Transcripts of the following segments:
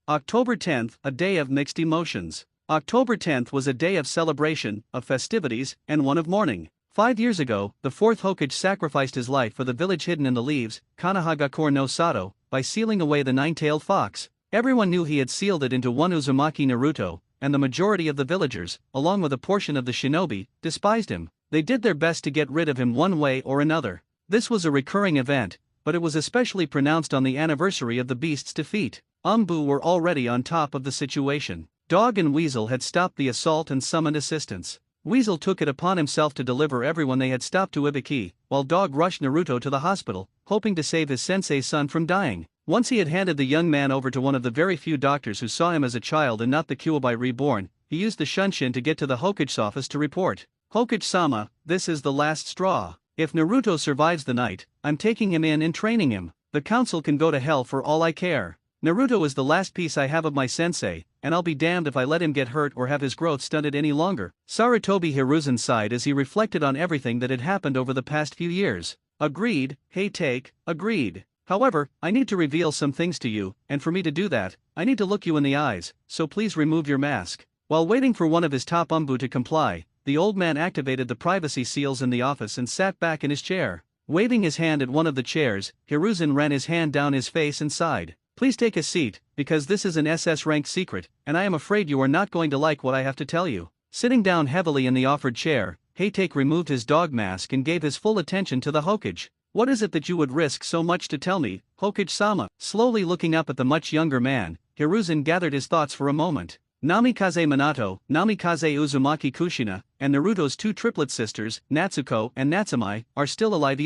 October 10th, a day of mixed emotions. October 10th was a day of celebration, of festivities, and one of mourning. 5 years ago, the fourth Hokage sacrificed his life for the village hidden in the leaves, Kanahagakure no Sato, by sealing away the nine-tailed fox. Everyone knew he had sealed it into one Uzumaki Naruto, and the majority of the villagers, along with a portion of the shinobi, despised him. They did their best to get rid of him one way or another. This was a recurring event, but it was especially pronounced on the anniversary of the beast's defeat. Umbu were already on top of the situation. Dog and Weasel had stopped the assault and summoned assistance. Weasel took it upon himself to deliver everyone they had stopped to Ibiki, while Dog rushed Naruto to the hospital, hoping to save his sensei's son from dying. Once he had handed the young man over to one of the very few doctors who saw him as a child and not the Kyuubi reborn, he used the Shunshin to get to the Hokage's office to report. "Hokage-sama, this is the last straw. If Naruto survives the night, I'm taking him in and training him. The council can go to hell for all I care. Naruto is the last piece I have of my sensei, and I'll be damned if I let him get hurt or have his growth stunted any longer." Sarutobi Hiruzen sighed as he reflected on everything that had happened over the past few years. "Agreed, Hey-take, agreed. However, I need to reveal some things to you, and for me to do that, I need to look you in the eyes, so please remove your mask." While waiting for one of his top Umbu to comply, the old man activated the privacy seals in the office and sat back in his chair. Waving his hand at one of the chairs, Hiruzen ran his hand down his face and sighed. "Please take a seat, because this is an SS-ranked secret, and I am afraid you are not going to like what I have to tell you." Sitting down heavily in the offered chair, Hey-take removed his dog mask and gave his full attention to the Hokage. "What is it that you would risk so much to tell me, Hokage-sama?" Slowly looking up at the much younger man, Hiruzen gathered his thoughts for a moment. Namikaze Minato, Namikaze Uzumaki Kushina, and Naruto's two triplet sisters, Natsuko and Natsumi, are still alive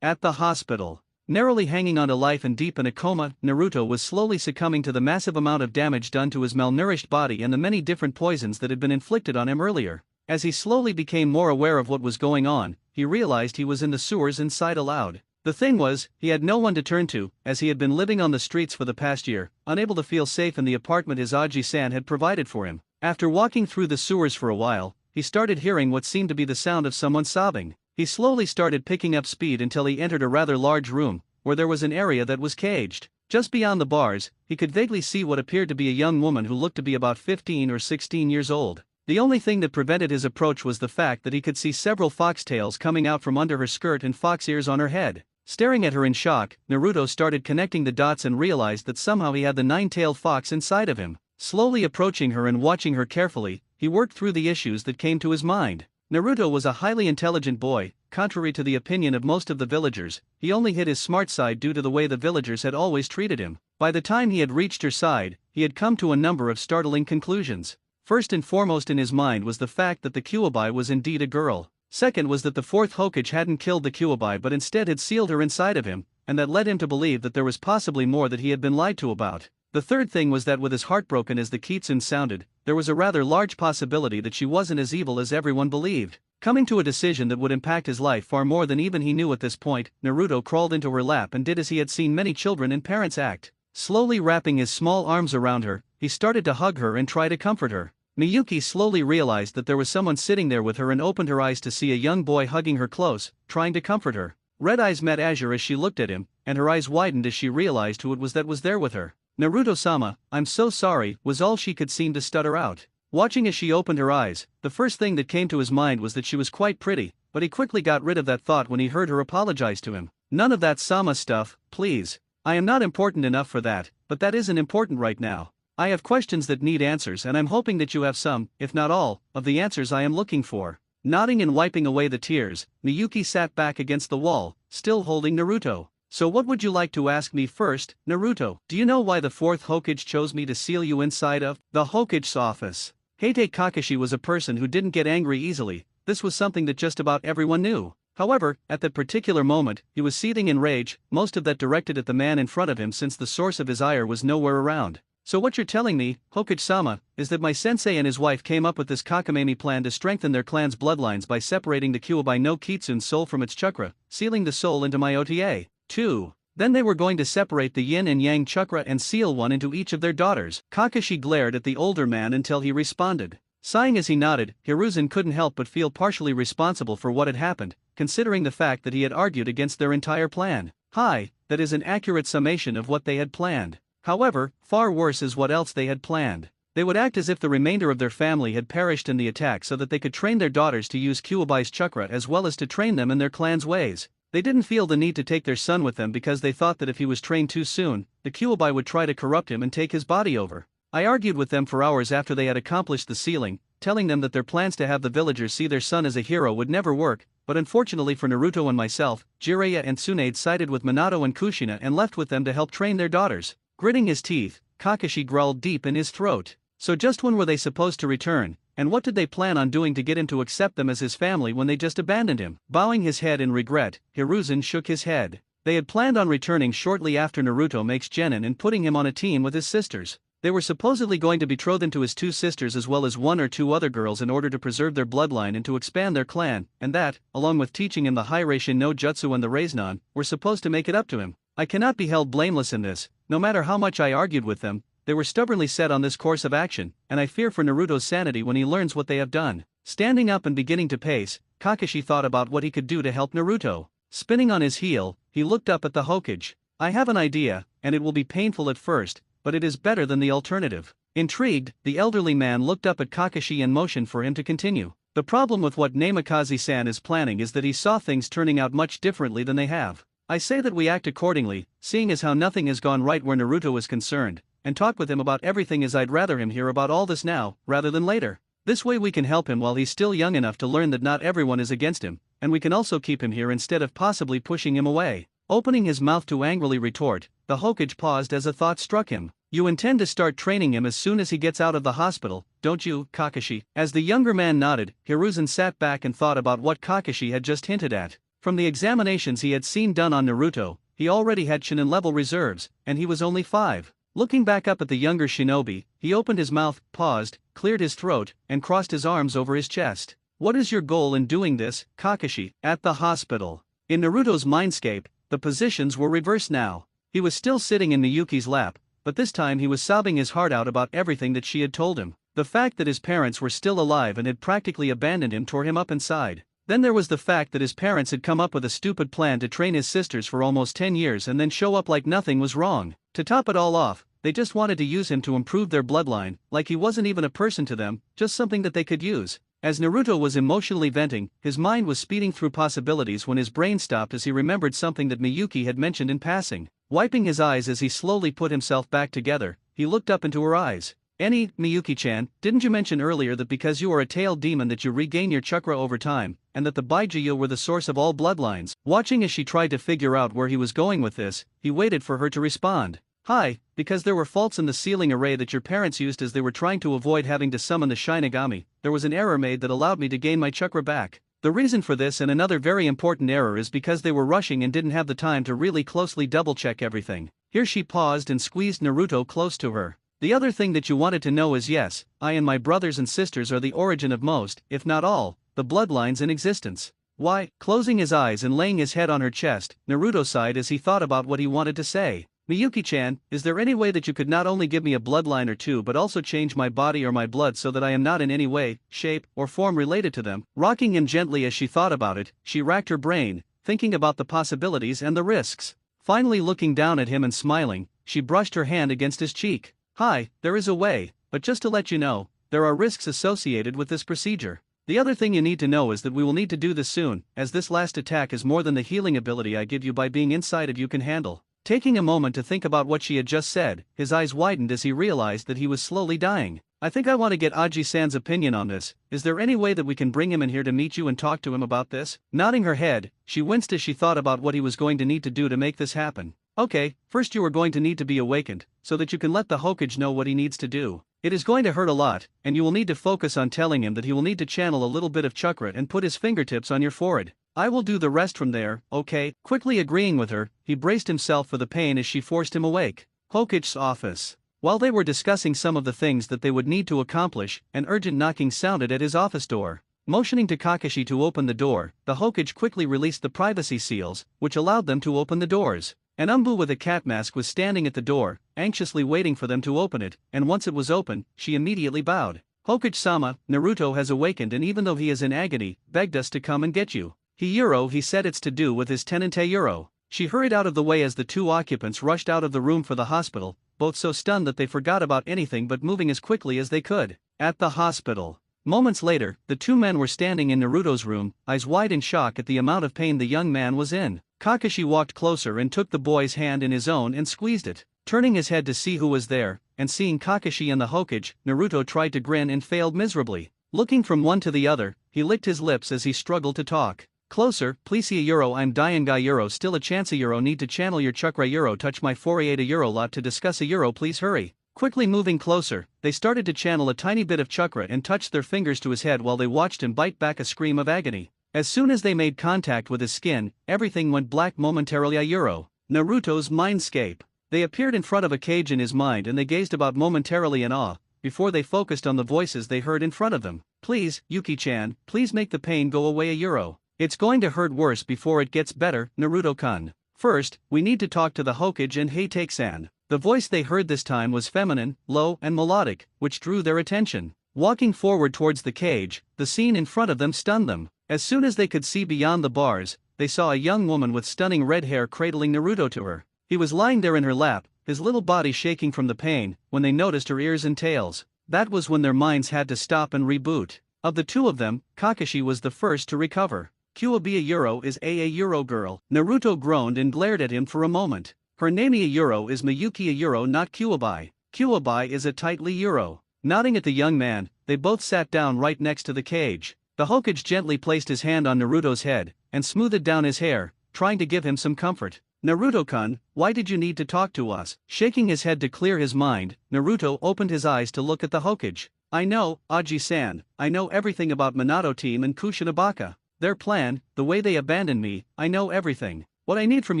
at the hospital. Narrowly hanging on to life and deep in a coma, Naruto was slowly succumbing to the massive amount of damage done to his malnourished body and the many different poisons that had been inflicted on him earlier. As he slowly became more aware of what was going on, he realized he was in the sewers and sighed aloud. The thing was, he had no one to turn to, as he had been living on the streets for the past year, unable to feel safe in the apartment his Aji-san had provided for him. After walking through the sewers for a while, he started hearing what seemed to be the sound of someone sobbing. He slowly started picking up speed until he entered a rather large room, where there was an area that was caged. Just beyond the bars, he could vaguely see what appeared to be a young woman who looked to be about 15 or 16 years old. The only thing that prevented his approach was the fact that he could see several foxtails coming out from under her skirt and fox ears on her head. Staring at her in shock, Naruto started connecting the dots and realized that somehow he had the nine-tailed fox inside of him. Slowly approaching her and watching her carefully, he worked through the issues that came to his mind. Naruto was a highly intelligent boy. Contrary to the opinion of most of the villagers, he only hid his smart side due to the way the villagers had always treated him. By the time he had reached her side, he had come to a number of startling conclusions. First and foremost in his mind was the fact that the Kyuubi was indeed a girl. Second was that the fourth Hokage hadn't killed the Kyuubi but instead had sealed her inside of him, and that led him to believe that there was possibly more that he had been lied to about. The third thing was that with as heartbroken as the kitsune sounded, there was a rather large possibility that she wasn't as evil as everyone believed. Coming to a decision that would impact his life far more than even he knew at this point, Naruto crawled into her lap and did as he had seen many children and parents act. Slowly wrapping his small arms around her, he started to hug her and try to comfort her. Miyuki slowly realized that there was someone sitting there with her and opened her eyes to see a young boy hugging her close, trying to comfort her. Red eyes met azure as she looked at him, and her eyes widened as she realized who it was that was there with her. "Naruto-sama, I'm so sorry," was all she could seem to stutter out. Watching as she opened her eyes, the first thing that came to his mind was that she was quite pretty, but he quickly got rid of that thought when he heard her apologize to him. "None of that Sama stuff, please. I am not important enough for that, but that isn't important right now. I have questions that need answers and I'm hoping that you have some, if not all, of the answers I am looking for." Nodding and wiping away the tears, Miyuki sat back against the wall, still holding Naruto. "So what would you like to ask me first, Naruto? Do you know why the fourth Hokage chose me to seal you inside of the Hokage's office?" Heite Kakashi was a person who didn't get angry easily. This was something that just about everyone knew. However, at that particular moment, he was seething in rage, most of that directed at the man in front of him since the source of his ire was nowhere around. "So what you're telling me, Hokage-sama, is that my sensei and his wife came up with this cockamamie plan to strengthen their clan's bloodlines by separating the Kyuubi no Kitsune's soul from its chakra, sealing the soul into my Ota. 2. Then they were going to separate the yin and yang chakra and seal one into each of their daughters." Kakashi glared at the older man until he responded. Sighing as he nodded, Hiruzen couldn't help but feel partially responsible for what had happened, considering the fact that he had argued against their entire plan. That is an accurate summation of what they had planned. However, far worse is what else they had planned. They would act as if the remainder of their family had perished in the attack so that they could train their daughters to use Kyubei's chakra as well as to train them in their clan's ways. They didn't feel the need to take their son with them because they thought that if he was trained too soon, the Kyuubi would try to corrupt him and take his body over. I argued with them for hours after they had accomplished the sealing, telling them that their plans to have the villagers see their son as a hero would never work, but unfortunately for Naruto and myself, Jiraiya and Tsunade sided with Minato and Kushina and left with them to help train their daughters. Gritting his teeth, Kakashi growled deep in his throat. So just when were they supposed to return, and what did they plan on doing to get him to accept them as his family when they just abandoned him? Bowing his head in regret, Hiruzen shook his head. They had planned on returning shortly after Naruto makes Genin and putting him on a team with his sisters. They were supposedly going to betroth him to his two sisters as well as one or two other girls in order to preserve their bloodline and to expand their clan, and that, along with teaching him the Hiraishin no Jutsu and the Raiznan, were supposed to make it up to him. I cannot be held blameless in this. No matter how much I argued with them, they were stubbornly set on this course of action, and I fear for Naruto's sanity when he learns what they have done. Standing up and beginning to pace, Kakashi thought about what he could do to help Naruto. Spinning on his heel, he looked up at the Hokage. I have an idea, and it will be painful at first, but it is better than the alternative. Intrigued, the elderly man looked up at Kakashi and motioned for him to continue. The problem with what Namikaze-san is planning is that he saw things turning out much differently than they have. I say that we act accordingly, seeing as how nothing has gone right where Naruto is concerned, and talk with him about everything as I'd rather him hear about all this now, rather than later. This way we can help him while he's still young enough to learn that not everyone is against him, and we can also keep him here instead of possibly pushing him away. Opening his mouth to angrily retort, the Hokage paused as a thought struck him. You intend to start training him as soon as he gets out of the hospital, don't you, Kakashi? As the younger man nodded, Hiruzen sat back and thought about what Kakashi had just hinted at. From the examinations he had seen done on Naruto, he already had Chunin level reserves, and he was only 5. Looking back up at the younger shinobi, he opened his mouth, paused, cleared his throat, and crossed his arms over his chest. What is your goal in doing this, Kakashi? At the hospital. In Naruto's mindscape, the positions were reversed now. He was still sitting in Miyuki's lap, but this time he was sobbing his heart out about everything that she had told him. The fact that his parents were still alive and had practically abandoned him tore him up inside. Then there was the fact that his parents had come up with a stupid plan to train his sisters for almost 10 years and then show up like nothing was wrong. To top it all off, they just wanted to use him to improve their bloodline, like he wasn't even a person to them, just something that they could use. As Naruto was emotionally venting, his mind was speeding through possibilities when his brain stopped as he remembered something that Miyuki had mentioned in passing. Wiping his eyes as he slowly put himself back together, he looked up into her eyes. Miyuki-chan, didn't you mention earlier that because you are a tailed demon that you regain your chakra over time, and that the Baijiu were the source of all bloodlines? Watching as she tried to figure out where he was going with this, he waited for her to respond. Hi, because there were faults in the sealing array that your parents used as they were trying to avoid having to summon the Shinigami, there was an error made that allowed me to gain my chakra back. The reason for this and another very important error is because they were rushing and didn't have the time to really closely double-check everything. Here she paused and squeezed Naruto close to her. The other thing that you wanted to know is yes, I and my brothers and sisters are the origin of most, if not all, the bloodlines in existence. Why? Closing his eyes and laying his head on her chest, Naruto sighed as he thought about what he wanted to say. Miyuki-chan, is there any way that you could not only give me a bloodline or two but also change my body or my blood so that I am not in any way, shape, or form related to them? Rocking him gently as she thought about it, she racked her brain, thinking about the possibilities and the risks. Finally looking down at him and smiling, she brushed her hand against his cheek. Hi, there is a way, but just to let you know, there are risks associated with this procedure. The other thing you need to know is that we will need to do this soon, as this last attack is more than the healing ability I give you by being inside of you can handle. Taking a moment to think about what she had just said, his eyes widened as he realized that he was slowly dying. I think I want to get Aji-san's opinion on this. Is there any way that we can bring him in here to meet you and talk to him about this? Nodding her head, she winced as she thought about what he was going to need to do to make this happen. Okay, first you are going to need to be awakened, so that you can let the Hokage know what he needs to do. It is going to hurt a lot, and you will need to focus on telling him that he will need to channel a little bit of chakra and put his fingertips on your forehead. I will do the rest from there, okay? Quickly agreeing with her, he braced himself for the pain as she forced him awake. Hokage's office. While they were discussing some of the things that they would need to accomplish, an urgent knocking sounded at his office door. Motioning to Kakashi to open the door, the Hokage quickly released the privacy seals, which allowed them to open the doors. An Umbu with a cat mask was standing at the door, anxiously waiting for them to open it, and once it was open, she immediately bowed. Hokage-sama, Naruto has awakened and even though he is in agony, begged us to come and get you. He said it's to do with his tenant Euro. She hurried out of the way as the two occupants rushed out of the room for the hospital, both so stunned that they forgot about anything but moving as quickly as they could. At the hospital. Moments later, the two men were standing in Naruto's room, eyes wide in shock at the amount of pain the young man was in. Kakashi walked closer and took the boy's hand in his own and squeezed it. Turning his head to see who was there, and seeing Kakashi and the Hokage, Naruto tried to grin and failed miserably. Looking from one to the other, he licked his lips as he struggled to talk. Closer, please Euro, I'm dying guy Euro, still a chance Euro, need to channel your chakra Euro, touch my forehead Euro, lot to discuss Euro, please hurry. Quickly moving closer, they started to channel a tiny bit of chakra and touched their fingers to his head while they watched him bite back a scream of agony. As soon as they made contact with his skin, everything went black momentarily. Euro. Naruto's mindscape. They appeared in front of a cage in his mind and they gazed about momentarily in awe, before they focused on the voices they heard in front of them. Please, Yuki-chan, please make the pain go away Euro. It's going to hurt worse before it gets better, Naruto-kun. First, we need to talk to the Hokage and Heitake-san. The voice they heard this time was feminine, low and melodic, which drew their attention. Walking forward towards the cage, the scene in front of them stunned them. As soon as they could see beyond the bars, they saw a young woman with stunning red hair cradling Naruto to her. He was lying there in her lap, his little body shaking from the pain, when they noticed her ears and tails. That was when their minds had to stop and reboot. Of the two of them, Kakashi was the first to recover. Kuwabe Euro is a Euro girl. Naruto groaned and glared at him for a moment. Her name Euro is Miyuki Euro, not Kuwabe. Kuwabe is a tightly Euro. Nodding at the young man, they both sat down right next to the cage. The Hokage gently placed his hand on Naruto's head, and smoothed down his hair, trying to give him some comfort. Naruto-kun, why did you need to talk to us? Shaking his head to clear his mind, Naruto opened his eyes to look at the Hokage. I know, Aji-san, I know everything about Minato team and Kushinobaka. Their plan, the way they abandoned me, I know everything. What I need from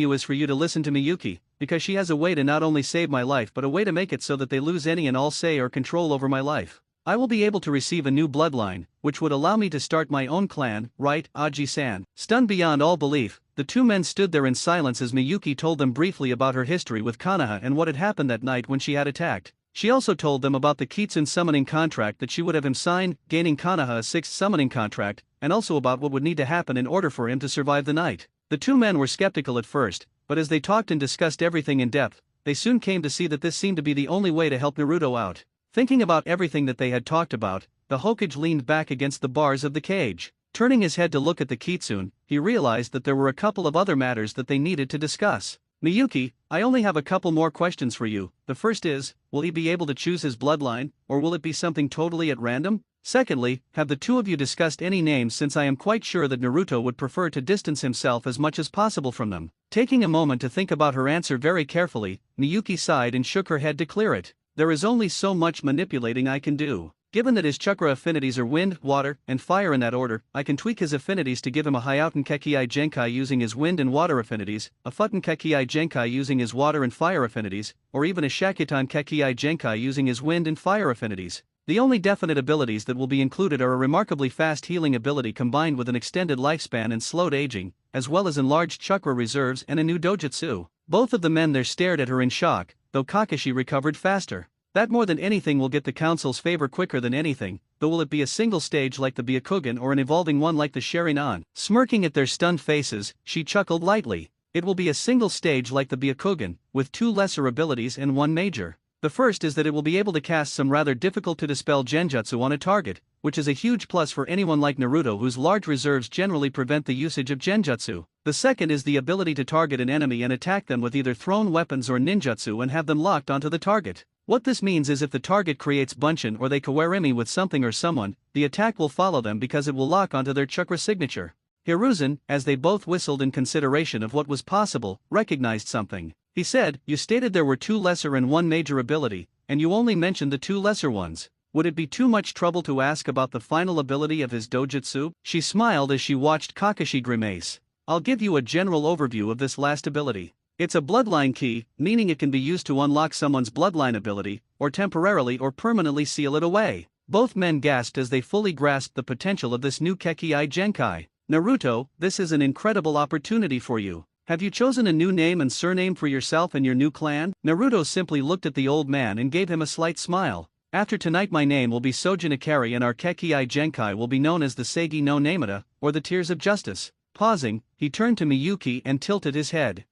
you is for you to listen to Miyuki, because she has a way to not only save my life but a way to make it so that they lose any and all say or control over my life. I will be able to receive a new bloodline, which would allow me to start my own clan, right, Aji-san? Stunned beyond all belief, the two men stood there in silence as Miyuki told them briefly about her history with Konoha and what had happened that night when she had attacked. She also told them about the Kitsune summoning contract that she would have him sign, gaining Konoha a sixth summoning contract, and also about what would need to happen in order for him to survive the night. The two men were skeptical at first, but as they talked and discussed everything in depth, they soon came to see that this seemed to be the only way to help Naruto out. Thinking about everything that they had talked about, the Hokage leaned back against the bars of the cage. Turning his head to look at the Kitsune, he realized that there were a couple of other matters that they needed to discuss. Miyuki, I only have a couple more questions for you. The first is, will he be able to choose his bloodline, or will it be something totally at random? Secondly, have the two of you discussed any names, since I am quite sure that Naruto would prefer to distance himself as much as possible from them? Taking a moment to think about her answer very carefully, Miyuki sighed and shook her head to clear it. There is only so much manipulating I can do. Given that his chakra affinities are wind, water, and fire in that order, I can tweak his affinities to give him a Hyouten Kekii Genkai using his wind and water affinities, a Futen Kekii Genkai using his water and fire affinities, or even a Shakutan Kekii Genkai using his wind and fire affinities. The only definite abilities that will be included are a remarkably fast healing ability combined with an extended lifespan and slowed aging, as well as enlarged chakra reserves and a new dojutsu. Both of the men there stared at her in shock, though Kakashi recovered faster. That more than anything will get the council's favor quicker than anything, though will it be a single stage like the Byakugan or an evolving one like the Sharingan? Smirking at their stunned faces, she chuckled lightly. It will be a single stage like the Byakugan, with two lesser abilities and one major. The first is that it will be able to cast some rather difficult to dispel genjutsu on a target, which is a huge plus for anyone like Naruto whose large reserves generally prevent the usage of genjutsu. The second is the ability to target an enemy and attack them with either thrown weapons or ninjutsu and have them locked onto the target. What this means is if the target creates bunshin or they kawarimi with something or someone, the attack will follow them because it will lock onto their chakra signature. Hiruzen, as they both whistled in consideration of what was possible, recognized something. He said, you stated there were two lesser and one major ability, and you only mentioned the two lesser ones. Would it be too much trouble to ask about the final ability of his dojutsu? She smiled as she watched Kakashi grimace. I'll give you a general overview of this last ability. It's a bloodline key, meaning it can be used to unlock someone's bloodline ability, or temporarily or permanently seal it away. Both men gasped as they fully grasped the potential of this new Kekii Genkai. Naruto, this is an incredible opportunity for you. Have you chosen a new name and surname for yourself and your new clan? Naruto simply looked at the old man and gave him a slight smile. After tonight my name will be Sojin Ikari and our Kekii Genkai will be known as the Seigi no Namida, or the Tears of Justice. Pausing, he turned to Miyuki and tilted his head.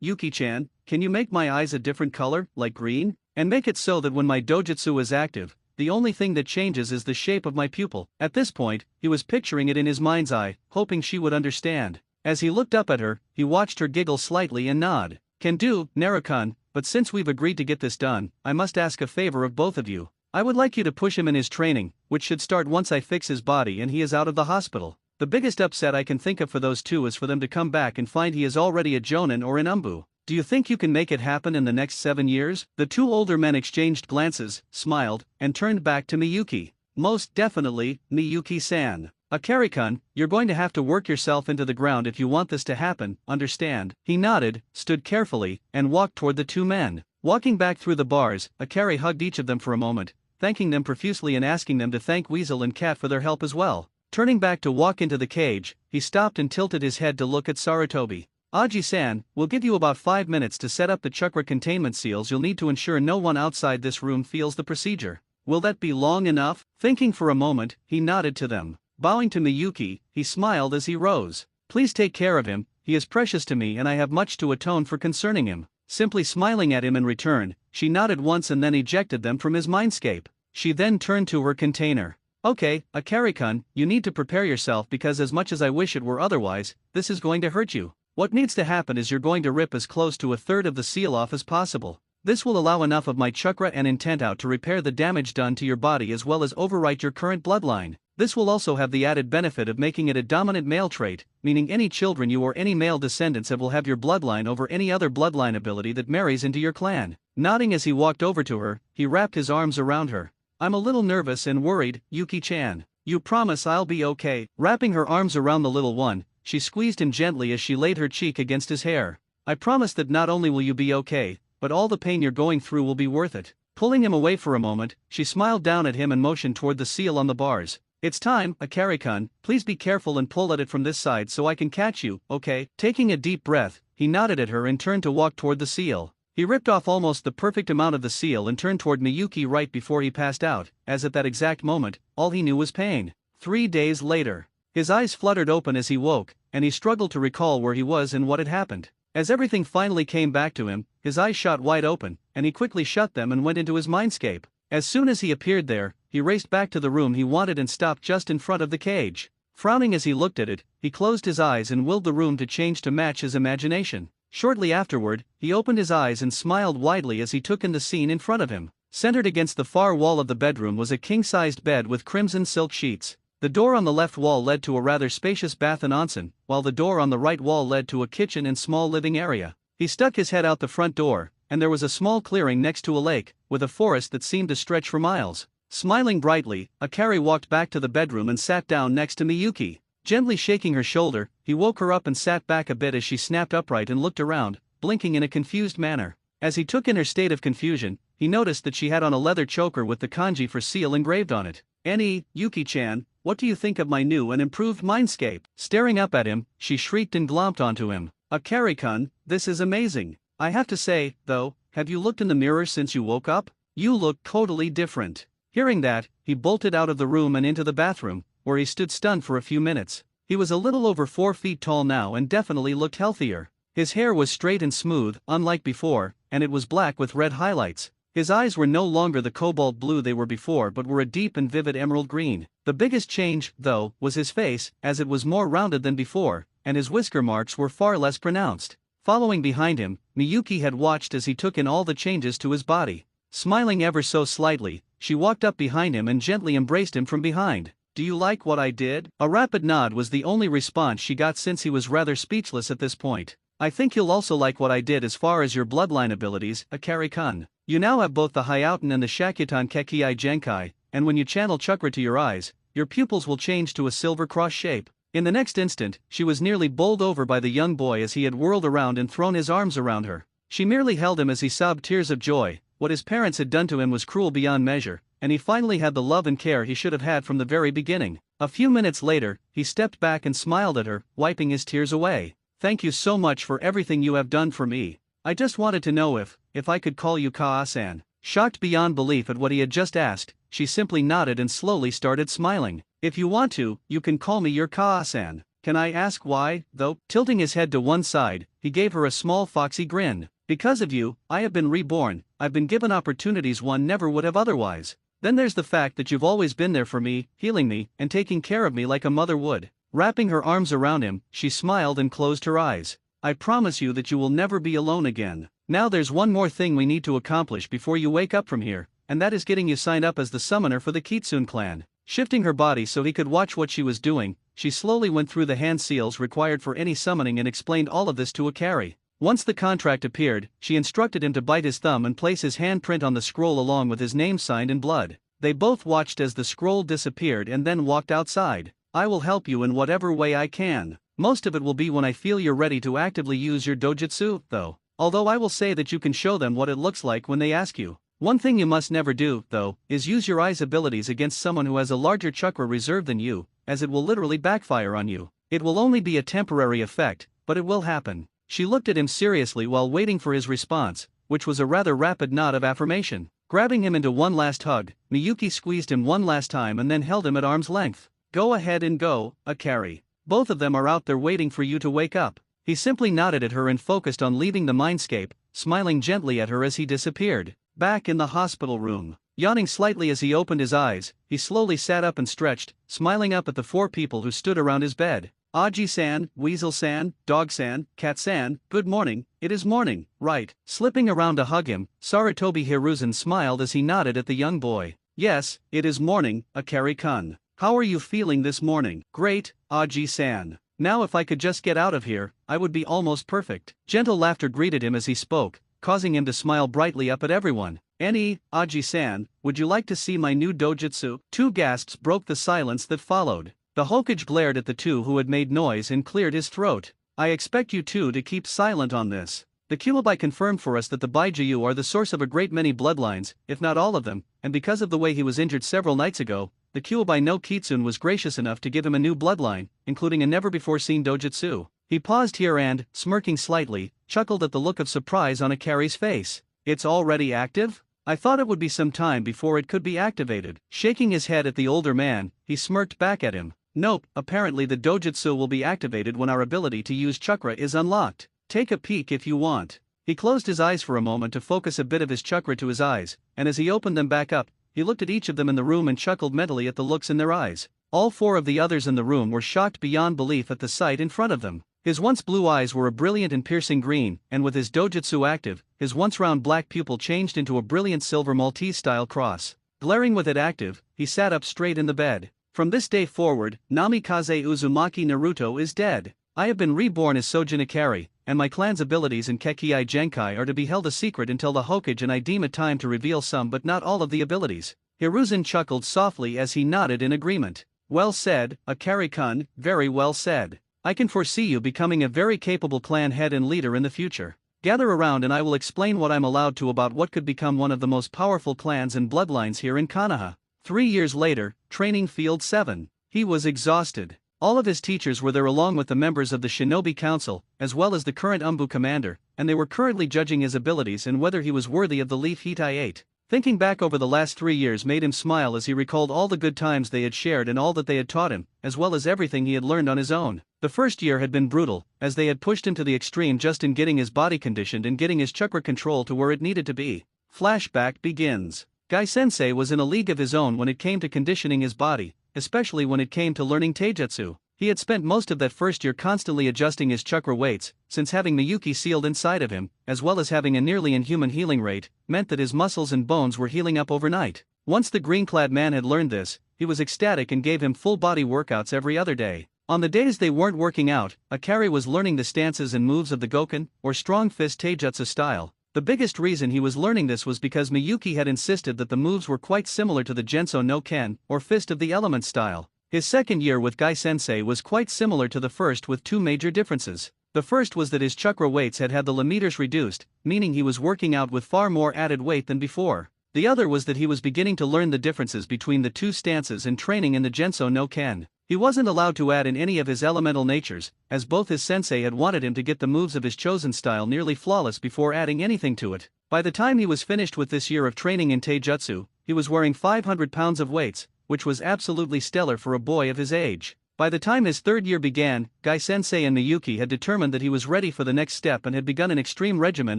Yuki-chan, can you make my eyes a different color, like green? And make it so that when my dojutsu is active, the only thing that changes is the shape of my pupil. At this point, he was picturing it in his mind's eye, hoping she would understand. As he looked up at her, he watched her giggle slightly and nod. Can do, Naruto, but since we've agreed to get this done, I must ask a favor of both of you. I would like you to push him in his training, which should start once I fix his body and he is out of the hospital. The biggest upset I can think of for those two is for them to come back and find he is already a jonin or an umbu. Do you think you can make it happen in the next 7 years? The two older men exchanged glances, smiled, and turned back to Miyuki. Most definitely, Miyuki-san. Akari-kun, you're going to have to work yourself into the ground if you want this to happen, understand? He nodded, stood carefully, and walked toward the two men. Walking back through the bars, Akari hugged each of them for a moment, thanking them profusely and asking them to thank Weasel and Cat for their help as well. Turning back to walk into the cage, he stopped and tilted his head to look at Sarutobi. Aji-san, we'll give you about 5 minutes to set up the chakra containment seals. You'll need to ensure no one outside this room feels the procedure. Will that be long enough? Thinking for a moment, he nodded to them. Bowing to Miyuki, he smiled as he rose. Please take care of him, he is precious to me and I have much to atone for concerning him. Simply smiling at him in return, she nodded once and then ejected them from his mindscape. She then turned to her container. Okay, Akari-kun, you need to prepare yourself because as much as I wish it were otherwise, this is going to hurt you. What needs to happen is you're going to rip as close to 1/3 of the seal off as possible. This will allow enough of my chakra and intent out to repair the damage done to your body as well as overwrite your current bloodline. This will also have the added benefit of making it a dominant male trait, meaning any children you or any male descendants have will have your bloodline over any other bloodline ability that marries into your clan. Nodding as he walked over to her, he wrapped his arms around her. I'm a little nervous and worried, Yuki-chan. You promise I'll be okay? Wrapping her arms around the little one, she squeezed him gently as she laid her cheek against his hair. I promise that not only will you be okay, but all the pain you're going through will be worth it. Pulling him away for a moment, she smiled down at him and motioned toward the seal on the bars. It's time, Akari-kun, please be careful and pull at it from this side so I can catch you, okay? Taking a deep breath, he nodded at her and turned to walk toward the seal. He ripped off almost the perfect amount of the seal and turned toward Miyuki right before he passed out, as at that exact moment, all he knew was pain. 3 days later. His eyes fluttered open as he woke, and he struggled to recall where he was and what had happened. As everything finally came back to him, his eyes shot wide open, and he quickly shut them and went into his mindscape. As soon as he appeared there, he raced back to the room he wanted and stopped just in front of the cage. Frowning as he looked at it, he closed his eyes and willed the room to change to match his imagination. Shortly afterward, he opened his eyes and smiled widely as he took in the scene in front of him. Centered against the far wall of the bedroom was a king-sized bed with crimson silk sheets. The door on the left wall led to a rather spacious bath and onsen, while the door on the right wall led to a kitchen and small living area. He stuck his head out the front door, and there was a small clearing next to a lake, with a forest that seemed to stretch for miles. Smiling brightly, Akari walked back to the bedroom and sat down next to Miyuki. Gently shaking her shoulder, he woke her up and sat back a bit as she snapped upright and looked around, blinking in a confused manner. As he took in her state of confusion, he noticed that she had on a leather choker with the kanji for seal engraved on it. Annie, Yuki-chan, what do you think of my new and improved mindscape? Staring up at him, she shrieked and glomped onto him. Akari-kun, this is amazing. I have to say, though, have you looked in the mirror since you woke up? You look totally different. Hearing that, he bolted out of the room and into the bathroom, where he stood stunned for a few minutes. He was a little over 4 feet tall now and definitely looked healthier. His hair was straight and smooth, unlike before, and it was black with red highlights. His eyes were no longer the cobalt blue they were before but were a deep and vivid emerald green. The biggest change, though, was his face, as it was more rounded than before, and his whisker marks were far less pronounced. Following behind him, Miyuki had watched as he took in all the changes to his body. Smiling ever so slightly, she walked up behind him and gently embraced him from behind. Do you like what I did? A rapid nod was the only response she got since he was rather speechless at this point. I think you'll also like what I did as far as your bloodline abilities, Akari-kun. You now have both the Hyouten and the Shakyutan Kekkei Genkai, and when you channel chakra to your eyes, your pupils will change to a silver cross shape. In the next instant, she was nearly bowled over by the young boy as he had whirled around and thrown his arms around her. She merely held him as he sobbed tears of joy. What his parents had done to him was cruel beyond measure, and he finally had the love and care he should have had from the very beginning. A few minutes later, he stepped back and smiled at her, wiping his tears away. Thank you so much for everything you have done for me. I just wanted to know if I could call you Kaa-san. Shocked beyond belief at what he had just asked, she simply nodded and slowly started smiling. If you want to, you can call me your Kaa-san. Can I ask why, though? Tilting his head to one side, he gave her a small foxy grin. Because of you, I have been reborn, I've been given opportunities one never would have otherwise. Then there's the fact that you've always been there for me, healing me, and taking care of me like a mother would. Wrapping her arms around him, she smiled and closed her eyes. I promise you that you will never be alone again. Now there's one more thing we need to accomplish before you wake up from here, and that is getting you signed up as the summoner for the Kitsune clan. Shifting her body so he could watch what she was doing, she slowly went through the hand seals required for any summoning and explained all of this to Akari. Once the contract appeared, she instructed him to bite his thumb and place his handprint on the scroll along with his name signed in blood. They both watched as the scroll disappeared and then walked outside. I will help you in whatever way I can. Most of it will be when I feel you're ready to actively use your dojutsu, though. Although I will say that you can show them what it looks like when they ask you. One thing you must never do, though, is use your eyes' abilities against someone who has a larger chakra reserve than you, as it will literally backfire on you. It will only be a temporary effect, but it will happen. She looked at him seriously while waiting for his response, which was a rather rapid nod of affirmation. Grabbing him into one last hug, Miyuki squeezed him one last time and then held him at arm's length. Go ahead and go, Akari. Both of them are out there waiting for you to wake up. He simply nodded at her and focused on leaving the mindscape, smiling gently at her as he disappeared. Back in the hospital room, yawning slightly as he opened his eyes, he slowly sat up and stretched, smiling up at the 4 people who stood around his bed. Aji-san, Weasel-san, Dog-san, Cat-san, good morning, it is morning, right? Slipping around to hug him, Sarutobi Hiruzen smiled as he nodded at the young boy. Yes, it is morning, Akari-kun. How are you feeling this morning? Great, Aji-san. Now if I could just get out of here, I would be almost perfect. Gentle laughter greeted him as he spoke, causing him to smile brightly up at everyone. Aji-san, would you like to see my new dojutsu? 2 gasps broke the silence that followed. The Hokage glared at the 2 who had made noise and cleared his throat. I expect you 2 to keep silent on this. The Kyuubi confirmed for us that the Baijiu are the source of a great many bloodlines, if not all of them, and because of the way he was injured several nights ago, the Kyuubi no Kitsune was gracious enough to give him a new bloodline, including a never-before-seen dojutsu. He paused here and, smirking slightly, chuckled at the look of surprise on Akari's face. It's already active? I thought it would be some time before it could be activated. Shaking his head at the older man, he smirked back at him. Nope, apparently the dojutsu will be activated when our ability to use chakra is unlocked. Take a peek if you want. He closed his eyes for a moment to focus a bit of his chakra to his eyes, and as he opened them back up, he looked at each of them in the room and chuckled mentally at the looks in their eyes. All 4 of the others in the room were shocked beyond belief at the sight in front of them. His once blue eyes were a brilliant and piercing green, and with his dojutsu active, his once round black pupil changed into a brilliant silver Maltese-style cross. Glaring with it active, he sat up straight in the bed. From this day forward, Namikaze Uzumaki Naruto is dead. I have been reborn as Sojin Akari, and my clan's abilities in Kekii Genkai are to be held a secret until the Hokage and I deem it time to reveal some but not all of the abilities. Hiruzen chuckled softly as he nodded in agreement. Well said, Akari-kun, very well said. I can foresee you becoming a very capable clan head and leader in the future. Gather around and I will explain what I'm allowed to about what could become one of the most powerful clans and bloodlines here in Konoha. 3 years later, Training Field 7. He was exhausted. All of his teachers were there along with the members of the Shinobi Council, as well as the current Umbu commander, and they were currently judging his abilities and whether he was worthy of the leaf heat I ate. Thinking back over the last 3 years made him smile as he recalled all the good times they had shared and all that they had taught him, as well as everything he had learned on his own. The first year had been brutal, as they had pushed him to the extreme just in getting his body conditioned and getting his chakra control to where it needed to be. Flashback begins. Gai-sensei was in a league of his own when it came to conditioning his body, especially when it came to learning taijutsu. He had spent most of that first year constantly adjusting his chakra weights, since having Miyuki sealed inside of him, as well as having a nearly inhuman healing rate, meant that his muscles and bones were healing up overnight. Once the green-clad man had learned this, he was ecstatic and gave him full-body workouts every other day. On the days they weren't working out, Akari was learning the stances and moves of the Goken, or strong fist taijutsu style. The biggest reason he was learning this was because Miyuki had insisted that the moves were quite similar to the Genso no Ken, or Fist of the Elements style. His second year with Gai-sensei was quite similar to the first with 2 major differences. The first was that his chakra weights had the meters reduced, meaning he was working out with far more added weight than before. The other was that he was beginning to learn the differences between the 2 stances and training in the Genso no Ken. He wasn't allowed to add in any of his elemental natures, as both his sensei had wanted him to get the moves of his chosen style nearly flawless before adding anything to it. By the time he was finished with this year of training in taijutsu, he was wearing 500 pounds of weights, which was absolutely stellar for a boy of his age. By the time his third year began, Gai-sensei and Miyuki had determined that he was ready for the next step and had begun an extreme regimen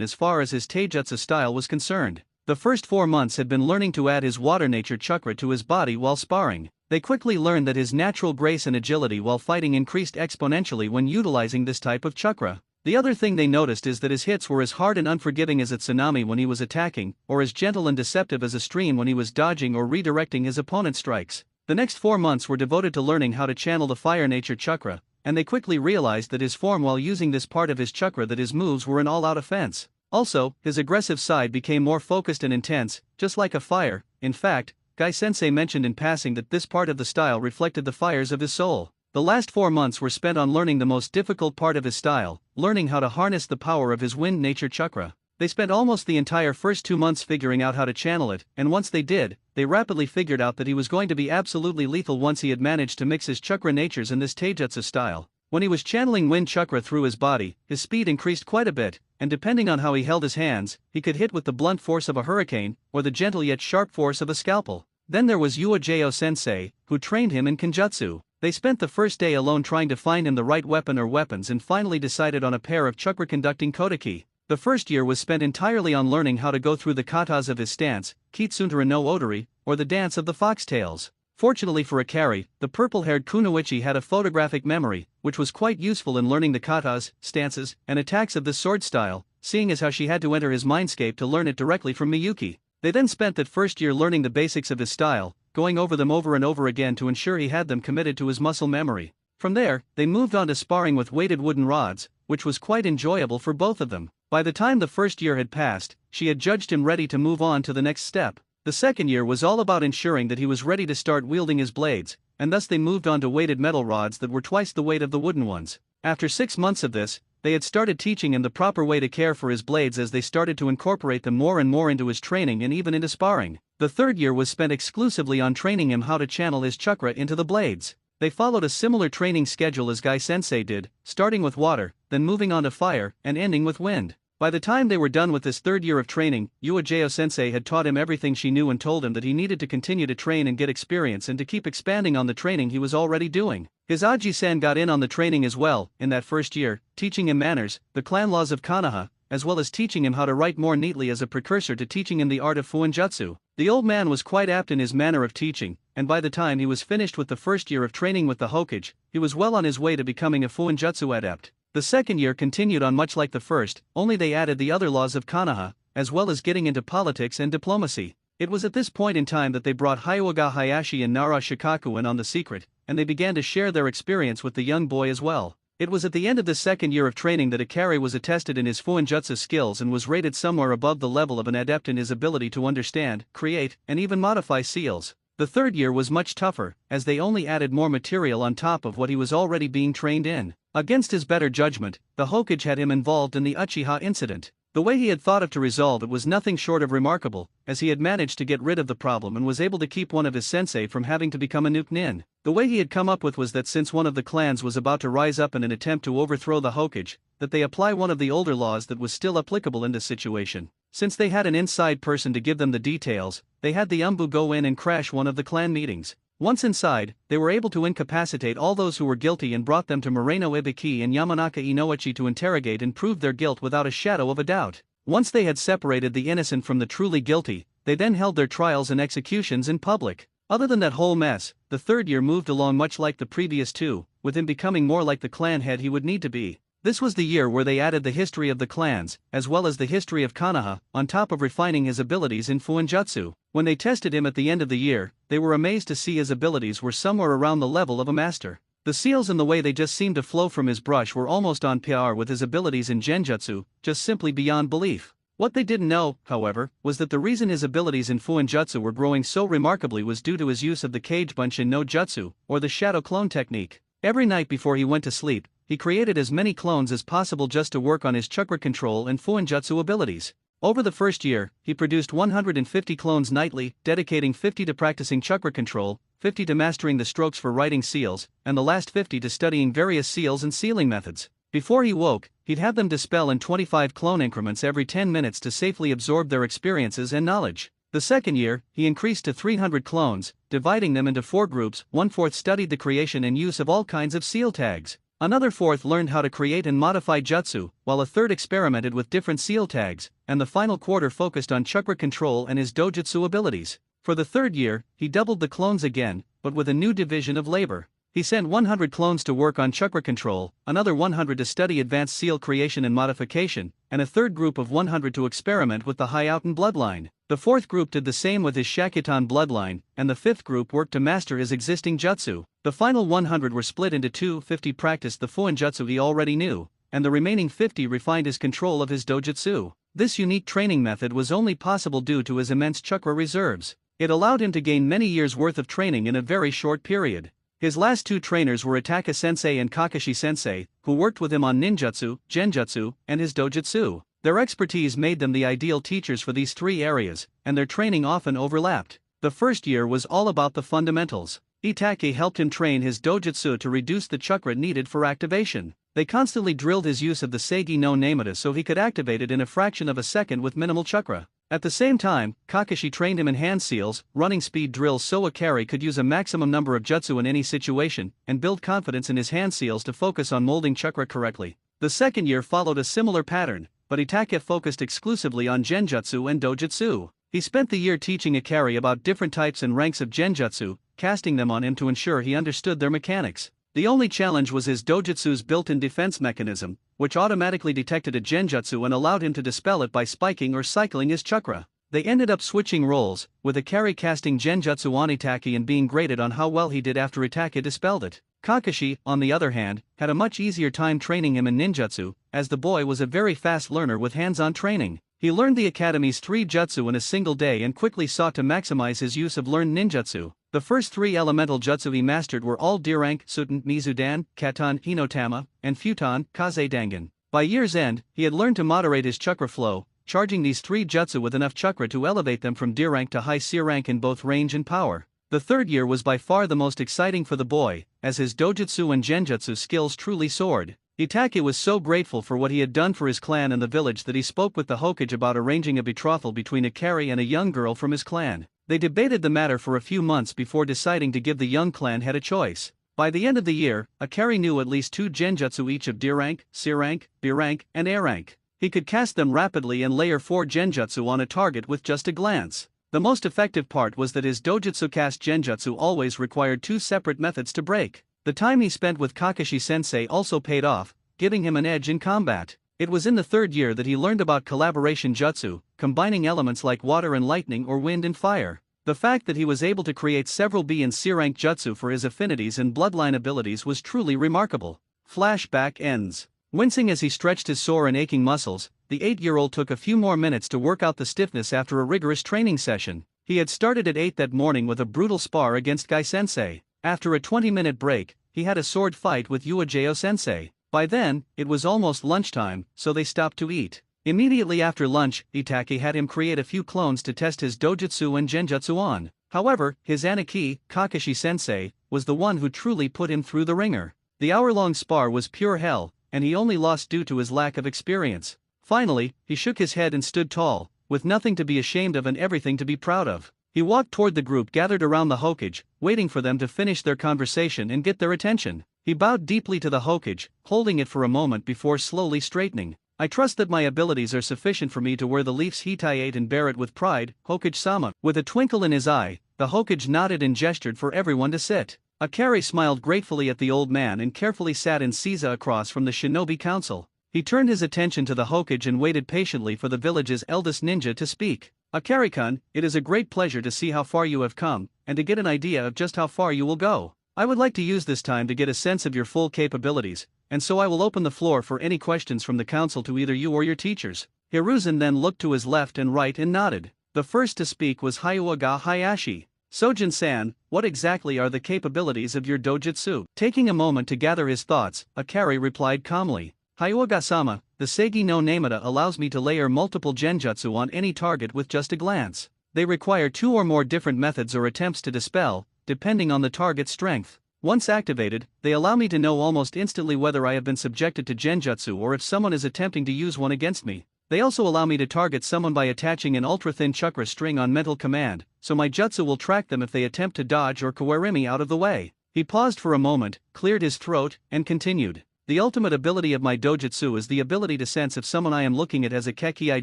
as far as his taijutsu style was concerned. The first 4 months had been learning to add his water nature chakra to his body while sparring. They quickly learned that his natural grace and agility while fighting increased exponentially when utilizing this type of chakra. The other thing they noticed is that his hits were as hard and unforgiving as a tsunami when he was attacking, or as gentle and deceptive as a stream when he was dodging or redirecting his opponent's strikes. The next 4 months were devoted to learning how to channel the fire nature chakra, and they quickly realized that his form while using this part of his chakra that his moves were an all-out offense. Also, his aggressive side became more focused and intense, just like a fire. In fact, Gai-sensei mentioned in passing that this part of the style reflected the fires of his soul. The last 4 months were spent on learning the most difficult part of his style, learning how to harness the power of his wind nature chakra. They spent almost the entire first 2 months figuring out how to channel it, and once they did, they rapidly figured out that he was going to be absolutely lethal once he had managed to mix his chakra natures in this taijutsu style. When he was channeling wind chakra through his body, his speed increased quite a bit, and depending on how he held his hands, he could hit with the blunt force of a hurricane, or the gentle yet sharp force of a scalpel. Then there was Uojeo sensei, who trained him in kenjutsu. They spent the first day alone trying to find him the right weapon or weapons and finally decided on a pair of chakra-conducting kodaki. The first year was spent entirely on learning how to go through the katas of his stance, Kitsuntara no Odori, or the dance of the foxtails. Fortunately for Akari, the purple-haired kunoichi had a photographic memory, which was quite useful in learning the katas, stances, and attacks of this sword style, seeing as how she had to enter his mindscape to learn it directly from Miyuki. They then spent that first year learning the basics of his style, going over them over and over again to ensure he had them committed to his muscle memory. From there, they moved on to sparring with weighted wooden rods, which was quite enjoyable for both of them. By the time the first year had passed, she had judged him ready to move on to the next step. The second year was all about ensuring that he was ready to start wielding his blades, and thus they moved on to weighted metal rods that were twice the weight of the wooden ones. After 6 months of this, they had started teaching him the proper way to care for his blades as they started to incorporate them more and more into his training and even into sparring. The third year was spent exclusively on training him how to channel his chakra into the blades. They followed a similar training schedule as Gai-sensei did, starting with water, then moving on to fire, and ending with wind. By the time they were done with this third year of training, Uojeo sensei had taught him everything she knew and told him that he needed to continue to train and get experience and to keep expanding on the training he was already doing. His Aji-san got in on the training as well, in that first year, teaching him manners, the clan laws of Konoha, as well as teaching him how to write more neatly as a precursor to teaching him the art of fuinjutsu. The old man was quite apt in his manner of teaching, and by the time he was finished with the first year of training with the Hokage, he was well on his way to becoming a fuinjutsu adept. The second year continued on much like the first, only they added the other laws of Konoha, as well as getting into politics and diplomacy. It was at this point in time that they brought Hyuga Hayashi and Nara Shikaku in on the secret, and they began to share their experience with the young boy as well. It was at the end of the second year of training that Akari was attested in his fuinjutsu skills and was rated somewhere above the level of an adept in his ability to understand, create, and even modify seals. The third year was much tougher, as they only added more material on top of what he was already being trained in. Against his better judgment, the Hokage had him involved in the Uchiha incident. The way he had thought of to resolve it was nothing short of remarkable, as he had managed to get rid of the problem and was able to keep one of his sensei from having to become a nuke nin. The way he had come up with was that since one of the clans was about to rise up in an attempt to overthrow the Hokage, that they apply one of the older laws that was still applicable in this situation. Since they had an inside person to give them the details, they had the Umbu go in and crash one of the clan meetings. Once inside, they were able to incapacitate all those who were guilty and brought them to Moreno Ibiki and Yamanaka Inoichi to interrogate and prove their guilt without a shadow of a doubt. Once they had separated the innocent from the truly guilty, they then held their trials and executions in public. Other than that whole mess, the third year moved along much like the previous two, with him becoming more like the clan head he would need to be. This was the year where they added the history of the clans, as well as the history of Konoha, on top of refining his abilities in fuinjutsu. When they tested him at the end of the year, they were amazed to see his abilities were somewhere around the level of a master. The seals and the way they just seemed to flow from his brush were almost on par with his abilities in genjutsu, just simply beyond belief. What they didn't know, however, was that the reason his abilities in fuinjutsu were growing so remarkably was due to his use of the Kage Bunshin no Jutsu, or the shadow clone technique. Every night before he went to sleep, he created as many clones as possible just to work on his chakra control and fuinjutsu abilities. Over the first year, he produced 150 clones nightly, dedicating 50 to practicing chakra control, 50 to mastering the strokes for writing seals, and the last 50 to studying various seals and sealing methods. Before he woke, he'd have them dispel in 25 clone increments every 10 minutes to safely absorb their experiences and knowledge. The second year, he increased to 300 clones, dividing them into 4 groups. 1/4 studied the creation and use of all kinds of seal tags. Another fourth learned how to create and modify jutsu, while a third experimented with different seal tags, and the final quarter focused on chakra control and his dojutsu abilities. For the third year, he doubled the clones again, but with a new division of labor. He sent 100 clones to work on chakra control, another 100 to study advanced seal creation and modification, and a third group of 100 to experiment with the Hyouten bloodline. The fourth group did the same with his Shakutan bloodline, and the fifth group worked to master his existing jutsu. The final 100 were split into two. 50 practiced the Fuin jutsu he already knew, and the remaining 50 refined his control of his dojutsu. This unique training method was only possible due to his immense chakra reserves. It allowed him to gain many years' worth of training in a very short period. His last 2 trainers were Itaka Sensei and Kakashi Sensei, who worked with him on ninjutsu, genjutsu, and his dojutsu. Their expertise made them the ideal teachers for these 3 areas, and their training often overlapped. The first year was all about the fundamentals. Itake helped him train his dojutsu to reduce the chakra needed for activation. They constantly drilled his use of the Seigi no Namata so he could activate it in a fraction of a second with minimal chakra. At the same time, Kakashi trained him in hand seals, running speed drills so Akari could use a maximum number of jutsu in any situation, and build confidence in his hand seals to focus on molding chakra correctly. The second year followed a similar pattern, but Itake focused exclusively on genjutsu and dojutsu. He spent the year teaching Akari about different types and ranks of genjutsu, casting them on him to ensure he understood their mechanics. The only challenge was his dojutsu's built-in defense mechanism, which automatically detected a genjutsu and allowed him to dispel it by spiking or cycling his chakra. They ended up switching roles, with Akari casting genjutsu on Itake and being graded on how well he did after Itake dispelled it. Kakashi, on the other hand, had a much easier time training him in ninjutsu, as the boy was a very fast learner with hands-on training. He learned the academy's 3 jutsu in a single day and quickly sought to maximize his use of learned ninjutsu. The first 3 elemental jutsu he mastered were all D-rank, Suten, Mizudan, Katan, Hinotama, and Futon, Kaze Dangan. By year's end, he had learned to moderate his chakra flow, charging these 3 jutsu with enough chakra to elevate them from D-rank to high C rank in both range and power. The third year was by far the most exciting for the boy, as his dojutsu and genjutsu skills truly soared. Itake was so grateful for what he had done for his clan and the village that he spoke with the Hokage about arranging a betrothal between Akari and a young girl from his clan. They debated the matter for a few months before deciding to give the young clan head a choice. By the end of the year, Akari knew at least 2 genjutsu each of D-rank, C-rank, B-rank, and A-rank. He could cast them rapidly and layer 4 genjutsu on a target with just a glance. The most effective part was that his dojutsu cast genjutsu always required 2 separate methods to break. The time he spent with Kakashi Sensei also paid off, giving him an edge in combat. It was in the third year that he learned about collaboration jutsu, combining elements like water and lightning or wind and fire. The fact that he was able to create several B and C rank jutsu for his affinities and bloodline abilities was truly remarkable. Flashback ends. Wincing as he stretched his sore and aching muscles, the 8-year-old took a few more minutes to work out the stiffness after a rigorous training session. He had started at 8 that morning with a brutal spar against Gai Sensei. After a 20-minute break, he had a sword fight with Uejiro Sensei. By then, it was almost lunchtime, so they stopped to eat. Immediately after lunch, Itake had him create a few clones to test his dojutsu and genjutsu on. However, his Aniki, Kakashi Sensei, was the one who truly put him through the ringer. The hour-long spar was pure hell, and he only lost due to his lack of experience. Finally, he shook his head and stood tall, with nothing to be ashamed of and everything to be proud of. He walked toward the group gathered around the Hokage, waiting for them to finish their conversation and get their attention. He bowed deeply to the Hokage, holding it for a moment before slowly straightening. "I trust that my abilities are sufficient for me to wear the leaf's Hitaiate and bear it with pride, Hokage-sama." With a twinkle in his eye, the Hokage nodded and gestured for everyone to sit. Akari smiled gratefully at the old man and carefully sat in Seiza across from the shinobi council. He turned his attention to the Hokage and waited patiently for the village's eldest ninja to speak. "Akari-kun, it is a great pleasure to see how far you have come, and to get an idea of just how far you will go. I would like to use this time to get a sense of your full capabilities, and so I will open the floor for any questions from the council to either you or your teachers." Hiruzen then looked to his left and right and nodded. The first to speak was Hyuga Hayashi. "Sojin-san, what exactly are the capabilities of your dojutsu?" Taking a moment to gather his thoughts, Akari replied calmly. "Hyuga-sama, the Seigi no Namata allows me to layer multiple genjutsu on any target with just a glance. They require 2 or more different methods or attempts to dispel, depending on the target's strength. Once activated, they allow me to know almost instantly whether I have been subjected to genjutsu or if someone is attempting to use one against me. They also allow me to target someone by attaching an ultra-thin chakra string on mental command, so my jutsu will track them if they attempt to dodge or kawaii me out of the way. He paused for a moment, cleared his throat, and continued. The ultimate ability of my dojutsu is the ability to sense if someone I am looking at has a Kekii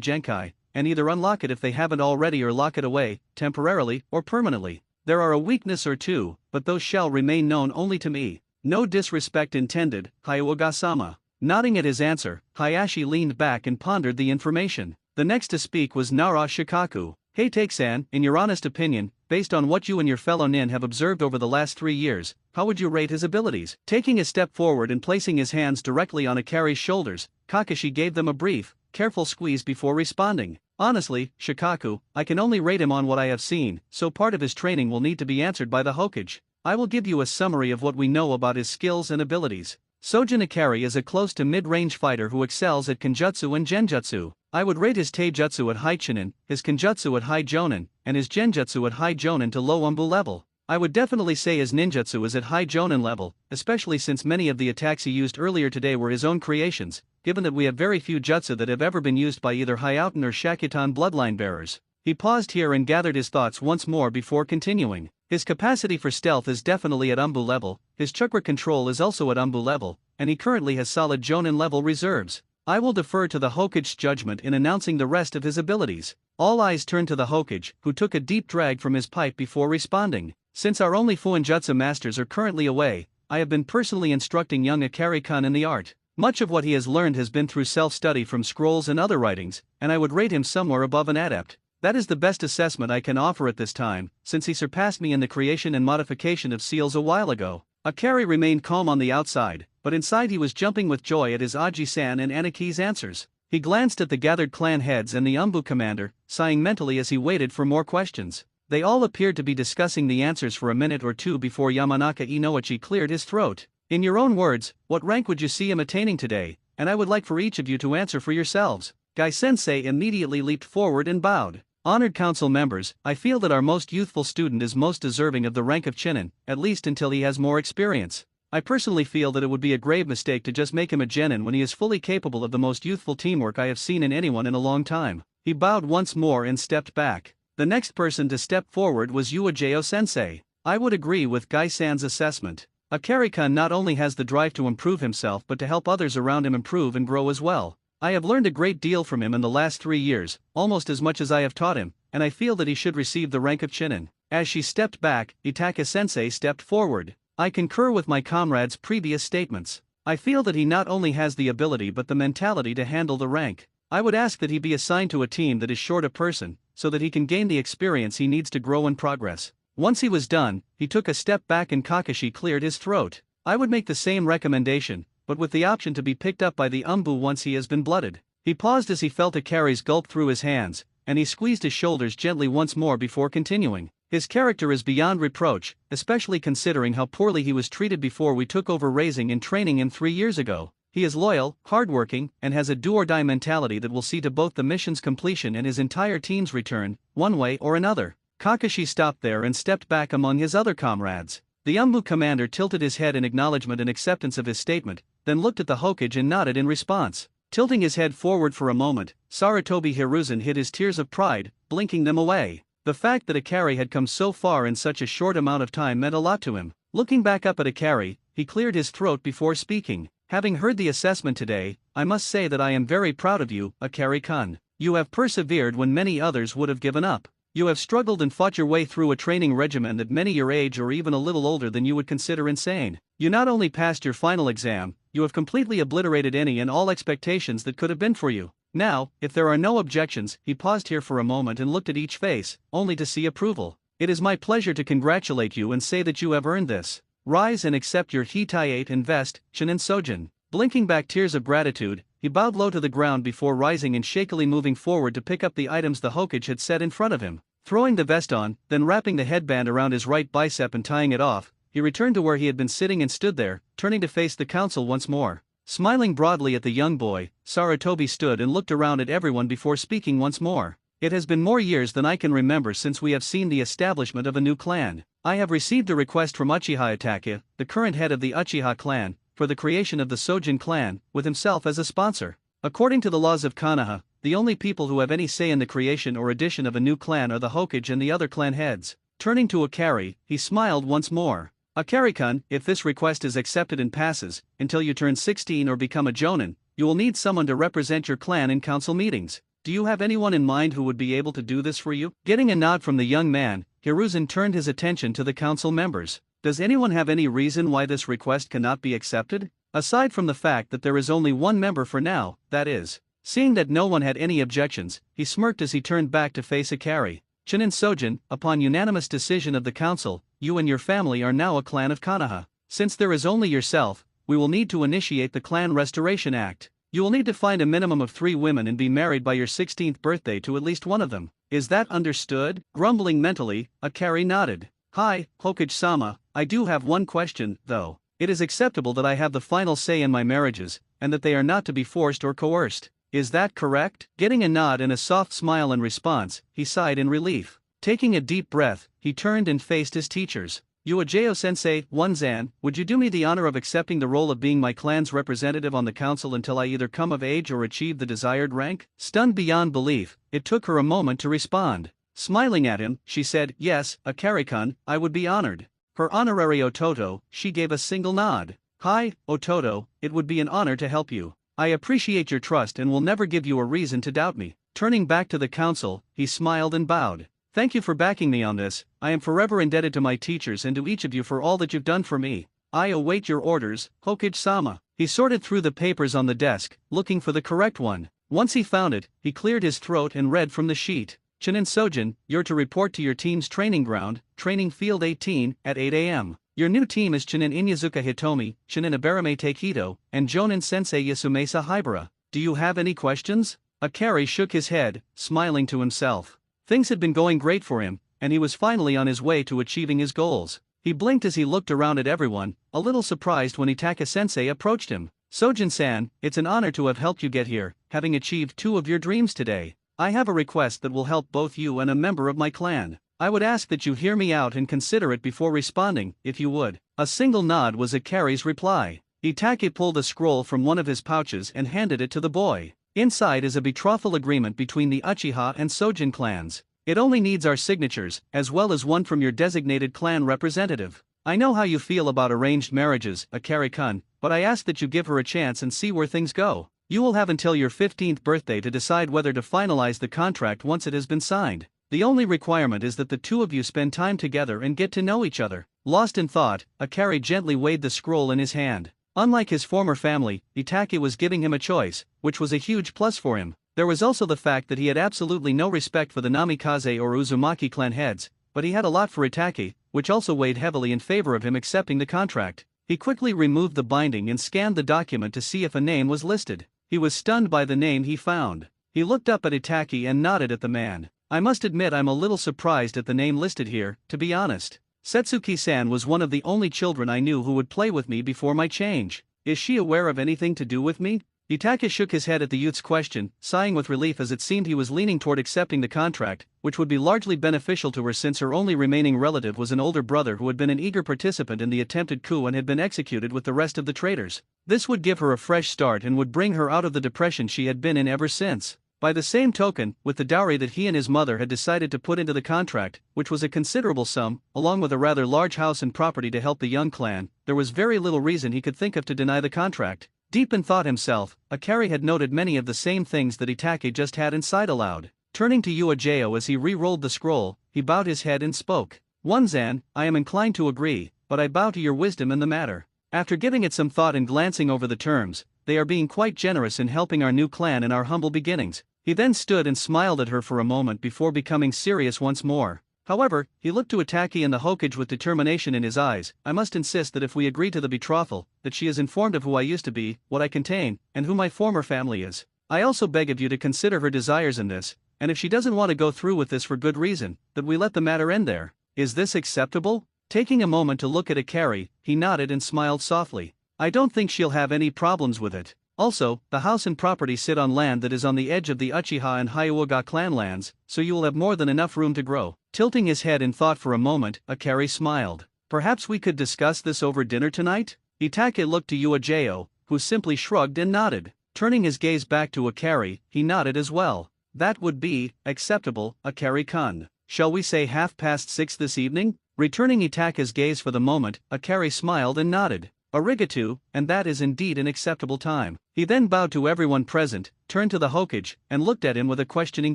Genkai, and either unlock it if they haven't already or lock it away, temporarily or permanently. There are a weakness or two, but those shall remain known only to me. No disrespect intended, Hyuga-sama. Nodding at his answer, Hayashi leaned back and pondered the information. The next to speak was Nara Shikaku. Hey Take-san, in your honest opinion, based on what you and your fellow nin have observed over the last 3 years, how would you rate his abilities? Taking a step forward and placing his hands directly on Akari's shoulders, Kakashi gave them a brief, careful squeeze before responding. Honestly, Shikaku, I can only rate him on what I have seen, so part of his training will need to be answered by the Hokage. I will give you a summary of what we know about his skills and abilities. Sojin Akari is a close to mid-range fighter who excels at Kenjutsu and Genjutsu. I would rate his Taijutsu at High Chunin, his Kenjutsu at High Jonin, and his Genjutsu at High Jonin to Low Umbu level. I would definitely say his ninjutsu is at High Jonin level, especially since many of the attacks he used earlier today were his own creations, given that we have very few jutsu that have ever been used by either Hyouten or Shakutan bloodline bearers. He paused here and gathered his thoughts once more before continuing. His capacity for stealth is definitely at Umbu level, his chakra control is also at Umbu level, and he currently has solid Jonin level reserves. I will defer to the Hokage's judgment in announcing the rest of his abilities. All eyes turned to the Hokage, who took a deep drag from his pipe before responding. Since our only Fuinjutsu masters are currently away, I have been personally instructing young Akari-kun in the art. Much of what he has learned has been through self-study from scrolls and other writings, and I would rate him somewhere above an adept. That is the best assessment I can offer at this time, since he surpassed me in the creation and modification of seals a while ago. Akari remained calm on the outside, but inside he was jumping with joy at his Aji-san and Anaki's answers. He glanced at the gathered clan heads and the Umbu commander, sighing mentally as he waited for more questions. They all appeared to be discussing the answers for a minute or two before Yamanaka Inoichi cleared his throat. In your own words, what rank would you see him attaining today, and I would like for each of you to answer for yourselves. Gai-sensei immediately leaped forward and bowed. Honored council members, I feel that our most youthful student is most deserving of the rank of Chunin, at least until he has more experience. I personally feel that it would be a grave mistake to just make him a genin when he is fully capable of the most youthful teamwork I have seen in anyone in a long time. He bowed once more and stepped back. The next person to step forward was Uejiro-sensei. I would agree with Gai-san's assessment. Akari-kun not only has the drive to improve himself but to help others around him improve and grow as well. I have learned a great deal from him in the last 3 years, almost as much as I have taught him, and I feel that he should receive the rank of Chunin. As she stepped back, Itaka-sensei stepped forward. I concur with my comrade's previous statements. I feel that he not only has the ability but the mentality to handle the rank. I would ask that he be assigned to a team that is short a person, so that he can gain the experience he needs to grow and progress. Once he was done, he took a step back and Kakashi cleared his throat. I would make the same recommendation, but with the option to be picked up by the Umbu once he has been blooded. He paused as he felt Akari's gulp through his hands, and he squeezed his shoulders gently once more before continuing. His character is beyond reproach, especially considering how poorly he was treated before we took over raising and training him 3 years ago. He is loyal, hardworking, and has a do-or-die mentality that will see to both the mission's completion and his entire team's return, one way or another. Kakashi stopped there and stepped back among his other comrades. The Umbu commander tilted his head in acknowledgement and acceptance of his statement, then looked at the Hokage and nodded in response. Tilting his head forward for a moment, Sarutobi Hiruzen hid his tears of pride, blinking them away. The fact that Akari had come so far in such a short amount of time meant a lot to him. Looking back up at Akari, he cleared his throat before speaking. Having heard the assessment today, I must say that I am very proud of you, Akari-kun. You have persevered when many others would have given up. You have struggled and fought your way through a training regimen that many your age or even a little older than you would consider insane. You not only passed your final exam, you have completely obliterated any and all expectations that could have been for you. Now, if there are no objections, he paused here for a moment and looked at each face, only to see approval. It is my pleasure to congratulate you and say that you have earned this. Rise and accept your Hitaiate and vest, Chunin Sojin. Blinking back tears of gratitude, he bowed low to the ground before rising and shakily moving forward to pick up the items the Hokage had set in front of him. Throwing the vest on, then wrapping the headband around his right bicep and tying it off, he returned to where he had been sitting and stood there, turning to face the council once more. Smiling broadly at the young boy, Sarutobi stood and looked around at everyone before speaking once more. It has been more years than I can remember since we have seen the establishment of a new clan. I have received a request from Uchiha Itachi, the current head of the Uchiha clan, for the creation of the Sojin clan, with himself as a sponsor. According to the laws of Konoha, the only people who have any say in the creation or addition of a new clan are the Hokage and the other clan heads. Turning to Akari, he smiled once more. Akari-kun, if this request is accepted and passes, until you turn 16 or become a jonin, you will need someone to represent your clan in council meetings. Do you have anyone in mind who would be able to do this for you? Getting a nod from the young man, Hiruzen turned his attention to the council members. Does anyone have any reason why this request cannot be accepted? Aside from the fact that there is only one member for now, that is. Seeing that no one had any objections, he smirked as he turned back to face Akari. Chunin Sojin, upon unanimous decision of the council, you and your family are now a clan of Konoha. Since there is only yourself, we will need to initiate the Clan Restoration Act. You will need to find a minimum of 3 women and be married by your 16th birthday to at least one of them. Is that understood? Grumbling mentally, Akari nodded. Hi, Hokage-sama, I do have one question, though. It is acceptable that I have the final say in my marriages, and that they are not to be forced or coerced. Is that correct? Getting a nod and a soft smile in response, he sighed in relief. Taking a deep breath, he turned and faced his teachers. Uejiro-sensei, Onzan, would you do me the honor of accepting the role of being my clan's representative on the council until I either come of age or achieve the desired rank? Stunned beyond belief, it took her a moment to respond. Smiling at him, she said, yes, Akari-kun, I would be honored. Her honorary Ototo, she gave a single nod. Hi, Ototo, it would be an honor to help you. I appreciate your trust and will never give you a reason to doubt me. Turning back to the council, he smiled and bowed. Thank you for backing me on this. I am forever indebted to my teachers and to each of you for all that you've done for me. I await your orders, Hokage-sama. He sorted through the papers on the desk, looking for the correct one. Once he found it, he cleared his throat and read from the sheet. Chunin Sojin, you're to report to your team's training ground, Training Field 18, at 8 a.m. Your new team is Chunin Inyazuka Hitomi, Chunin Ibarame Takedo, and Jonin Sensei Yasumesa Hibara. Do you have any questions? Akari shook his head, smiling to himself. Things had been going great for him, and he was finally on his way to achieving his goals. He blinked as he looked around at everyone, a little surprised when Itaka-sensei approached him. Sojin-san, it's an honor to have helped you get here, having achieved 2 of your dreams today. I have a request that will help both you and a member of my clan. I would ask that you hear me out and consider it before responding, if you would. A single nod was Akari's reply. Itake pulled a scroll from one of his pouches and handed it to the boy. Inside is a betrothal agreement between the Uchiha and Sojin clans. It only needs our signatures, as well as one from your designated clan representative. I know how you feel about arranged marriages, Akari-kun, but I ask that you give her a chance and see where things go. You will have until your 15th birthday to decide whether to finalize the contract once it has been signed. The only requirement is that the 2 of you spend time together and get to know each other. Lost in thought, Akari gently weighed the scroll in his hand. Unlike his former family, Itake was giving him a choice, which was a huge plus for him. There was also the fact that he had absolutely no respect for the Namikaze or Uzumaki clan heads, but he had a lot for Itake, which also weighed heavily in favor of him accepting the contract. He quickly removed the binding and scanned the document to see if a name was listed. He was stunned by the name he found. He looked up at Itake and nodded at the man. I must admit I'm a little surprised at the name listed here, to be honest. Setsuki-san was one of the only children I knew who would play with me before my change. Is she aware of anything to do with me? Itake shook his head at the youth's question, sighing with relief as it seemed he was leaning toward accepting the contract, which would be largely beneficial to her since her only remaining relative was an older brother who had been an eager participant in the attempted coup and had been executed with the rest of the traitors. This would give her a fresh start and would bring her out of the depression she had been in ever since. By the same token, with the dowry that he and his mother had decided to put into the contract, which was a considerable sum, along with a rather large house and property to help the young clan, there was very little reason he could think of to deny the contract. Deep in thought himself, Akari had noted many of the same things that Itake just had inside aloud. Turning to Uejiro as he re-rolled the scroll, he bowed his head and spoke. Onzan, I am inclined to agree, but I bow to your wisdom in the matter. After giving it some thought and glancing over the terms, they are being quite generous in helping our new clan in our humble beginnings. He then stood and smiled at her for a moment before becoming serious once more. However, he looked to Itake and the Hokage with determination in his eyes. I must insist that if we agree to the betrothal, that she is informed of who I used to be, what I contain, and who my former family is. I also beg of you to consider her desires in this, and if she doesn't want to go through with this for good reason, that we let the matter end there. Is this acceptable? Taking a moment to look at Akari, he nodded and smiled softly. I don't think she'll have any problems with it. Also, the house and property sit on land that is on the edge of the Uchiha and Hyuga clan lands, so you will have more than enough room to grow. Tilting his head in thought for a moment, Akari smiled. Perhaps we could discuss this over dinner tonight? Itake looked to Uejiro, who simply shrugged and nodded. Turning his gaze back to Akari, he nodded as well. That would be acceptable, Akari-kun. Shall we say 6:30 this evening? Returning Itaka's gaze for the moment, Akari smiled and nodded. Arigato, and that is indeed an acceptable time. He then bowed to everyone present, turned to the Hokage, and looked at him with a questioning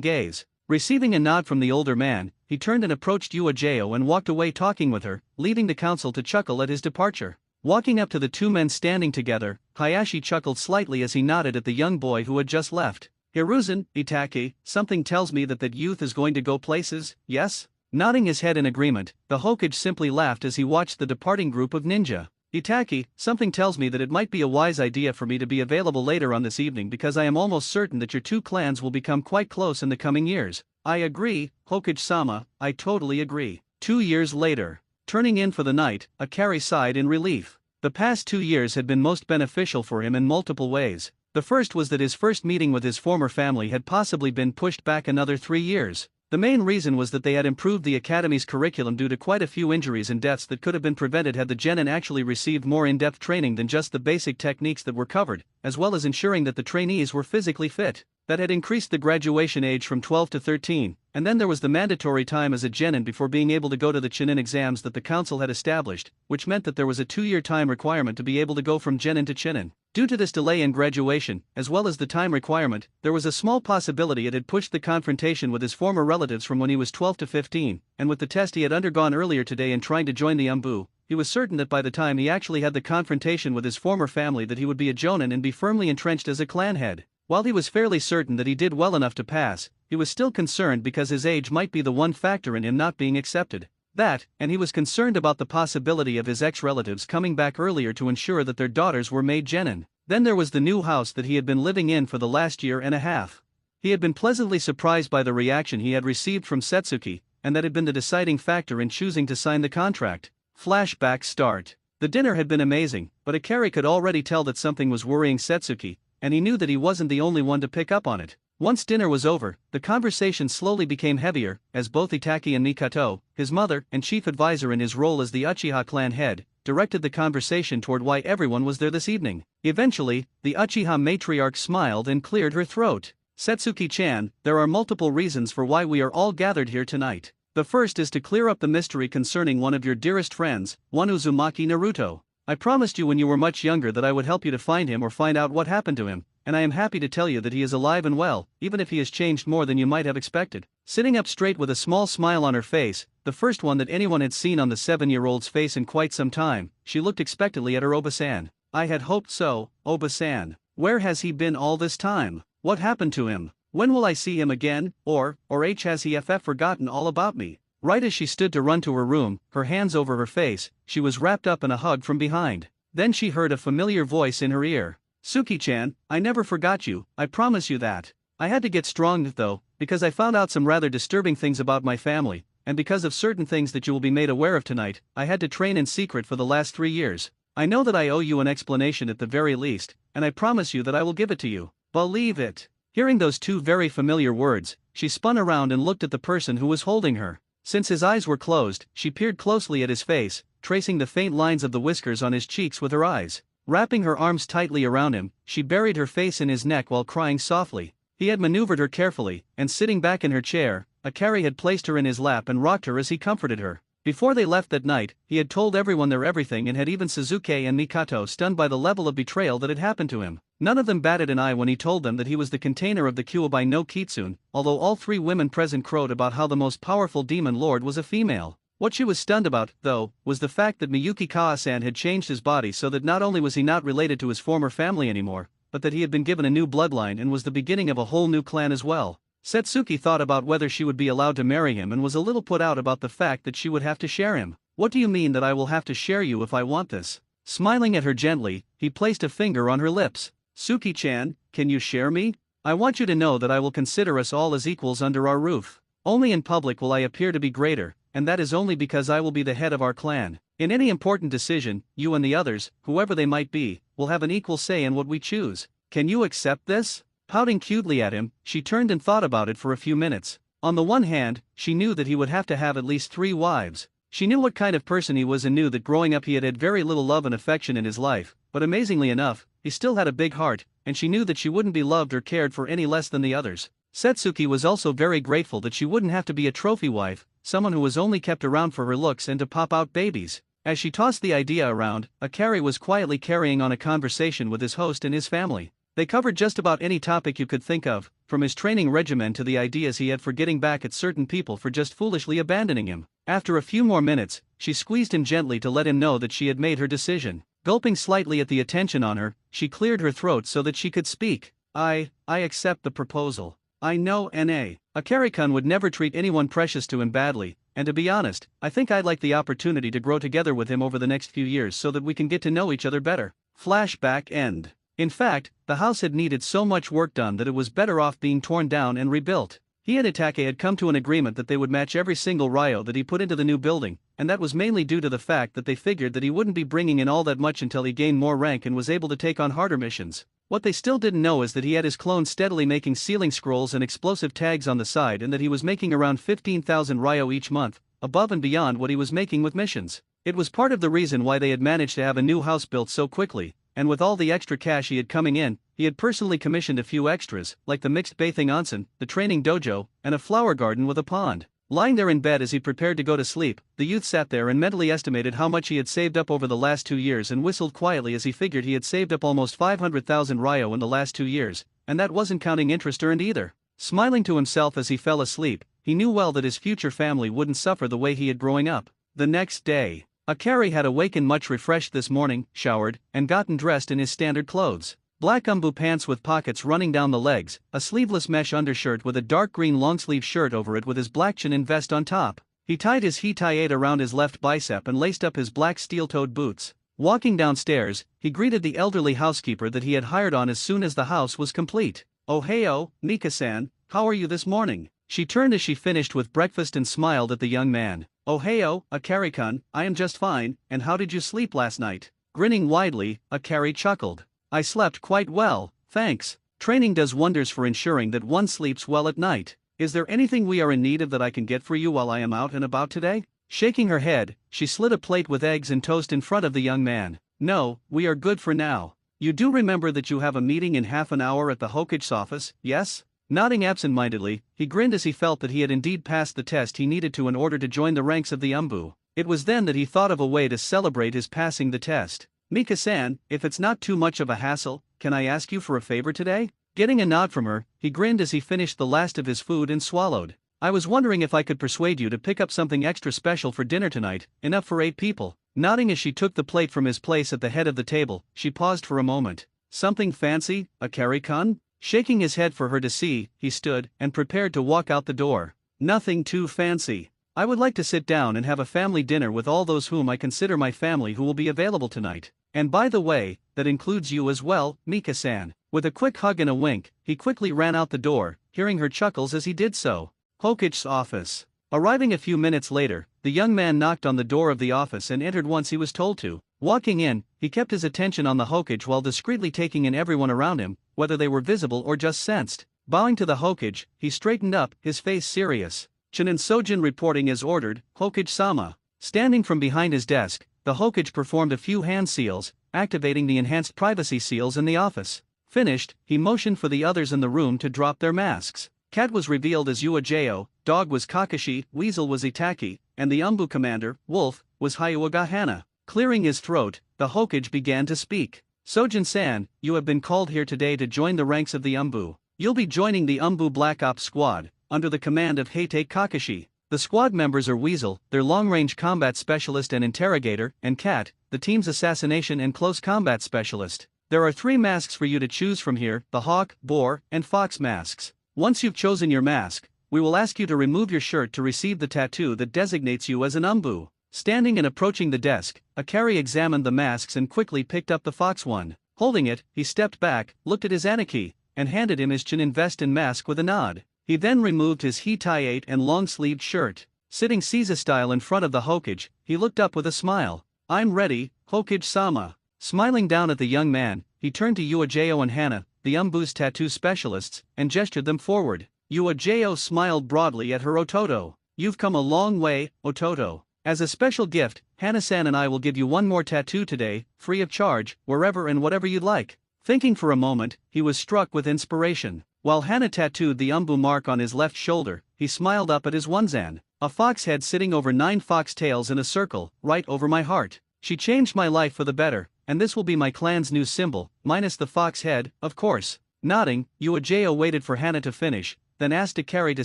gaze. Receiving a nod from the older man, he turned and approached Uejao and walked away talking with her, leaving the council to chuckle at his departure. Walking up to the two men standing together, Hayashi chuckled slightly as he nodded at the young boy who had just left. Hiruzen, Itake, something tells me that youth is going to go places, yes? Nodding his head in agreement, the Hokage simply laughed as he watched the departing group of ninja. Itake, something tells me that it might be a wise idea for me to be available later on this evening because I am almost certain that your two clans will become quite close in the coming years. I agree, Hokage-sama, I totally agree. 2 years later. Turning in for the night, Akari sighed in relief. The past 2 years had been most beneficial for him in multiple ways. The first was that his first meeting with his former family had possibly been pushed back another 3 years. The main reason was that they had improved the academy's curriculum due to quite a few injuries and deaths that could have been prevented had the genin actually received more in-depth training than just the basic techniques that were covered, as well as ensuring that the trainees were physically fit. That had increased the graduation age from 12 to 13, and then there was the mandatory time as a genin before being able to go to the Chunin exams that the council had established, which meant that there was a 2-year time requirement to be able to go from genin to Chunin. Due to this delay in graduation, as well as the time requirement, there was a small possibility it had pushed the confrontation with his former relatives from when he was 12 to 15, and with the test he had undergone earlier today in trying to join the Umbu, he was certain that by the time he actually had the confrontation with his former family that he would be a jonin and be firmly entrenched as a clan head. While he was fairly certain that he did well enough to pass, he was still concerned because his age might be the one factor in him not being accepted. That, and he was concerned about the possibility of his ex-relatives coming back earlier to ensure that their daughters were made genin. Then there was the new house that he had been living in for the last year and a half. He had been pleasantly surprised by the reaction he had received from Setsuki, and that had been the deciding factor in choosing to sign the contract. Flashback start. The dinner had been amazing, but Akari could already tell that something was worrying Setsuki, and he knew that he wasn't the only one to pick up on it. Once dinner was over, the conversation slowly became heavier, as both Itaki and Mikato, his mother and chief advisor in his role as the Uchiha clan head, directed the conversation toward why everyone was there this evening. Eventually, the Uchiha matriarch smiled and cleared her throat. Setsuki-chan, there are multiple reasons for why we are all gathered here tonight. The first is to clear up the mystery concerning one of your dearest friends, one Uzumaki Naruto. I promised you when you were much younger that I would help you to find him or find out what happened to him, and I am happy to tell you that he is alive and well, even if he has changed more than you might have expected. Sitting up straight with a small smile on her face, the first one that anyone had seen on the 7-year-old's face in quite some time, she looked expectantly at her Oba-san. I had hoped so, Oba-san. Where has he been all this time? What happened to him? When will I see him again, or has he forgotten all about me? Right as she stood to run to her room, her hands over her face, she was wrapped up in a hug from behind. Then she heard a familiar voice in her ear. Suki-chan, I never forgot you, I promise you that. I had to get strong though, because I found out some rather disturbing things about my family, and because of certain things that you will be made aware of tonight, I had to train in secret for the last 3 years. I know that I owe you an explanation at the very least, and I promise you that I will give it to you. Believe it. Hearing those two very familiar words, she spun around and looked at the person who was holding her. Since his eyes were closed, she peered closely at his face, tracing the faint lines of the whiskers on his cheeks with her eyes. Wrapping her arms tightly around him, she buried her face in his neck while crying softly. He had maneuvered her carefully, and sitting back in her chair, Akari had placed her in his lap and rocked her as he comforted her. Before they left that night, he had told everyone their everything and had even Suzuki and Mikato stunned by the level of betrayal that had happened to him. None of them batted an eye when he told them that he was the container of the Kyuubi no Kitsune, although all 3 women present crowed about how the most powerful demon lord was a female. What she was stunned about, though, was the fact that Miyuki Kaasan had changed his body so that not only was he not related to his former family anymore, but that he had been given a new bloodline and was the beginning of a whole new clan as well. Setsuki thought about whether she would be allowed to marry him and was a little put out about the fact that she would have to share him. What do you mean that I will have to share you if I want this? Smiling at her gently, he placed a finger on her lips. Suki-chan, can you share me? I want you to know that I will consider us all as equals under our roof. Only in public will I appear to be greater, and that is only because I will be the head of our clan. In any important decision, you and the others, whoever they might be, will have an equal say in what we choose. Can you accept this? Pouting cutely at him, she turned and thought about it for a few minutes. On the one hand, she knew that he would have to have at least 3 wives. She knew what kind of person he was and knew that growing up he had had very little love and affection in his life, but amazingly enough, he still had a big heart, and she knew that she wouldn't be loved or cared for any less than the others. Setsuki was also very grateful that she wouldn't have to be a trophy wife, someone who was only kept around for her looks and to pop out babies. As she tossed the idea around, Akari was quietly carrying on a conversation with his host and his family. They covered just about any topic you could think of, from his training regimen to the ideas he had for getting back at certain people for just foolishly abandoning him. After a few more minutes, she squeezed him gently to let him know that she had made her decision. Gulping slightly at the attention on her, she cleared her throat so that she could speak. I accept the proposal. I know N.A. Akari-kun would never treat anyone precious to him badly, and to be honest, I think I'd like the opportunity to grow together with him over the next few years so that we can get to know each other better. Flashback end. In fact, the house had needed so much work done that it was better off being torn down and rebuilt. He and Itake had come to an agreement that they would match every single ryo that he put into the new building, and that was mainly due to the fact that they figured that he wouldn't be bringing in all that much until he gained more rank and was able to take on harder missions. What they still didn't know is that he had his clone steadily making sealing scrolls and explosive tags on the side, and that he was making around 15,000 ryo each month, above and beyond what he was making with missions. It was part of the reason why they had managed to have a new house built so quickly, and with all the extra cash he had coming in, he had personally commissioned a few extras, like the mixed bathing onsen, the training dojo, and a flower garden with a pond. Lying there in bed as he prepared to go to sleep, the youth sat there and mentally estimated how much he had saved up over the last 2 years and whistled quietly as he figured he had saved up almost 500,000 ryo in the last 2 years, and that wasn't counting interest earned either. Smiling to himself as he fell asleep, he knew well that his future family wouldn't suffer the way he had growing up. The next day, Akari had awakened much refreshed this morning, showered, and gotten dressed in his standard clothes. Black umbu pants with pockets running down the legs, a sleeveless mesh undershirt with a dark green long-sleeve shirt over it with his black chinin vest on top. He tied his hitae around his left bicep and laced up his black steel-toed boots. Walking downstairs, he greeted the elderly housekeeper that he had hired on as soon as the house was complete. "Ohio, Mika-san, how are you this morning?" She turned as she finished with breakfast and smiled at the young man. "Ohio, Akari-kun, I am just fine, and how did you sleep last night?" Grinning widely, Akari chuckled. "I slept quite well, thanks. Training does wonders for ensuring that one sleeps well at night. Is there anything we are in need of that I can get for you while I am out and about today?" Shaking her head, she slid a plate with eggs and toast in front of the young man. "No, we are good for now. You do remember that you have a meeting in half an hour at the Hokage's office, yes?" Nodding absent-mindedly, he grinned as he felt that he had indeed passed the test he needed to in order to join the ranks of the umbu. It was then that he thought of a way to celebrate his passing the test. "Mika-san, if it's not too much of a hassle, can I ask you for a favor today?" Getting a nod from her, he grinned as he finished the last of his food and swallowed. "I was wondering if I could persuade you to pick up something extra special for dinner tonight, enough for 8 people. Nodding as she took the plate from his place at the head of the table, she paused for a moment. "Something fancy, Akari-kun?" Shaking his head for her to see, he stood and prepared to walk out the door. "Nothing too fancy. I would like to sit down and have a family dinner with all those whom I consider my family who will be available tonight. And by the way, that includes you as well, Mika-san." With a quick hug and a wink, he quickly ran out the door, hearing her chuckles as he did so. Hokage's office. Arriving a few minutes later, the young man knocked on the door of the office and entered once he was told to. Walking in, he kept his attention on the Hokage while discreetly taking in everyone around him, whether they were visible or just sensed. Bowing to the Hokage, he straightened up, his face serious. "Chunin Sojin reporting as ordered, Hokage-sama." Standing from behind his desk, the Hokage performed a few hand seals, activating the enhanced privacy seals in the office. Finished, he motioned for the others in the room to drop their masks. Cat was revealed as Uejiro, Dog was Kakashi, Weasel was Itaki, and the umbu commander, Wolf, was Hyuga Hana. Clearing his throat, the Hokage began to speak. "Sojin-san, you have been called here today to join the ranks of the umbu. You'll be joining the umbu Black Ops Squad, under the command of Heite Kakashi. The squad members are Weasel, their long-range combat specialist and interrogator, and Cat, the team's assassination and close combat specialist. There are 3 masks for you to choose from here, the Hawk, Boar, and Fox masks. Once you've chosen your mask, we will ask you to remove your shirt to receive the tattoo that designates you as an umbu." Standing and approaching the desk, Akari examined the masks and quickly picked up the fox one. Holding it, he stepped back, looked at his Aniki, and handed him his chinin vest and mask with a nod. He then removed his hitae and long-sleeved shirt. Sitting Caesar style in front of the Hokage, he looked up with a smile. "I'm ready, Hokage-sama." Smiling down at the young man, he turned to Uejiro and Hana, the umbu's tattoo specialists, and gestured them forward. Uejiro smiled broadly at her Ototo. "You've come a long way, Ototo. As a special gift, Hana-san and I will give you one more tattoo today, free of charge, wherever and whatever you'd like. Thinking for a moment, he was struck with inspiration. While Hana tattooed the umbu mark on his left shoulder, he smiled up at his onesan, a fox head sitting over 9 fox tails in a circle, right over my heart. She changed my life for the better, and this will be my clan's new symbol, minus the fox head, of course. Nodding, Uejo waited for Hana to finish, then asked Akari to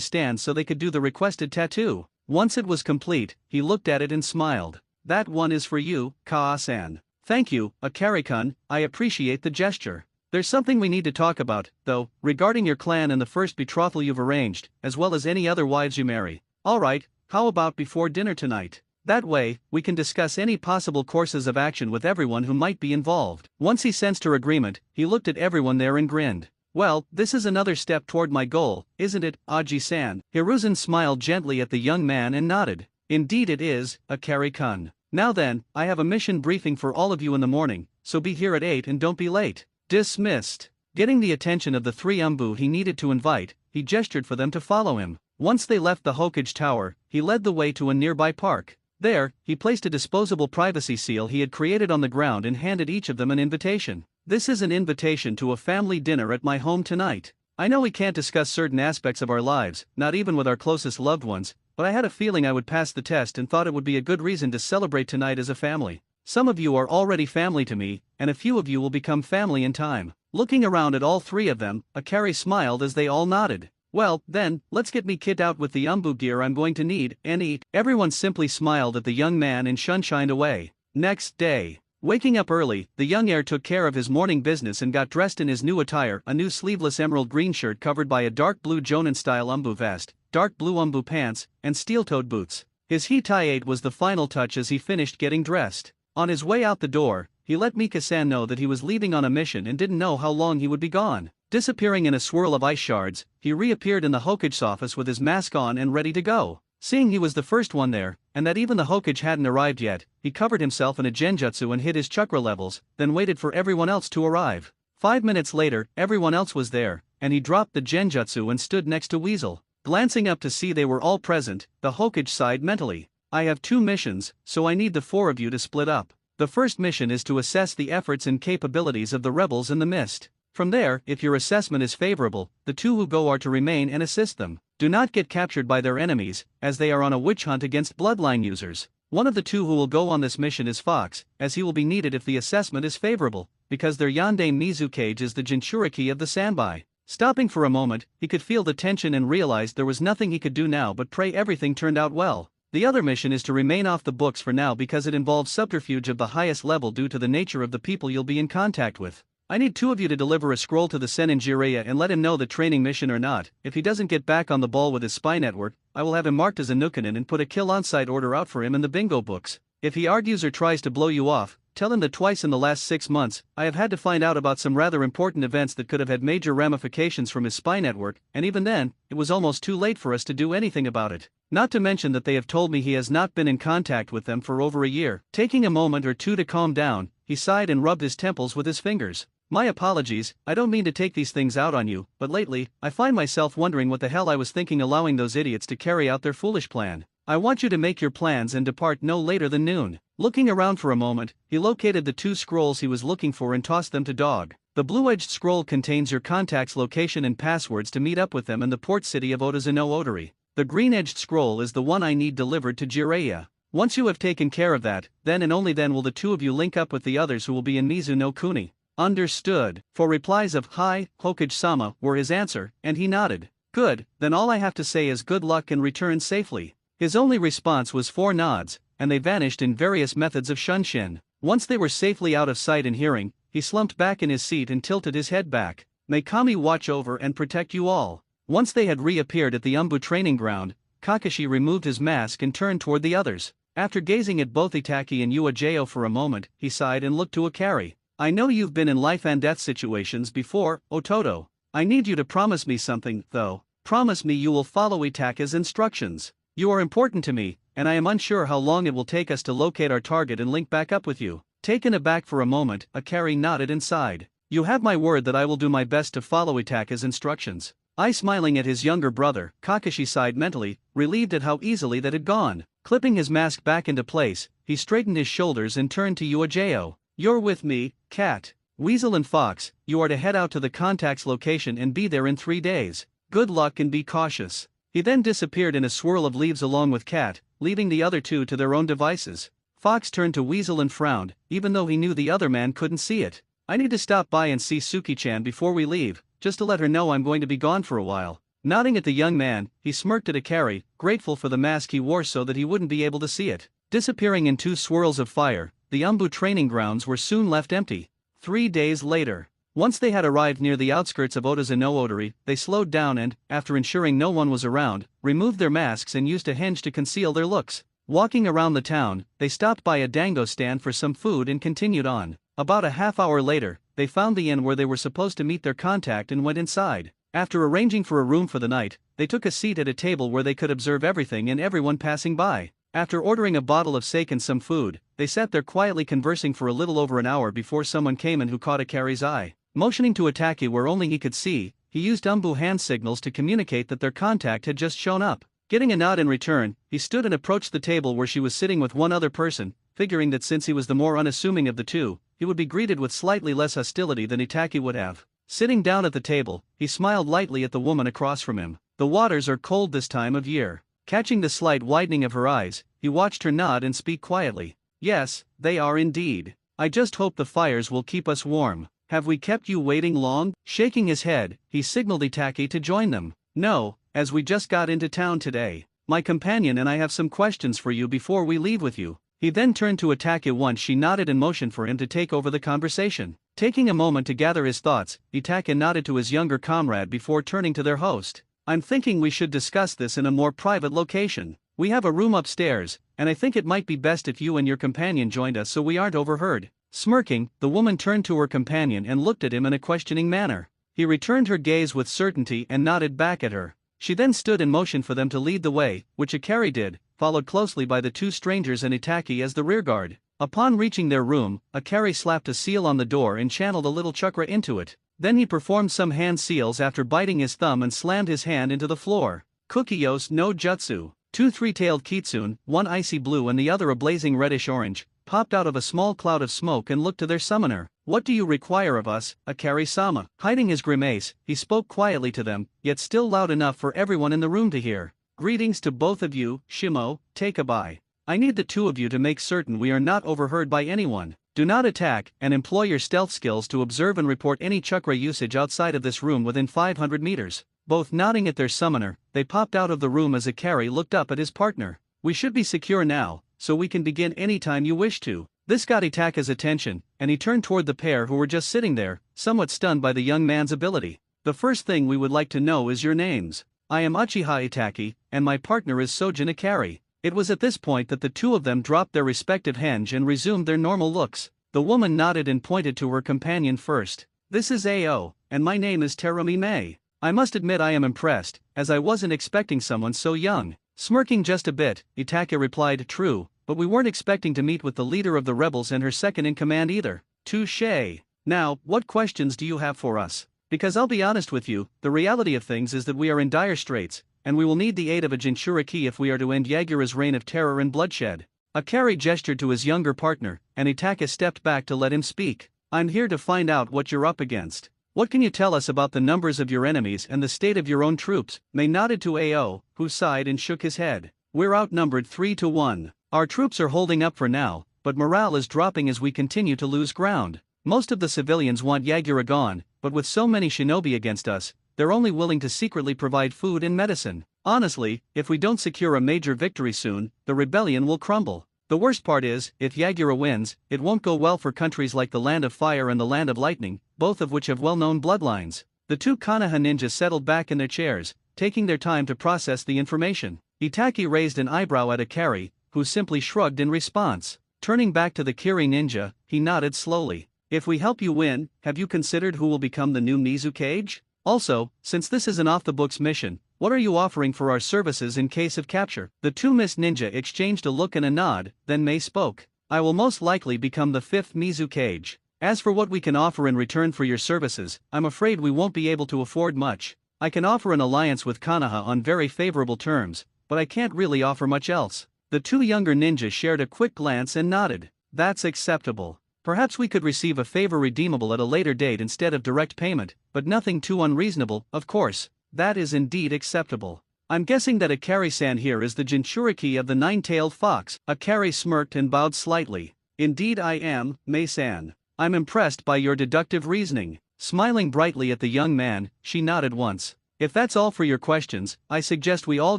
stand so they could do the requested tattoo. Once it was complete, he looked at it and smiled. That one is for you, Kaa-san. Thank you, Akari-kun, I appreciate the gesture. There's something we need to talk about, though, regarding your clan and the first betrothal you've arranged, as well as any other wives you marry. Alright, how about before dinner tonight? That way, we can discuss any possible courses of action with everyone who might be involved. Once he sensed her agreement, he looked at everyone there and grinned. Well, this is another step toward my goal, isn't it, Aji-san? Hiruzen smiled gently at the young man and nodded. Indeed it is, Akari-kun. Now then, I have a mission briefing for all of you in the morning, so be here at 8 and don't be late. Dismissed. Getting the attention of the 3 umbu he needed to invite, he gestured for them to follow him. Once they left the Hokage Tower, he led the way to a nearby park. There, he placed a disposable privacy seal he had created on the ground and handed each of them an invitation. This is an invitation to a family dinner at my home tonight. I know we can't discuss certain aspects of our lives, not even with our closest loved ones, but I had a feeling I would pass the test and thought it would be a good reason to celebrate tonight as a family. Some of you are already family to me, and a few of you will become family in time. Looking around at all 3 of them, Akari smiled as they all nodded. Well, then, let's get me kit out with the umbu gear I'm going to need and eat. Everyone simply smiled at the young man and shined away. Next day. Waking up early, the young heir took care of his morning business and got dressed in his new attire, a new sleeveless emerald green shirt covered by a dark blue Jonin-style umbu vest, dark blue umbu pants, and steel-toed boots. His hitai was the final touch as he finished getting dressed. On his way out the door, he let Mika-san know that he was leaving on a mission and didn't know how long he would be gone. Disappearing in a swirl of ice shards, he reappeared in the Hokage's office with his mask on and ready to go. Seeing he was the first one there, and that even the Hokage hadn't arrived yet, he covered himself in a genjutsu and hid his chakra levels, then waited for everyone else to arrive. 5 minutes later, everyone else was there, and he dropped the genjutsu and stood next to Weasel. Glancing up to see they were all present, the Hokage sighed mentally. I have 2 missions, so I need the 4 of you to split up. The first mission is to assess the efforts and capabilities of the rebels in the mist. From there, if your assessment is favorable, the 2 who go are to remain and assist them. Do not get captured by their enemies, as they are on a witch hunt against bloodline users. One of the 2 who will go on this mission is Fox, as he will be needed if the assessment is favorable, because their Yandere Mizukage is the Jinchuriki of the Sanbai. Stopping for a moment, he could feel the tension and realized there was nothing he could do now but pray everything turned out well. The other mission is to remain off the books for now because it involves subterfuge of the highest level due to the nature of the people you'll be in contact with. I need 2 of you to deliver a scroll to the Senin Jiraiya and let him know the training mission or not. If he doesn't get back on the ball with his spy network, I will have him marked as a Nukanin and put a kill on-site order out for him in the bingo books. If he argues or tries to blow you off, tell him that twice in the last 6 months, I have had to find out about some rather important events that could have had major ramifications from his spy network, and even then, it was almost too late for us to do anything about it. Not to mention that they have told me he has not been in contact with them for over a year. Taking a moment or 2 to calm down, he sighed and rubbed his temples with his fingers. My apologies, I don't mean to take these things out on you, but lately, I find myself wondering what the hell I was thinking allowing those idiots to carry out their foolish plan. I want you to make your plans and depart no later than noon. Looking around for a moment, he located the 2 scrolls he was looking for and tossed them to Dog. The blue-edged scroll contains your contact's location and passwords to meet up with them in the port city of Otozuno Odori. The green-edged scroll is the one I need delivered to Jiraiya. Once you have taken care of that, then and only then will the 2 of you link up with the others who will be in Mizuno Kuni. Understood. For replies of "Hi, Hokage-sama" were his answer, and he nodded. Good, then all I have to say is good luck and return safely. His only response was 4 nods, and they vanished in various methods of shunshin. Once they were safely out of sight and hearing, he slumped back in his seat and tilted his head back. May Kami watch over and protect you all. Once they had reappeared at the Umbu training ground, Kakashi removed his mask and turned toward the others. After gazing at both Itaki and Uejo for a moment, he sighed and looked to Akari. I know you've been in life and death situations before, Ototo. I need you to promise me something, though. Promise me you will follow Itaka's instructions. You are important to me, and I am unsure how long it will take us to locate our target and link back up with you. Taken aback for a moment, Akari nodded and sighed. You have my word that I will do my best to follow Itaka's instructions. I smiling at his younger brother, Kakashi sighed mentally, relieved at how easily that had gone. Clipping his mask back into place, he straightened his shoulders and turned to Uajao. You're with me, Cat. Weasel and Fox, you are to head out to the contact's location and be there in 3 days. Good luck and be cautious. He then disappeared in a swirl of leaves along with Cat, leaving the other two to their own devices. Fox turned to Weasel and frowned, even though he knew the other man couldn't see it. I need to stop by and see Suki-chan before we leave, just to let her know I'm going to be gone for a while. Nodding at the young man, he smirked at Akari, grateful for the mask he wore so that he wouldn't be able to see it. Disappearing in 2 swirls of fire, the Umbu training grounds were soon left empty. 3 days later. Once they had arrived near the outskirts of Otaza no Odori, they slowed down and, after ensuring no one was around, removed their masks and used a henge to conceal their looks. Walking around the town, they stopped by a dango stand for some food and continued on. About a half hour later, they found the inn where they were supposed to meet their contact and went inside. After arranging for a room for the night, they took a seat at a table where they could observe everything and everyone passing by. After ordering a bottle of sake and some food, they sat there quietly conversing for a little over an hour before someone came in who caught Akari's eye. Motioning to Ataki where only he could see, he used Umbu hand signals to communicate that their contact had just shown up. Getting a nod in return, he stood and approached the table where she was sitting with one other person, figuring that since he was the more unassuming of the two, he would be greeted with slightly less hostility than Itaki would have. Sitting down at the table, he smiled lightly at the woman across from him. The waters are cold this time of year. Catching the slight widening of her eyes, he watched her nod and speak quietly. Yes, they are indeed. I just hope the fires will keep us warm. Have we kept you waiting long? Shaking his head, he signaled Itaki to join them. No, as we just got into town today. My companion and I have some questions for you before we leave with you. He then turned to Itaki once she nodded and motioned for him to take over the conversation. Taking a moment to gather his thoughts, Itaki nodded to his younger comrade before turning to their host. I'm thinking we should discuss this in a more private location. We have a room upstairs, and I think it might be best if you and your companion joined us so we aren't overheard. Smirking, the woman turned to her companion and looked at him in a questioning manner. He returned her gaze with certainty and nodded back at her. She then stood and motioned for them to lead the way, which Akari did, followed closely by the 2 strangers and Itaki as the rearguard. Upon reaching their room, Akari slapped a seal on the door and channeled a little chakra into it. Then he performed some hand seals after biting his thumb and slammed his hand into the floor. Kukiyos no Jutsu. 2 three-tailed kitsune, one icy blue and the other a blazing reddish-orange, popped out of a small cloud of smoke and looked to their summoner. What do you require of us, Akari-sama? Hiding his grimace, he spoke quietly to them, yet still loud enough for everyone in the room to hear. Greetings to both of you, Shimo, Takeabai. I need the 2 of you to make certain we are not overheard by anyone. Do not attack, and employ your stealth skills to observe and report any chakra usage outside of this room within 500 meters. Both nodding at their summoner, they popped out of the room as Akari looked up at his partner. We should be secure now, so we can begin anytime you wish to. This got Itaka's attention, and he turned toward the pair who were just sitting there, somewhat stunned by the young man's ability. The first thing we would like to know is your names. I am Uchiha Itaki, and my partner is Sojin Akari. It was at this point that the 2 of them dropped their respective henge and resumed their normal looks. The woman nodded and pointed to her companion first. This is Ao, and my name is Terumi Mei. I must admit I am impressed, as I wasn't expecting someone so young. Smirking just a bit, Itaka replied, true, but we weren't expecting to meet with the leader of the rebels and her second-in-command either. Touché. Now, what questions do you have for us? Because I'll be honest with you, the reality of things is that we are in dire straits, and we will need the aid of a Jinchuriki if we are to end Yagura's reign of terror and bloodshed. Akari gestured to his younger partner, and Itaka stepped back to let him speak. I'm here to find out what you're up against. What can you tell us about the numbers of your enemies and the state of your own troops? Mei nodded to Ao, who sighed and shook his head. We're outnumbered 3-1. Our troops are holding up for now, but morale is dropping as we continue to lose ground. Most of the civilians want Yagura gone, but with so many shinobi against us, they're only willing to secretly provide food and medicine. Honestly, if we don't secure a major victory soon, the rebellion will crumble. The worst part is, if Yagura wins, it won't go well for countries like the Land of Fire and the Land of Lightning, both of which have well-known bloodlines. The 2 Konoha ninjas settled back in their chairs, taking their time to process the information. Itaki raised an eyebrow at Akari, who simply shrugged in response. Turning back to the Kiri ninja, he nodded slowly. If we help you win, have you considered who will become the new Mizukage? Also, since this is an off-the-books mission, what are you offering for our services in case of capture? The 2 Miss Ninja exchanged a look and a nod, then Mei spoke. I will most likely become the 5th Mizukage. As for what we can offer in return for your services, I'm afraid we won't be able to afford much. I can offer an alliance with Konoha on very favorable terms, but I can't really offer much else. The two younger ninjas shared a quick glance and nodded. That's acceptable. Perhaps we could receive a favor redeemable at a later date instead of direct payment, but nothing too unreasonable, of course. That is indeed acceptable. I'm guessing that Akari-san here is the Jinchuriki of the nine-tailed fox. Akari smirked and bowed slightly. Indeed I am, Mei-san. I'm impressed by your deductive reasoning. Smiling brightly at the young man, she nodded once. If that's all for your questions, I suggest we all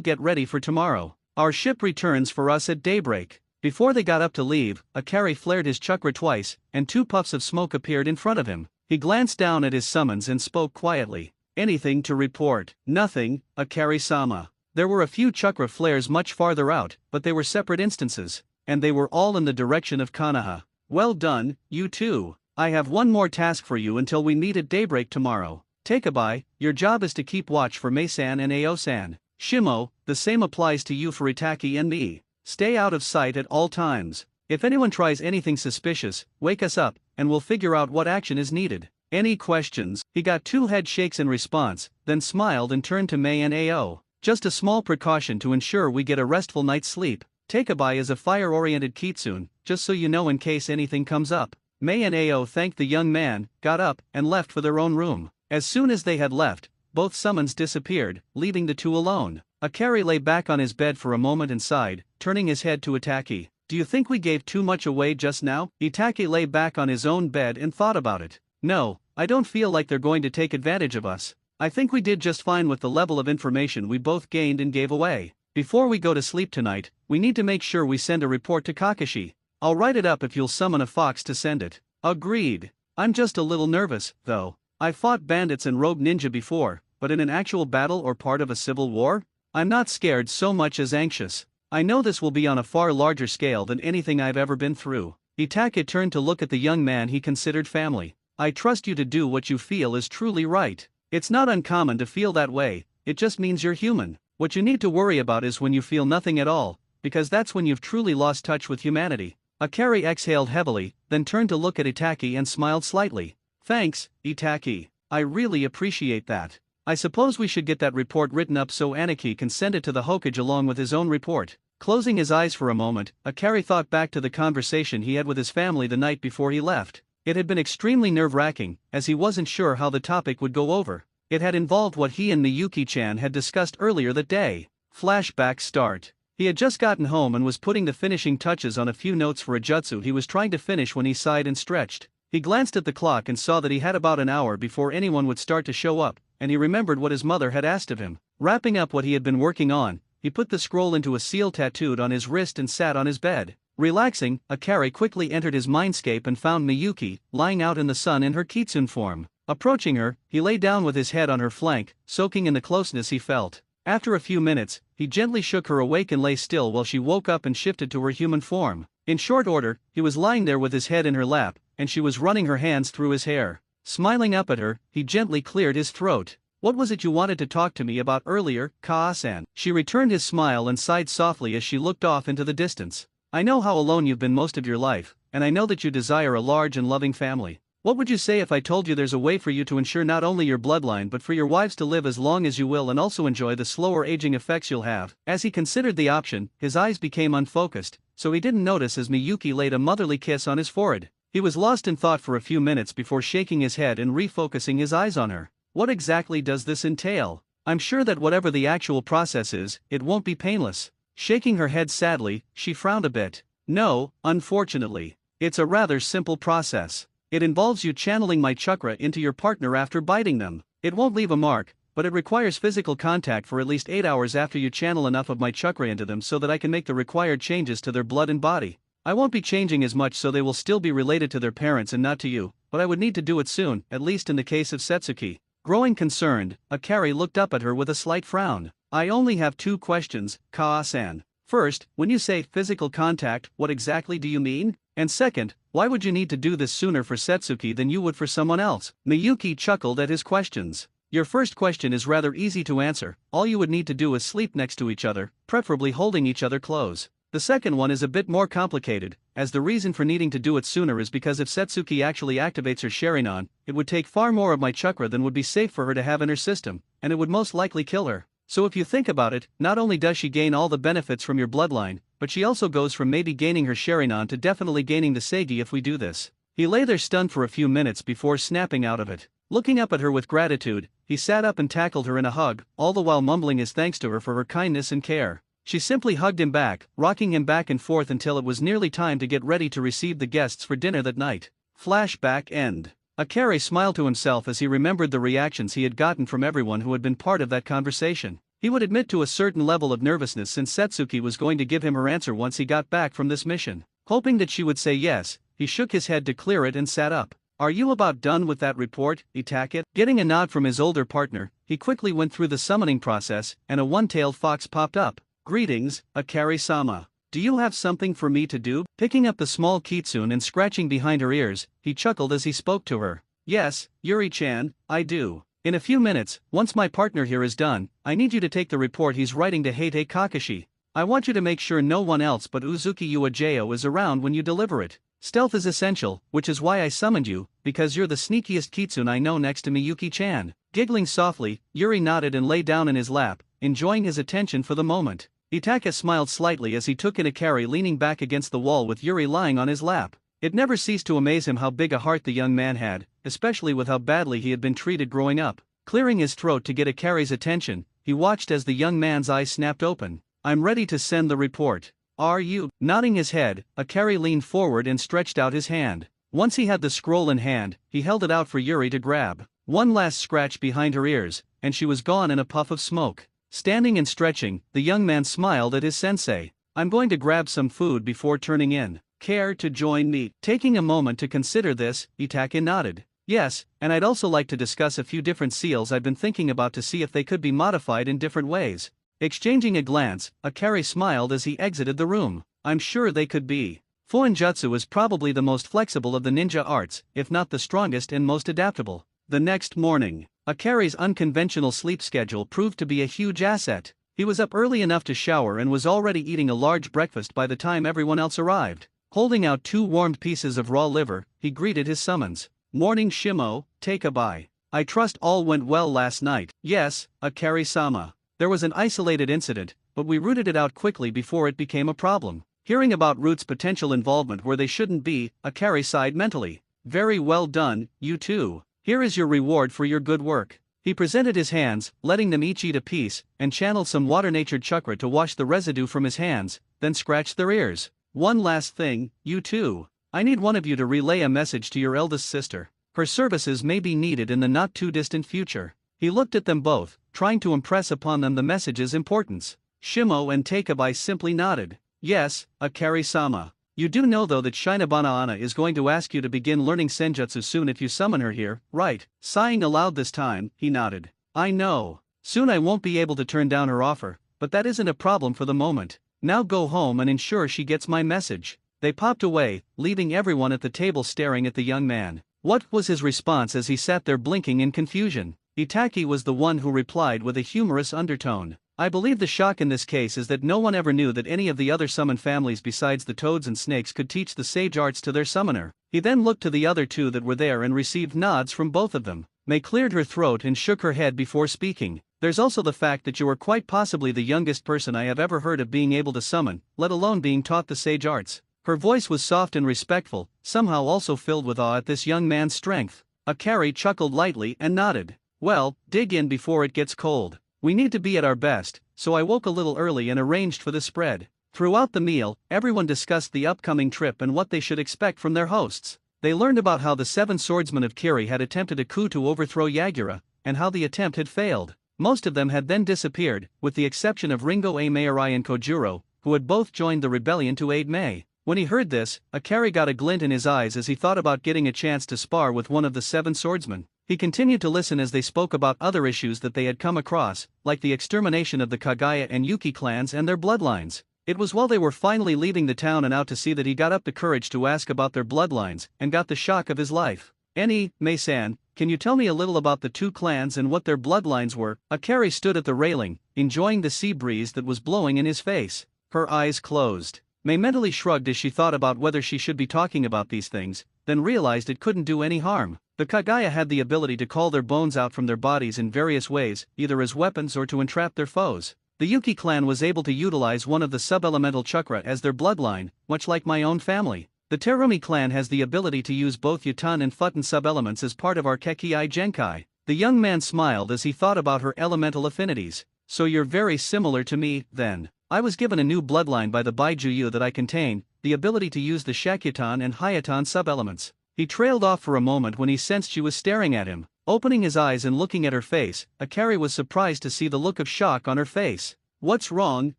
get ready for tomorrow. Our ship returns for us at daybreak. Before they got up to leave, Akari flared his chakra twice, and 2 puffs of smoke appeared in front of him. He glanced down at his summons and spoke quietly. Anything to report? Nothing, Akari-sama. There were a few chakra flares much farther out, but they were separate instances, and they were all in the direction of Kanaha. Well done, you two. I have one more task for you until we meet at daybreak tomorrow. Takeabai, your job is to keep watch for Mei-san and Ao-san. Shimo, the same applies to you for Itaki and me. Stay out of sight at all times. If anyone tries anything suspicious, wake us up, and we'll figure out what action is needed. Any questions? He got 2 head shakes in response, then smiled and turned to Mei and Ao. Just a small precaution to ensure we get a restful night's sleep. Takeabai is a fire-oriented kitsune, just so you know in case anything comes up. Mei and Ao thanked the young man, got up, and left for their own room. As soon as they had left, both summons disappeared, leaving the two alone. Akari lay back on his bed for a moment and sighed, turning his head to Itaki. Do you think we gave too much away just now? Itaki lay back on his own bed and thought about it. No, I don't feel like they're going to take advantage of us. I think we did just fine with the level of information we both gained and gave away. Before we go to sleep tonight, we need to make sure we send a report to Kakashi. I'll write it up if you'll summon a fox to send it. Agreed. I'm just a little nervous, though. I've fought bandits and rogue ninja before, but in an actual battle or part of a civil war? I'm not scared so much as anxious. I know this will be on a far larger scale than anything I've ever been through. Itake turned to look at the young man he considered family. I trust you to do what you feel is truly right. It's not uncommon to feel that way, it just means you're human. What you need to worry about is when you feel nothing at all, because that's when you've truly lost touch with humanity. Akari exhaled heavily, then turned to look at Itaki and smiled slightly. Thanks, Itaki. I really appreciate that. I suppose we should get that report written up so Aniki can send it to the Hokage along with his own report. Closing his eyes for a moment, Akari thought back to the conversation he had with his family the night before he left. It had been extremely nerve-wracking, as he wasn't sure how the topic would go over. It had involved what he and Miyuki-chan had discussed earlier that day. Flashback start. He had just gotten home and was putting the finishing touches on a few notes for a jutsu he was trying to finish when he sighed and stretched. He glanced at the clock and saw that he had about an hour before anyone would start to show up, and he remembered what his mother had asked of him. Wrapping up what he had been working on, he put the scroll into a seal tattooed on his wrist and sat on his bed. Relaxing, Akari quickly entered his mindscape and found Miyuki, lying out in the sun in her kitsune form. Approaching her, he lay down with his head on her flank, soaking in the closeness he felt. After a few minutes, he gently shook her awake and lay still while she woke up and shifted to her human form. In short order, he was lying there with his head in her lap, and she was running her hands through his hair. Smiling up at her, he gently cleared his throat. What was it you wanted to talk to me about earlier, Kaa-san? She returned his smile and sighed softly as she looked off into the distance. I know how alone you've been most of your life, and I know that you desire a large and loving family. What would you say if I told you there's a way for you to ensure not only your bloodline but for your wives to live as long as you will and also enjoy the slower aging effects you'll have? As he considered the option, his eyes became unfocused, so he didn't notice as Miyuki laid a motherly kiss on his forehead. He was lost in thought for a few minutes before shaking his head and refocusing his eyes on her. What exactly does this entail? I'm sure that whatever the actual process is, it won't be painless. Shaking her head sadly, she frowned a bit. No, unfortunately. It's a rather simple process. It involves you channeling my chakra into your partner after biting them. It won't leave a mark, but it requires physical contact for at least 8 hours after you channel enough of my chakra into them so that I can make the required changes to their blood and body. I won't be changing as much so they will still be related to their parents and not to you, but I would need to do it soon, at least in the case of Setsuki. Growing concerned, Akari looked up at her with a slight frown. I only have 2 questions, Kaa-san. First, when you say physical contact, what exactly do you mean? And second, why would you need to do this sooner for Setsuki than you would for someone else? Miyuki chuckled at his questions. Your first question is rather easy to answer. All you would need to do is sleep next to each other, preferably holding each other close. The second one is a bit more complicated, as the reason for needing to do it sooner is because if Setsuki actually activates her Sharingan, it would take far more of my chakra than would be safe for her to have in her system, and it would most likely kill her. So if you think about it, not only does she gain all the benefits from your bloodline, but she also goes from maybe gaining her Sharingan to definitely gaining the Seigi if we do this. He lay there stunned for a few minutes before snapping out of it. Looking up at her with gratitude, he sat up and tackled her in a hug, all the while mumbling his thanks to her for her kindness and care. She simply hugged him back, rocking him back and forth until it was nearly time to get ready to receive the guests for dinner that night. Flashback end. Akari smiled to himself as he remembered the reactions he had gotten from everyone who had been part of that conversation. He would admit to a certain level of nervousness since Setsuki was going to give him her answer once he got back from this mission. Hoping that she would say yes, he shook his head to clear it and sat up. "Are you about done with that report, Itake?" Getting a nod from his older partner, he quickly went through the summoning process, and a one-tailed fox popped up. "Greetings, Akari-sama. Do you have something for me to do?" Picking up the small kitsune and scratching behind her ears, he chuckled as he spoke to her. "Yes, Yuri-chan, I do. In a few minutes, once my partner here is done, I need you to take the report he's writing to Heite Kakashi. I want you to make sure no one else but Uzuki Uejo is around when you deliver it. Stealth is essential, which is why I summoned you, because you're the sneakiest kitsune I know next to Miyuki-chan." Giggling softly, Yuri nodded and lay down in his lap, enjoying his attention for the moment. Itake smiled slightly as he took in Akari leaning back against the wall with Yuri lying on his lap. It never ceased to amaze him how big a heart the young man had, especially with how badly he had been treated growing up. Clearing his throat to get Akari's attention, he watched as the young man's eyes snapped open. "I'm ready to send the report. Are you?" Nodding his head, Akari leaned forward and stretched out his hand. Once he had the scroll in hand, he held it out for Yuri to grab. One last scratch behind her ears, and she was gone in a puff of smoke. Standing and stretching, the young man smiled at his sensei. "I'm going to grab some food before turning in. Care to join me?" Taking a moment to consider this, Itake nodded. "Yes, and I'd also like to discuss a few different seals I've been thinking about to see if they could be modified in different ways." Exchanging a glance, Akari smiled as he exited the room. "I'm sure they could be. Fuinjutsu is probably the most flexible of the ninja arts, if not the strongest and most adaptable." The next morning, Akari's unconventional sleep schedule proved to be a huge asset. He was up early enough to shower and was already eating a large breakfast by the time everyone else arrived. Holding out 2 warmed pieces of raw liver, he greeted his summons. "Morning Shimo, take a bite. I trust all went well last night." "Yes, Akari-sama. There was an isolated incident, but we rooted it out quickly before it became a problem." Hearing about Root's potential involvement where they shouldn't be, Akari sighed mentally. "Very well done, you two. Here is your reward for your good work." He presented his hands, letting them each eat a piece, and channeled some water-natured chakra to wash the residue from his hands, then scratched their ears. "One last thing, you two. I need one of you to relay a message to your eldest sister. Her services may be needed in the not-too-distant future." He looked at them both, trying to impress upon them the message's importance. Shimo and Takebai simply nodded. "Yes, Akari-sama. You do know though that Shinobana Anna is going to ask you to begin learning senjutsu soon if you summon her here, right?" Sighing aloud this time, he nodded. "I know. Soon I won't be able to turn down her offer, but that isn't a problem for the moment. Now go home and ensure she gets my message." They popped away, leaving everyone at the table staring at the young man. What was his response as he sat there blinking in confusion? Itake was the one who replied with a humorous undertone. "I believe the shock in this case is that no one ever knew that any of the other summon families besides the toads and snakes could teach the sage arts to their summoner." He then looked to the other two that were there and received nods from both of them. May cleared her throat and shook her head before speaking. "There's also the fact that you are quite possibly the youngest person I have ever heard of being able to summon, let alone being taught the sage arts." Her voice was soft and respectful, somehow also filled with awe at this young man's strength. Akari chuckled lightly and nodded. "Well, dig in before it gets cold. We need to be at our best, so I woke a little early and arranged for the spread." Throughout the meal, everyone discussed the upcoming trip and what they should expect from their hosts. They learned about how the 7 swordsmen of Kiri had attempted a coup to overthrow Yagura, and how the attempt had failed. Most of them had then disappeared, with the exception of Ringo A. Mayorai and Kojuro, who had both joined the rebellion to aid Mei. When he heard this, Akari got a glint in his eyes as he thought about getting a chance to spar with one of the 7 swordsmen. He continued to listen as they spoke about other issues that they had come across, like the extermination of the Kagaya and Yuki clans and their bloodlines. It was while they were finally leaving the town and out to sea that he got up the courage to ask about their bloodlines, and got the shock of his life. "Mei-san, can you tell me a little about the 2 clans and what their bloodlines were?" Akari stood at the railing, enjoying the sea breeze that was blowing in his face. Her eyes closed. Mei mentally shrugged as she thought about whether she should be talking about these things, then realized it couldn't do any harm. The Kagaya had the ability to call their bones out from their bodies in various ways, either as weapons or to entrap their foes. The Yuki clan was able to utilize one of the sub-elemental chakra as their bloodline, much like my own family. The Terumi clan has the ability to use both Yutan and Futan sub-elements as part of our Kekii Genkai. The young man smiled as he thought about her elemental affinities. So you're very similar to me, then. I was given a new bloodline by the Baijuyu that I contain, the ability to use the Shakyutan and Hayatan sub-elements. He trailed off for a moment when he sensed she was staring at him. Opening his eyes and looking at her face, Akari was surprised to see the look of shock on her face. What's wrong,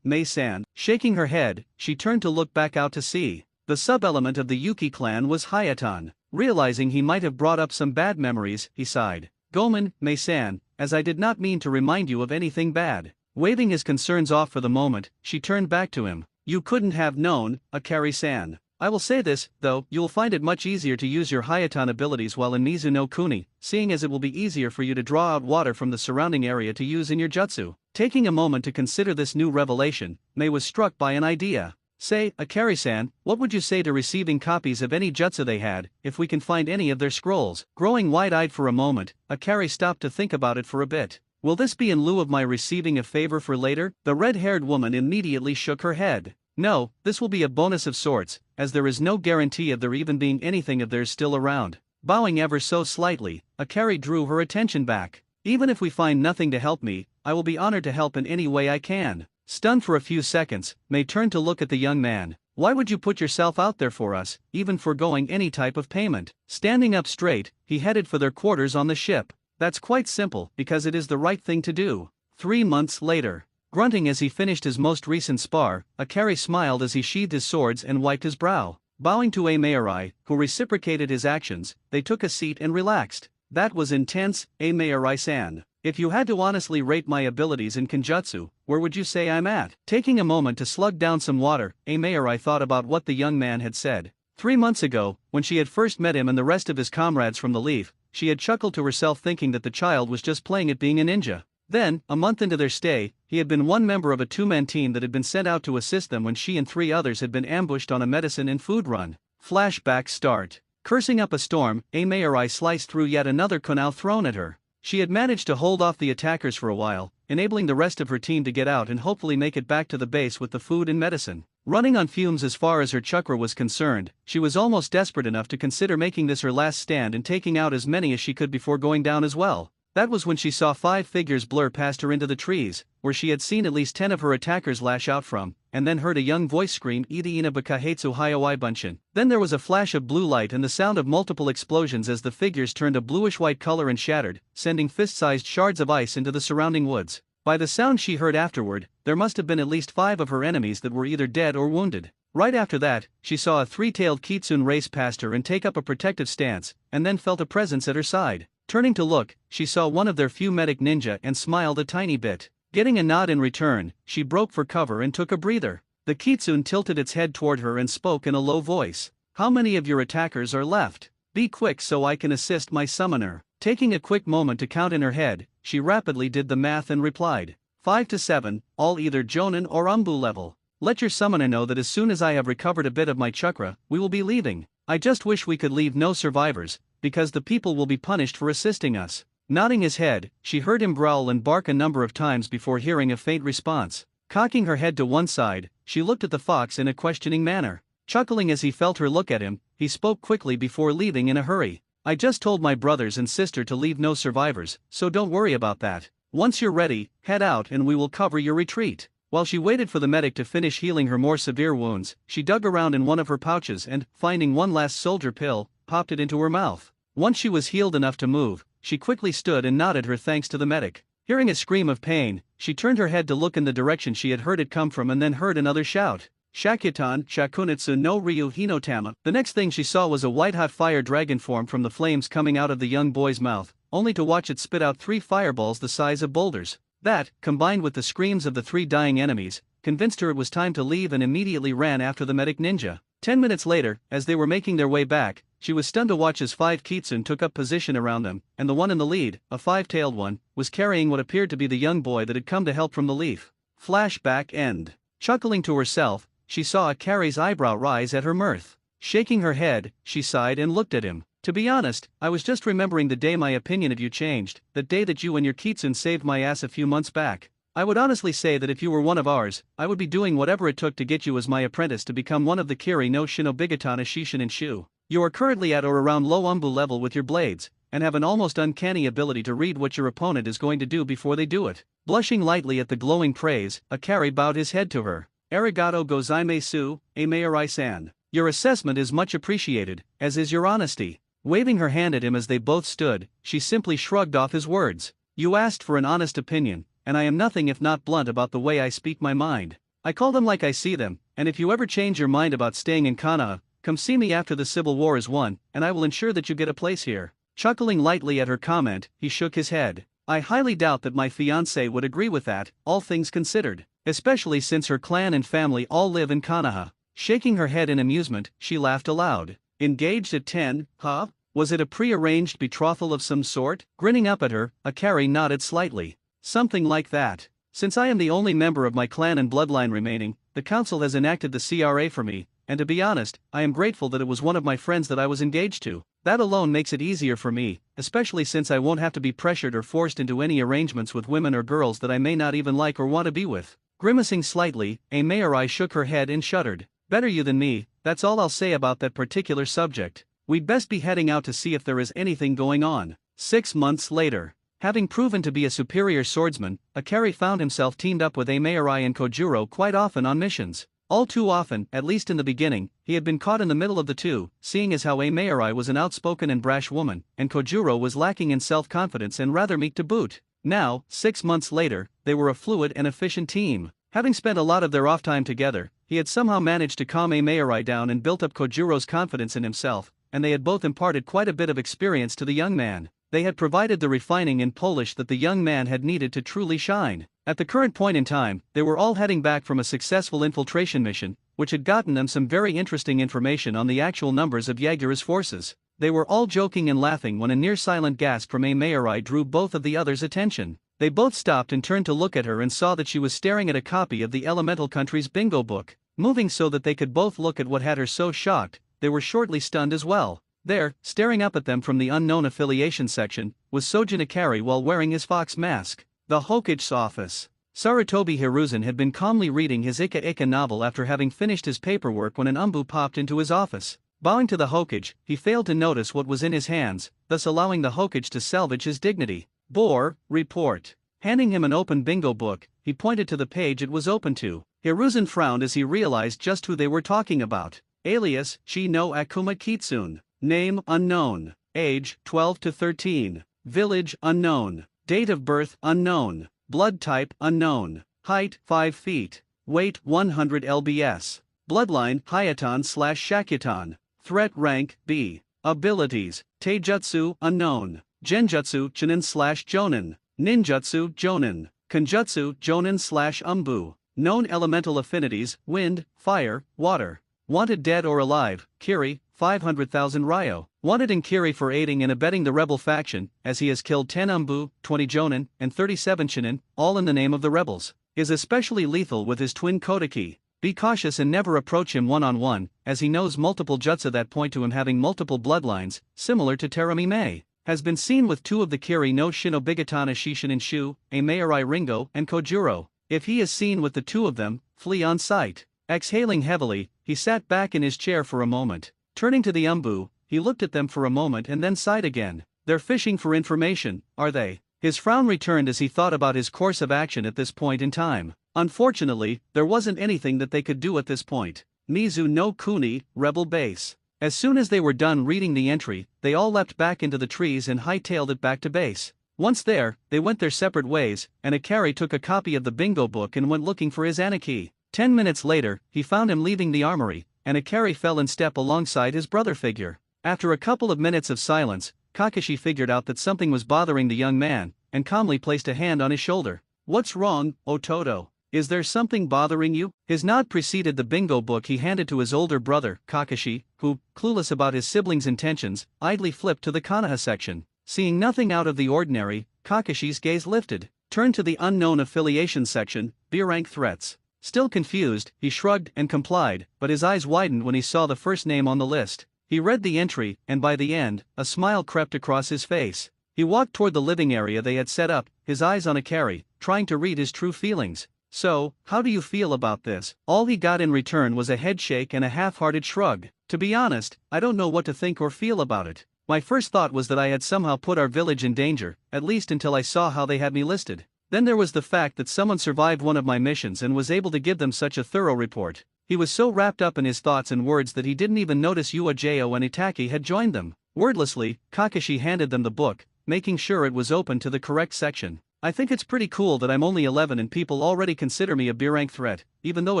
Mei-san? Shaking her head, she turned to look back out to sea. The sub-element of the Yuki clan was Hayatan. Realizing he might have brought up some bad memories, he sighed. Gomen, Mei-san, as I did not mean to remind you of anything bad. Waving his concerns off for the moment, she turned back to him. You couldn't have known, Akari-san. I will say this, though, you'll find it much easier to use your Hayatan abilities while in Mizuno Kuni, seeing as it will be easier for you to draw out water from the surrounding area to use in your jutsu. Taking a moment to consider this new revelation, Mei was struck by an idea. Say, Akari-san, what would you say to receiving copies of any jutsu they had, if we can find any of their scrolls? Growing wide-eyed for a moment, Akari stopped to think about it for a bit. Will this be in lieu of my receiving a favor for later? The red-haired woman immediately shook her head. No, this will be a bonus of sorts, as there is no guarantee of there even being anything of theirs still around. Bowing ever so slightly, Akari drew her attention back. Even if we find nothing to help me, I will be honored to help in any way I can. Stunned for a few seconds, Mei turned to look at the young man. Why would you put yourself out there for us, even foregoing any type of payment? Standing up straight, he headed for their quarters on the ship. That's quite simple, because it is the right thing to do. 3 months later. Grunting as he finished his most recent spar, Akari smiled as he sheathed his swords and wiped his brow. Bowing to Mayuri, who reciprocated his actions, they took a seat and relaxed. That was intense, Mayuri-san. If you had to honestly rate my abilities in Kenjutsu, where would you say I'm at? Taking a moment to slug down some water, Mayuri thought about what the young man had said. 3 months ago, when she had first met him and the rest of his comrades from the Leaf, she had chuckled to herself thinking that the child was just playing at being a ninja. Then, a month into their stay, he had been one member of a two-man team that had been sent out to assist them when she and 3 others had been ambushed on a medicine and food run. Flashback start. Cursing up a storm, Mayuri sliced through yet another kunai thrown at her. She had managed to hold off the attackers for a while, enabling the rest of her team to get out and hopefully make it back to the base with the food and medicine. Running on fumes as far as her chakra was concerned, she was almost desperate enough to consider making this her last stand and taking out as many as she could before going down as well. That was when she saw 5 figures blur past her into the trees, where she had seen at least 10 of her attackers lash out from, and then heard a young voice scream Ida ina bakahetsu hayawai bunshin. Then there was a flash of blue light and the sound of multiple explosions as the figures turned a bluish-white color and shattered, sending fist-sized shards of ice into the surrounding woods. By the sound she heard afterward, there must have been at least 5 of her enemies that were either dead or wounded. Right after that, she saw a 3-tailed kitsune race past her and take up a protective stance, and then felt a presence at her side. Turning to look, she saw one of their few medic ninja and smiled a tiny bit. Getting a nod in return, she broke for cover and took a breather. The kitsune tilted its head toward her and spoke in a low voice. How many of your attackers are left? Be quick so I can assist my summoner. Taking a quick moment to count in her head, she rapidly did the math and replied. 5 to 7, all either Jonin or Umbu level. Let your summoner know that as soon as I have recovered a bit of my chakra, we will be leaving. I just wish we could leave no survivors, because the people will be punished for assisting us. Nodding his head, she heard him growl and bark a number of times before hearing a faint response. Cocking her head to one side, she looked at the fox in a questioning manner. Chuckling as he felt her look at him, he spoke quickly before leaving in a hurry. I just told my brothers and sister to leave no survivors, so don't worry about that. Once you're ready, head out and we will cover your retreat. While she waited for the medic to finish healing her more severe wounds, she dug around in one of her pouches and, finding one last soldier pill, popped it into her mouth. Once she was healed enough to move, she quickly stood and nodded her thanks to the medic. Hearing a scream of pain, she turned her head to look in the direction she had heard it come from and then heard another shout. Shakyutan Shakunitsu no Ryu Hinotama. The next thing she saw was a white-hot fire dragon form from the flames coming out of the young boy's mouth, only to watch it spit out 3 fireballs the size of boulders. That, combined with the screams of the 3 dying enemies, convinced her it was time to leave and immediately ran after the medic ninja. 10 minutes later, as they were making their way back, she was stunned to watch as 5 kitsune took up position around them, and the one in the lead, a 5-tailed one, was carrying what appeared to be the young boy that had come to help from the Leaf. Flashback end. Chuckling to herself, she saw Akari's eyebrow rise at her mirth. Shaking her head, she sighed and looked at him. To be honest, I was just remembering the day my opinion of you changed, the day that you and your kitsune saved my ass a few months back. I would honestly say that if you were one of ours, I would be doing whatever it took to get you as my apprentice to become one of the Kiri no Shinobigatana Shishin and Shu. You are currently at or around low umbu level with your blades, and have an almost uncanny ability to read what your opponent is going to do before they do it. Blushing lightly at the glowing praise, Akari bowed his head to her. Arigato gozaimasu, Ameirai-san. Your assessment is much appreciated, as is your honesty. Waving her hand at him as they both stood, she simply shrugged off his words. You asked for an honest opinion, and I am nothing if not blunt about the way I speak my mind. I call them like I see them, and if you ever change your mind about staying in Konoha, come see me after the Civil War is won, and I will ensure that you get a place here. Chuckling lightly at her comment, he shook his head. I highly doubt that my fiancé would agree with that, all things considered, especially since her clan and family all live in Konoha. Shaking her head in amusement, she laughed aloud. Engaged at 10, huh? Was it a pre-arranged betrothal of some sort? Grinning up at her, Akari nodded slightly. Something like that. Since I am the only member of my clan and bloodline remaining, the council has enacted the CRA for me, and to be honest, I am grateful that it was one of my friends that I was engaged to. That alone makes it easier for me, especially since I won't have to be pressured or forced into any arrangements with women or girls that I may not even like or want to be with. Grimacing slightly, Ameirai shook her head and shuddered. Better you than me, that's all I'll say about that particular subject. We'd best be heading out to see if there is anything going on. 6 months later. Having proven to be a superior swordsman, Akari found himself teamed up with Ameirai and Kojuro quite often on missions. All too often, at least in the beginning, he had been caught in the middle of the two, seeing as how Ameirai was an outspoken and brash woman, and Kojuro was lacking in self-confidence and rather meek to boot. Now, 6 months later, they were a fluid and efficient team. Having spent a lot of their off time together, he had somehow managed to calm Ameirai down and built up Kojuro's confidence in himself, and they had both imparted quite a bit of experience to the young man. They had provided the refining in Polish that the young man had needed to truly shine. At the current point in time, they were all heading back from a successful infiltration mission, which had gotten them some very interesting information on the actual numbers of Yagura's forces. They were all joking and laughing when a near-silent gasp from Ameirai drew both of the others' attention. They both stopped and turned to look at her and saw that she was staring at a copy of the Elemental Country's bingo book. Moving so that they could both look at what had her so shocked, they were shortly stunned as well. There, staring up at them from the unknown affiliation section, was Sojin Akari while wearing his fox mask. The Hokage's office. Sarutobi Hiruzen had been calmly reading his Ika novel after having finished his paperwork when an umbu popped into his office. Bowing to the Hokage, he failed to notice what was in his hands, thus allowing the Hokage to salvage his dignity. Bore, report. Handing him an open bingo book, he pointed to the page it was open to. Hiruzen frowned as he realized just who they were talking about. Alias, Chi no Akuma Kitsune. Name, unknown. Age, 12 to 13. Village, unknown. Date of birth, unknown. Blood type, unknown. Height, 5 feet. Weight, 100 lbs. Bloodline, Hayatan/Shakyatan. Threat rank, B. Abilities, Taijutsu, unknown. Genjutsu, Chunin/Jonin. Ninjutsu, Jonin. Kenjutsu, Jonin/Umbu. Known elemental affinities, wind, fire, water. Wanted dead or alive, Kiri, 500,000 Ryo. Wanted in Kiri for aiding and abetting the rebel faction, as he has killed 10 Umbu, 20 Jonin, and 37 Chunin, all in the name of the rebels. Is especially lethal with his twin Kodaki. Be cautious and never approach him one-on-one, as he knows multiple jutsu that point to him having multiple bloodlines, similar to Terumi Mei. Has been seen with 2 of the Kiri no Shinobigatana Shishin and Shu, Ameirai Ringo and Kojuro. If he is seen with the 2 of them, flee on sight. Exhaling heavily, he sat back in his chair for a moment. Turning to the Umbu, he looked at them for a moment and then sighed again. They're fishing for information, are they? His frown returned as he thought about his course of action at this point in time. Unfortunately, there wasn't anything that they could do at this point. Mizu no Kuni, Rebel Base. As soon as they were done reading the entry, they all leapt back into the trees and hightailed it back to base. Once there, they went their separate ways, and Akari took a copy of the bingo book and went looking for his Aniki. 10 minutes later, he found him leaving the armory, and Akari fell in step alongside his brother figure. After a couple of minutes of silence, Kakashi figured out that something was bothering the young man, and calmly placed a hand on his shoulder. What's wrong, Ototo? Is there something bothering you? His nod preceded the bingo book he handed to his older brother, Kakashi, who, clueless about his sibling's intentions, idly flipped to the Konoha section. Seeing nothing out of the ordinary, Kakashi's gaze lifted, turned to the unknown affiliation section, B-rank threats. Still confused, he shrugged and complied, but his eyes widened when he saw the first name on the list. He read the entry, and by the end, a smile crept across his face. He walked toward the living area they had set up, his eyes on Akari, trying to read his true feelings. "So, how do you feel about this?" All he got in return was a headshake and a half-hearted shrug. "To be honest, I don't know what to think or feel about it. My first thought was that I had somehow put our village in danger, at least until I saw how they had me listed. Then there was the fact that someone survived one of my missions and was able to give them such a thorough report." He was so wrapped up in his thoughts and words that he didn't even notice Uajao and Itaki had joined them. Wordlessly, Kakashi handed them the book, making sure it was open to the correct section. "I think it's pretty cool that I'm only 11 and people already consider me a B-rank threat, even though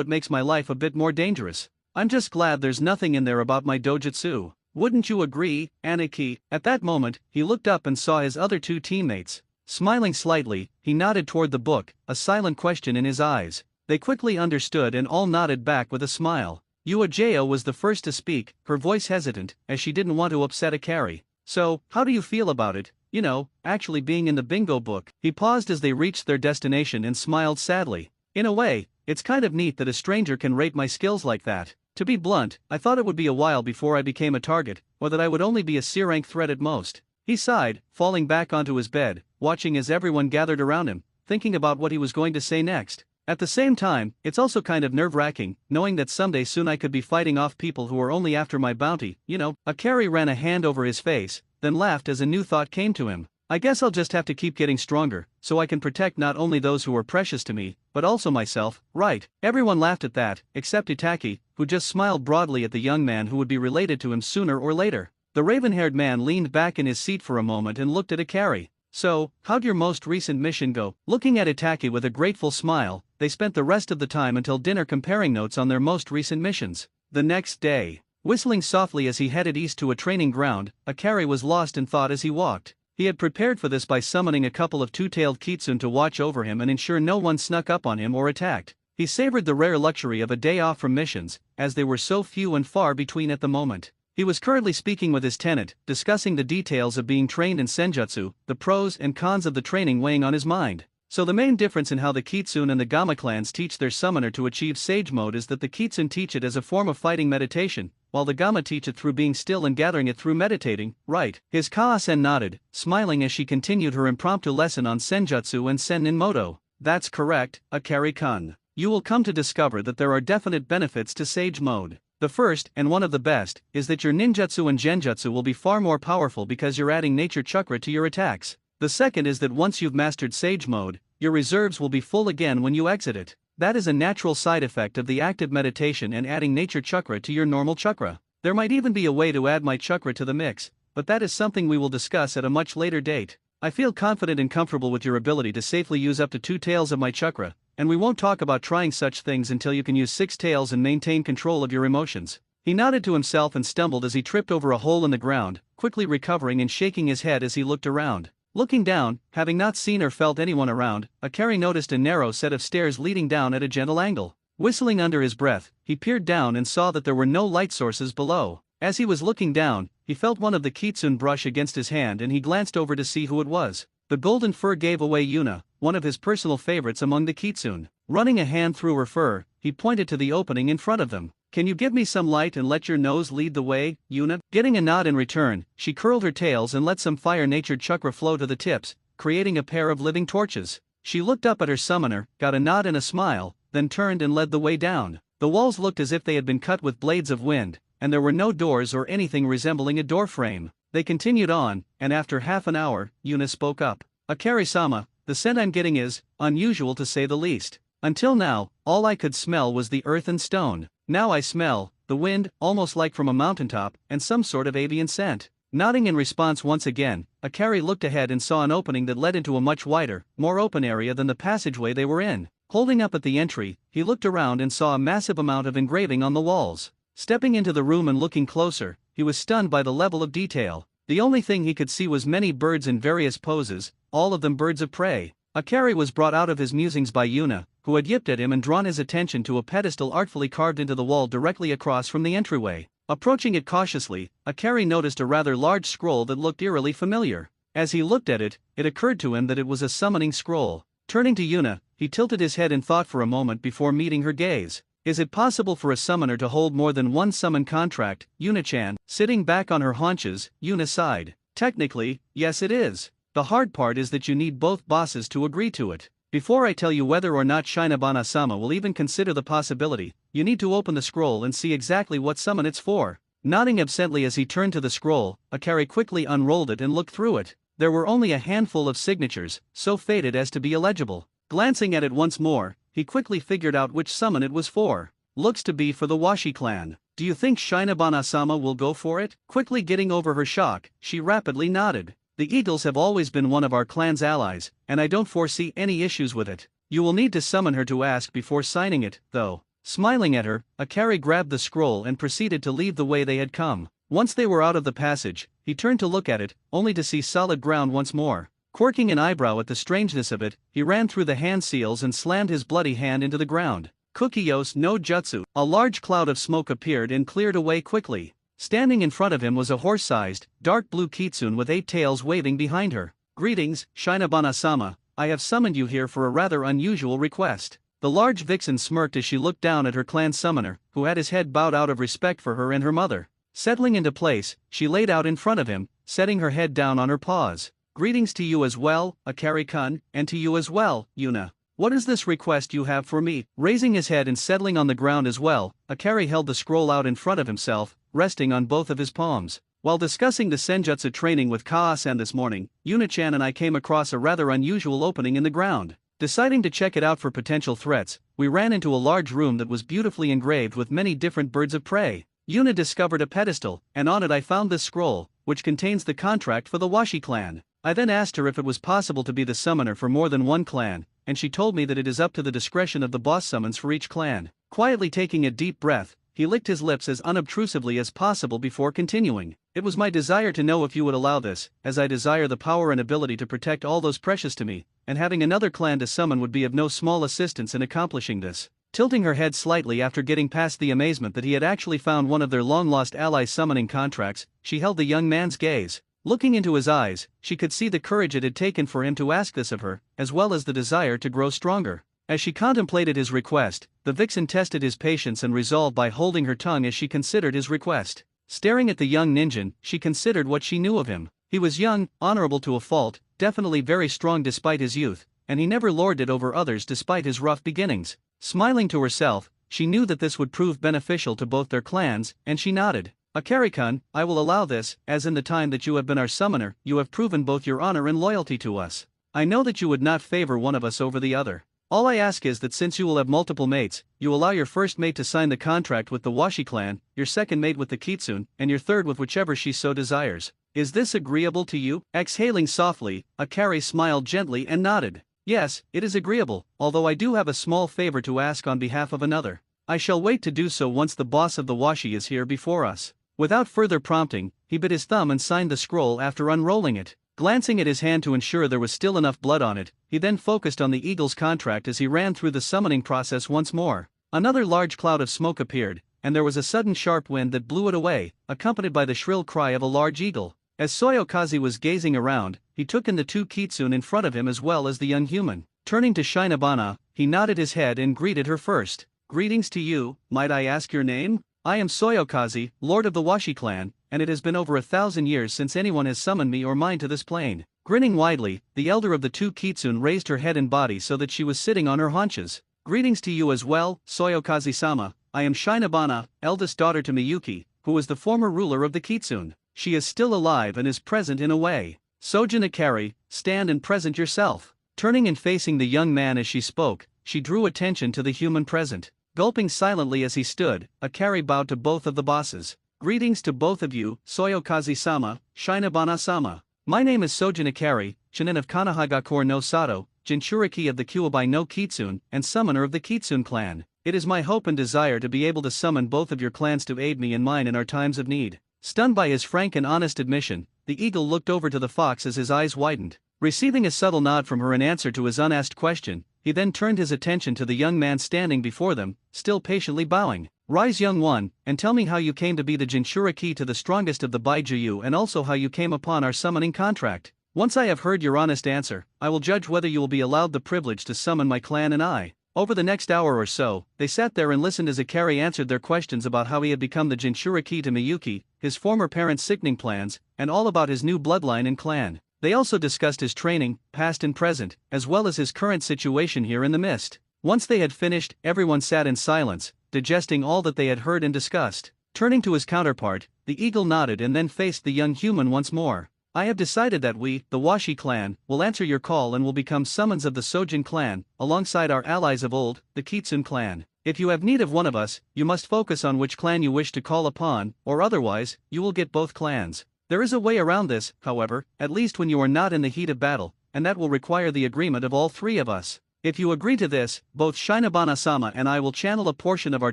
it makes my life a bit more dangerous. I'm just glad there's nothing in there about my dojutsu. Wouldn't you agree, Aniki?" At that moment, he looked up and saw his other two teammates. Smiling slightly, he nodded toward the book, a silent question in his eyes. They quickly understood and all nodded back with a smile. Uajao was the first to speak, her voice hesitant, as she didn't want to upset Akari. "So, how do you feel about it? You know, actually being in the bingo book." He paused as they reached their destination and smiled sadly. "In a way, it's kind of neat that a stranger can rate my skills like that. To be blunt, I thought it would be a while before I became a target, or that I would only be a C-rank threat at most." He sighed, falling back onto his bed, watching as everyone gathered around him, thinking about what he was going to say next. At the same time, it's also kind of nerve-wracking, knowing that someday soon I could be fighting off people who are only after my bounty, you know. Akari ran a hand over his face, then laughed as a new thought came to him. "I guess I'll just have to keep getting stronger, so I can protect not only those who are precious to me, but also myself, right?" Everyone laughed at that, except Itaki, who just smiled broadly at the young man who would be related to him sooner or later. The raven-haired man leaned back in his seat for a moment and looked at Akari. "So, how'd your most recent mission go?" Looking at Itaki with a grateful smile, they spent the rest of the time until dinner comparing notes on their most recent missions. The next day, whistling softly as he headed east to a training ground, Akari was lost in thought as he walked. He had prepared for this by summoning a couple of two-tailed kitsune to watch over him and ensure no one snuck up on him or attacked. He savored the rare luxury of a day off from missions, as they were so few and far between at the moment. He was currently speaking with his tenant, discussing the details of being trained in senjutsu, the pros and cons of the training weighing on his mind. So the main difference in how the Kitsune and the Gamma clans teach their summoner to achieve Sage Mode is that the Kitsune teach it as a form of fighting meditation, while the Gamma teach it through being still and gathering it through meditating, right? His Kaasen nodded, smiling as she continued her impromptu lesson on Senjutsu and Sennin Moto. "That's correct, Akari-kun. You will come to discover that there are definite benefits to Sage Mode. The first, and one of the best, is that your ninjutsu and genjutsu will be far more powerful because you're adding nature chakra to your attacks. The second is that once you've mastered Sage Mode, your reserves will be full again when you exit it. That is a natural side effect of the active meditation and adding nature chakra to your normal chakra. There might even be a way to add my chakra to the mix, but that is something we will discuss at a much later date. I feel confident and comfortable with your ability to safely use up to 2 tails of my chakra, and we won't talk about trying such things until you can use 6 tails and maintain control of your emotions." He nodded to himself and stumbled as he tripped over a hole in the ground, quickly recovering and shaking his head as he looked around. Looking down, having not seen or felt anyone around, Akari noticed a narrow set of stairs leading down at a gentle angle. Whistling under his breath, he peered down and saw that there were no light sources below. As he was looking down, he felt one of the kitsune brush against his hand and he glanced over to see who it was. The golden fur gave away Yuna, one of his personal favorites among the kitsune. Running a hand through her fur, he pointed to the opening in front of them. "Can you give me some light and let your nose lead the way, Yuna?" Getting a nod in return, she curled her tails and let some fire-natured chakra flow to the tips, creating a pair of living torches. She looked up at her summoner, got a nod and a smile, then turned and led the way down. The walls looked as if they had been cut with blades of wind, and there were no doors or anything resembling a door frame. They continued on, and after half an hour, Yuna spoke up. "Akari-sama, the scent I'm getting is unusual to say the least. Until now, all I could smell was the earth and stone. Now I smell the wind, almost like from a mountaintop, and some sort of avian scent." Nodding in response once again, Akari looked ahead and saw an opening that led into a much wider, more open area than the passageway they were in. Holding up at the entry, he looked around and saw a massive amount of engraving on the walls. Stepping into the room and looking closer, he was stunned by the level of detail. The only thing he could see was many birds in various poses, all of them birds of prey. Akari was brought out of his musings by Yuna, who had yipped at him and drawn his attention to a pedestal artfully carved into the wall directly across from the entryway. Approaching it cautiously, Akari noticed a rather large scroll that looked eerily familiar. As he looked at it, it occurred to him that it was a summoning scroll. Turning to Yuna, he tilted his head in thought for a moment before meeting her gaze. Is it possible for a summoner to hold more than one summon contract, Yuna-chan? Sitting back on her haunches, Yuna sighed. Technically, yes it is. The hard part is that you need both bosses to agree to it. Before I tell you whether or not Shinabana-sama will even consider the possibility, you need to open the scroll and see exactly what summon it's for. Nodding absently as he turned to the scroll, Akari quickly unrolled it and looked through it. There were only a handful of signatures, so faded as to be illegible. Glancing at it once more, he quickly figured out which summon it was for. Looks to be for the Washi clan. Do you think Shinabana-sama will go for it? Quickly getting over her shock, she rapidly nodded. The Eagles have always been one of our clan's allies, and I don't foresee any issues with it. You will need to summon her to ask before signing it, though. Smiling at her, Akari grabbed the scroll and proceeded to leave the way they had come. Once they were out of the passage, he turned to look at it, only to see solid ground once more. Quirking an eyebrow at the strangeness of it, he ran through the hand seals and slammed his bloody hand into the ground. Kukiyos no Jutsu. A large cloud of smoke appeared and cleared away quickly. Standing in front of him was a horse-sized, dark blue kitsune with 8 tails waving behind her. Greetings, Shinabana-sama, I have summoned you here for a rather unusual request. The large vixen smirked as she looked down at her clan summoner, who had his head bowed out of respect for her and her mother. Settling into place, she laid out in front of him, setting her head down on her paws. Greetings to you as well, Akari-kun, and to you as well, Yuna. What is this request you have for me? Raising his head and settling on the ground as well, Akari held the scroll out in front of himself, resting on both of his palms. While discussing the senjutsu training with Kaa-san this morning, Yuna-chan and I came across a rather unusual opening in the ground. Deciding to check it out for potential threats, we ran into a large room that was beautifully engraved with many different birds of prey. Yuna discovered a pedestal, and on it I found this scroll, which contains the contract for the Washi clan. I then asked her if it was possible to be the summoner for more than one clan, and she told me that it is up to the discretion of the boss summons for each clan. Quietly taking a deep breath, he licked his lips as unobtrusively as possible before continuing. It was my desire to know if you would allow this, as I desire the power and ability to protect all those precious to me, and having another clan to summon would be of no small assistance in accomplishing this. Tilting her head slightly after getting past the amazement that he had actually found one of their long-lost allies' summoning contracts, she held the young man's gaze. Looking into his eyes, she could see the courage it had taken for him to ask this of her, as well as the desire to grow stronger. As she contemplated his request, the vixen tested his patience and resolve by holding her tongue as she considered his request. Staring at the young ninja, she considered what she knew of him. He was young, honorable to a fault, definitely very strong despite his youth, and he never lorded it over others despite his rough beginnings. Smiling to herself, she knew that this would prove beneficial to both their clans, and she nodded. Akari-kun, I will allow this, as in the time that you have been our summoner, you have proven both your honor and loyalty to us. I know that you would not favor one of us over the other. All I ask is that since you will have multiple mates, you allow your first mate to sign the contract with the Washi clan, your second mate with the Kitsune, and your third with whichever she so desires. Is this agreeable to you? Exhaling softly, Akari smiled gently and nodded. Yes, it is agreeable, although I do have a small favor to ask on behalf of another. I shall wait to do so once the boss of the Washi is here before us. Without further prompting, he bit his thumb and signed the scroll after unrolling it. Glancing at his hand to ensure there was still enough blood on it, he then focused on the eagle's contract as he ran through the summoning process once more. Another large cloud of smoke appeared, and there was a sudden sharp wind that blew it away, accompanied by the shrill cry of a large eagle. As Soyokaze was gazing around, he took in the 2 kitsune in front of him as well as the young human. Turning to Shinabana, he nodded his head and greeted her first. Greetings to you, might I ask your name? I am Soyokaze, lord of the Washi clan, and it has been over 1,000 years since anyone has summoned me or mine to this plane. Grinning widely, the elder of the 2 kitsune raised her head and body so that she was sitting on her haunches. Greetings to you as well, Soyokaze-sama, I am Shinabana, eldest daughter to Miyuki, who was the former ruler of the kitsune. She is still alive and is present in a way. Sojin Akari, stand and present yourself. Turning and facing the young man as she spoke, she drew attention to the human present. Gulping silently as he stood, Akari bowed to both of the bosses. Greetings to both of you, Soyokaze-sama, Shinabana-sama. My name is Sojin Akari, Chunin of Kanahagakure no Sato, Jinchuriki of the Kuwabai no Kitsune, and summoner of the Kitsune clan. It is my hope and desire to be able to summon both of your clans to aid me and mine in our times of need. Stunned by his frank and honest admission, the eagle looked over to the fox as his eyes widened. Receiving a subtle nod from her in answer to his unasked question, he then turned his attention to the young man standing before them, still patiently bowing. Rise, young one, and tell me how you came to be the Jinchuriki to the strongest of the Baijuyu and also how you came upon our summoning contract. Once I have heard your honest answer, I will judge whether you will be allowed the privilege to summon my clan and I. Over the next hour or so, they sat there and listened as Akari answered their questions about how he had become the Jinchuriki to Miyuki, his former parents' sickening plans, and all about his new bloodline and clan. They also discussed his training, past and present, as well as his current situation here in the mist. Once they had finished, everyone sat in silence, digesting all that they had heard and discussed. Turning to his counterpart, the eagle nodded and then faced the young human once more. I have decided that we, the Washi clan, will answer your call and will become summons of the Sojin clan, alongside our allies of old, the Kitsune clan. If you have need of one of us, you must focus on which clan you wish to call upon, or otherwise, you will get both clans. There is a way around this, however, at least when you are not in the heat of battle, and that will require the agreement of all three of us. If you agree to this, both Shinobana-sama and I will channel a portion of our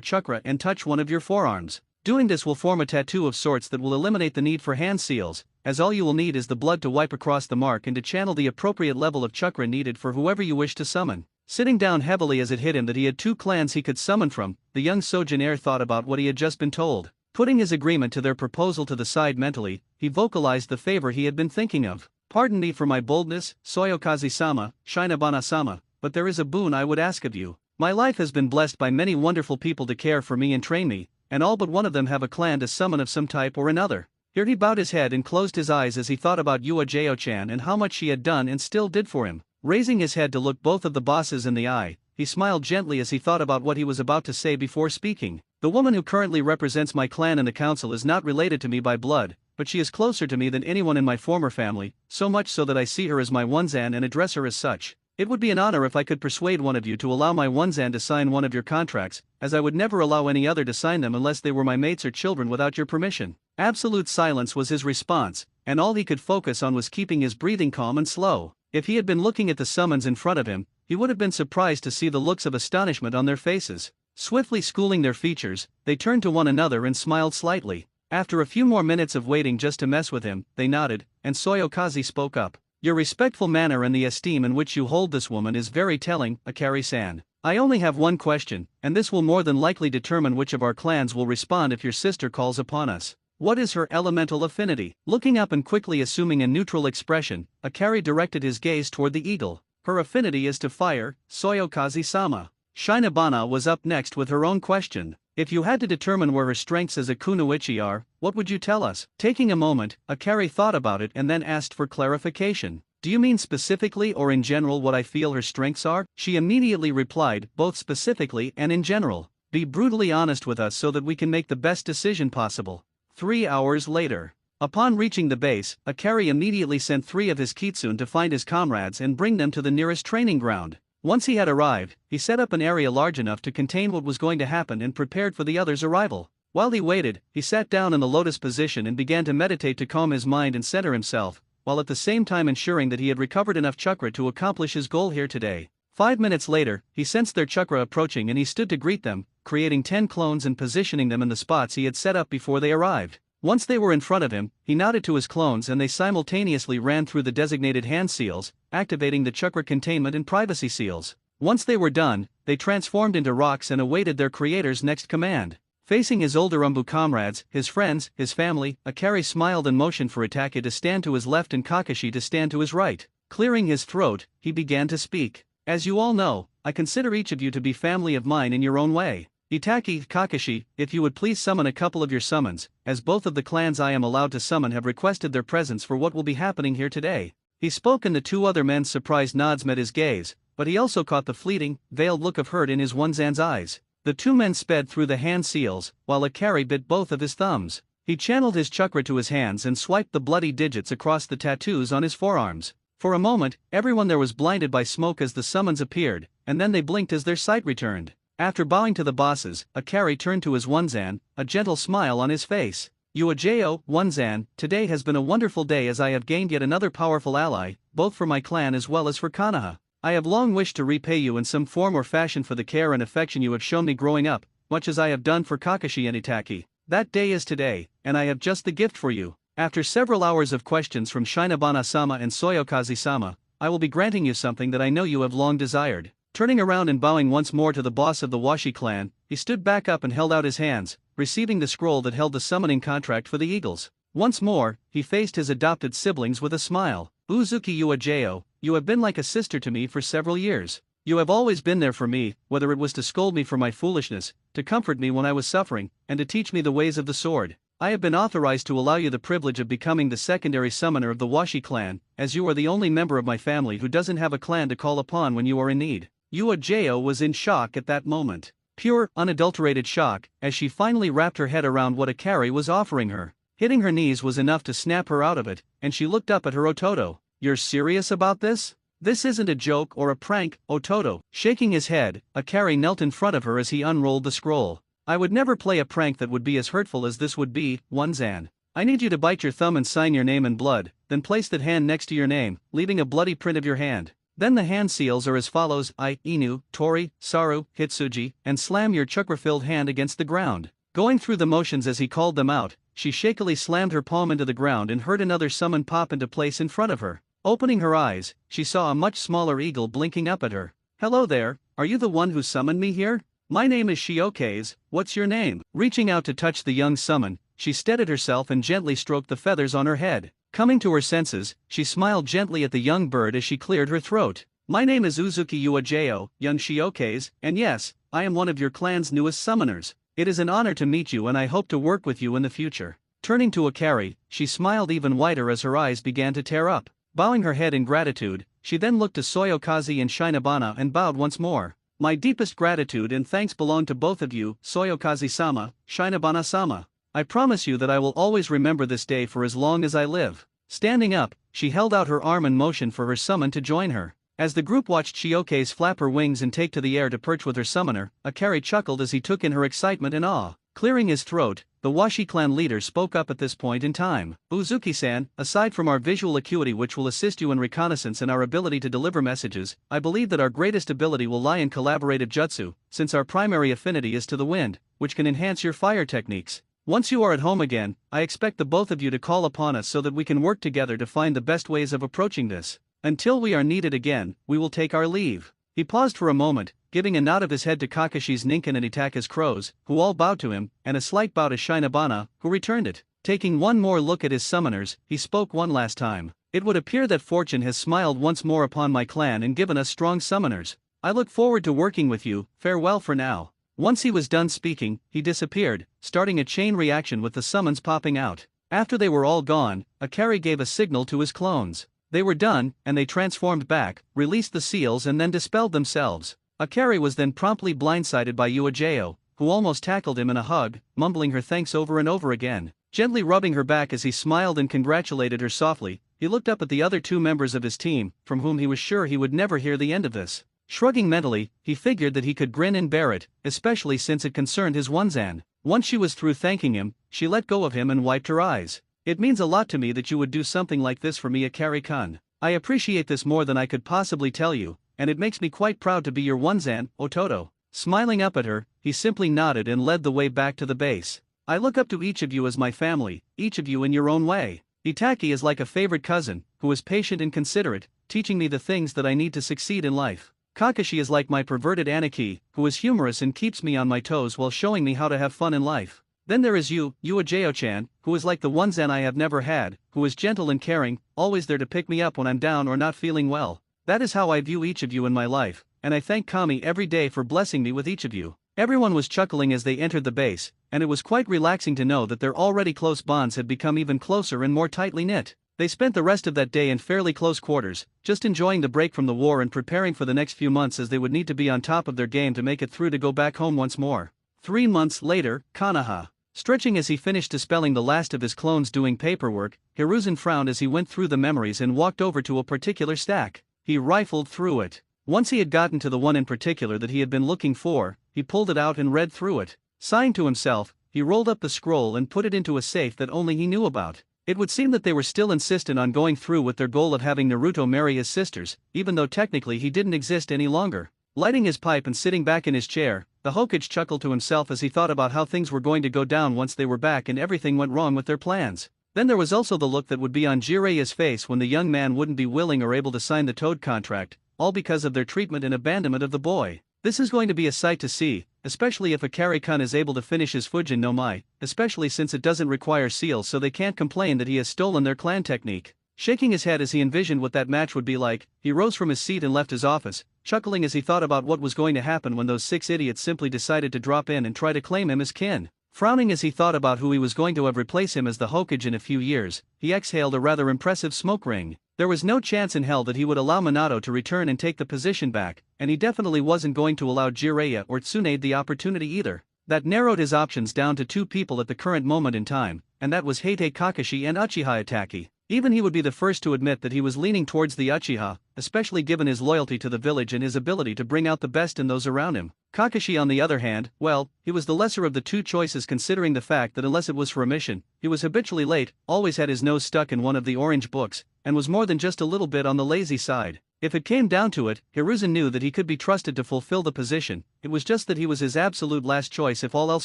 chakra and touch one of your forearms. Doing this will form a tattoo of sorts that will eliminate the need for hand seals, as all you will need is the blood to wipe across the mark and to channel the appropriate level of chakra needed for whoever you wish to summon. Sitting down heavily as it hit him that he had two clans he could summon from, the young Sojin heir thought about what he had just been told. Putting his agreement to their proposal to the side mentally, he vocalized the favor he had been thinking of. Pardon me for my boldness, Soyokaze-sama, Shinobana-sama, but there is a boon I would ask of you. My life has been blessed by many wonderful people to care for me and train me, and all but one of them have a clan to summon of some type or another. Here he bowed his head and closed his eyes as he thought about Uo-chan and how much she had done and still did for him. Raising his head to look both of the bosses in the eye, he smiled gently as he thought about what he was about to say before speaking. The woman who currently represents my clan in the council is not related to me by blood, but she is closer to me than anyone in my former family, so much so that I see her as my Onzan and address her as such. It would be an honor if I could persuade one of you to allow my Onzan to sign one of your contracts, as I would never allow any other to sign them unless they were my mates or children without your permission. Absolute silence was his response, and all he could focus on was keeping his breathing calm and slow. If he had been looking at the summons in front of him, he would have been surprised to see the looks of astonishment on their faces. Swiftly schooling their features, they turned to one another and smiled slightly. After a few more minutes of waiting just to mess with him, they nodded, and Soyokaze spoke up. Your respectful manner and the esteem in which you hold this woman is very telling, Akari-san. I only have one question, and this will more than likely determine which of our clans will respond if your sister calls upon us. What is her elemental affinity? Looking up and quickly assuming a neutral expression, Akari directed his gaze toward the eagle. Her affinity is to fire, Soyokaze-sama. Shinobana was up next with her own question. If you had to determine where her strengths as a kunoichi are, what would you tell us? Taking a moment, Akari thought about it and then asked for clarification. Do you mean specifically or in general what I feel her strengths are? She immediately replied, both specifically and in general. Be brutally honest with us so that we can make the best decision possible. 3 hours later. Upon reaching the base, Akari immediately sent 3 of his kitsune to find his comrades and bring them to the nearest training ground. Once he had arrived, he set up an area large enough to contain what was going to happen and prepared for the others' arrival. While he waited, he sat down in the lotus position and began to meditate to calm his mind and center himself, while at the same time ensuring that he had recovered enough chakra to accomplish his goal here today. 5 minutes later, he sensed their chakra approaching and he stood to greet them, creating 10 clones and positioning them in the spots he had set up before they arrived. Once they were in front of him, he nodded to his clones and they simultaneously ran through the designated hand seals, activating the chakra containment and privacy seals. Once they were done, they transformed into rocks and awaited their creator's next command. Facing his older Umbu comrades, his friends, his family, Akari smiled and motioned for Itake to stand to his left and Kakashi to stand to his right. Clearing his throat, he began to speak. As you all know, I consider each of you to be family of mine in your own way. Itake, Kakashi, if you would please summon a couple of your summons, as both of the clans I am allowed to summon have requested their presence for what will be happening here today. He spoke and the 2 other men's surprised nods met his gaze, but he also caught the fleeting, veiled look of hurt in his Onzan's eyes. The 2 men sped through the hand seals, while Akari bit both of his thumbs. He channeled his chakra to his hands and swiped the bloody digits across the tattoos on his forearms. For a moment, everyone there was blinded by smoke as the summons appeared, and then they blinked as their sight returned. After bowing to the bosses, Akari turned to his Onzan, a gentle smile on his face. Uojo, Onzan, today has been a wonderful day as I have gained yet another powerful ally, both for my clan as well as for Konoha. I have long wished to repay you in some form or fashion for the care and affection you have shown me growing up, much as I have done for Kakashi and Itake. That day is today, and I have just the gift for you. After several hours of questions from Shinobana-sama and Soyokaze-sama, I will be granting you something that I know you have long desired. Turning around and bowing once more to the boss of the Washi clan, he stood back up and held out his hands, receiving the scroll that held the summoning contract for the Eagles. Once more, he faced his adopted siblings with a smile. Uzuki Uojo, you have been like a sister to me for several years. You have always been there for me, whether it was to scold me for my foolishness, to comfort me when I was suffering, and to teach me the ways of the sword. I have been authorized to allow you the privilege of becoming the secondary summoner of the Washi clan, as you are the only member of my family who doesn't have a clan to call upon when you are in need. Uajao was in shock at that moment. Pure, unadulterated shock, as she finally wrapped her head around what Akari was offering her. Hitting her knees was enough to snap her out of it, and she looked up at her Ototo. You're serious about this? This isn't a joke or a prank, Ototo. Shaking his head, Akari knelt in front of her as he unrolled the scroll. I would never play a prank that would be as hurtful as this would be, Onzan. I need you to bite your thumb and sign your name in blood, then place that hand next to your name, leaving a bloody print of your hand. Then the hand seals are as follows: I, Inu, Tori, Saru, Hitsuji, and slam your chakra-filled hand against the ground. Going through the motions as he called them out, she shakily slammed her palm into the ground and heard another summon pop into place in front of her. Opening her eyes, she saw a much smaller eagle blinking up at her. Hello there, are you the one who summoned me here? My name is Shiokaze, what's your name? Reaching out to touch the young summon, she steadied herself and gently stroked the feathers on her head. Coming to her senses, she smiled gently at the young bird as she cleared her throat. My name is Uzuki Uajao, young Shiokaze, and yes, I am one of your clan's newest summoners. It is an honor to meet you and I hope to work with you in the future. Turning to Akari, she smiled even wider as her eyes began to tear up. Bowing her head in gratitude, she then looked to Soyokaze and Shinabana and bowed once more. My deepest gratitude and thanks belong to both of you, Soyokaze-sama, Shinabana-sama. I promise you that I will always remember this day for as long as I live. Standing up, she held out her arm and motioned for her summon to join her. As the group watched Shiokaze flap her wings and take to the air to perch with her summoner, Akari chuckled as he took in her excitement and awe. Clearing his throat, the Washi clan leader spoke up at this point in time. Uzuki-san, aside from our visual acuity which will assist you in reconnaissance and our ability to deliver messages, I believe that our greatest ability will lie in collaborative jutsu, since our primary affinity is to the wind, which can enhance your fire techniques. Once you are at home again, I expect the both of you to call upon us so that we can work together to find the best ways of approaching this. Until we are needed again, we will take our leave. He paused for a moment, giving a nod of his head to Kakashi's Ninken and Itaka's crows, who all bowed to him, and a slight bow to Shinabana, who returned it. Taking one more look at his summoners, he spoke one last time. It would appear that fortune has smiled once more upon my clan and given us strong summoners. I look forward to working with you, farewell for now. Once he was done speaking, he disappeared, starting a chain reaction with the summons popping out. After they were all gone, Akari gave a signal to his clones. They were done, and they transformed back, released the seals and then dispelled themselves. Akari was then promptly blindsided by Uajao, who almost tackled him in a hug, mumbling her thanks over and over again. Gently rubbing her back as he smiled and congratulated her softly, he looked up at the other two members of his team, from whom he was sure he would never hear the end of this. Shrugging mentally, he figured that he could grin and bear it, especially since it concerned his Onzan. Once she was through thanking him, she let go of him and wiped her eyes. It means a lot to me that you would do something like this for me, Akari-kun. I appreciate this more than I could possibly tell you, and it makes me quite proud to be your Onzan, Ototo. Smiling up at her, he simply nodded and led the way back to the base. I look up to each of you as my family, each of you in your own way. Itaki is like a favorite cousin, who is patient and considerate, teaching me the things that I need to succeed in life. Kakashi is like my perverted Aniki, who is humorous and keeps me on my toes while showing me how to have fun in life. Then there is you, Uajao-chan, who is like the Onzan I have never had, who is gentle and caring, always there to pick me up when I'm down or not feeling well. That is how I view each of you in my life, and I thank Kami every day for blessing me with each of you. Everyone was chuckling as they entered the base, and it was quite relaxing to know that their already close bonds had become even closer and more tightly knit. They spent the rest of that day in fairly close quarters, just enjoying the break from the war and preparing for the next few months as they would need to be on top of their game to make it through to go back home once more. 3 months later, Kanaha. Stretching as he finished dispelling the last of his clones doing paperwork, Hiruzen frowned as he went through the memories and walked over to a particular stack. He rifled through it. Once he had gotten to the one in particular that he had been looking for, he pulled it out and read through it. Sighing to himself, he rolled up the scroll and put it into a safe that only he knew about. It would seem that they were still insistent on going through with their goal of having Naruto marry his sisters, even though technically he didn't exist any longer. Lighting his pipe and sitting back in his chair, the Hokage chuckled to himself as he thought about how things were going to go down once they were back and everything went wrong with their plans. Then there was also the look that would be on Jiraiya's face when the young man wouldn't be willing or able to sign the Toad contract, all because of their treatment and abandonment of the boy. This is going to be a sight to see, especially if Akari-kun is able to finish his Fujin no Mai, especially since it doesn't require seals so they can't complain that he has stolen their clan technique. Shaking his head as he envisioned what that match would be like, he rose from his seat and left his office, chuckling as he thought about what was going to happen when those 6 idiots simply decided to drop in and try to claim him as kin. Frowning as he thought about who he was going to have replace him as the Hokage in a few years, he exhaled a rather impressive smoke ring. There was no chance in hell that he would allow Minato to return and take the position back, and he definitely wasn't going to allow Jiraiya or Tsunade the opportunity either. That narrowed his options down to two people at the current moment in time, and that was Heite Kakashi and Uchiha Itachi. Even he would be the first to admit that he was leaning towards the Uchiha, especially given his loyalty to the village and his ability to bring out the best in those around him. Kakashi on the other hand, well, he was the lesser of the two choices considering the fact that unless it was for a mission, he was habitually late, always had his nose stuck in one of the orange books, and was more than just a little bit on the lazy side. If it came down to it, Hiruzen knew that he could be trusted to fulfill the position, it was just that he was his absolute last choice if all else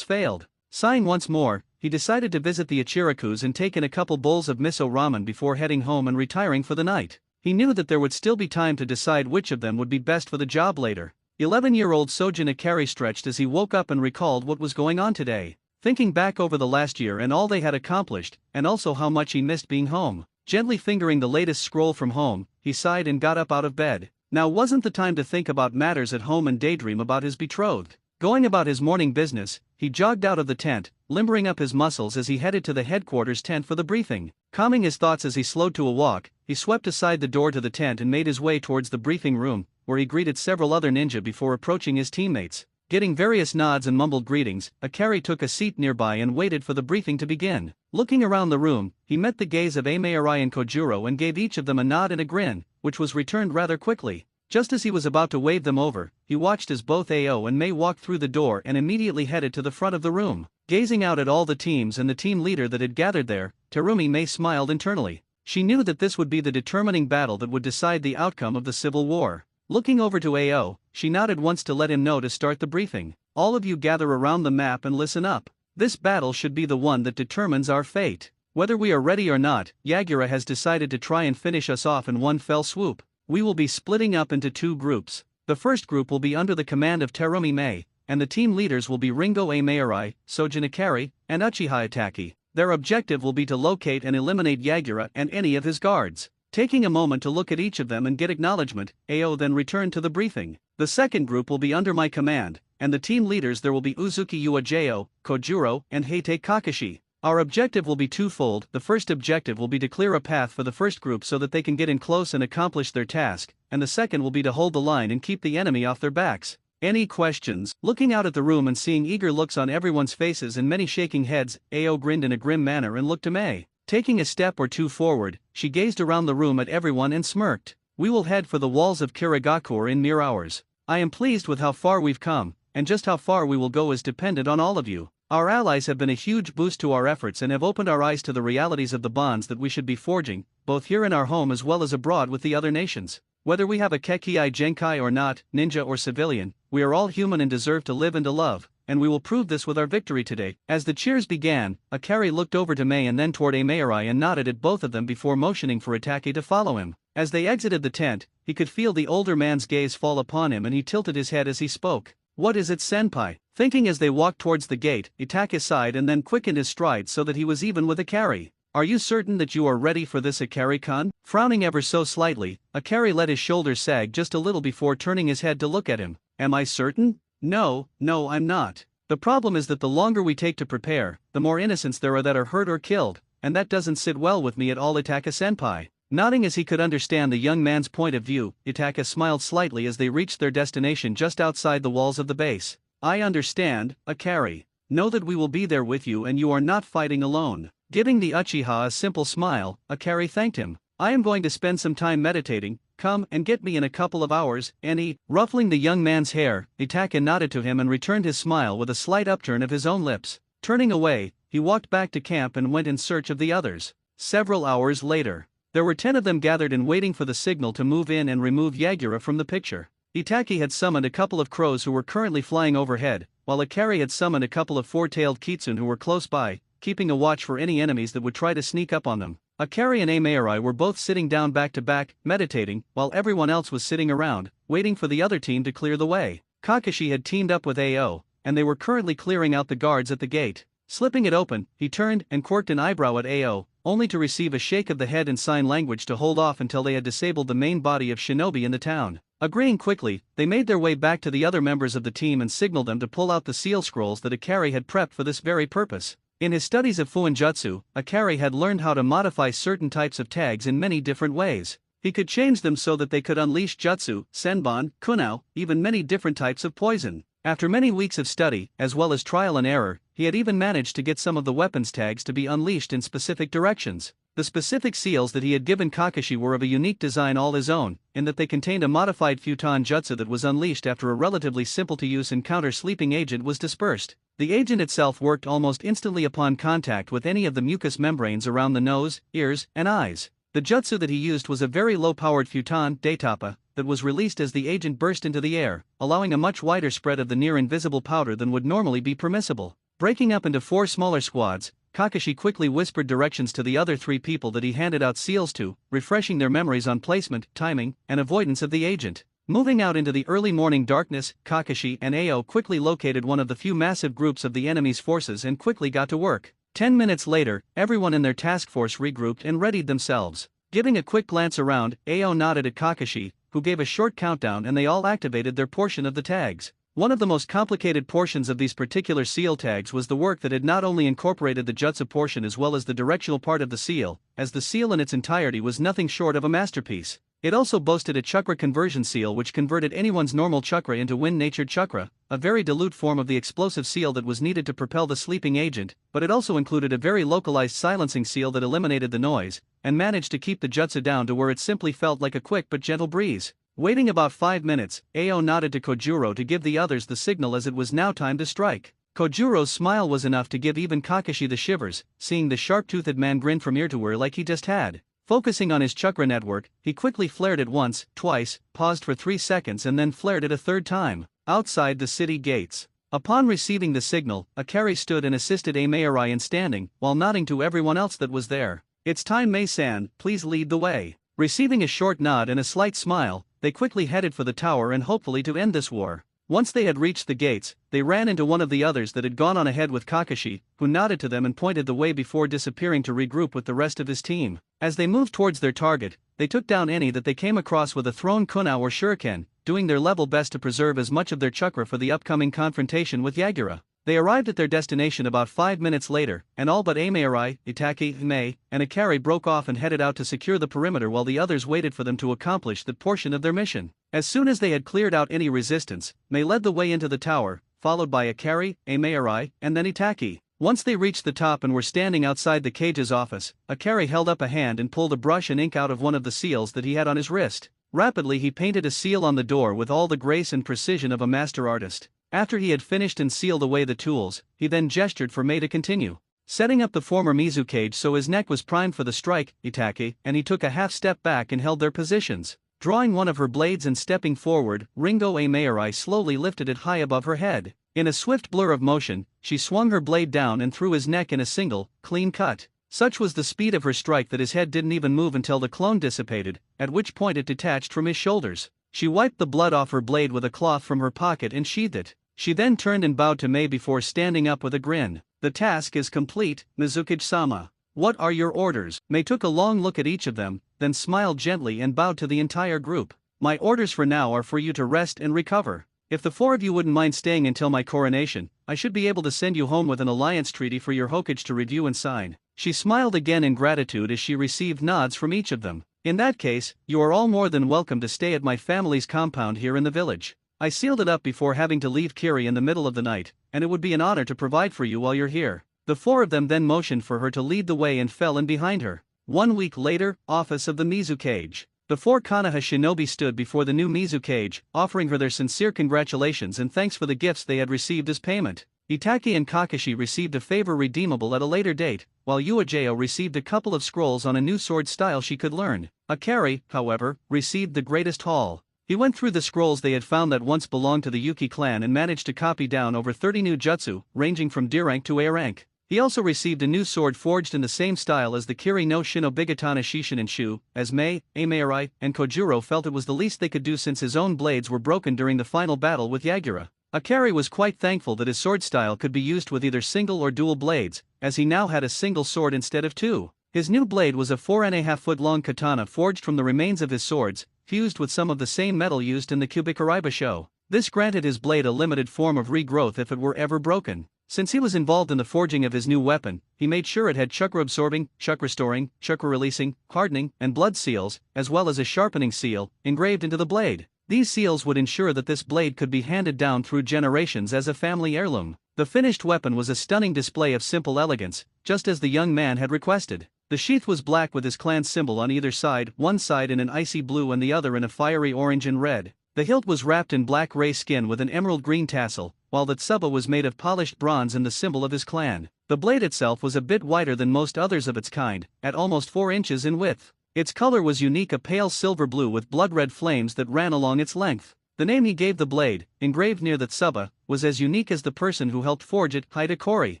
failed. Sighing once more, he decided to visit the Ichirakus and take in a couple bowls of miso ramen before heading home and retiring for the night. He knew that there would still be time to decide which of them would be best for the job later. 11-year-old Sojin Ikari stretched as he woke up and recalled what was going on today. Thinking back over the last year and all they had accomplished, and also how much he missed being home. Gently fingering the latest scroll from home, he sighed and got up out of bed. Now wasn't the time to think about matters at home and daydream about his betrothed. Going about his morning business, he jogged out of the tent, limbering up his muscles as he headed to the headquarters tent for the briefing. Calming his thoughts as he slowed to a walk, he swept aside the door to the tent and made his way towards the briefing room, where he greeted several other ninja before approaching his teammates. Getting various nods and mumbled greetings, Ikari took a seat nearby and waited for the briefing to begin. Looking around the room, he met the gaze of Aomai and Kojuro and gave each of them a nod and a grin, which was returned rather quickly. Just as he was about to wave them over, he watched as both Ao and Mei walked through the door and immediately headed to the front of the room. Gazing out at all the teams and the team leader that had gathered there, Terumi Mei smiled internally. She knew that this would be the determining battle that would decide the outcome of the civil war. Looking over to Ao, she nodded once to let him know to start the briefing. All of you gather around the map and listen up. This battle should be the one that determines our fate. Whether we are ready or not, Yagura has decided to try and finish us off in one fell swoop. We will be splitting up into two groups. The first group will be under the command of Terumi Mei, and the team leaders will be Ringo Aomai, Sojin Ikari, and Uchiha Itachi. Their objective will be to locate and eliminate Yagura and any of his guards. Taking a moment to look at each of them and get acknowledgement, Ao then returned to the briefing. The second group will be under my command, and the team leaders there will be Uzuki Uejao, Kojuro, and Heite Kakashi. Our objective will be twofold. The first objective will be to clear a path for the first group so that they can get in close and accomplish their task, and the second will be to hold the line and keep the enemy off their backs. Any questions? Looking out at the room and seeing eager looks on everyone's faces and many shaking heads, Ao grinned in a grim manner and looked to Mei. Taking a step or two forward, she gazed around the room at everyone and smirked. We will head for the walls of Kirigakure in mere hours. I am pleased with how far we've come, and just how far we will go is dependent on all of you. Our allies have been a huge boost to our efforts and have opened our eyes to the realities of the bonds that we should be forging, both here in our home as well as abroad with the other nations. Whether we have a Kekii Genkai or not, ninja or civilian, we are all human and deserve to live and to love, and we will prove this with our victory today. As the cheers began, Ikari looked over to Mei and then toward Aomai and nodded at both of them before motioning for Itachi to follow him. As they exited the tent, he could feel the older man's gaze fall upon him and he tilted his head as he spoke. What is it, senpai? Thinking as they walked towards the gate, Itachi sighed and then quickened his stride so that he was even with Ikari. Are you certain that you are ready for this, Ikari-kun? Frowning ever so slightly, Ikari let his shoulders sag just a little before turning his head to look at him. Am I certain? No, I'm not. The problem is that the longer we take to prepare, the more innocents there are that are hurt or killed, and that doesn't sit well with me at all, Itachi-senpai. Nodding as he could understand the young man's point of view, Itachi smiled slightly as they reached their destination just outside the walls of the base. I understand, Ikari. Know that we will be there with you and you are not fighting alone. Giving the Uchiha a simple smile, Ikari thanked him. I am going to spend some time meditating. Come and get me in a couple of hours, and eat. Ruffling the young man's hair, Itachi nodded to him and returned his smile with a slight upturn of his own lips. Turning away, he walked back to camp and went in search of the others. Several hours later, there were 10 of them gathered and waiting for the signal to move in and remove Yagura from the picture. Itachi had summoned a couple of crows who were currently flying overhead, while Ikari had summoned a couple of four-tailed kitsune who were close by, keeping a watch for any enemies that would try to sneak up on them. Ikari and Aomai were both sitting down back to back, meditating, while everyone else was sitting around, waiting for the other team to clear the way. Kakashi had teamed up with Ao, and they were currently clearing out the guards at the gate. Slipping it open, he turned and quirked an eyebrow at Ao, only to receive a shake of the head in sign language to hold off until they had disabled the main body of shinobi in the town. Agreeing quickly, they made their way back to the other members of the team and signaled them to pull out the seal scrolls that Akari had prepped for this very purpose. In his studies of Fuinjutsu, Akari had learned how to modify certain types of tags in many different ways. He could change them so that they could unleash jutsu, senbon, kunao, even many different types of poison. After many weeks of study, as well as trial and error, he had even managed to get some of the weapons tags to be unleashed in specific directions. The specific seals that he had given Kakashi were of a unique design all his own, in that they contained a modified futon jutsu that was unleashed after a relatively simple-to-use encounter sleeping agent was dispersed. The agent itself worked almost instantly upon contact with any of the mucous membranes around the nose, ears, and eyes. The jutsu that he used was a very low-powered futon Daitapa that was released as the agent burst into the air, allowing a much wider spread of the near-invisible powder than would normally be permissible. Breaking up into 4 smaller squads, Kakashi quickly whispered directions to the other 3 people that he handed out seals to, refreshing their memories on placement, timing, and avoidance of the agent. Moving out into the early morning darkness, Kakashi and Ao quickly located one of the few massive groups of the enemy's forces and quickly got to work. 10 minutes later, everyone in their task force regrouped and readied themselves. Giving a quick glance around, Ao nodded at Kakashi, who gave a short countdown, and they all activated their portion of the tags. One of the most complicated portions of these particular seal tags was the work that had not only incorporated the jutsu portion as well as the directional part of the seal, as the seal in its entirety was nothing short of a masterpiece. It also boasted a chakra conversion seal which converted anyone's normal chakra into wind-natured chakra, a very dilute form of the explosive seal that was needed to propel the sleeping agent, but it also included a very localized silencing seal that eliminated the noise, and managed to keep the jutsu down to where it simply felt like a quick but gentle breeze. Waiting about 5 minutes, Ao nodded to Kojuro to give the others the signal as it was now time to strike. Kojuro's smile was enough to give even Kakashi the shivers, seeing the sharp-toothed man grin from ear to ear like he just had. Focusing on his chakra network, he quickly flared it once, twice, paused for 3 seconds and then flared it a 3rd time. Outside the city gates. Upon receiving the signal, Akari stood and assisted Amaerai in standing, while nodding to everyone else that was there. "It's time, Mei-san, please lead the way." Receiving a short nod and a slight smile, they quickly headed for the tower and hopefully to end this war. Once they had reached the gates, they ran into one of the others that had gone on ahead with Kakashi, who nodded to them and pointed the way before disappearing to regroup with the rest of his team. As they moved towards their target, they took down any that they came across with a thrown kunao or shuriken, doing their level best to preserve as much of their chakra for the upcoming confrontation with Yagura. They arrived at their destination about 5 minutes later, and all but Amaerai, Itaki, Mei, and Akari broke off and headed out to secure the perimeter while the others waited for them to accomplish that portion of their mission. As soon as they had cleared out any resistance, Mei led the way into the tower, followed by Akari, Amaerai, and then Itaki. Once they reached the top and were standing outside the cage's office, Akari held up a hand and pulled a brush and ink out of one of the seals that he had on his wrist. Rapidly he painted a seal on the door with all the grace and precision of a master artist. After he had finished and sealed away the tools, he then gestured for Mei to continue. Setting up the former Mizu cage so his neck was primed for the strike, Itaki, and he took a half step back and held their positions. Drawing one of her blades and stepping forward, Ringo Amaerai slowly lifted it high above her head. In a swift blur of motion, she swung her blade down and through his neck in a single, clean cut. Such was the speed of her strike that his head didn't even move until the clone dissipated, at which point it detached from his shoulders. She wiped the blood off her blade with a cloth from her pocket and sheathed it. She then turned and bowed to Mei before standing up with a grin. "The task is complete, Mizukage-sama. What are your orders?" Mei took a long look at each of them, then smiled gently and bowed to the entire group. "My orders for now are for you to rest and recover. If the 4 of you wouldn't mind staying until my coronation, I should be able to send you home with an alliance treaty for your Hokage to review and sign." She smiled again in gratitude as she received nods from each of them. "In that case, you are all more than welcome to stay at my family's compound here in the village. I sealed it up before having to leave Kiri in the middle of the night, and it would be an honor to provide for you while you're here." The 4 of them then motioned for her to lead the way and fell in behind her. 1 week later, office of the Mizu Cage. The 4 Konoha shinobi stood before the new Mizu Cage, offering her their sincere congratulations and thanks for the gifts they had received as payment. Itaki and Kakashi received a favor redeemable at a later date, while Uejao received a couple of scrolls on a new sword style she could learn. Akari, however, received the greatest haul. He went through the scrolls they had found that once belonged to the Yuki clan and managed to copy down over 30 new jutsu, ranging from D rank to A rank. He also received a new sword forged in the same style as the Kiri no Shinobigatana Shishin Shu, as Mei, Amaerai, and Kojuro felt it was the least they could do since his own blades were broken during the final battle with Yagura. Akari was quite thankful that his sword style could be used with either single or dual blades, as he now had a single sword instead of 2. His new blade was a 4.5 foot long katana forged from the remains of his swords, fused with some of the same metal used in the Kubikariba show. This granted his blade a limited form of regrowth if it were ever broken. Since he was involved in the forging of his new weapon, he made sure it had chakra-absorbing, chakra-restoring, chakra-releasing, hardening, and blood seals, as well as a sharpening seal, engraved into the blade. These seals would ensure that this blade could be handed down through generations as a family heirloom. The finished weapon was a stunning display of simple elegance, just as the young man had requested. The sheath was black with his clan's symbol on either side, one side in an icy blue and the other in a fiery orange and red. The hilt was wrapped in black ray skin with an emerald green tassel, while the tsuba was made of polished bronze and the symbol of his clan. The blade itself was a bit wider than most others of its kind, at almost 4 inches in width. Its color was unique, a pale silver blue with blood-red flames that ran along its length. The name he gave the blade, engraved near the tsuba, was as unique as the person who helped forge it, Hidekori.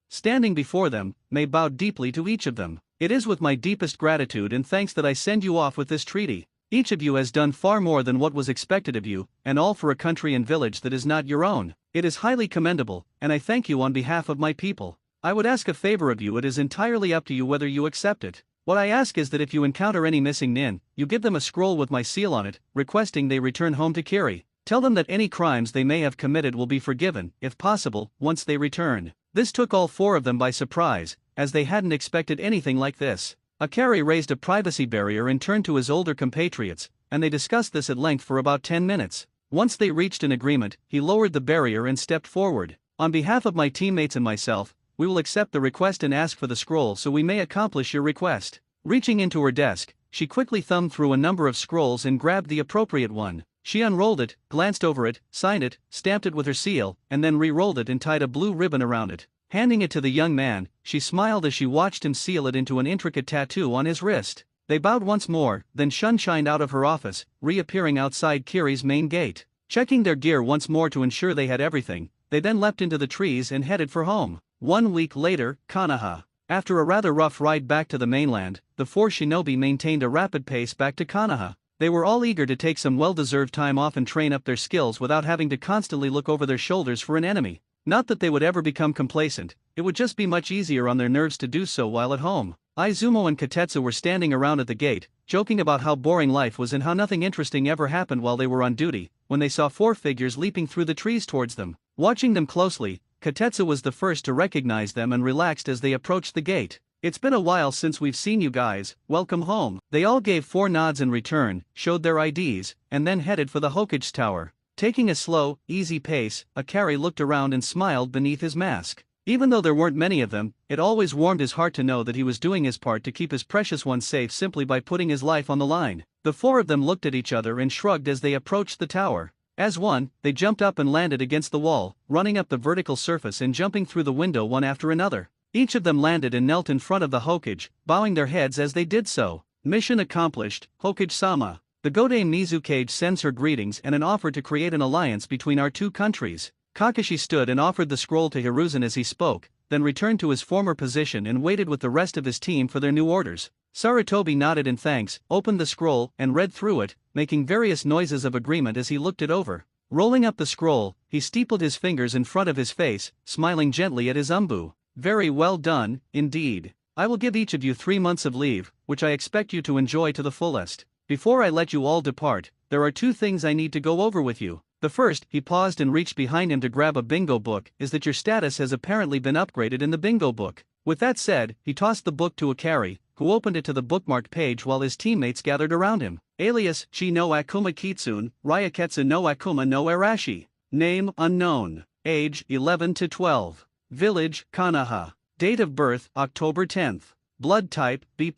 Standing before them, May bowed deeply to each of them. It is with my deepest gratitude and thanks that I send you off with this treaty. Each of you has done far more than what was expected of you, and all for a country and village that is not your own. It is highly commendable, and I thank you on behalf of my people. I would ask a favor of you. It is entirely up to you whether you accept it. What I ask is that if you encounter any missing nin, you give them a scroll with my seal on it, requesting they return home to Kiri. Tell them that any crimes they may have committed will be forgiven, if possible, once they return. This took all 4 of them by surprise, as they hadn't expected anything like this. Akari raised a privacy barrier and turned to his older compatriots, and they discussed this at length for about 10 minutes. Once they reached an agreement, he lowered the barrier and stepped forward. On behalf of my teammates and myself, we will accept the request and ask for the scroll so we may accomplish your request. Reaching into her desk, she quickly thumbed through a number of scrolls and grabbed the appropriate one. She unrolled it, glanced over it, signed it, stamped it with her seal, and then re-rolled it and tied a blue ribbon around it. Handing it to the young man, she smiled as she watched him seal it into an intricate tattoo on his wrist. They bowed once more, then shunshined out of her office, reappearing outside Kiri's main gate. Checking their gear once more to ensure they had everything, they then leapt into the trees and headed for home. 1 week later, Konoha. After a rather rough ride back to the mainland, the 4 shinobi maintained a rapid pace back to Konoha. They were all eager to take some well-deserved time off and train up their skills without having to constantly look over their shoulders for an enemy. Not that they would ever become complacent, it would just be much easier on their nerves to do so while at home. Izumo and Katetsu were standing around at the gate, joking about how boring life was and how nothing interesting ever happened while they were on duty, when they saw 4 figures leaping through the trees towards them. Watching them closely, Katetsu was the first to recognize them and relaxed as they approached the gate. "It's been a while since we've seen you guys, welcome home." They all gave 4 nods in return, showed their IDs, and then headed for the Hokage Tower. Taking a slow, easy pace, Akari looked around and smiled beneath his mask. Even though there weren't many of them, it always warmed his heart to know that he was doing his part to keep his precious ones safe simply by putting his life on the line. The 4 of them looked at each other and shrugged as they approached the tower. As one, they jumped up and landed against the wall, running up the vertical surface and jumping through the window one after another. Each of them landed and knelt in front of the Hokage, bowing their heads as they did so. "Mission accomplished, Hokage-sama. The Godame Mizukage sends her greetings and an offer to create an alliance between our 2 countries." Kakashi stood and offered the scroll to Hiruzen as he spoke, then returned to his former position and waited with the rest of his team for their new orders. Sarutobi nodded in thanks, opened the scroll, and read through it, making various noises of agreement as he looked it over. Rolling up the scroll, he steepled his fingers in front of his face, smiling gently at his umbu. "Very well done, indeed. I will give each of you 3 months of leave, which I expect you to enjoy to the fullest. Before I let you all depart, there are 2 things I need to go over with you. The first," he paused and reached behind him to grab a bingo book, "is that your status has apparently been upgraded in the bingo book." With that said, he tossed the book to Akari, who opened it to the bookmarked page while his teammates gathered around him. Alias, Chi no Akuma Kitsune, Ryaketsu no Akuma no Arashi. Name, unknown. Age, 11 to 12. Village, Konoha. Date of birth, October 10th. Blood type, B+.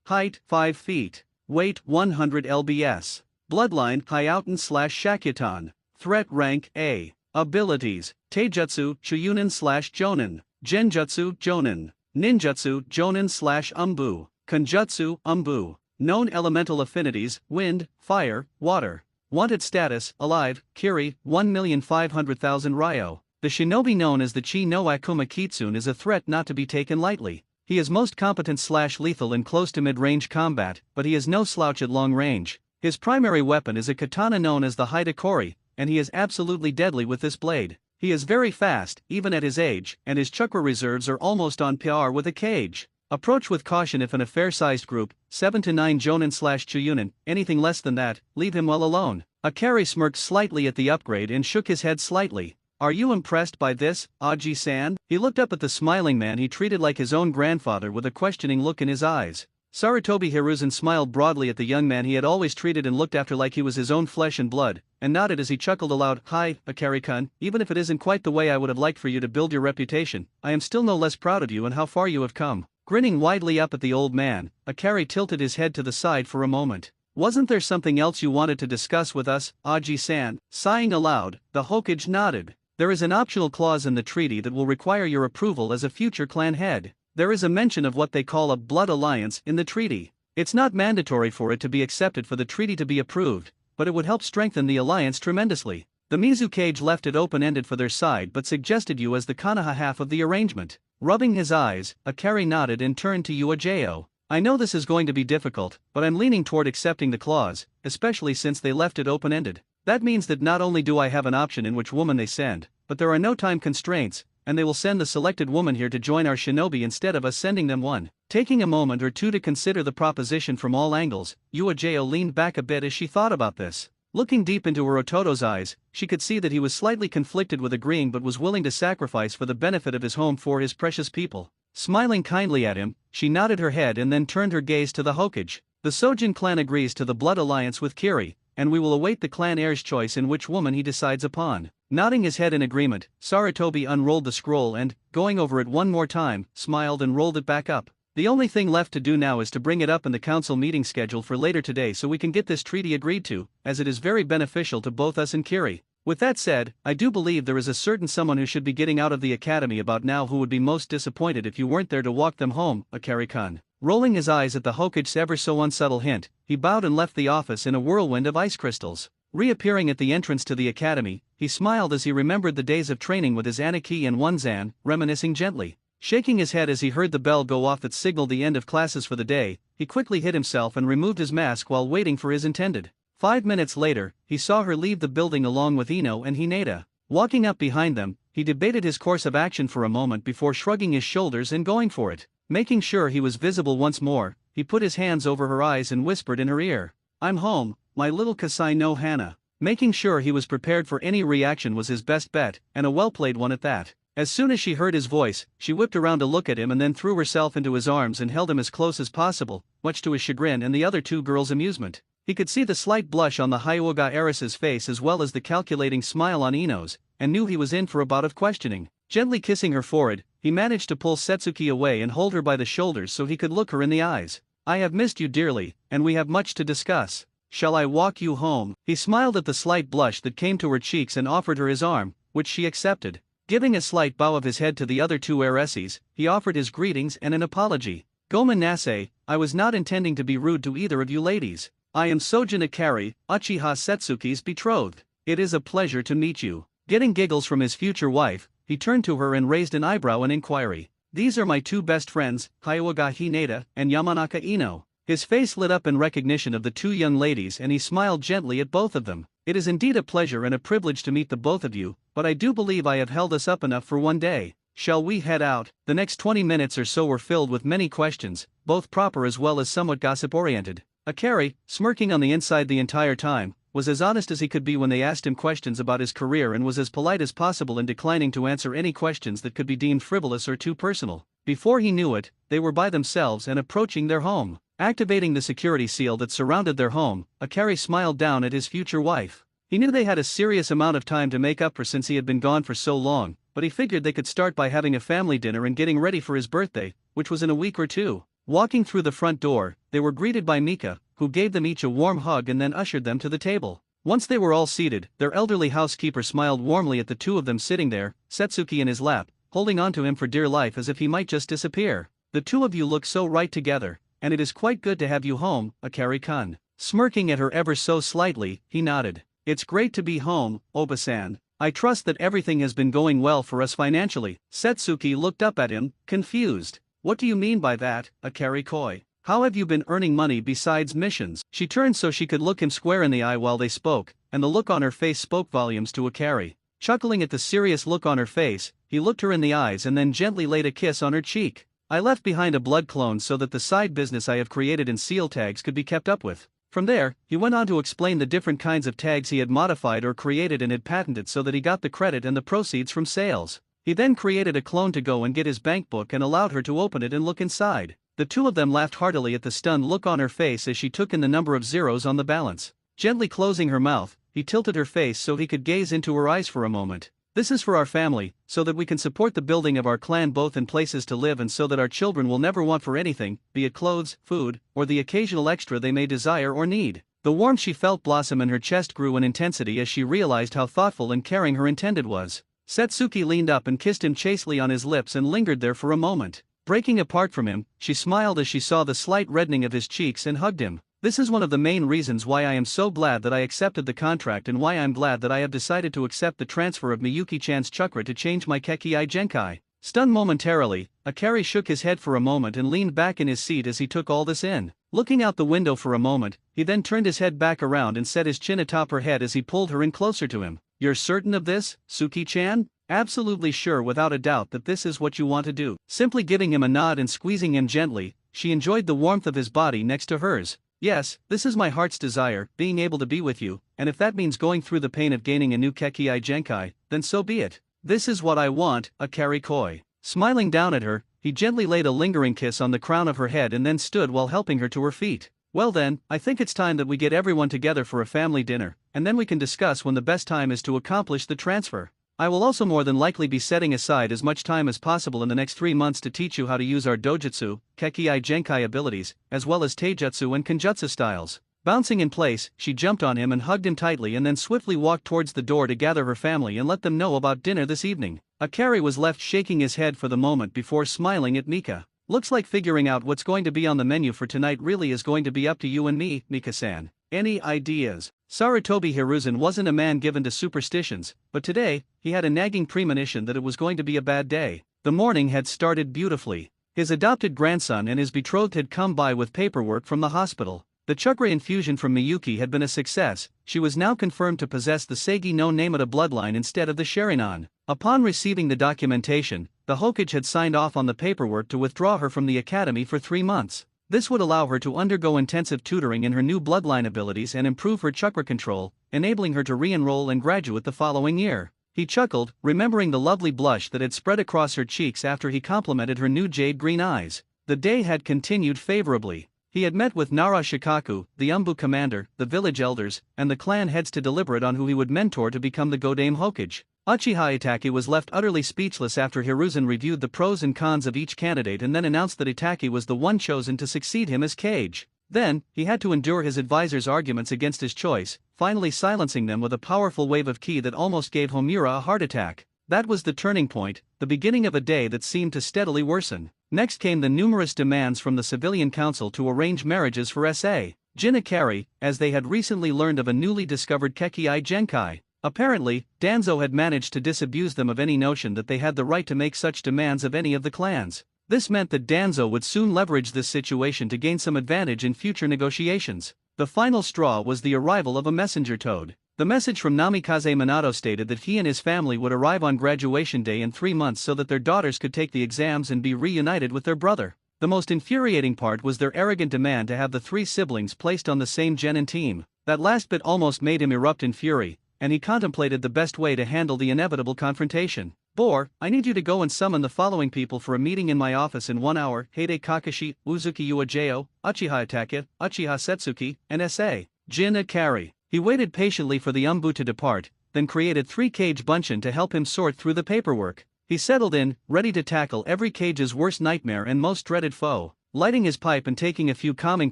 Height, 5 feet. Weight, 100 lbs. Bloodline, Hyouten/Shakyutan. Threat rank, A. Abilities, Taijutsu, Chuyunin/Jonin. Genjutsu, Jonin. Ninjutsu, Jonin/Umbu. Konjutsu, Umbu. Known elemental affinities, wind, fire, water. Wanted status, alive, Kiri, 1,500,000 Ryo. The shinobi known as the Chi no Akuma Kitsune is a threat not to be taken lightly. He is most competent/lethal in close to mid-range combat, but he is no slouch at long range. His primary weapon is a katana known as the Hidekori, and he is absolutely deadly with this blade. He is very fast, even at his age, and his chakra reserves are almost on par with a cage. Approach with caution if in a fair-sized group, 7 to 9 jonin/chuyunin, anything less than that, leave him well alone. Akari smirked slightly at the upgrade and shook his head slightly. Are you impressed by this, Aji-san? He looked up at the smiling man he treated like his own grandfather with a questioning look in his eyes. Sarutobi Hiruzen smiled broadly at the young man he had always treated and looked after like he was his own flesh and blood, and nodded as he chuckled aloud. Hi, Akari-kun, even if it isn't quite the way I would have liked for you to build your reputation, I am still no less proud of you and how far you have come. Grinning widely up at the old man, Akari tilted his head to the side for a moment. Wasn't there something else you wanted to discuss with us, Aji-san? Sighing aloud, the Hokage nodded. There is an optional clause in the treaty that will require your approval as a future clan head. There is a mention of what they call a blood alliance in the treaty. It's not mandatory for it to be accepted for the treaty to be approved, but it would help strengthen the alliance tremendously. The Mizukage left it open-ended for their side but suggested you as the Konoha half of the arrangement. Rubbing his eyes, Akari nodded and turned to Uejo. I know this is going to be difficult, but I'm leaning toward accepting the clause, especially since they left it open-ended. That means that not only do I have an option in which woman they send, but there are no time constraints, and they will send the selected woman here to join our shinobi instead of us sending them one. Taking a moment or two to consider the proposition from all angles, Uejo leaned back a bit as she thought about this. Looking deep into Urototo's eyes, she could see that he was slightly conflicted with agreeing but was willing to sacrifice for the benefit of his home for his precious people. Smiling kindly at him, she nodded her head and then turned her gaze to the Hokage. The Sojin clan agrees to the blood alliance with Kiri, and we will await the clan heir's choice in which woman he decides upon. Nodding his head in agreement, Sarutobi unrolled the scroll and, going over it one more time, smiled and rolled it back up. The only thing left to do now is to bring it up in the council meeting scheduled for later today so we can get this treaty agreed to, as it is very beneficial to both us and Kiri. With that said, I do believe there is a certain someone who should be getting out of the academy about now who would be most disappointed if you weren't there to walk them home, Akari-kun. Rolling his eyes at the Hokage's ever so unsubtle hint, he bowed and left the office in a whirlwind of ice crystals. Reappearing at the entrance to the academy, he smiled as he remembered the days of training with his Aniki and Onzan, reminiscing gently. Shaking his head as he heard the bell go off that signaled the end of classes for the day, he quickly hid himself and removed his mask while waiting for his intended. 5 minutes later, he saw her leave the building along with Ino and Hinata. Walking up behind them, he debated his course of action for a moment before shrugging his shoulders and going for it. Making sure he was visible once more, he put his hands over her eyes and whispered in her ear, I'm home, my little Kasai no Hana. Making sure he was prepared for any reaction was his best bet, and a well-played one at that. As soon as she heard his voice, she whipped around to look at him and then threw herself into his arms and held him as close as possible, much to his chagrin and the other two girls' amusement. He could see the slight blush on the Hyuga heiress's face as well as the calculating smile on Ino's, and knew he was in for a bout of questioning. Gently kissing her forehead, he managed to pull Setsuki away and hold her by the shoulders so he could look her in the eyes. I have missed you dearly, and we have much to discuss. Shall I walk you home? He smiled at the slight blush that came to her cheeks and offered her his arm, which she accepted. Giving a slight bow of his head to the other two heiresses, he offered his greetings and an apology. Gomen Nase, I was not intending to be rude to either of you ladies. I am Sojin Akari, Uchiha Setsuki's betrothed. It is a pleasure to meet you. Getting giggles from his future wife, he turned to her and raised an eyebrow in inquiry. These are my two best friends, Hyuga Hinata and Yamanaka Ino. His face lit up in recognition of the two young ladies and he smiled gently at both of them. It is indeed a pleasure and a privilege to meet the both of you, but I do believe I have held us up enough for one day. Shall we head out? The next 20 minutes or so were filled with many questions, both proper as well as somewhat gossip-oriented. Akari, smirking on the inside the entire time, was as honest as he could be when they asked him questions about his career and was as polite as possible in declining to answer any questions that could be deemed frivolous or too personal. Before he knew it, they were by themselves and approaching their home. Activating the security seal that surrounded their home, Akari smiled down at his future wife. He knew they had a serious amount of time to make up for since he had been gone for so long, but he figured they could start by having a family dinner and getting ready for his birthday, which was in a week or two. Walking through the front door, they were greeted by Mika, who gave them each a warm hug and then ushered them to the table. Once they were all seated, their elderly housekeeper smiled warmly at the two of them sitting there, Setsuki in his lap, holding on to him for dear life as if he might just disappear. The two of you look so right together, and it is quite good to have you home, Akari-kun. Smirking at her ever so slightly, he nodded. It's great to be home, Oba-san. I trust that everything has been going well for us financially. Setsuki looked up at him, confused. What do you mean by that, Akari-koi? How have you been earning money besides missions? She turned so she could look him square in the eye while they spoke, and the look on her face spoke volumes to Akari. Chuckling at the serious look on her face, he looked her in the eyes and then gently laid a kiss on her cheek. I left behind a blood clone so that the side business I have created in seal tags could be kept up with. From there, he went on to explain the different kinds of tags he had modified or created and had patented so that he got the credit and the proceeds from sales. He then created a clone to go and get his bank book and allowed her to open it and look inside. The two of them laughed heartily at the stunned look on her face as she took in the number of zeros on the balance. Gently closing her mouth, he tilted her face so he could gaze into her eyes for a moment. This is for our family, so that we can support the building of our clan both in places to live and so that our children will never want for anything, be it clothes, food, or the occasional extra they may desire or need. The warmth she felt blossom in her chest grew in intensity as she realized how thoughtful and caring her intended was. Setsuki leaned up and kissed him chastely on his lips and lingered there for a moment. Breaking apart from him, she smiled as she saw the slight reddening of his cheeks and hugged him. This is one of the main reasons why I am so glad that I accepted the contract and why I'm glad that I have decided to accept the transfer of Miyuki-chan's chakra to change my Kekii Genkai. Stunned momentarily, Akari shook his head for a moment and leaned back in his seat as he took all this in. Looking out the window for a moment, he then turned his head back around and set his chin atop her head as he pulled her in closer to him. You're certain of this, Suki-chan? Absolutely sure without a doubt that this is what you want to do. Simply giving him a nod and squeezing him gently, she enjoyed the warmth of his body next to hers. Yes, this is my heart's desire, being able to be with you, and if that means going through the pain of gaining a new Kekii Genkai, then so be it. This is what I want, Akari Koi. Smiling down at her, he gently laid a lingering kiss on the crown of her head and then stood while helping her to her feet. Well then, I think it's time that we get everyone together for a family dinner, and then we can discuss when the best time is to accomplish the transfer. I will also more than likely be setting aside as much time as possible in the next 3 months to teach you how to use our dojutsu, Kekii Genkai abilities, as well as taijutsu and kenjutsu styles. Bouncing in place, she jumped on him and hugged him tightly and then swiftly walked towards the door to gather her family and let them know about dinner this evening. Akari was left shaking his head for the moment before smiling at Mika. Looks like figuring out what's going to be on the menu for tonight really is going to be up to you and me, Mika-san. Any ideas? Sarutobi Hiruzen wasn't a man given to superstitions, but today, he had a nagging premonition that it was going to be a bad day. The morning had started beautifully. His adopted grandson and his betrothed had come by with paperwork from the hospital. The chakra infusion from Miyuki had been a success. She was now confirmed to possess the Seigi no Namata bloodline instead of the Sharinan. Upon receiving the documentation, the Hokage had signed off on the paperwork to withdraw her from the academy for 3 months. This would allow her to undergo intensive tutoring in her new bloodline abilities and improve her chakra control, enabling her to re-enroll and graduate the following year. He chuckled, remembering the lovely blush that had spread across her cheeks after he complimented her new jade green eyes. The day had continued favorably. He had met with Nara Shikaku, the Umbu commander, the village elders, and the clan heads to deliberate on who he would mentor to become the Godame Hokage. Uchiha Itaki was left utterly speechless after Hiruzen reviewed the pros and cons of each candidate and then announced that Itaki was the one chosen to succeed him as Kage. Then, he had to endure his advisor's arguments against his choice, finally silencing them with a powerful wave of ki that almost gave Homura a heart attack. That was the turning point, the beginning of a day that seemed to steadily worsen. Next came the numerous demands from the civilian council to arrange marriages for S.A. Jin Akari, as they had recently learned of a newly discovered Kekii Genkai. Apparently, Danzo had managed to disabuse them of any notion that they had the right to make such demands of any of the clans. This meant that Danzo would soon leverage this situation to gain some advantage in future negotiations. The final straw was the arrival of a messenger toad. The message from Namikaze Minato stated that he and his family would arrive on graduation day in 3 months so that their daughters could take the exams and be reunited with their brother. The most infuriating part was their arrogant demand to have the 3 siblings placed on the same genin team. That last bit almost made him erupt in fury, and he contemplated the best way to handle the inevitable confrontation. Bor, I need you to go and summon the following people for a meeting in my office in 1 hour: Heide Kakashi, Uzuki Uejao, Uchiha Itachi, Uchiha Setsuki, and S.A. Jin Akari. He waited patiently for the Umbu to depart, then created 3 Kage Bunshin to help him sort through the paperwork. He settled in, ready to tackle every Kage's worst nightmare and most dreaded foe. Lighting his pipe and taking a few calming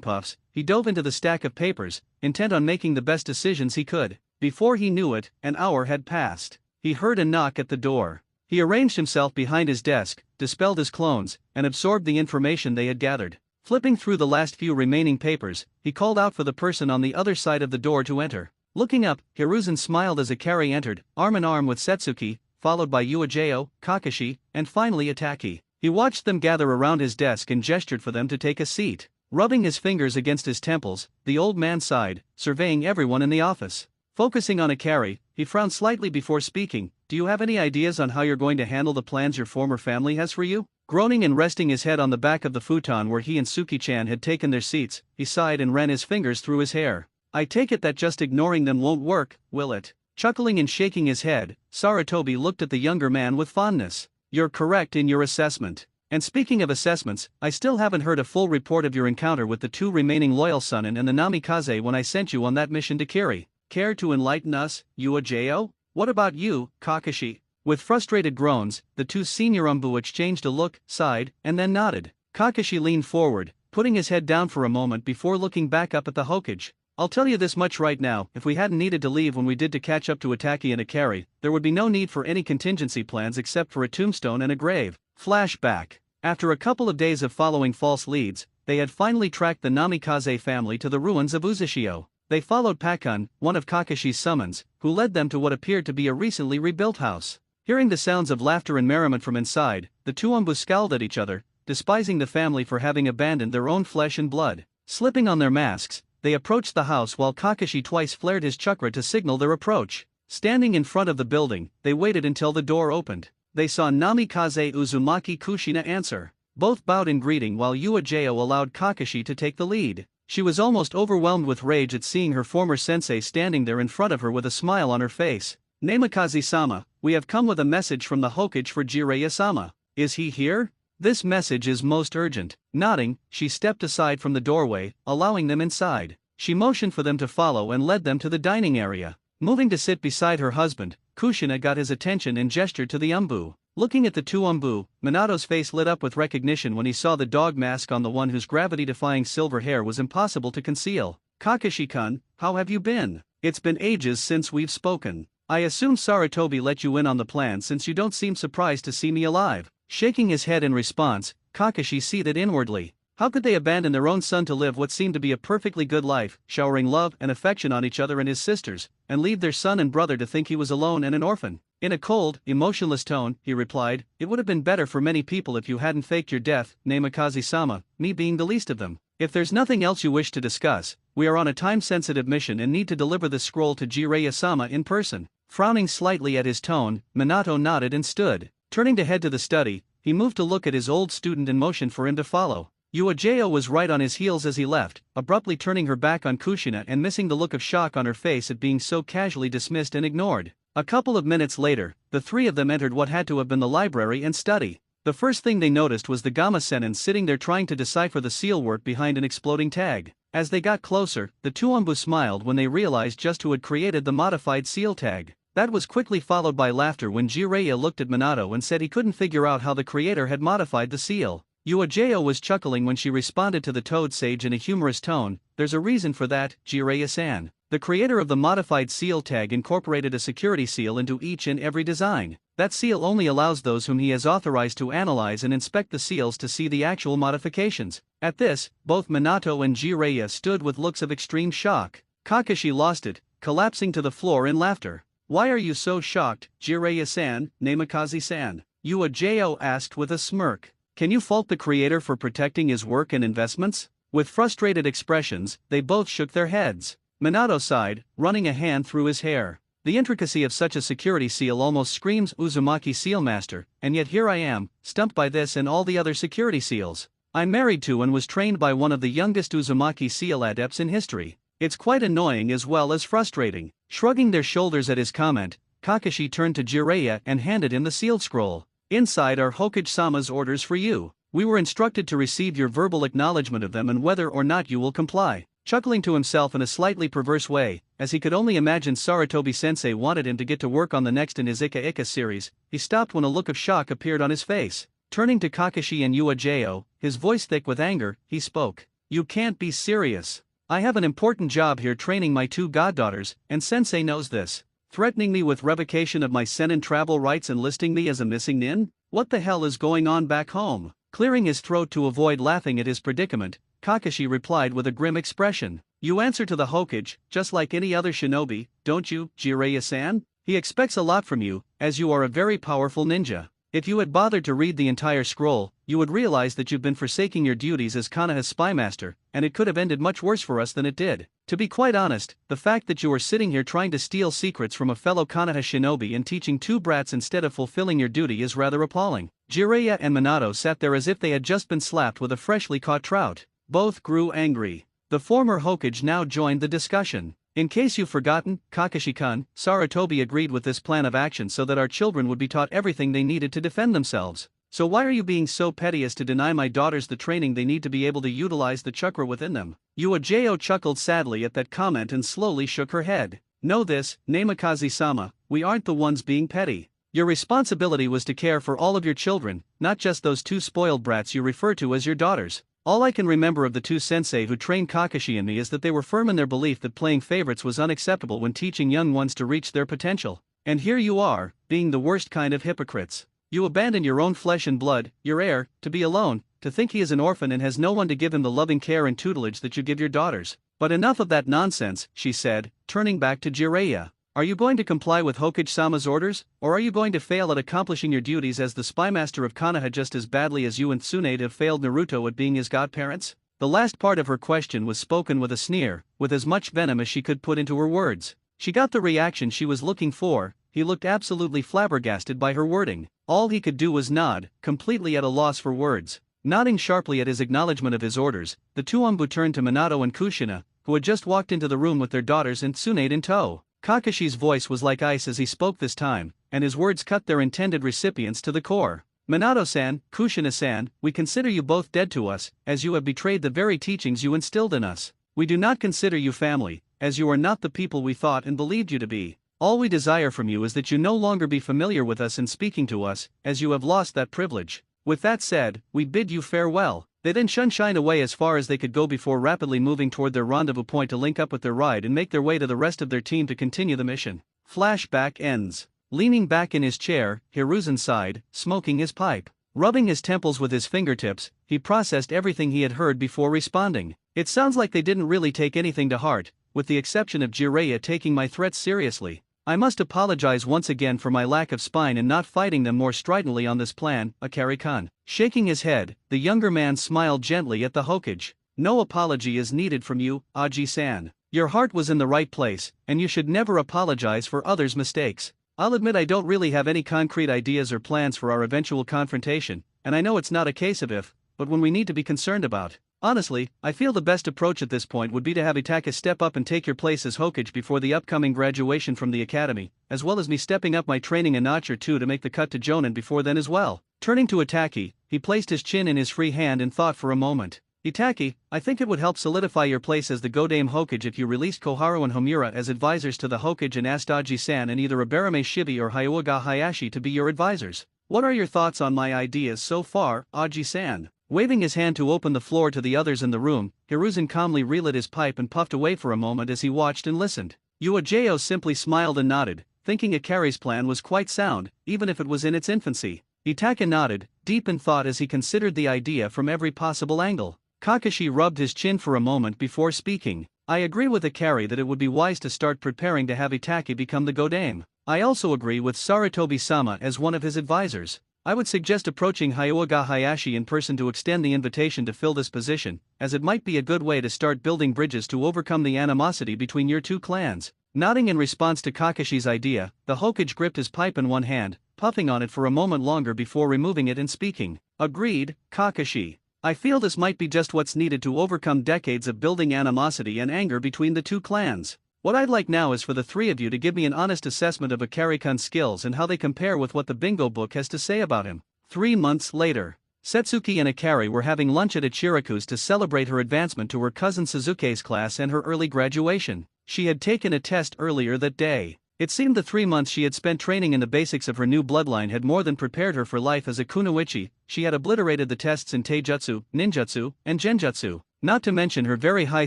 puffs, he dove into the stack of papers, intent on making the best decisions he could. Before he knew it, an hour had passed. He heard a knock at the door. He arranged himself behind his desk, dispelled his clones, and absorbed the information they had gathered. Flipping through the last few remaining papers, he called out for the person on the other side of the door to enter. Looking up, Hiruzen smiled as Akari entered, arm in arm with Setsuki, followed by Uejao, Kakashi, and finally Itaki. He watched them gather around his desk and gestured for them to take a seat. Rubbing his fingers against his temples, the old man sighed, surveying everyone in the office. Focusing on Akari, he frowned slightly before speaking. Do you have any ideas on how you're going to handle the plans your former family has for you? Groaning and resting his head on the back of the futon where he and Suki-chan had taken their seats, he sighed and ran his fingers through his hair. I take it that just ignoring them won't work, will it? Chuckling and shaking his head, Sarutobi looked at the younger man with fondness. You're correct in your assessment. And speaking of assessments, I still haven't heard a full report of your encounter with the two remaining loyal Sunin and the Namikaze when I sent you on that mission to Kiri. Care to enlighten us, Uajao? What about you, Kakashi? With frustrated groans, the two senior Umbu exchanged a look, sighed, and then nodded. Kakashi leaned forward, putting his head down for a moment before looking back up at the Hokage. I'll tell you this much right now, if we hadn't needed to leave when we did to catch up to Itaki and Ikari, there would be no need for any contingency plans except for a tombstone and a grave. Flashback. After a couple of days of following false leads, they had finally tracked the Namikaze family to the ruins of Uzashio. They followed Pakun, one of Kakashi's summons, who led them to what appeared to be a recently rebuilt house. Hearing the sounds of laughter and merriment from inside, the two Umbu scowled at each other, despising the family for having abandoned their own flesh and blood. Slipping on their masks, they approached the house while Kakashi twice flared his chakra to signal their approach. Standing in front of the building, they waited until the door opened. They saw Namikaze Uzumaki Kushina answer. Both bowed in greeting while Uajao allowed Kakashi to take the lead. She was almost overwhelmed with rage at seeing her former sensei standing there in front of her with a smile on her face. Namikaze-sama, we have come with a message from the Hokage for Jiraiya-sama. Is he here? This message is most urgent. Nodding, she stepped aside from the doorway, allowing them inside. She motioned for them to follow and led them to the dining area. Moving to sit beside her husband, Kushina got his attention and gestured to the Umbu. Looking at the two Umbu, Minato's face lit up with recognition when he saw the dog mask on the one whose gravity-defying silver hair was impossible to conceal. Kakashi-kun, how have you been? It's been ages since we've spoken. I assume Sarutobi let you in on the plan since you don't seem surprised to see me alive. Shaking his head in response, Kakashi seethed inwardly. How could they abandon their own son to live what seemed to be a perfectly good life, showering love and affection on each other and his sisters, and leave their son and brother to think he was alone and an orphan? In a cold, emotionless tone, he replied, it would have been better for many people if you hadn't faked your death, Namikaze-sama, me being the least of them. If there's nothing else you wish to discuss, we are on a time-sensitive mission and need to deliver this scroll to Jiraiya-sama in person. Frowning slightly at his tone, Minato nodded and stood. Turning to head to the study, he moved to look at his old student and motioned for him to follow. Uajao was right on his heels as he left, abruptly turning her back on Kushina and missing the look of shock on her face at being so casually dismissed and ignored. A couple of minutes later, the three of them entered what had to have been the library and study. The first thing they noticed was the Gamma Sennin sitting there trying to decipher the seal work behind an exploding tag. As they got closer, the two Umbu smiled when they realized just who had created the modified seal tag. That was quickly followed by laughter when Jiraiya looked at Minato and said he couldn't figure out how the creator had modified the seal. Uajao was chuckling when she responded to the Toad Sage in a humorous tone, there's a reason for that, Jiraiya-san. The creator of the modified seal tag incorporated a security seal into each and every design. That seal only allows those whom he has authorized to analyze and inspect the seals to see the actual modifications. At this, both Minato and Jiraiya stood with looks of extreme shock. Kakashi lost it, collapsing to the floor in laughter. Why are you so shocked, Jiraiya-san, Namikaze-san? Uajao asked with a smirk. Can you fault the creator for protecting his work and investments? With frustrated expressions, they both shook their heads. Minato sighed, running a hand through his hair. The intricacy of such a security seal almost screams Uzumaki Sealmaster, and yet here I am, stumped by this and all the other security seals. I'm married to and was trained by one of the youngest Uzumaki seal adepts in history. It's quite annoying as well as frustrating. Shrugging their shoulders at his comment, Kakashi turned to Jiraiya and handed him the sealed scroll. Inside are Hokage-sama's orders for you. We were instructed to receive your verbal acknowledgement of them and whether or not you will comply. Chuckling to himself in a slightly perverse way, as he could only imagine Sarutobi-sensei wanted him to get to work on the next in his Ika Ika series, he stopped when a look of shock appeared on his face. Turning to Kakashi and Uajao, his voice thick with anger, he spoke. You can't be serious. I have an important job here training my two goddaughters, and sensei knows this. Threatening me with revocation of my Sennin travel rights and listing me as a missing nin? What the hell is going on back home? Clearing his throat to avoid laughing at his predicament, Kakashi replied with a grim expression. You answer to the Hokage, just like any other shinobi, don't you, Jiraiya-san? He expects a lot from you, as you are a very powerful ninja. If you had bothered to read the entire scroll, you would realize that you've been forsaking your duties as Konoha's spymaster, and it could have ended much worse for us than it did. To be quite honest, the fact that you are sitting here trying to steal secrets from a fellow Konoha shinobi and teaching two brats instead of fulfilling your duty is rather appalling. Jiraiya and Minato sat there as if they had just been slapped with a freshly caught trout. Both grew angry. The former Hokage now joined the discussion. In case you've forgotten, Kakashi-kun, Sarutobi agreed with this plan of action so that our children would be taught everything they needed to defend themselves. So why are you being so petty as to deny my daughters the training they need to be able to utilize the chakra within them? Uejo chuckled sadly at that comment and slowly shook her head. Know this, Namikaze-sama, we aren't the ones being petty. Your responsibility was to care for all of your children, not just those two spoiled brats you refer to as your daughters. All I can remember of the two sensei who trained Kakashi and me is that they were firm in their belief that playing favorites was unacceptable when teaching young ones to reach their potential. And here you are, being the worst kind of hypocrites. You abandon your own flesh and blood, your heir, to be alone, to think he is an orphan and has no one to give him the loving care and tutelage that you give your daughters. But enough of that nonsense, she said, turning back to Jiraiya. Are you going to comply with Hokage-sama's orders, or are you going to fail at accomplishing your duties as the spymaster of Konoha just as badly as you and Tsunade have failed Naruto at being his godparents? The last part of her question was spoken with a sneer, with as much venom as she could put into her words. She got the reaction she was looking for. He looked absolutely flabbergasted by her wording. All he could do was nod, completely at a loss for words. Nodding sharply at his acknowledgement of his orders, the two Anbu turned to Minato and Kushina, who had just walked into the room with their daughters and Tsunade in tow. Kakashi's voice was like ice as he spoke this time, and his words cut their intended recipients to the core. Minato-san, Kushina-san, we consider you both dead to us, as you have betrayed the very teachings you instilled in us. We do not consider you family, as you are not the people we thought and believed you to be. All we desire from you is that you no longer be familiar with us and speaking to us, as you have lost that privilege. With that said, we bid you farewell. They then shined away as far as they could go before rapidly moving toward their rendezvous point to link up with their ride and make their way to the rest of their team to continue the mission. Flashback ends. Leaning back in his chair, Hiruzen sighed, smoking his pipe. Rubbing his temples with his fingertips, he processed everything he had heard before responding. It sounds like they didn't really take anything to heart, with the exception of Jiraiya taking my threats seriously. I must apologize once again for my lack of spine and not fighting them more stridently on this plan, Akari-kun. Shaking his head, the younger man smiled gently at the Hokage. No apology is needed from you, Aji-san. Your heart was in the right place, and you should never apologize for others' mistakes. I'll admit I don't really have any concrete ideas or plans for our eventual confrontation, and I know it's not a case of if, but when we need to be concerned about. Honestly, I feel the best approach at this point would be to have Itachi step up and take your place as Hokage before the upcoming graduation from the academy, as well as me stepping up my training a notch or two to make the cut to Jonin before then as well. Turning to Itachi, he placed his chin in his free hand and thought for a moment. Itachi, I think it would help solidify your place as the Godame Hokage if you released Koharu and Homura as advisors to the Hokage and asked Aji-san and either Abarame Shibi or Hyuga Hayashi to be your advisors. What are your thoughts on my ideas so far, Aji-san? Waving his hand to open the floor to the others in the room, Hiruzen calmly relit his pipe and puffed away for a moment as he watched and listened. Uejo simply smiled and nodded, thinking Akari's plan was quite sound, even if it was in its infancy. Itachi nodded, deep in thought as he considered the idea from every possible angle. Kakashi rubbed his chin for a moment before speaking. I agree with Akari that it would be wise to start preparing to have Itachi become the Godame. I also agree with Sarutobi-sama as one of his advisors. I would suggest approaching Hyuga Hayashi in person to extend the invitation to fill this position, as it might be a good way to start building bridges to overcome the animosity between your two clans. Nodding in response to Kakashi's idea, the Hokage gripped his pipe in one hand, puffing on it for a moment longer before removing it and speaking. Agreed, Kakashi. I feel this might be just what's needed to overcome decades of building animosity and anger between the two clans. What I'd like now is for the three of you to give me an honest assessment of Akari-kun's skills and how they compare with what the bingo book has to say about him. 3 months later, Setsuki and Akari were having lunch at Ichiraku's to celebrate her advancement to her cousin Suzuki's class and her early graduation. She had taken a test earlier that day. It seemed the 3 months she had spent training in the basics of her new bloodline had more than prepared her for life as a kunoichi. She had obliterated the tests in taijutsu, ninjutsu, and genjutsu, not to mention her very high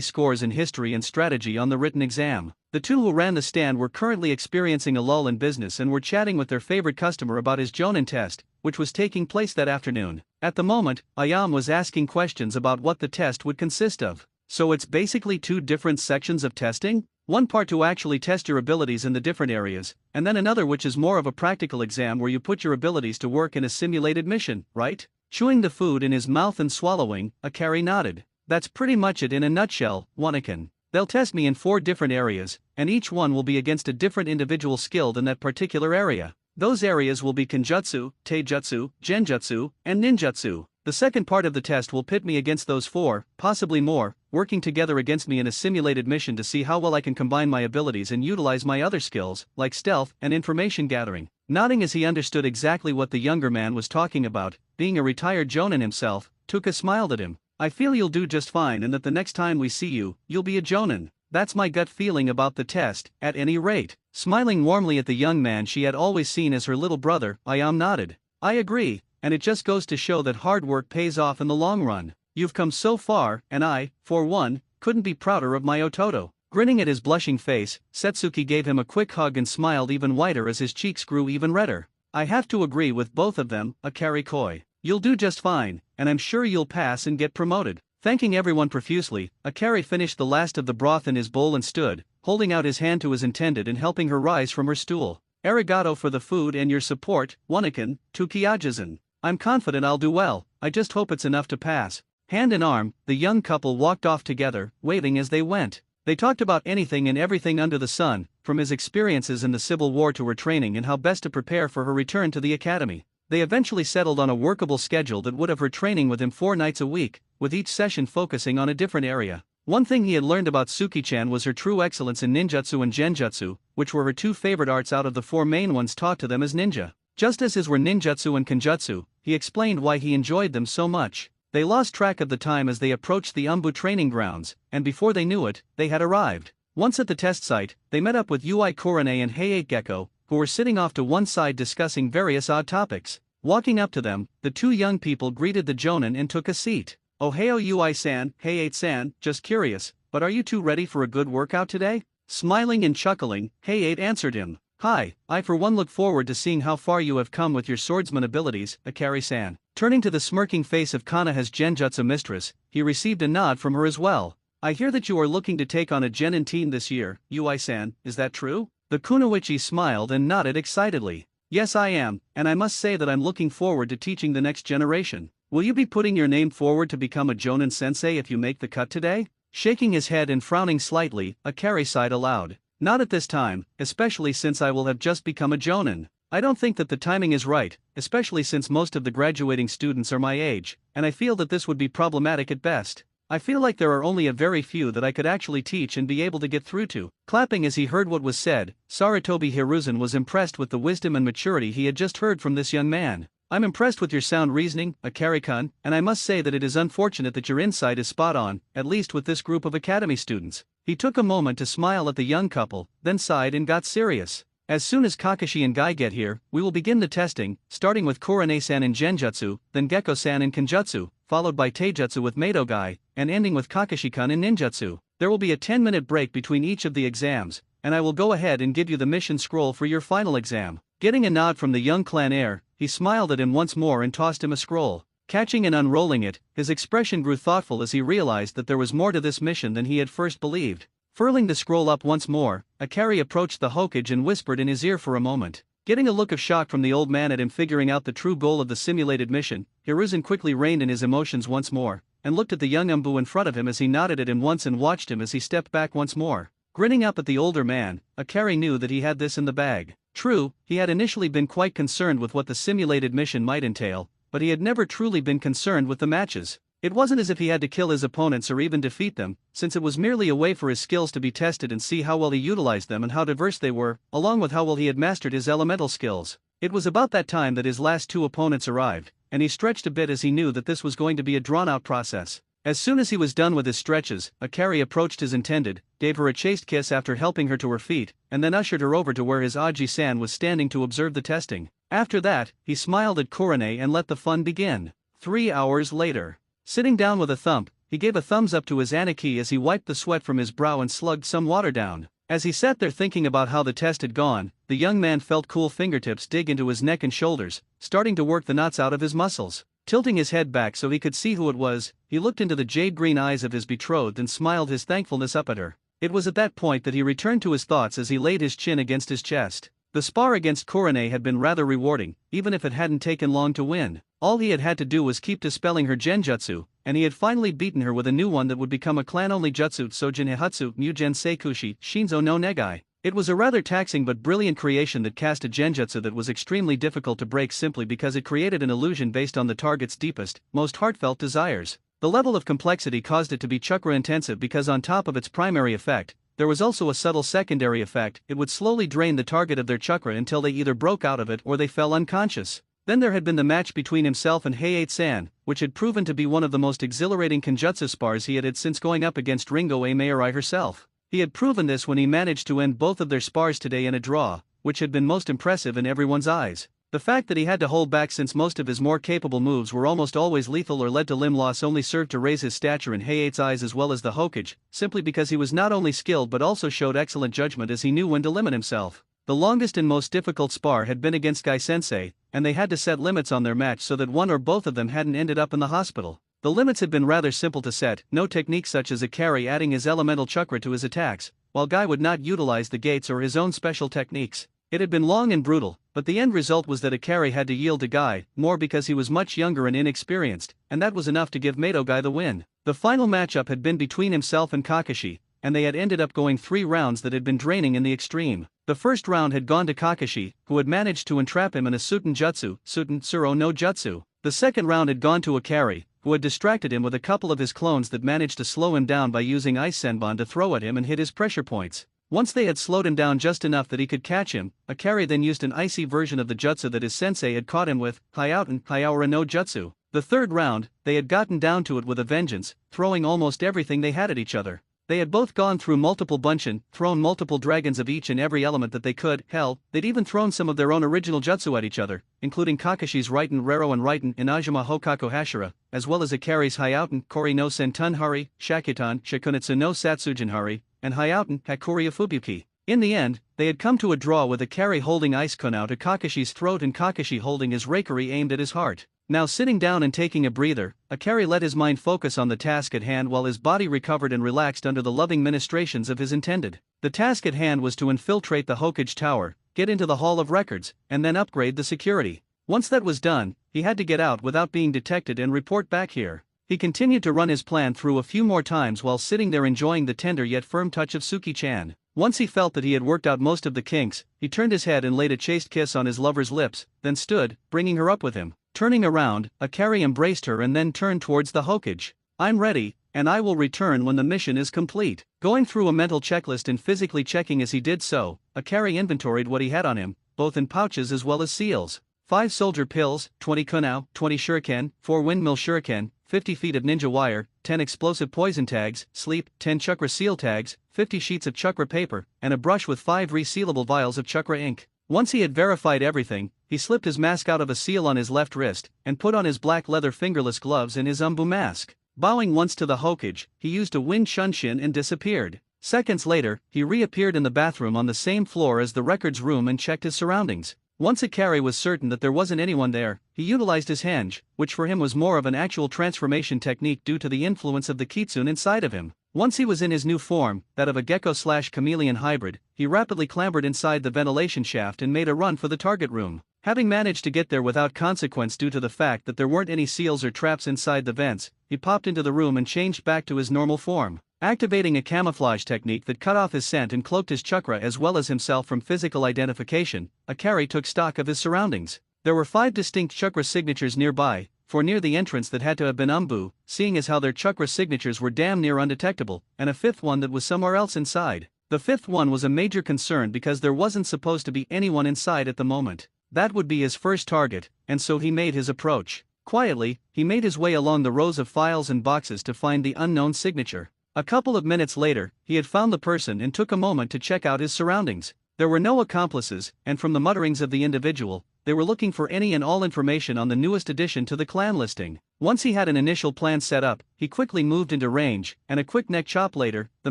scores in history and strategy on the written exam. The two who ran the stand were currently experiencing a lull in business and were chatting with their favorite customer about his Jonin test, which was taking place that afternoon. At the moment, Ayam was asking questions about what the test would consist of. So it's basically 2 different sections of testing? One part to actually test your abilities in the different areas, and then another which is more of a practical exam where you put your abilities to work in a simulated mission, right? Chewing the food in his mouth and swallowing, Akari nodded. That's pretty much it in a nutshell, Wanakin. They'll test me in 4 different areas, and each one will be against a different individual skilled in that particular area. Those areas will be Kenjutsu, Taijutsu, Genjutsu, and Ninjutsu. The second part of the test will pit me against those 4, possibly more, working together against me in a simulated mission to see how well I can combine my abilities and utilize my other skills, like stealth and information gathering. Nodding as he understood exactly what the younger man was talking about, being a retired jonin himself, Tuka smiled at him. I feel you'll do just fine and that the next time we see you, you'll be a jonin. That's my gut feeling about the test, at any rate. Smiling warmly at the young man she had always seen as her little brother, Ayam nodded. I agree, and it just goes to show that hard work pays off in the long run. You've come so far, and I, for one, couldn't be prouder of my Ototo. Grinning at his blushing face, Setsuki gave him a quick hug and smiled even wider as his cheeks grew even redder. I have to agree with both of them, Akari Koi. You'll do just fine, and I'm sure you'll pass and get promoted. Thanking everyone profusely, Akari finished the last of the broth in his bowl and stood, holding out his hand to his intended and helping her rise from her stool. Arigato for the food and your support, Wanikan, Tukiyajizen. I'm confident I'll do well, I just hope it's enough to pass. Hand in arm, the young couple walked off together, waving as they went. They talked about anything and everything under the sun, from his experiences in the Civil War to her training and how best to prepare for her return to the academy. They eventually settled on a workable schedule that would have her training with him 4 nights a week, with each session focusing on a different area. One thing he had learned about Suki-chan was her true excellence in ninjutsu and genjutsu, which were her 2 favorite arts out of the 4 main ones taught to them as ninja. Just as his were ninjutsu and kenjutsu, he explained why he enjoyed them so much. They lost track of the time as they approached the Umbu training grounds, and before they knew it, they had arrived. Once at the test site, they met up with Ui Korone and Heiei Gecko, who were sitting off to one side discussing various odd topics. Walking up to them, the 2 young people greeted the jonin and took a seat. Ohio Ui-san, Heiei-san, just curious, but are you 2 ready for a good workout today? Smiling and chuckling, Heiei answered him. Hi, I for one look forward to seeing how far you have come with your swordsman abilities, Akari-san. Turning to the smirking face of Kanaha's genjutsu mistress, he received a nod from her as well. I hear that you are looking to take on a genin team this year, Ui-san, is that true? The kunoichi smiled and nodded excitedly. Yes I am, and I must say that I'm looking forward to teaching the next generation. Will you be putting your name forward to become a jonin sensei if you make the cut today? Shaking his head and frowning slightly, Akari sighed aloud. Not at this time, especially since I will have just become a jonin. I don't think that the timing is right, especially since most of the graduating students are my age, and I feel that this would be problematic at best. I feel like there are only a very few that I could actually teach and be able to get through to. Clapping as he heard what was said, Saratobi Hiruzen was impressed with the wisdom and maturity he had just heard from this young man. I'm impressed with your sound reasoning, Akari-kun, and I must say that it is unfortunate that your insight is spot on, at least with this group of academy students. He took a moment to smile at the young couple, then sighed and got serious. As soon as Kakashi and Guy get here, we will begin the testing, starting with Korone-san in Genjutsu, then Gecko-san in Kenjutsu, followed by Taijutsu with Mato Guy, and ending with Kakashi-kun in Ninjutsu. There will be a 10-minute break between each of the exams, and I will go ahead and give you the mission scroll for your final exam. Getting a nod from the young clan heir, he smiled at him once more and tossed him a scroll. Catching and unrolling it, his expression grew thoughtful as he realized that there was more to this mission than he had first believed. Furling the scroll up once more, Akari approached the Hokage and whispered in his ear for a moment. Getting a look of shock from the old man at him figuring out the true goal of the simulated mission, Hiruzen quickly reined in his emotions once more, and looked at the young Umbu in front of him as he nodded at him once and watched him as he stepped back once more. Grinning up at the older man, Akari knew that he had this in the bag. True, he had initially been quite concerned with what the simulated mission might entail, but he had never truly been concerned with the matches. It wasn't as if he had to kill his opponents or even defeat them, since it was merely a way for his skills to be tested and see how well he utilized them and how diverse they were, along with how well he had mastered his elemental skills. It was about that time that his last 2 opponents arrived, and he stretched a bit as he knew that this was going to be a drawn-out process. As soon as he was done with his stretches, Akari approached his intended, gave her a chaste kiss after helping her to her feet, and then ushered her over to where his Aji-san was standing to observe the testing. After that, he smiled at Korone and let the fun begin. 3 hours later. Sitting down with a thump, he gave a thumbs up to his Aniki as he wiped the sweat from his brow and slugged some water down. As he sat there thinking about how the test had gone, the young man felt cool fingertips dig into his neck and shoulders, starting to work the knots out of his muscles. Tilting his head back so he could see who it was, he looked into the jade-green eyes of his betrothed and smiled his thankfulness up at her. It was at that point that he returned to his thoughts as he laid his chin against his chest. The spar against Korone had been rather rewarding, even if it hadn't taken long to win. All he had had to do was keep dispelling her genjutsu, and he had finally beaten her with a new one that would become a clan-only jutsu Sojin Heihatsu Mugen Seikushi Shinzo no Negai. It was a rather taxing but brilliant creation that cast a genjutsu that was extremely difficult to break simply because it created an illusion based on the target's deepest, most heartfelt desires. The level of complexity caused it to be chakra intensive because on top of its primary effect, there was also a subtle secondary effect. It would slowly drain the target of their chakra until they either broke out of it or they fell unconscious. Then there had been the match between himself and Hayate-san, which had proven to be one of the most exhilarating kenjutsu spars he had had since going up against Ringo Mayuri herself. He had proven this when he managed to end both of their spars today in a draw, which had been most impressive in everyone's eyes. The fact that he had to hold back since most of his more capable moves were almost always lethal or led to limb loss only served to raise his stature in Hayate's eyes as well as the Hokage, simply because he was not only skilled but also showed excellent judgment as he knew when to limit himself. The longest and most difficult spar had been against Gai-sensei, and they had to set limits on their match so that one or both of them hadn't ended up in the hospital. The limits had been rather simple to set, no techniques such as Ikari adding his elemental chakra to his attacks, while Guy would not utilize the gates or his own special techniques. It had been long and brutal, but the end result was that Ikari had to yield to Guy, more because he was much younger and inexperienced, and that was enough to give Mato Guy the win. The final matchup had been between himself and Kakashi, and they had ended up going 3 rounds that had been draining in the extreme. The first round had gone to Kakashi, who had managed to entrap him in a Suten Jutsu, Suten Suro no Jutsu. The second round had gone to Ikari, who had distracted him with a couple of his clones that managed to slow him down by using Ice Senbon to throw at him and hit his pressure points. Once they had slowed him down just enough that he could catch him, Ikari then used an icy version of the jutsu that his sensei had caught him with, Hyouten Hyaura no Jutsu. The third round, they had gotten down to it with a vengeance, throwing almost everything they had at each other. They had both gone through multiple bunshin, thrown multiple dragons of each and every element that they could, hell, they'd even thrown some of their own original jutsu at each other, including Kakashi's Raiten Rero and Raiten Inajima Hokaku Hashira, as well as Ikari's Hyouten Kori no Sentunhari, Shakutan Shakunitsu no Satsujinhari, and Hyouten Hakuri Fubuki. In the end, they had come to a draw with Ikari holding Ice Kunao to Kakashi's throat and Kakashi holding his Reikari aimed at his heart. Now sitting down and taking a breather, Ikari let his mind focus on the task at hand while his body recovered and relaxed under the loving ministrations of his intended. The task at hand was to infiltrate the Hokage Tower, get into the Hall of Records, and then upgrade the security. Once that was done, he had to get out without being detected and report back here. He continued to run his plan through a few more times while sitting there enjoying the tender yet firm touch of Suki-chan. Once he felt that he had worked out most of the kinks, he turned his head and laid a chaste kiss on his lover's lips, then stood, bringing her up with him. Turning around, Ikari embraced her and then turned towards the Hokage. "I'm ready, and I will return when the mission is complete." Going through a mental checklist and physically checking as he did so, Ikari inventoried what he had on him, both in pouches as well as seals. 5 soldier pills, 20 kunao, 20 shuriken, 4 windmill shuriken, 50 feet of ninja wire, 10 explosive poison tags, sleep, 10 chakra seal tags, 50 sheets of chakra paper, and a brush with 5 resealable vials of chakra ink. Once he had verified everything, he slipped his mask out of a seal on his left wrist, and put on his black leather fingerless gloves and his umbu mask. Bowing once to the Hokage, he used a wind shunshin and disappeared. Seconds later, he reappeared in the bathroom on the same floor as the records room and checked his surroundings. Once Ikari was certain that there wasn't anyone there, he utilized his henge, which for him was more of an actual transformation technique due to the influence of the kitsune inside of him. Once he was in his new form, that of a gecko/chameleon hybrid, he rapidly clambered inside the ventilation shaft and made a run for the target room. Having managed to get there without consequence due to the fact that there weren't any seals or traps inside the vents, he popped into the room and changed back to his normal form. Activating a camouflage technique that cut off his scent and cloaked his chakra as well as himself from physical identification, Ikari took stock of his surroundings. There were 5 distinct chakra signatures nearby, 4 near the entrance that had to have been umbu, seeing as how their chakra signatures were damn near undetectable, and a 5th one that was somewhere else inside. The 5th one was a major concern because there wasn't supposed to be anyone inside at the moment. That would be his first target, and so he made his approach. Quietly, he made his way along the rows of files and boxes to find the unknown signature. A couple of minutes later, he had found the person and took a moment to check out his surroundings. There were no accomplices, and from the mutterings of the individual, they were looking for any and all information on the newest addition to the clan listing. Once he had an initial plan set up, he quickly moved into range, and a quick neck chop later, the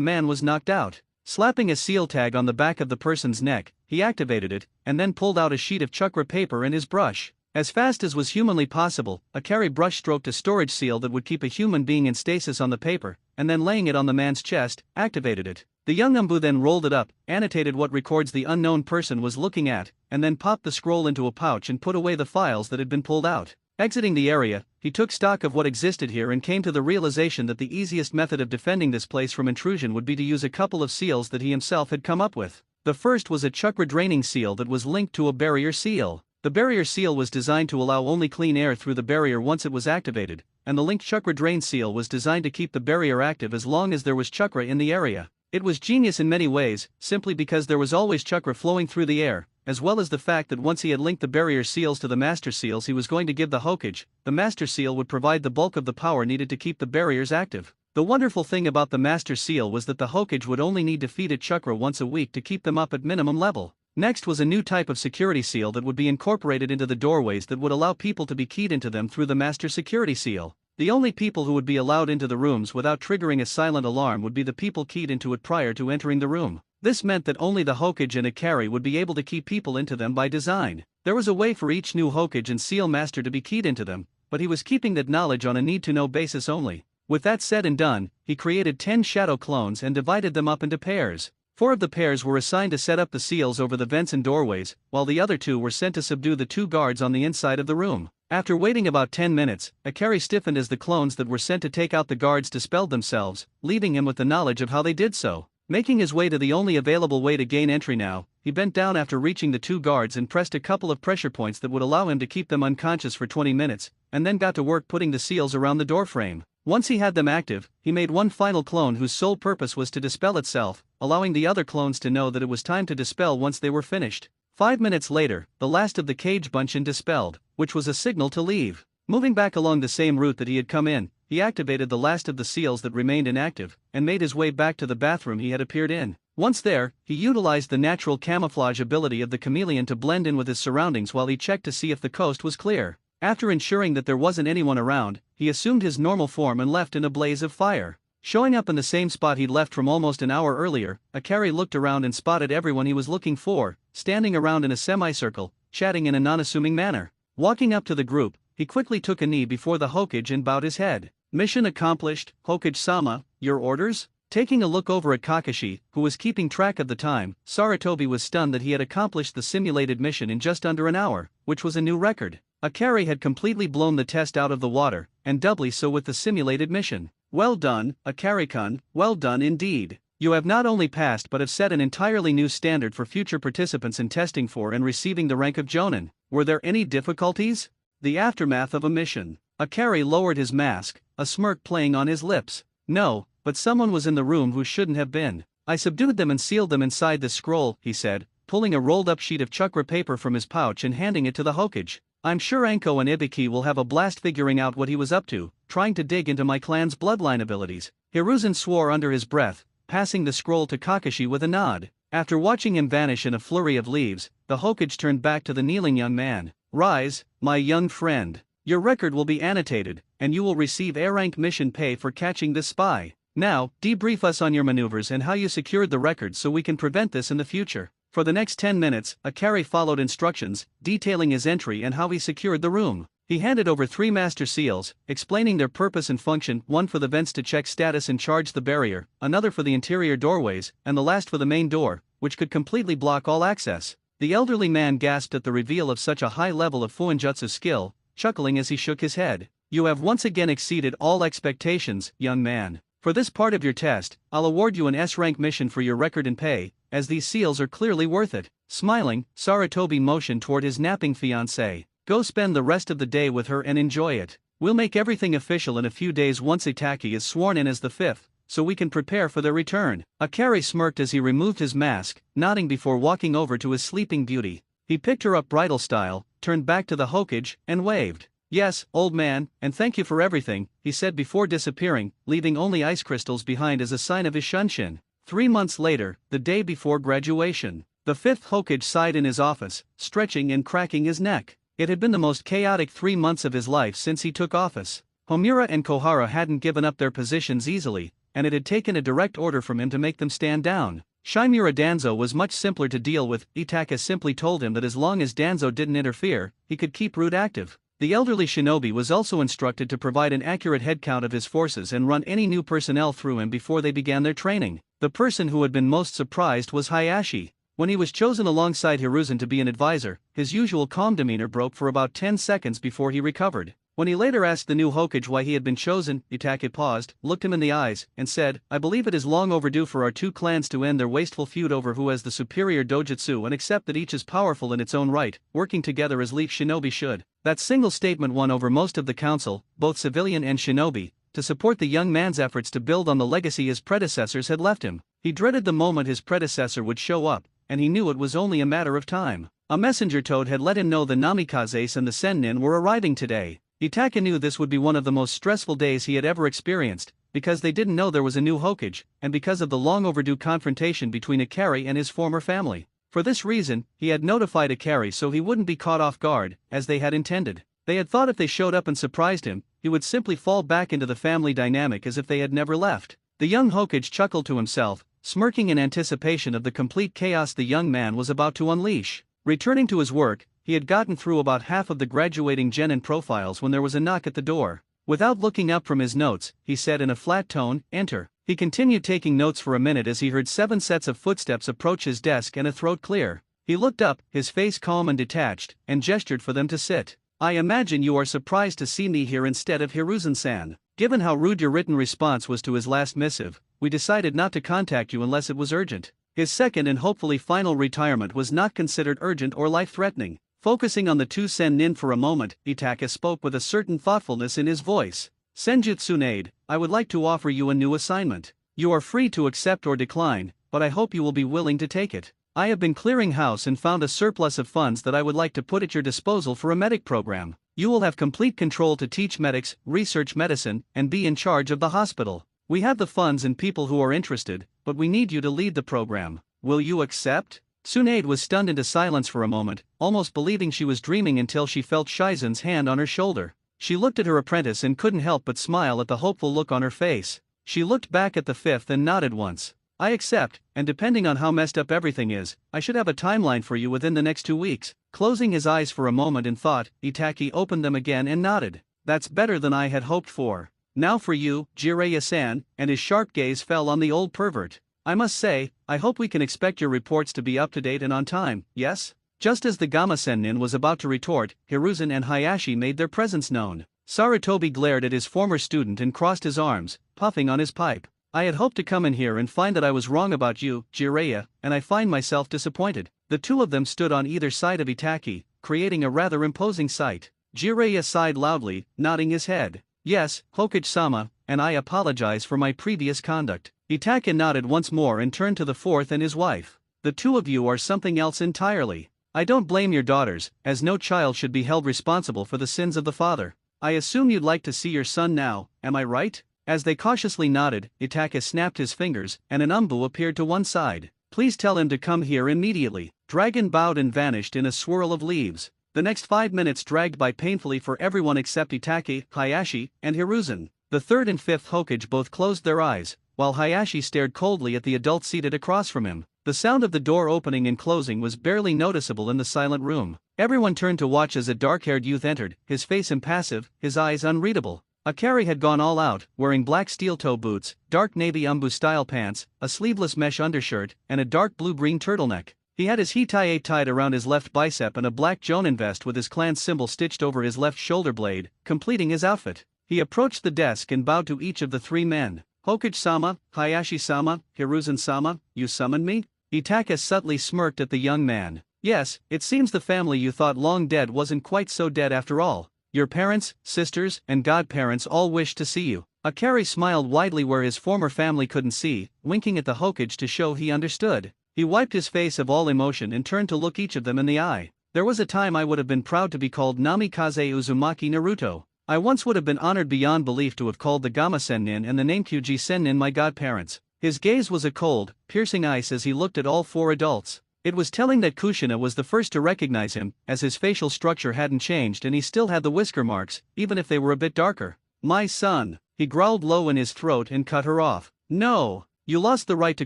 man was knocked out. Slapping a seal tag on the back of the person's neck, he activated it, and then pulled out a sheet of chakra paper and his brush. As fast as was humanly possible, Ikari brush-stroked a storage seal that would keep a human being in stasis on the paper, and then laying it on the man's chest, activated it. The young umbu then rolled it up, annotated what records the unknown person was looking at, and then popped the scroll into a pouch and put away the files that had been pulled out. Exiting the area, he took stock of what existed here and came to the realization that the easiest method of defending this place from intrusion would be to use a couple of seals that he himself had come up with. The first was a chakra draining seal that was linked to a barrier seal. The barrier seal was designed to allow only clean air through the barrier once it was activated, and the linked chakra drain seal was designed to keep the barrier active as long as there was chakra in the area. It was genius in many ways, simply because there was always chakra flowing through the air, as well as the fact that once he had linked the barrier seals to the master seals he was going to give the Hokage, the master seal would provide the bulk of the power needed to keep the barriers active. The wonderful thing about the master seal was that the Hokage would only need to feed it chakra once a week to keep them up at minimum level. Next was a new type of security seal that would be incorporated into the doorways that would allow people to be keyed into them through the master security seal. The only people who would be allowed into the rooms without triggering a silent alarm would be the people keyed into it prior to entering the room. This meant that only the Hokage and Ikari would be able to key people into them by design. There was a way for each new Hokage and seal master to be keyed into them, but he was keeping that knowledge on a need-to-know basis only. With that said and done, he created 10 shadow clones and divided them up into pairs. 4 of the pairs were assigned to set up the seals over the vents and doorways, while the other 2 were sent to subdue the 2 guards on the inside of the room. After waiting about 10 minutes, Ikari stiffened as the clones that were sent to take out the guards dispelled themselves, leaving him with the knowledge of how they did so. Making his way to the only available way to gain entry now, he bent down after reaching the 2 guards and pressed a couple of pressure points that would allow him to keep them unconscious for 20 minutes, and then got to work putting the seals around the doorframe. Once he had them active, he made one final clone whose sole purpose was to dispel itself, allowing the other clones to know that it was time to dispel once they were finished. 5 minutes later, the last of the cage bunchin dispelled, which was a signal to leave. Moving back along the same route that he had come in, he activated the last of the seals that remained inactive, and made his way back to the bathroom he had appeared in. Once there, he utilized the natural camouflage ability of the chameleon to blend in with his surroundings while he checked to see if the coast was clear. After ensuring that there wasn't anyone around, he assumed his normal form and left in a blaze of fire. Showing up in the same spot he'd left from almost an hour earlier, Ikari looked around and spotted everyone he was looking for, standing around in a semicircle, chatting in a non-assuming manner. Walking up to the group, he quickly took a knee before the Hokage and bowed his head. "Mission accomplished, Hokage-sama, your orders?" Taking a look over at Kakashi, who was keeping track of the time, Sarutobi was stunned that he had accomplished the simulated mission in just under an hour, which was a new record. Ikari had completely blown the test out of the water, and doubly so with the simulated mission. "Well done, Ikari-kun, well done indeed. You have not only passed but have set an entirely new standard for future participants in testing for and receiving the rank of Jonin. Were there any difficulties?" The aftermath of a mission. Ikari lowered his mask, a smirk playing on his lips. "No, but someone was in the room who shouldn't have been. I subdued them and sealed them inside this scroll," he said, pulling a rolled-up sheet of chakra paper from his pouch and handing it to the Hokage. "I'm sure Anko and Ibiki will have a blast figuring out what he was up to, trying to dig into my clan's bloodline abilities." Hiruzen swore under his breath, passing the scroll to Kakashi with a nod. After watching him vanish in a flurry of leaves, the Hokage turned back to the kneeling young man. "Rise, my young friend. Your record will be annotated, and you will receive A-rank mission pay for catching this spy. Now, debrief us on your maneuvers and how you secured the record so we can prevent this in the future." For the next 10 minutes, Ikari followed instructions, detailing his entry and how he secured the room. He handed over 3 master seals, explaining their purpose and function, one for the vents to check status and charge the barrier, another for the interior doorways, and the last for the main door, which could completely block all access. The elderly man gasped at the reveal of such a high level of Fuinjutsu skill, chuckling as he shook his head. "You have once again exceeded all expectations, young man. For this part of your test, I'll award you an S-rank mission for your record and pay, as these seals are clearly worth it." Smiling, Sarutobi motioned toward his napping fiancée. "Go spend the rest of the day with her and enjoy it. We'll make everything official in a few days once Itaki is sworn in as the 5th, so we can prepare for their return." Ikari smirked as he removed his mask, nodding before walking over to his sleeping beauty. He picked her up bridal style, turned back to the Hokage, and waved. "Yes, old man, and thank you for everything," he said before disappearing, leaving only ice crystals behind as a sign of his shunshin. 3 months later, the day before graduation, the 5th Hokage sighed in his office, stretching and cracking his neck. It had been the most chaotic 3 months of his life since he took office. Homura and Kohara hadn't given up their positions easily, and it had taken a direct order from him to make them stand down. Shimura Danzo was much simpler to deal with. Itaka simply told him that as long as Danzo didn't interfere, he could keep Root active. The elderly shinobi was also instructed to provide an accurate headcount of his forces and run any new personnel through him before they began their training. The person who had been most surprised was Hayashi. When he was chosen alongside Hiruzen to be an advisor, his usual calm demeanor broke for about 10 seconds before he recovered. When he later asked the new Hokage why he had been chosen, Itachi paused, looked him in the eyes, and said, "I believe it is long overdue for our two clans to end their wasteful feud over who has the superior dojutsu and accept that each is powerful in its own right, working together as leaf shinobi should." That single statement won over most of the council, both civilian and shinobi, to support the young man's efforts to build on the legacy his predecessors had left him. He dreaded the moment his predecessor would show up, and he knew it was only a matter of time. A messenger toad had let him know the Namikazes and the Sennin were arriving today. Itachi knew this would be one of the most stressful days he had ever experienced, because they didn't know there was a new Hokage, and because of the long overdue confrontation between Ikari and his former family. For this reason, he had notified Ikari so he wouldn't be caught off guard, as they had intended. They had thought if they showed up and surprised him, he would simply fall back into the family dynamic as if they had never left. The young Hokage chuckled to himself, smirking in anticipation of the complete chaos the young man was about to unleash. Returning to his work, he had gotten through about half of the graduating genin profiles when there was a knock at the door. Without looking up from his notes, he said in a flat tone, "Enter." He continued taking notes for a minute as he heard 7 sets of footsteps approach his desk and a throat clear. He looked up, his face calm and detached, and gestured for them to sit. "I imagine you are surprised to see me here instead of Hiruzen-san. Given how rude your written response was to his last missive, we decided not to contact you unless it was urgent." His second and hopefully final retirement was not considered urgent or life-threatening. Focusing on the two Sennin for a moment, Itachi spoke with a certain thoughtfulness in his voice. "Senjutsu-nade, I would like to offer you a new assignment. You are free to accept or decline, but I hope you will be willing to take it. I have been clearing house and found a surplus of funds that I would like to put at your disposal for a medic program. You will have complete control to teach medics, research medicine, and be in charge of the hospital. We have the funds and people who are interested, but we need you to lead the program. Will you accept?" Tsunade was stunned into silence for a moment, almost believing she was dreaming until she felt Shizen's hand on her shoulder. She looked at her apprentice and couldn't help but smile at the hopeful look on her face. She looked back at the fifth and nodded once. "I accept, and depending on how messed up everything is, I should have a timeline for you within the next 2 weeks." Closing his eyes for a moment in thought, Itachi opened them again and nodded. "That's better than I had hoped for. Now for you, Jiraiya-san," and his sharp gaze fell on the old pervert. "I must say, I hope we can expect your reports to be up to date and on time, yes?" Just as the Gamma Sennin was about to retort, Hiruzen and Hayashi made their presence known. Sarutobi glared at his former student and crossed his arms, puffing on his pipe. "I had hoped to come in here and find that I was wrong about you, Jiraiya, and I find myself disappointed." The two of them stood on either side of Itachi, creating a rather imposing sight. Jiraiya sighed loudly, nodding his head. "Yes, Hokage-sama, and I apologize for my previous conduct." Itachi nodded once more and turned to the fourth and his wife. "The two of you are something else entirely. I don't blame your daughters, as no child should be held responsible for the sins of the father. I assume you'd like to see your son now, am I right?" As they cautiously nodded, Itachi snapped his fingers, and an umbu appeared to one side. "Please tell him to come here immediately." Dragon bowed and vanished in a swirl of leaves. The next 5 minutes dragged by painfully for everyone except Itachi, Hayashi, and Hiruzen. The third and fifth Hokage both closed their eyes, while Hayashi stared coldly at the adult seated across from him. The sound of the door opening and closing was barely noticeable in the silent room. Everyone turned to watch as a dark-haired youth entered, his face impassive, his eyes unreadable. Ikari had gone all out, wearing black steel-toe boots, dark navy umbu-style pants, a sleeveless mesh undershirt, and a dark blue-green turtleneck. He had his hitae tied around his left bicep and a black jonin vest with his clan symbol stitched over his left shoulder blade, completing his outfit. He approached the desk and bowed to each of the 3 men. "Hokage-sama, Hayashi-sama, Hiruzen-sama, you summoned me?" Itachi subtly smirked at the young man. "Yes, it seems the family you thought long dead wasn't quite so dead after all. Your parents, sisters, and godparents all wish to see you." Ikari smiled widely where his former family couldn't see, winking at the Hokage to show he understood. He wiped his face of all emotion and turned to look each of them in the eye. "There was a time I would have been proud to be called Namikaze Uzumaki Naruto. I once would have been honored beyond belief to have called the Gamma Sennin and the Namekuji Sennin my godparents." His gaze was a cold, piercing ice as he looked at all 4 adults. It was telling that Kushina was the first to recognize him, as his facial structure hadn't changed and he still had the whisker marks, even if they were a bit darker. "My son," he growled low in his throat and cut her off. "No! You lost the right to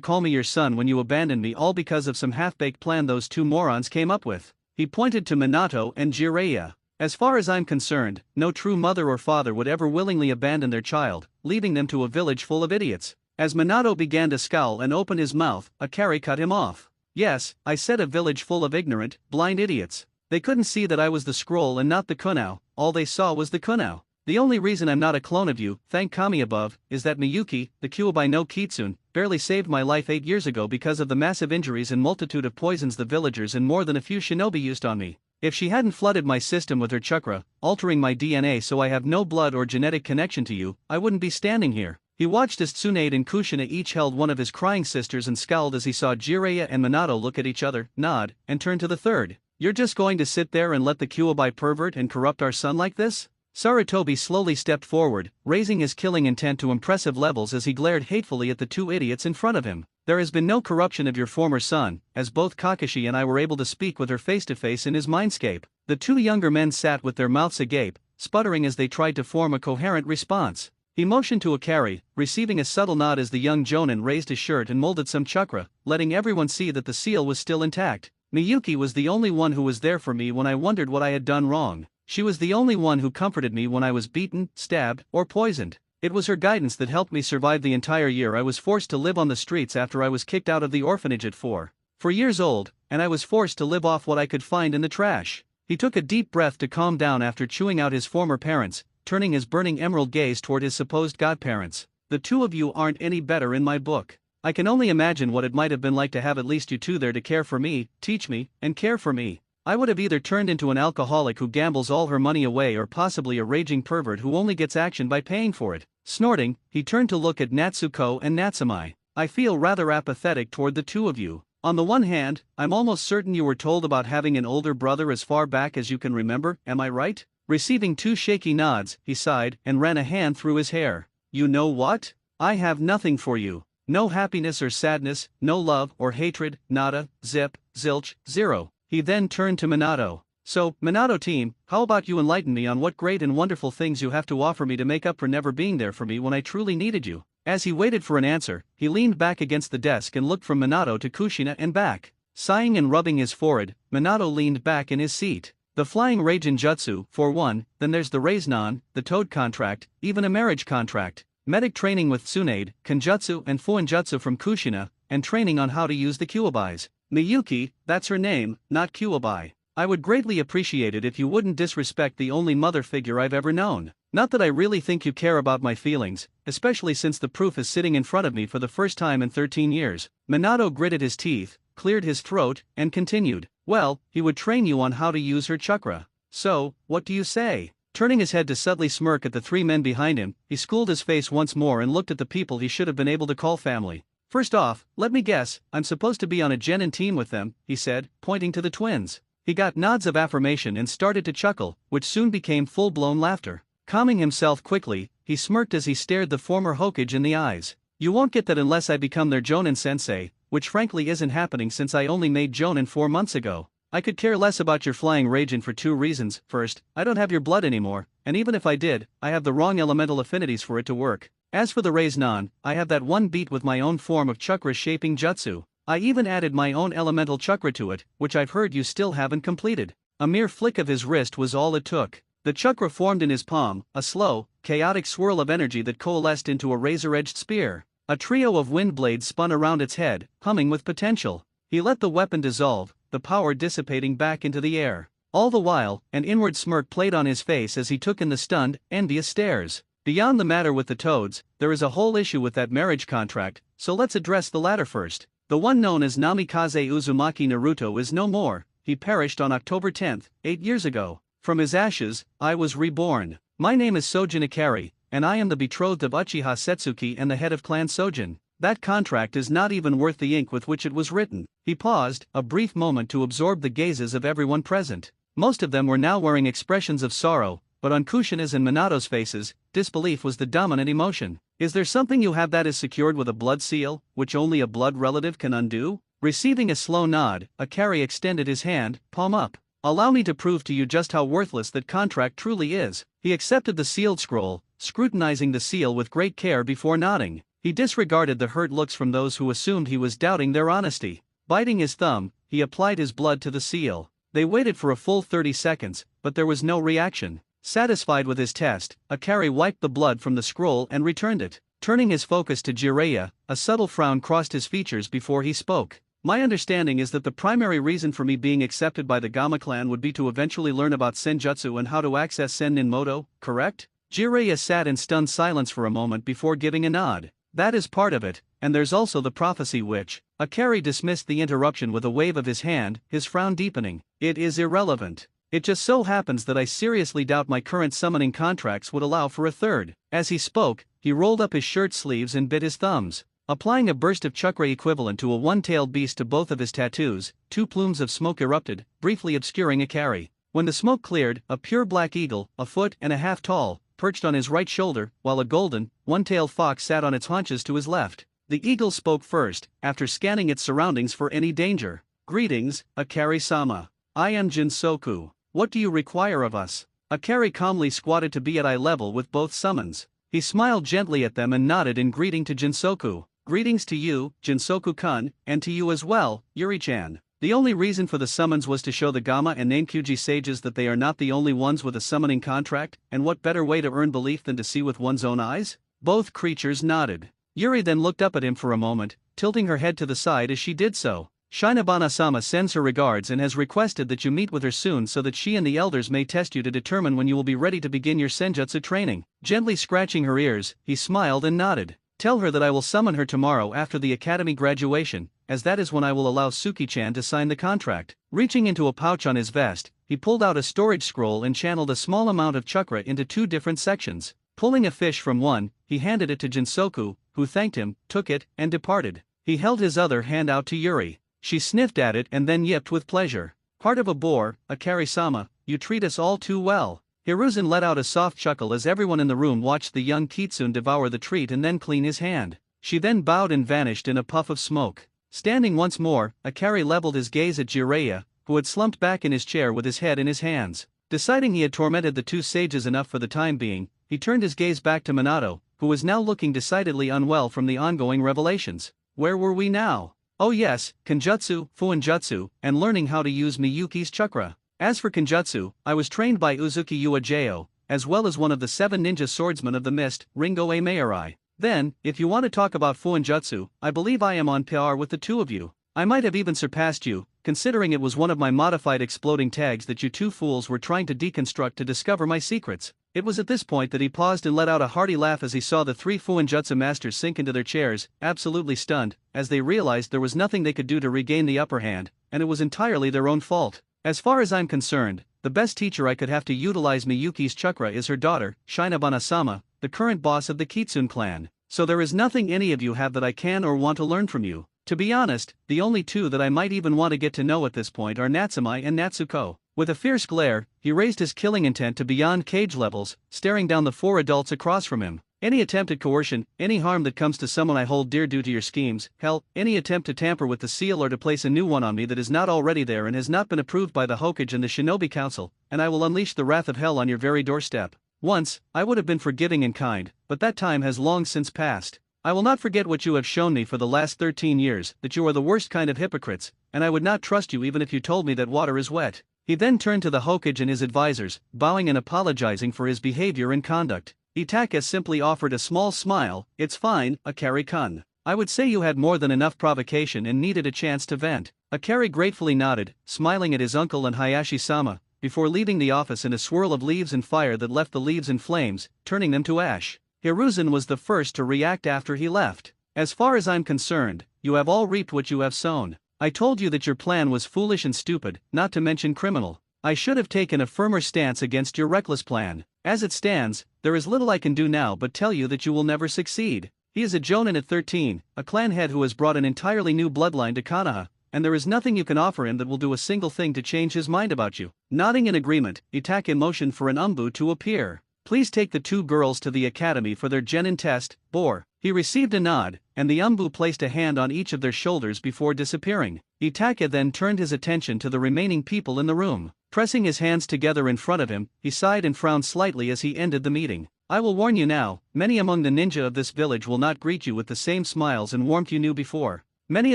call me your son when you abandoned me all because of some half-baked plan those 2 morons came up with." He pointed to Minato and Jiraiya. "As far as I'm concerned, no true mother or father would ever willingly abandon their child, leaving them to a village full of idiots." As Minato began to scowl and open his mouth, Ikari cut him off. "Yes, I said a village full of ignorant, blind idiots. They couldn't see that I was the scroll and not the kunao, all they saw was the kunao. The only reason I'm not a clone of you, thank Kami above, is that Miyuki, the Kyuubi no Kitsune, barely saved my life 8 years ago because of the massive injuries and multitude of poisons the villagers and more than a few shinobi used on me. If she hadn't flooded my system with her chakra, altering my DNA so I have no blood or genetic connection to you, I wouldn't be standing here. He watched as Tsunade and Kushina each held one of his crying sisters and scowled as he saw Jiraiya and Minato look at each other, nod, and turn to the third. You're just going to sit there and let the Kyuubi pervert and corrupt our son like this? Sarutobi slowly stepped forward, raising his killing intent to impressive levels as he glared hatefully at the two idiots in front of him. There has been no corruption of your former son, as both Kakashi and I were able to speak with her face to face in his mindscape. The two younger men sat with their mouths agape, sputtering as they tried to form a coherent response. He motioned to Akari, receiving a subtle nod as the young jonin raised his shirt and molded some chakra, letting everyone see that the seal was still intact. Miyuki was the only one who was there for me when I wondered what I had done wrong. She was the only one who comforted me when I was beaten, stabbed, or poisoned. It was her guidance that helped me survive the entire year I was forced to live on the streets after I was kicked out of the orphanage at 4 years old, and I was forced to live off what I could find in the trash. He took a deep breath to calm down after chewing out his former parents, turning his burning emerald gaze toward his supposed godparents. The two of you aren't any better in my book. I can only imagine what it might have been like to have at least you two there to care for me, teach me, and care for me. I would have either turned into an alcoholic who gambles all her money away or possibly a raging pervert who only gets action by paying for it. Snorting, he turned to look at Natsuko and Natsumai. I feel rather apathetic toward the two of you. On the one hand, I'm almost certain you were told about having an older brother as far back as you can remember, am I right? Receiving two shaky nods, he sighed and ran a hand through his hair. You know what? I have nothing for you. No happiness or sadness, no love or hatred, nada, zip, zilch, zero. He then turned to Minato. So, Minato team, how about you enlighten me on what great and wonderful things you have to offer me to make up for never being there for me when I truly needed you? As he waited for an answer, he leaned back against the desk and looked from Minato to Kushina and back. Sighing and rubbing his forehead, Minato leaned back in his seat. The flying Raijin Jutsu, for one, then there's the Raiznan, the Toad contract, even a marriage contract, medic training with Tsunade, Kenjutsu and Fuinjutsu from Kushina, and training on how to use the Kyuubis. Miyuki, that's her name, not Kyuubi. I would greatly appreciate it if you wouldn't disrespect the only mother figure I've ever known. Not that I really think you care about my feelings, especially since the proof is sitting in front of me for the first time in 13 years. Minato gritted his teeth, cleared his throat, and continued. Well, he would train you on how to use her chakra. So, what do you say? Turning his head to subtly smirk at the three men behind him, he schooled his face once more and looked at the people he should have been able to call family. First off, let me guess, I'm supposed to be on a genin team with them, he said, pointing to the twins. He got nods of affirmation and started to chuckle, which soon became full-blown laughter. Calming himself quickly, he smirked as he stared the former Hokage in the eyes. You won't get that unless I become their Jonin sensei, which frankly isn't happening since I only made Jonin 4 months ago. I could care less about your flying Raijin for 2 reasons. First, I don't have your blood anymore, and even if I did, I have the wrong elemental affinities for it to work. As for the Raiznan, I have that one beat with my own form of chakra shaping jutsu. I even added my own elemental chakra to it, which I've heard you still haven't completed. A mere flick of his wrist was all it took. The chakra formed in his palm, a slow, chaotic swirl of energy that coalesced into a razor-edged spear. A trio of wind blades spun around its head, humming with potential. He let the weapon dissolve, the power dissipating back into the air. All the while, an inward smirk played on his face as he took in the stunned, envious stares. Beyond the matter with the toads, there is a whole issue with that marriage contract, so let's address the latter first. The one known as Namikaze Uzumaki Naruto is no more. He perished on October 10, 8 years ago. From his ashes, I was reborn. My name is Sojin Ikari, and I am the betrothed of Uchiha Setsuki and the head of Clan Sojin. That contract is not even worth the ink with which it was written. He paused, a brief moment to absorb the gazes of everyone present. Most of them were now wearing expressions of sorrow, but on Kushina's and Minato's faces, disbelief was the dominant emotion. Is there something you have that is secured with a blood seal, which only a blood relative can undo? Receiving a slow nod, Akari extended his hand, palm up. Allow me to prove to you just how worthless that contract truly is. He accepted the sealed scroll, scrutinizing the seal with great care before nodding. He disregarded the hurt looks from those who assumed he was doubting their honesty. Biting his thumb, he applied his blood to the seal. They waited for a full 30 seconds, but there was no reaction. Satisfied with his test, Akari wiped the blood from the scroll and returned it. Turning his focus to Jiraiya, a subtle frown crossed his features before he spoke. My understanding is that the primary reason for me being accepted by the Gama clan would be to eventually learn about Senjutsu and how to access Sen Nin Moto, correct? Jiraiya sat in stunned silence for a moment before giving a nod. That is part of it, and there's also the prophecy which. Akari dismissed the interruption with a wave of his hand, his frown deepening. It is irrelevant. It just so happens that I seriously doubt my current summoning contracts would allow for a third. As he spoke, he rolled up his shirt sleeves and bit his thumbs. Applying a burst of chakra equivalent to a one-tailed beast to both of his tattoos, 2 plumes of smoke erupted, briefly obscuring Akari. When the smoke cleared, a pure black eagle, a foot and a half tall, perched on his right shoulder, while a golden, one-tailed fox sat on its haunches to his left. The eagle spoke first, after scanning its surroundings for any danger. Greetings, Akari-sama. I am Jinsoku. What do you require of us? Akari calmly squatted to be at eye level with both summons. He smiled gently at them and nodded in greeting to Jinsoku. Greetings to you, Jinsoku-kun, and to you as well, Yuri-chan. The only reason for the summons was to show the Gama and Nankyuji sages that they are not the only ones with a summoning contract, and what better way to earn belief than to see with one's own eyes? Both creatures nodded. Yuri then looked up at him for a moment, tilting her head to the side as she did so. Shinobana-sama sends her regards and has requested that you meet with her soon so that she and the elders may test you to determine when you will be ready to begin your senjutsu training. Gently scratching her ears, he smiled and nodded. Tell her that I will summon her tomorrow after the academy graduation, as that is when I will allow Suki-chan to sign the contract. Reaching into a pouch on his vest, he pulled out a storage scroll and channeled a small amount of chakra into 2 different sections. Pulling a fish from one, he handed it to Jinsoku, who thanked him, took it, and departed. He held his other hand out to Yuri. She sniffed at it and then yipped with pleasure. Heart of a boar, Akari-sama, you treat us all too well. Hiruzen let out a soft chuckle as everyone in the room watched the young kitsune devour the treat and then clean his hand. She then bowed and vanished in a puff of smoke. Standing once more, Akari leveled his gaze at Jiraiya, who had slumped back in his chair with his head in his hands. Deciding he had tormented the 2 sages enough for the time being, he turned his gaze back to Minato, who was now looking decidedly unwell from the ongoing revelations. Where were we now? Oh yes, Kenjutsu, Fuinjutsu, and learning how to use Miyuki's chakra. As for Kenjutsu, I was trained by Uzuki Uejo, as well as one of the 7 ninja swordsmen of the mist, Ringo A. Mayorai. Then, if you want to talk about Fuinjutsu, I believe I am on par with the 2 of you. I might have even surpassed you, considering it was one of my modified exploding tags that you 2 fools were trying to deconstruct to discover my secrets. It was at this point that he paused and let out a hearty laugh as he saw the 3 Fuinjutsu masters sink into their chairs, absolutely stunned, as they realized there was nothing they could do to regain the upper hand, and it was entirely their own fault. As far as I'm concerned, the best teacher I could have to utilize Miyuki's chakra is her daughter, Shinobana-sama, the current boss of the Kitsune clan. So there is nothing any of you have that I can or want to learn from you. To be honest, the only 2 that I might even want to get to know at this point are Natsumai and Natsuko. With a fierce glare, he raised his killing intent to beyond cage levels, staring down the 4 adults across from him. Any attempt at coercion, any harm that comes to someone I hold dear due to your schemes, hell, any attempt to tamper with the seal or to place a new one on me that is not already there and has not been approved by the Hokage and the Shinobi Council, and I will unleash the wrath of hell on your very doorstep. Once, I would have been forgiving and kind, but that time has long since passed. I will not forget what you have shown me for the last 13 years, that you are the worst kind of hypocrites, and I would not trust you even if you told me that water is wet. He then turned to the Hokage and his advisors, bowing and apologizing for his behavior and conduct. Itaka simply offered a small smile. It's fine, Akari-kun. I would say you had more than enough provocation and needed a chance to vent. Akari gratefully nodded, smiling at his uncle and Hayashi-sama, before leaving the office in a swirl of leaves and fire that left the leaves in flames, turning them to ash. Hiruzen was the first to react after he left. As far as I'm concerned, you have all reaped what you have sown. I told you that your plan was foolish and stupid, not to mention criminal. I should have taken a firmer stance against your reckless plan. As it stands, there is little I can do now but tell you that you will never succeed. He is a Jonin at 13, a clan head who has brought an entirely new bloodline to Konoha, and there is nothing you can offer him that will do a single thing to change his mind about you. Nodding in agreement, Itaka motioned for an umbu to appear. Please take the 2 girls to the academy for their genin test, Bor. He received a nod, and the umbu placed a hand on each of their shoulders before disappearing. Itaka then turned his attention to the remaining people in the room. Pressing his hands together in front of him, he sighed and frowned slightly as he ended the meeting. I will warn you now, many among the ninja of this village will not greet you with the same smiles and warmth you knew before. Many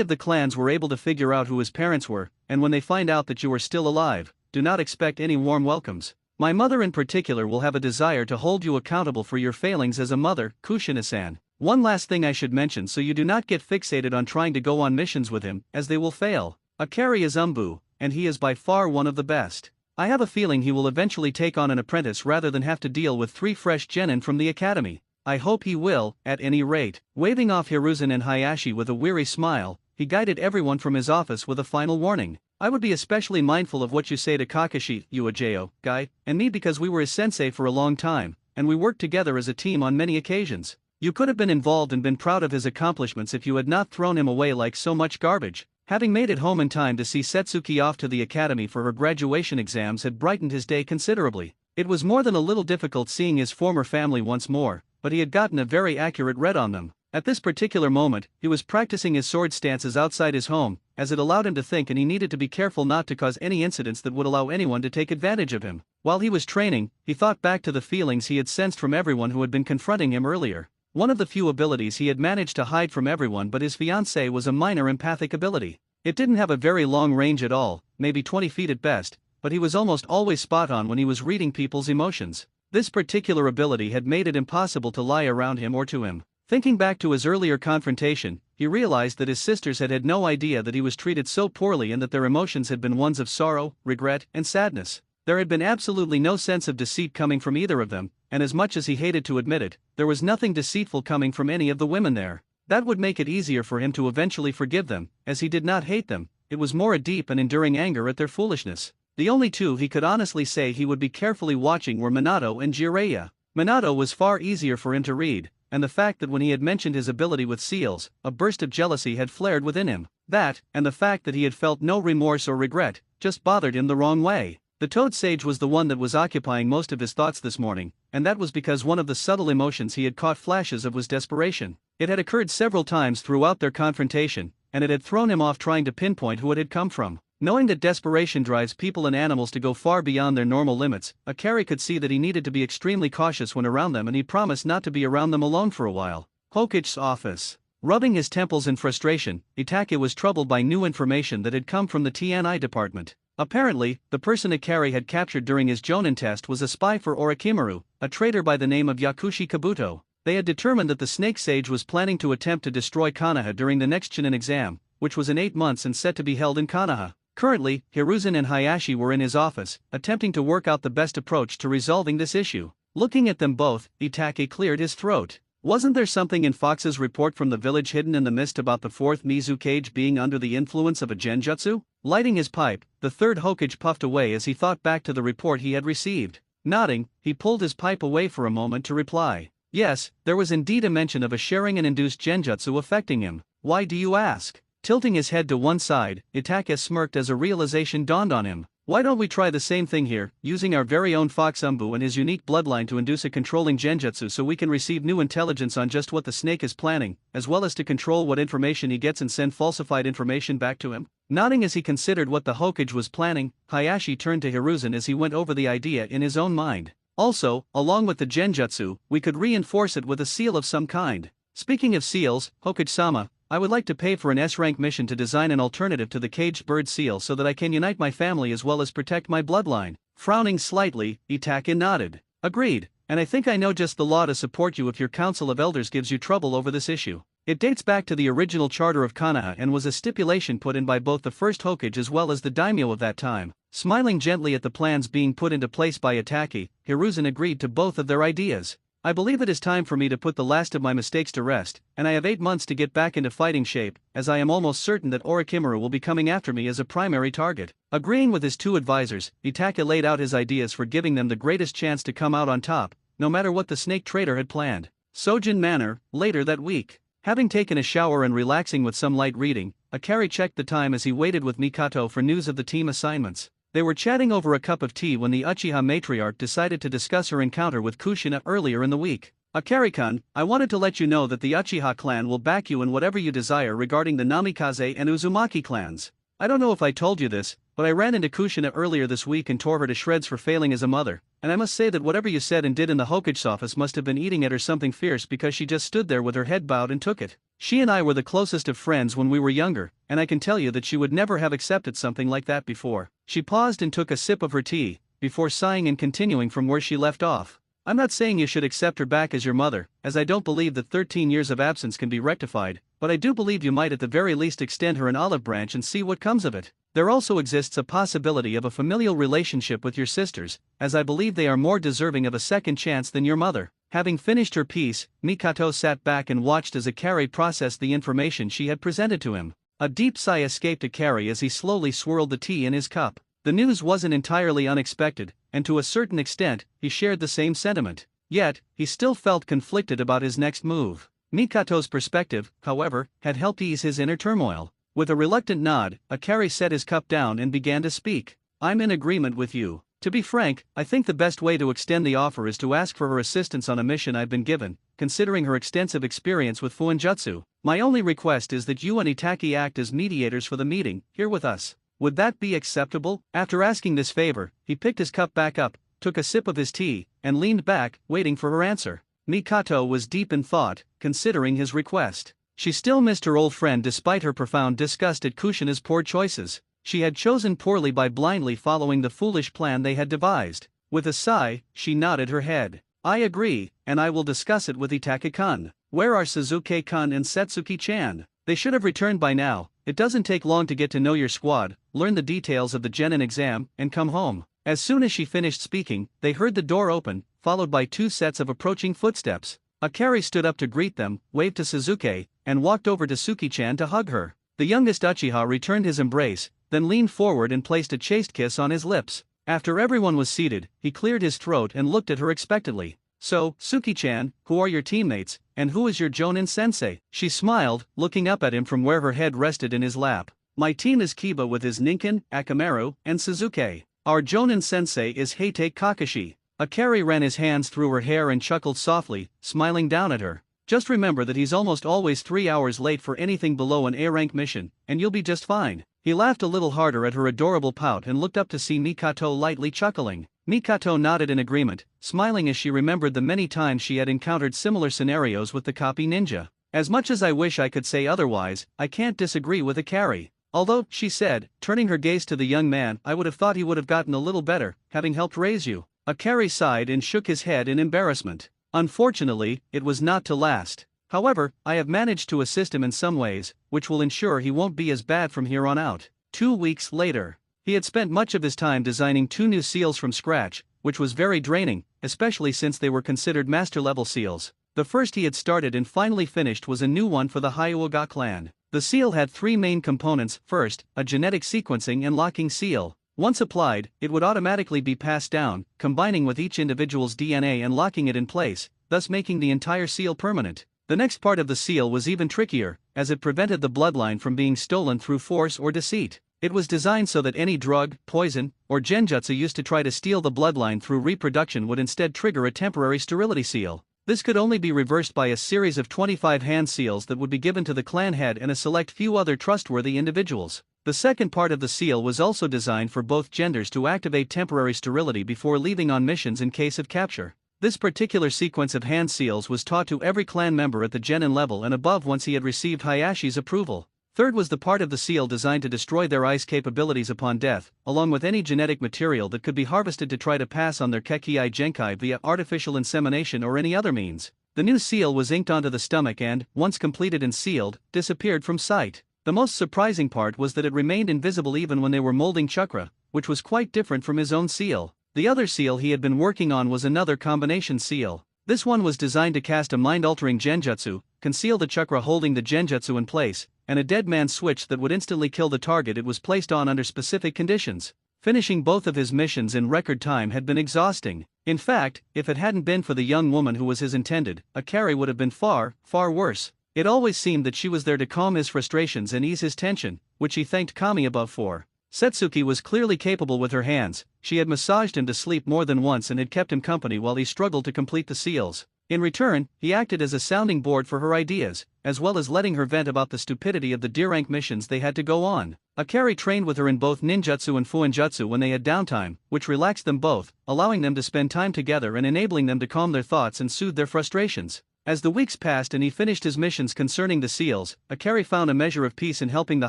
of the clans were able to figure out who his parents were, and when they find out that you are still alive, do not expect any warm welcomes. My mother in particular will have a desire to hold you accountable for your failings as a mother, Kushina-san. One last thing I should mention so you do not get fixated on trying to go on missions with him, as they will fail. Akari is Umbu, and he is by far one of the best. I have a feeling he will eventually take on an apprentice rather than have to deal with 3 fresh genin from the academy. I hope he will, at any rate. Waving off Hiruzen and Hayashi with a weary smile, he guided everyone from his office with a final warning. I would be especially mindful of what you say to Kakashi, Uejo, guy, and me because we were his sensei for a long time, and we worked together as a team on many occasions. You could have been involved and been proud of his accomplishments if you had not thrown him away like so much garbage. Having made it home in time to see Setsuki off to the academy for her graduation exams had brightened his day considerably. It was more than a little difficult seeing his former family once more, but he had gotten a very accurate read on them. At this particular moment, he was practicing his sword stances outside his home, as it allowed him to think, and he needed to be careful not to cause any incidents that would allow anyone to take advantage of him. While he was training, he thought back to the feelings he had sensed from everyone who had been confronting him earlier. One of the few abilities he had managed to hide from everyone but his fiancée was a minor empathic ability. It didn't have a very long range at all, maybe 20 feet at best, but he was almost always spot on when he was reading people's emotions. This particular ability had made it impossible to lie around him or to him. Thinking back to his earlier confrontation, he realized that his sisters had no idea that he was treated so poorly and that their emotions had been ones of sorrow, regret, and sadness. There had been absolutely no sense of deceit coming from either of them, and as much as he hated to admit it, there was nothing deceitful coming from any of the women there. That would make it easier for him to eventually forgive them, as he did not hate them. It was more a deep and enduring anger at their foolishness. The only two he could honestly say he would be carefully watching were Minato and Jiraiya. Minato was far easier for him to read, and the fact that when he had mentioned his ability with seals, a burst of jealousy had flared within him. That, and the fact that he had felt no remorse or regret, just bothered him the wrong way. The Toad Sage was the one that was occupying most of his thoughts this morning, and that was because one of the subtle emotions he had caught flashes of was desperation. It had occurred several times throughout their confrontation, and it had thrown him off trying to pinpoint who it had come from. Knowing that desperation drives people and animals to go far beyond their normal limits, Akari could see that he needed to be extremely cautious when around them, and he promised not to be around them alone for a while. Hokichi's office. Rubbing his temples in frustration, Itachi was troubled by new information that had come from the TNI department. Apparently, the person Akari had captured during his Jonin test was a spy for Orochimaru, a traitor by the name of Yakushi Kabuto. They had determined that the Snake Sage was planning to attempt to destroy Konoha during the next Chunin exam, which was in 8 months and set to be held in Konoha. Currently, Hiruzen and Hayashi were in his office, attempting to work out the best approach to resolving this issue. Looking at them both, Itachi cleared his throat. Wasn't there something in Fox's report from the village hidden in the mist about the 4th Mizukage being under the influence of a genjutsu? Lighting his pipe, the 3rd Hokage puffed away as he thought back to the report he had received. Nodding, he pulled his pipe away for a moment to reply. Yes, there was indeed a mention of a sharing and induced genjutsu affecting him. Why do you ask? Tilting his head to one side, Itachi smirked as a realization dawned on him. Why don't we try the same thing here, using our very own Fox Umbu and his unique bloodline to induce a controlling genjutsu so we can receive new intelligence on just what the snake is planning, as well as to control what information he gets and send falsified information back to him? Nodding as he considered what the Hokage was planning, Hayashi turned to Hiruzen as he went over the idea in his own mind. Also, along with the genjutsu, we could reinforce it with a seal of some kind. Speaking of seals, Hokage-sama, I would like to pay for an S-rank mission to design an alternative to the caged bird seal so that I can unite my family as well as protect my bloodline. Frowning slightly, Itachi nodded. Agreed, and I think I know just the law to support you if your Council of Elders gives you trouble over this issue. It dates back to the original charter of Konoha and was a stipulation put in by both the first Hokage as well as the daimyo of that time. Smiling gently at the plans being put into place by Itachi, Hiruzen agreed to both of their ideas. I believe it is time for me to put the last of my mistakes to rest, and I have 8 months to get back into fighting shape, as I am almost certain that Orochimaru will be coming after me as a primary target. Agreeing with his 2 advisors, Itachi laid out his ideas for giving them the greatest chance to come out on top, no matter what the snake traitor had planned. Sojin Manor, later that week. Having taken a shower and relaxing with some light reading, Akari checked the time as he waited with Mikato for news of the team assignments. They were chatting over a cup of tea when the Uchiha matriarch decided to discuss her encounter with Kushina earlier in the week. Akari-kun, I wanted to let you know that the Uchiha clan will back you in whatever you desire regarding the Namikaze and Uzumaki clans. I don't know if I told you this, but I ran into Kushina earlier this week and tore her to shreds for failing as a mother, and I must say that whatever you said and did in the Hokage's office must have been eating at her something fierce because she just stood there with her head bowed and took it. She and I were the closest of friends when we were younger, and I can tell you that she would never have accepted something like that before. She paused and took a sip of her tea, before sighing and continuing from where she left off. I'm not saying you should accept her back as your mother, as I don't believe that 13 years of absence can be rectified, but I do believe you might at the very least extend her an olive branch and see what comes of it. There also exists a possibility of a familial relationship with your sisters, as I believe they are more deserving of a second chance than your mother. Having finished her piece, Mikato sat back and watched as Akari processed the information she had presented to him. A deep sigh escaped Akari as he slowly swirled the tea in his cup. The news wasn't entirely unexpected, and to a certain extent, he shared the same sentiment. Yet, he still felt conflicted about his next move. Mikato's perspective, however, had helped ease his inner turmoil. With a reluctant nod, Akari set his cup down and began to speak. I'm in agreement with you. To be frank, I think the best way to extend the offer is to ask for her assistance on a mission I've been given, considering her extensive experience with Fuinjutsu. My only request is that you and Itaki act as mediators for the meeting, here with us. Would that be acceptable? After asking this favor, he picked his cup back up, took a sip of his tea, and leaned back, waiting for her answer. Mikato was deep in thought, considering his request. She still missed her old friend despite her profound disgust at Kushina's poor choices. She had chosen poorly by blindly following the foolish plan they had devised. With a sigh, she nodded her head. I agree, and I will discuss it with Itaki-kun. Where are Suzuki-kun and Setsuki-chan? They should have returned by now. It doesn't take long to get to know your squad, learn the details of the genin exam, and come home. As soon as she finished speaking, they heard the door open, followed by two sets of approaching footsteps. Akari stood up to greet them, waved to Suzuki, and walked over to Suki-chan to hug her. The youngest Uchiha returned his embrace, then leaned forward and placed a chaste kiss on his lips. After everyone was seated, he cleared his throat and looked at her expectantly. So, Suki-chan, who are your teammates, and who is your Jonin-sensei? She smiled, looking up at him from where her head rested in his lap. My team is Kiba with his Ninken, Akamaru, and Suzuki. Our Jonin-sensei is Heitake Kakashi. Akari ran his hands through her hair and chuckled softly, smiling down at her. Just remember that he's almost always 3 hours late for anything below an A-rank mission, and you'll be just fine. He laughed a little harder at her adorable pout and looked up to see Mikato lightly chuckling. Mikato nodded in agreement, smiling as she remembered the many times she had encountered similar scenarios with the copy ninja. As much as I wish I could say otherwise, I can't disagree with Akari. Although, she said, turning her gaze to the young man, I would have thought he would have gotten a little better, having helped raise you. Akari sighed and shook his head in embarrassment. Unfortunately, it was not to last. However, I have managed to assist him in some ways, which will ensure he won't be as bad from here on out. 2 weeks later. He had spent much of his time designing 2 new seals from scratch, which was very draining, especially since they were considered master-level seals. The first he had started and finally finished was a new one for the Hyuga clan. The seal had 3 main components. First, a genetic sequencing and locking seal. Once applied, it would automatically be passed down, combining with each individual's DNA and locking it in place, thus making the entire seal permanent. The next part of the seal was even trickier, as it prevented the bloodline from being stolen through force or deceit. It was designed so that any drug, poison, or genjutsu used to try to steal the bloodline through reproduction would instead trigger a temporary sterility seal. This could only be reversed by a series of 25 hand seals that would be given to the clan head and a select few other trustworthy individuals. The second part of the seal was also designed for both genders to activate temporary sterility before leaving on missions in case of capture. This particular sequence of hand seals was taught to every clan member at the genin level and above once he had received Hayashi's approval. Third was the part of the seal designed to destroy their ice capabilities upon death, along with any genetic material that could be harvested to try to pass on their Kekii Genkai via artificial insemination or any other means. The new seal was inked onto the stomach and, once completed and sealed, disappeared from sight. The most surprising part was that it remained invisible even when they were molding chakra, which was quite different from his own seal. The other seal he had been working on was another combination seal. This one was designed to cast a mind-altering genjutsu, conceal the chakra holding the genjutsu in place, and a dead man switch that would instantly kill the target it was placed on under specific conditions. Finishing both of his missions in record time had been exhausting. In fact, if it hadn't been for the young woman who was his intended, Akari would have been far, far worse. It always seemed that she was there to calm his frustrations and ease his tension, which he thanked Kami above for. Setsuki was clearly capable with her hands. She had massaged him to sleep more than once and had kept him company while he struggled to complete the seals. In return, he acted as a sounding board for her ideas, as well as letting her vent about the stupidity of the D-rank missions they had to go on. Akari trained with her in both ninjutsu and fuinjutsu when they had downtime, which relaxed them both, allowing them to spend time together and enabling them to calm their thoughts and soothe their frustrations. As the weeks passed and he finished his missions concerning the seals, Akari found a measure of peace in helping the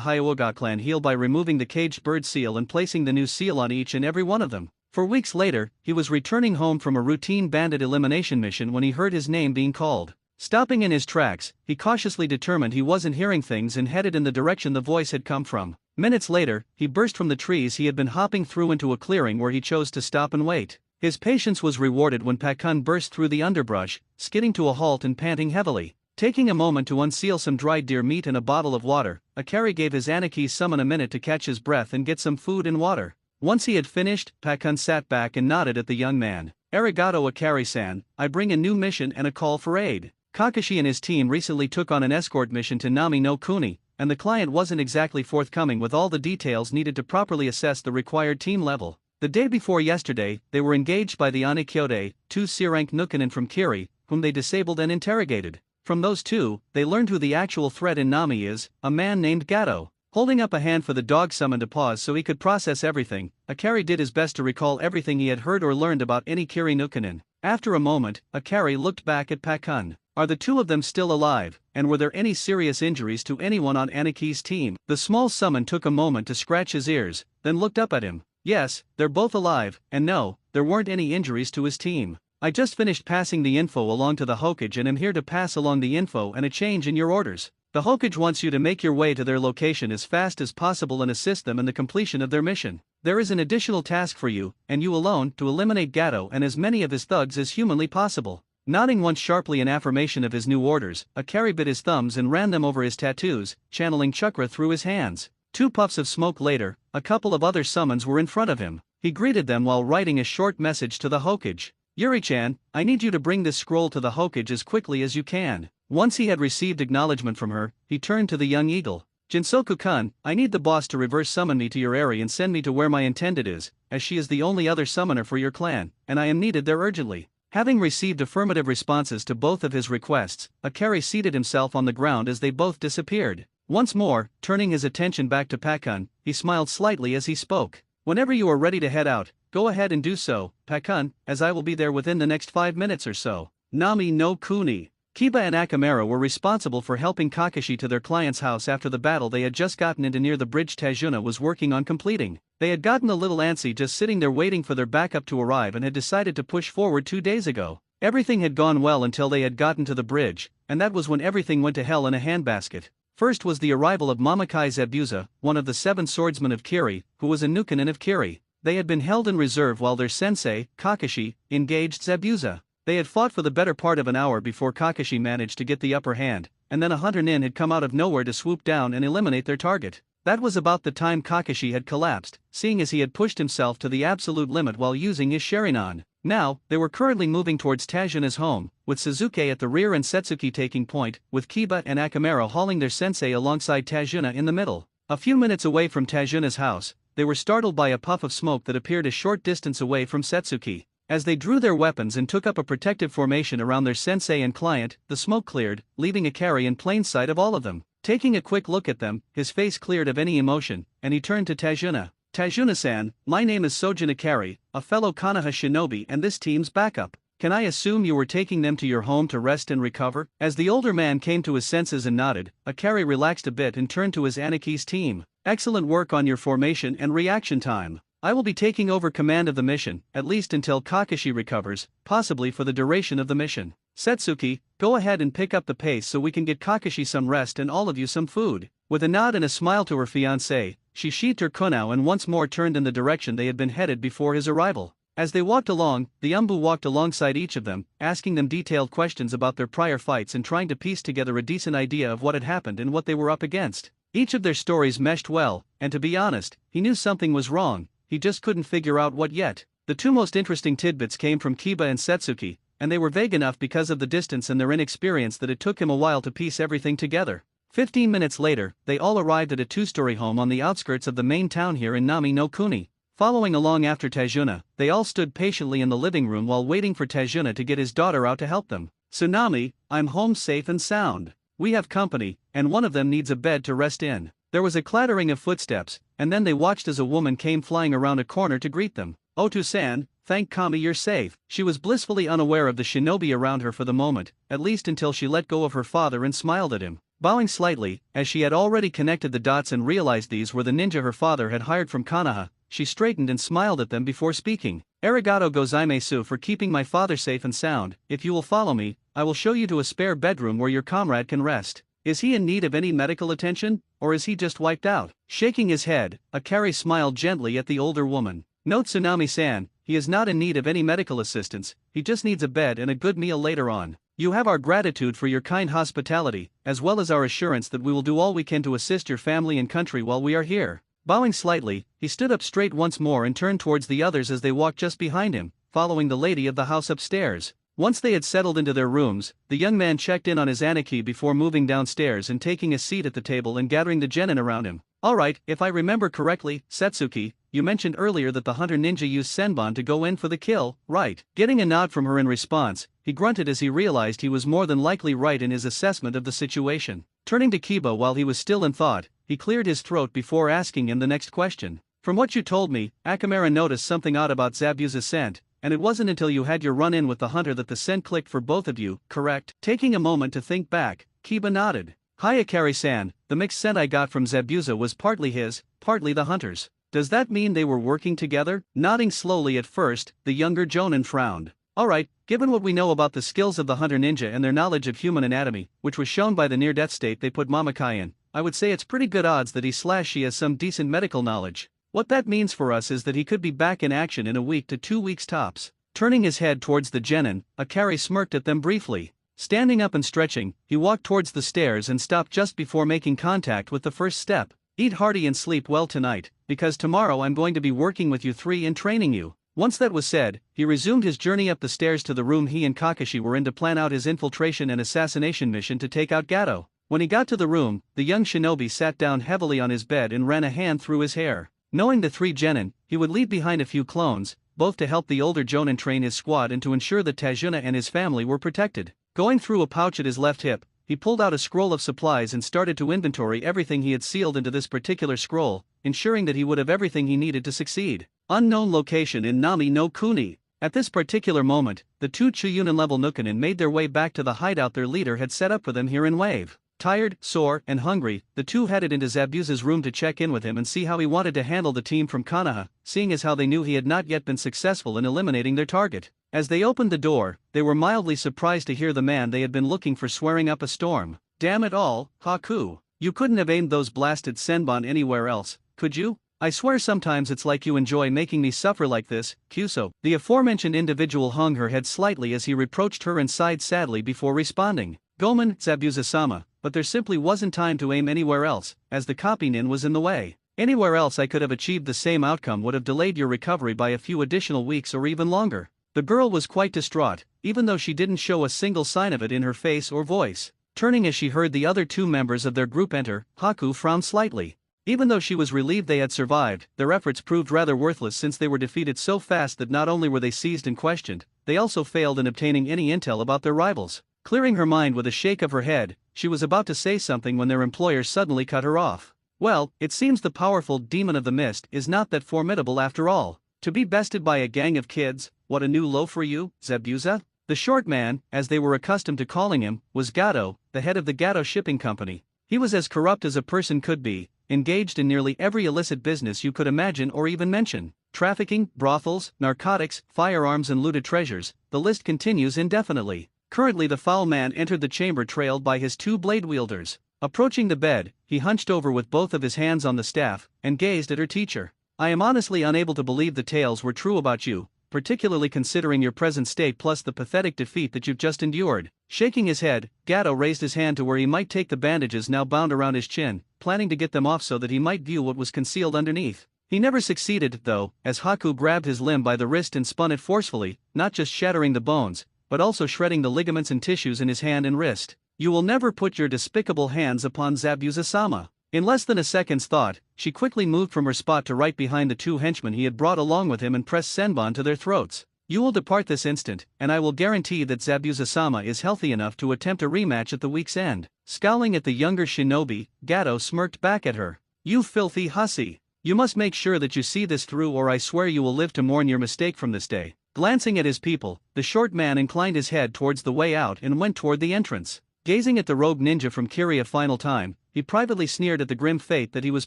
Hyuga clan heal by removing the caged bird seal and placing the new seal on each and every one of them. For weeks later, he was returning home from a routine bandit elimination mission when he heard his name being called. Stopping in his tracks, he cautiously determined he wasn't hearing things and headed in the direction the voice had come from. Minutes later, he burst from the trees he had been hopping through into a clearing where he chose to stop and wait. His patience was rewarded when Pakun burst through the underbrush, skidding to a halt and panting heavily. Taking a moment to unseal some dried deer meat and a bottle of water, Akari gave his Anaki's summon a minute to catch his breath and get some food and water. Once he had finished, Pakun sat back and nodded at the young man. "Arigato Akari-san, I bring a new mission and a call for aid. Kakashi and his team recently took on an escort mission to Nami no Kuni, and the client wasn't exactly forthcoming with all the details needed to properly assess the required team level. The day before yesterday, they were engaged by the Anikyode, 2 C-rank Nukanen from Kiri, whom they disabled and interrogated. From those two, they learned who the actual threat in Nami is, a man named Gato." Holding up a hand for the dog summon to pause so he could process everything, Akari did his best to recall everything he had heard or learned about any Kiri Nukanen. After a moment, Akari looked back at Pakun. "Are the two of them still alive, and were there any serious injuries to anyone on Anaki's team?" The small summon took a moment to scratch his ears, then looked up at him. "Yes, they're both alive, and no, there weren't any injuries to his team. I just finished passing the info along to the Hokage and am here to pass along the info and a change in your orders. The Hokage wants you to make your way to their location as fast as possible and assist them in the completion of their mission. There is an additional task for you, and you alone, to eliminate Gato and as many of his thugs as humanly possible." Nodding once sharply in affirmation of his new orders, Akari bit his thumbs and ran them over his tattoos, channeling chakra through his hands. 2 puffs of smoke later, a couple of other summons were in front of him. He greeted them while writing a short message to the Hokage. "Yuri-chan, I need you to bring this scroll to the Hokage as quickly as you can." Once he had received acknowledgement from her, he turned to the young eagle. "Jinsoku-kun, I need the boss to reverse summon me to your area and send me to where my intended is, as she is the only other summoner for your clan, and I am needed there urgently." Having received affirmative responses to both of his requests, Akari seated himself on the ground as they both disappeared. Once more, turning his attention back to Pakun, he smiled slightly as he spoke. "Whenever you are ready to head out, go ahead and do so, Pakun, as I will be there within the next 5 minutes or so." Nami no Kuni. Kiba and Akamura were responsible for helping Kakashi to their client's house after the battle they had just gotten into near the bridge Tajuna was working on completing. They had gotten a little antsy just sitting there waiting for their backup to arrive and had decided to push forward 2 days ago. Everything had gone well until they had gotten to the bridge, and that was when everything went to hell in a handbasket. First was the arrival of Mamakai Zabuza, one of the 7 swordsmen of Kiri, who was a Nukanen of Kiri. They had been held in reserve while their sensei, Kakashi, engaged Zabuza. They had fought for the better part of an hour before Kakashi managed to get the upper hand, and then a hunter nin had come out of nowhere to swoop down and eliminate their target. That was about the time Kakashi had collapsed, seeing as he had pushed himself to the absolute limit while using his Sharingan. Now, they were currently moving towards Tajuna's home, with Suzuki at the rear and Setsuki taking point, with Kiba and Akamura hauling their sensei alongside Tajuna in the middle. A few minutes away from Tajuna's house, they were startled by a puff of smoke that appeared a short distance away from Setsuki. As they drew their weapons and took up a protective formation around their sensei and client, the smoke cleared, leaving Akari in plain sight of all of them. Taking a quick look at them, his face cleared of any emotion, and he turned to Tajuna. "Tajuna-san, my name is Sojin Akari, a fellow Konoha shinobi and this team's backup. Can I assume you were taking them to your home to rest and recover?" As the older man came to his senses and nodded, Akari relaxed a bit and turned to his Anaki's team. "Excellent work on your formation and reaction time. I will be taking over command of the mission, at least until Kakashi recovers, possibly for the duration of the mission. Setsuki, go ahead and pick up the pace so we can get Kakashi some rest and all of you some food." With a nod and a smile to her fiancé, she sheathed her kunao and once more turned in the direction they had been headed before his arrival. As they walked along, the Umbu walked alongside each of them, asking them detailed questions about their prior fights and trying to piece together a decent idea of what had happened and what they were up against. Each of their stories meshed well, and to be honest, he knew something was wrong. He just couldn't figure out what yet. The 2 most interesting tidbits came from Kiba and Setsuki, and they were vague enough because of the distance and their inexperience that it took him a while to piece everything together. 15 minutes later, they all arrived at a 2-story home on the outskirts of the main town here in Nami no Kuni. Following along after Tajuna, they all stood patiently in the living room while waiting for Tajuna to get his daughter out to help them. "Tsunami, I'm home safe and sound. We have company, and one of them needs a bed to rest in." There was a clattering of footsteps, and then they watched as a woman came flying around a corner to greet them. "Otu-san, thank Kami you're safe." She was blissfully unaware of the shinobi around her for the moment, at least until she let go of her father and smiled at him. Bowing slightly, as she had already connected the dots and realized these were the ninja her father had hired from Konoha, she straightened and smiled at them before speaking. Arigato gozaimasu for keeping my father safe and sound. If you will follow me, I will show you to a spare bedroom where your comrade can rest. Is he in need of any medical attention, or is he just wiped out? Shaking his head, Akari smiled gently at the older woman. Note Tsunami-san, he is not in need of any medical assistance, he just needs a bed and a good meal later on. You have our gratitude for your kind hospitality, as well as our assurance that we will do all we can to assist your family and country while we are here. Bowing slightly, he stood up straight once more and turned towards the others as they walked just behind him, following the lady of the house upstairs. Once they had settled into their rooms, the young man checked in on his Aniki before moving downstairs and taking a seat at the table and gathering the genin around him. Alright, if I remember correctly, Setsuki, you mentioned earlier that the hunter ninja used Senbon to go in for the kill, right? Getting a nod from her in response, he grunted as he realized he was more than likely right in his assessment of the situation. Turning to Kiba while he was still in thought, he cleared his throat before asking him the next question. From what you told me, Akamara noticed something odd about Zabuza's scent, and it wasn't until you had your run-in with the hunter that the scent clicked for both of you, correct? Taking a moment to think back, Kiba nodded. Hi Akari-san, the mixed scent I got from Zabuza was partly his, partly the hunter's. Does that mean they were working together? Nodding slowly at first, the younger Jonin frowned. Alright, given what we know about the skills of the hunter ninja and their knowledge of human anatomy, which was shown by the near-death state they put Mamakai in, I would say it's pretty good odds that he/she has some decent medical knowledge. What that means for us is that he could be back in action in a week to 2 weeks tops. Turning his head towards the genin, Akari smirked at them briefly. Standing up and stretching, he walked towards the stairs and stopped just before making contact with the first step. Eat hearty and sleep well tonight, because tomorrow I'm going to be working with you three and training you. Once that was said, he resumed his journey up the stairs to the room he and Kakashi were in to plan out his infiltration and assassination mission to take out Gato. When he got to the room, the young shinobi sat down heavily on his bed and ran a hand through his hair. Knowing the three genin, he would leave behind a few clones, both to help the older Jonin train his squad and to ensure that Tajuna and his family were protected. Going through a pouch at his left hip, he pulled out a scroll of supplies and started to inventory everything he had sealed into this particular scroll, ensuring that he would have everything he needed to succeed. Unknown location in Nami no Kuni. At this particular moment, the two Chuyunin-level Nukanin made their way back to the hideout their leader had set up for them here in Wave. Tired, sore, and hungry, the two headed into Zabuza's room to check in with him and see how he wanted to handle the team from Konoha, seeing as how they knew he had not yet been successful in eliminating their target. As they opened the door, they were mildly surprised to hear the man they had been looking for swearing up a storm. Damn it all, Haku. You couldn't have aimed those blasted Senbon anywhere else, could you? I swear sometimes it's like you enjoy making me suffer like this, Kyuso. The aforementioned individual hung her head slightly as he reproached her and sighed sadly before responding. Gomen, Zabuza-sama, but there simply wasn't time to aim anywhere else, as the copy nin was in the way. Anywhere else I could have achieved the same outcome would have delayed your recovery by a few additional weeks or even longer. The girl was quite distraught, even though she didn't show a single sign of it in her face or voice. Turning as she heard the other two members of their group enter, Haku frowned slightly. Even though she was relieved they had survived, their efforts proved rather worthless since they were defeated so fast that not only were they seized and questioned, they also failed in obtaining any intel about their rivals. Clearing her mind with a shake of her head, she was about to say something when their employer suddenly cut her off. Well, it seems the powerful demon of the mist is not that formidable after all. To be bested by a gang of kids, what a new low for you, Zabuza? The short man, as they were accustomed to calling him, was Gato, the head of the Gato Shipping Company. He was as corrupt as a person could be, engaged in nearly every illicit business you could imagine or even mention. Trafficking, brothels, narcotics, firearms and looted treasures, the list continues indefinitely. Currently the foul man entered the chamber trailed by his two blade wielders. Approaching the bed, he hunched over with both of his hands on the staff, and gazed at her teacher. I am honestly unable to believe the tales were true about you, particularly considering your present state plus the pathetic defeat that you've just endured. Shaking his head, Gato raised his hand to where he might take the bandages now bound around his chin, planning to get them off so that he might view what was concealed underneath. He never succeeded, though, as Haku grabbed his limb by the wrist and spun it forcefully, not just shattering the bones, but also shredding the ligaments and tissues in his hand and wrist. You will never put your despicable hands upon Zabuza-sama. In less than a second's thought, she quickly moved from her spot to right behind the two henchmen he had brought along with him and pressed Senbon to their throats. You will depart this instant, and I will guarantee that Zabuza-sama is healthy enough to attempt a rematch at the week's end. Scowling at the younger shinobi, Gato smirked back at her. You filthy hussy. You must make sure that you see this through or I swear you will live to mourn your mistake from this day. Glancing at his people, the short man inclined his head towards the way out and went toward the entrance. Gazing at the rogue ninja from Kiri a final time, he privately sneered at the grim fate that he was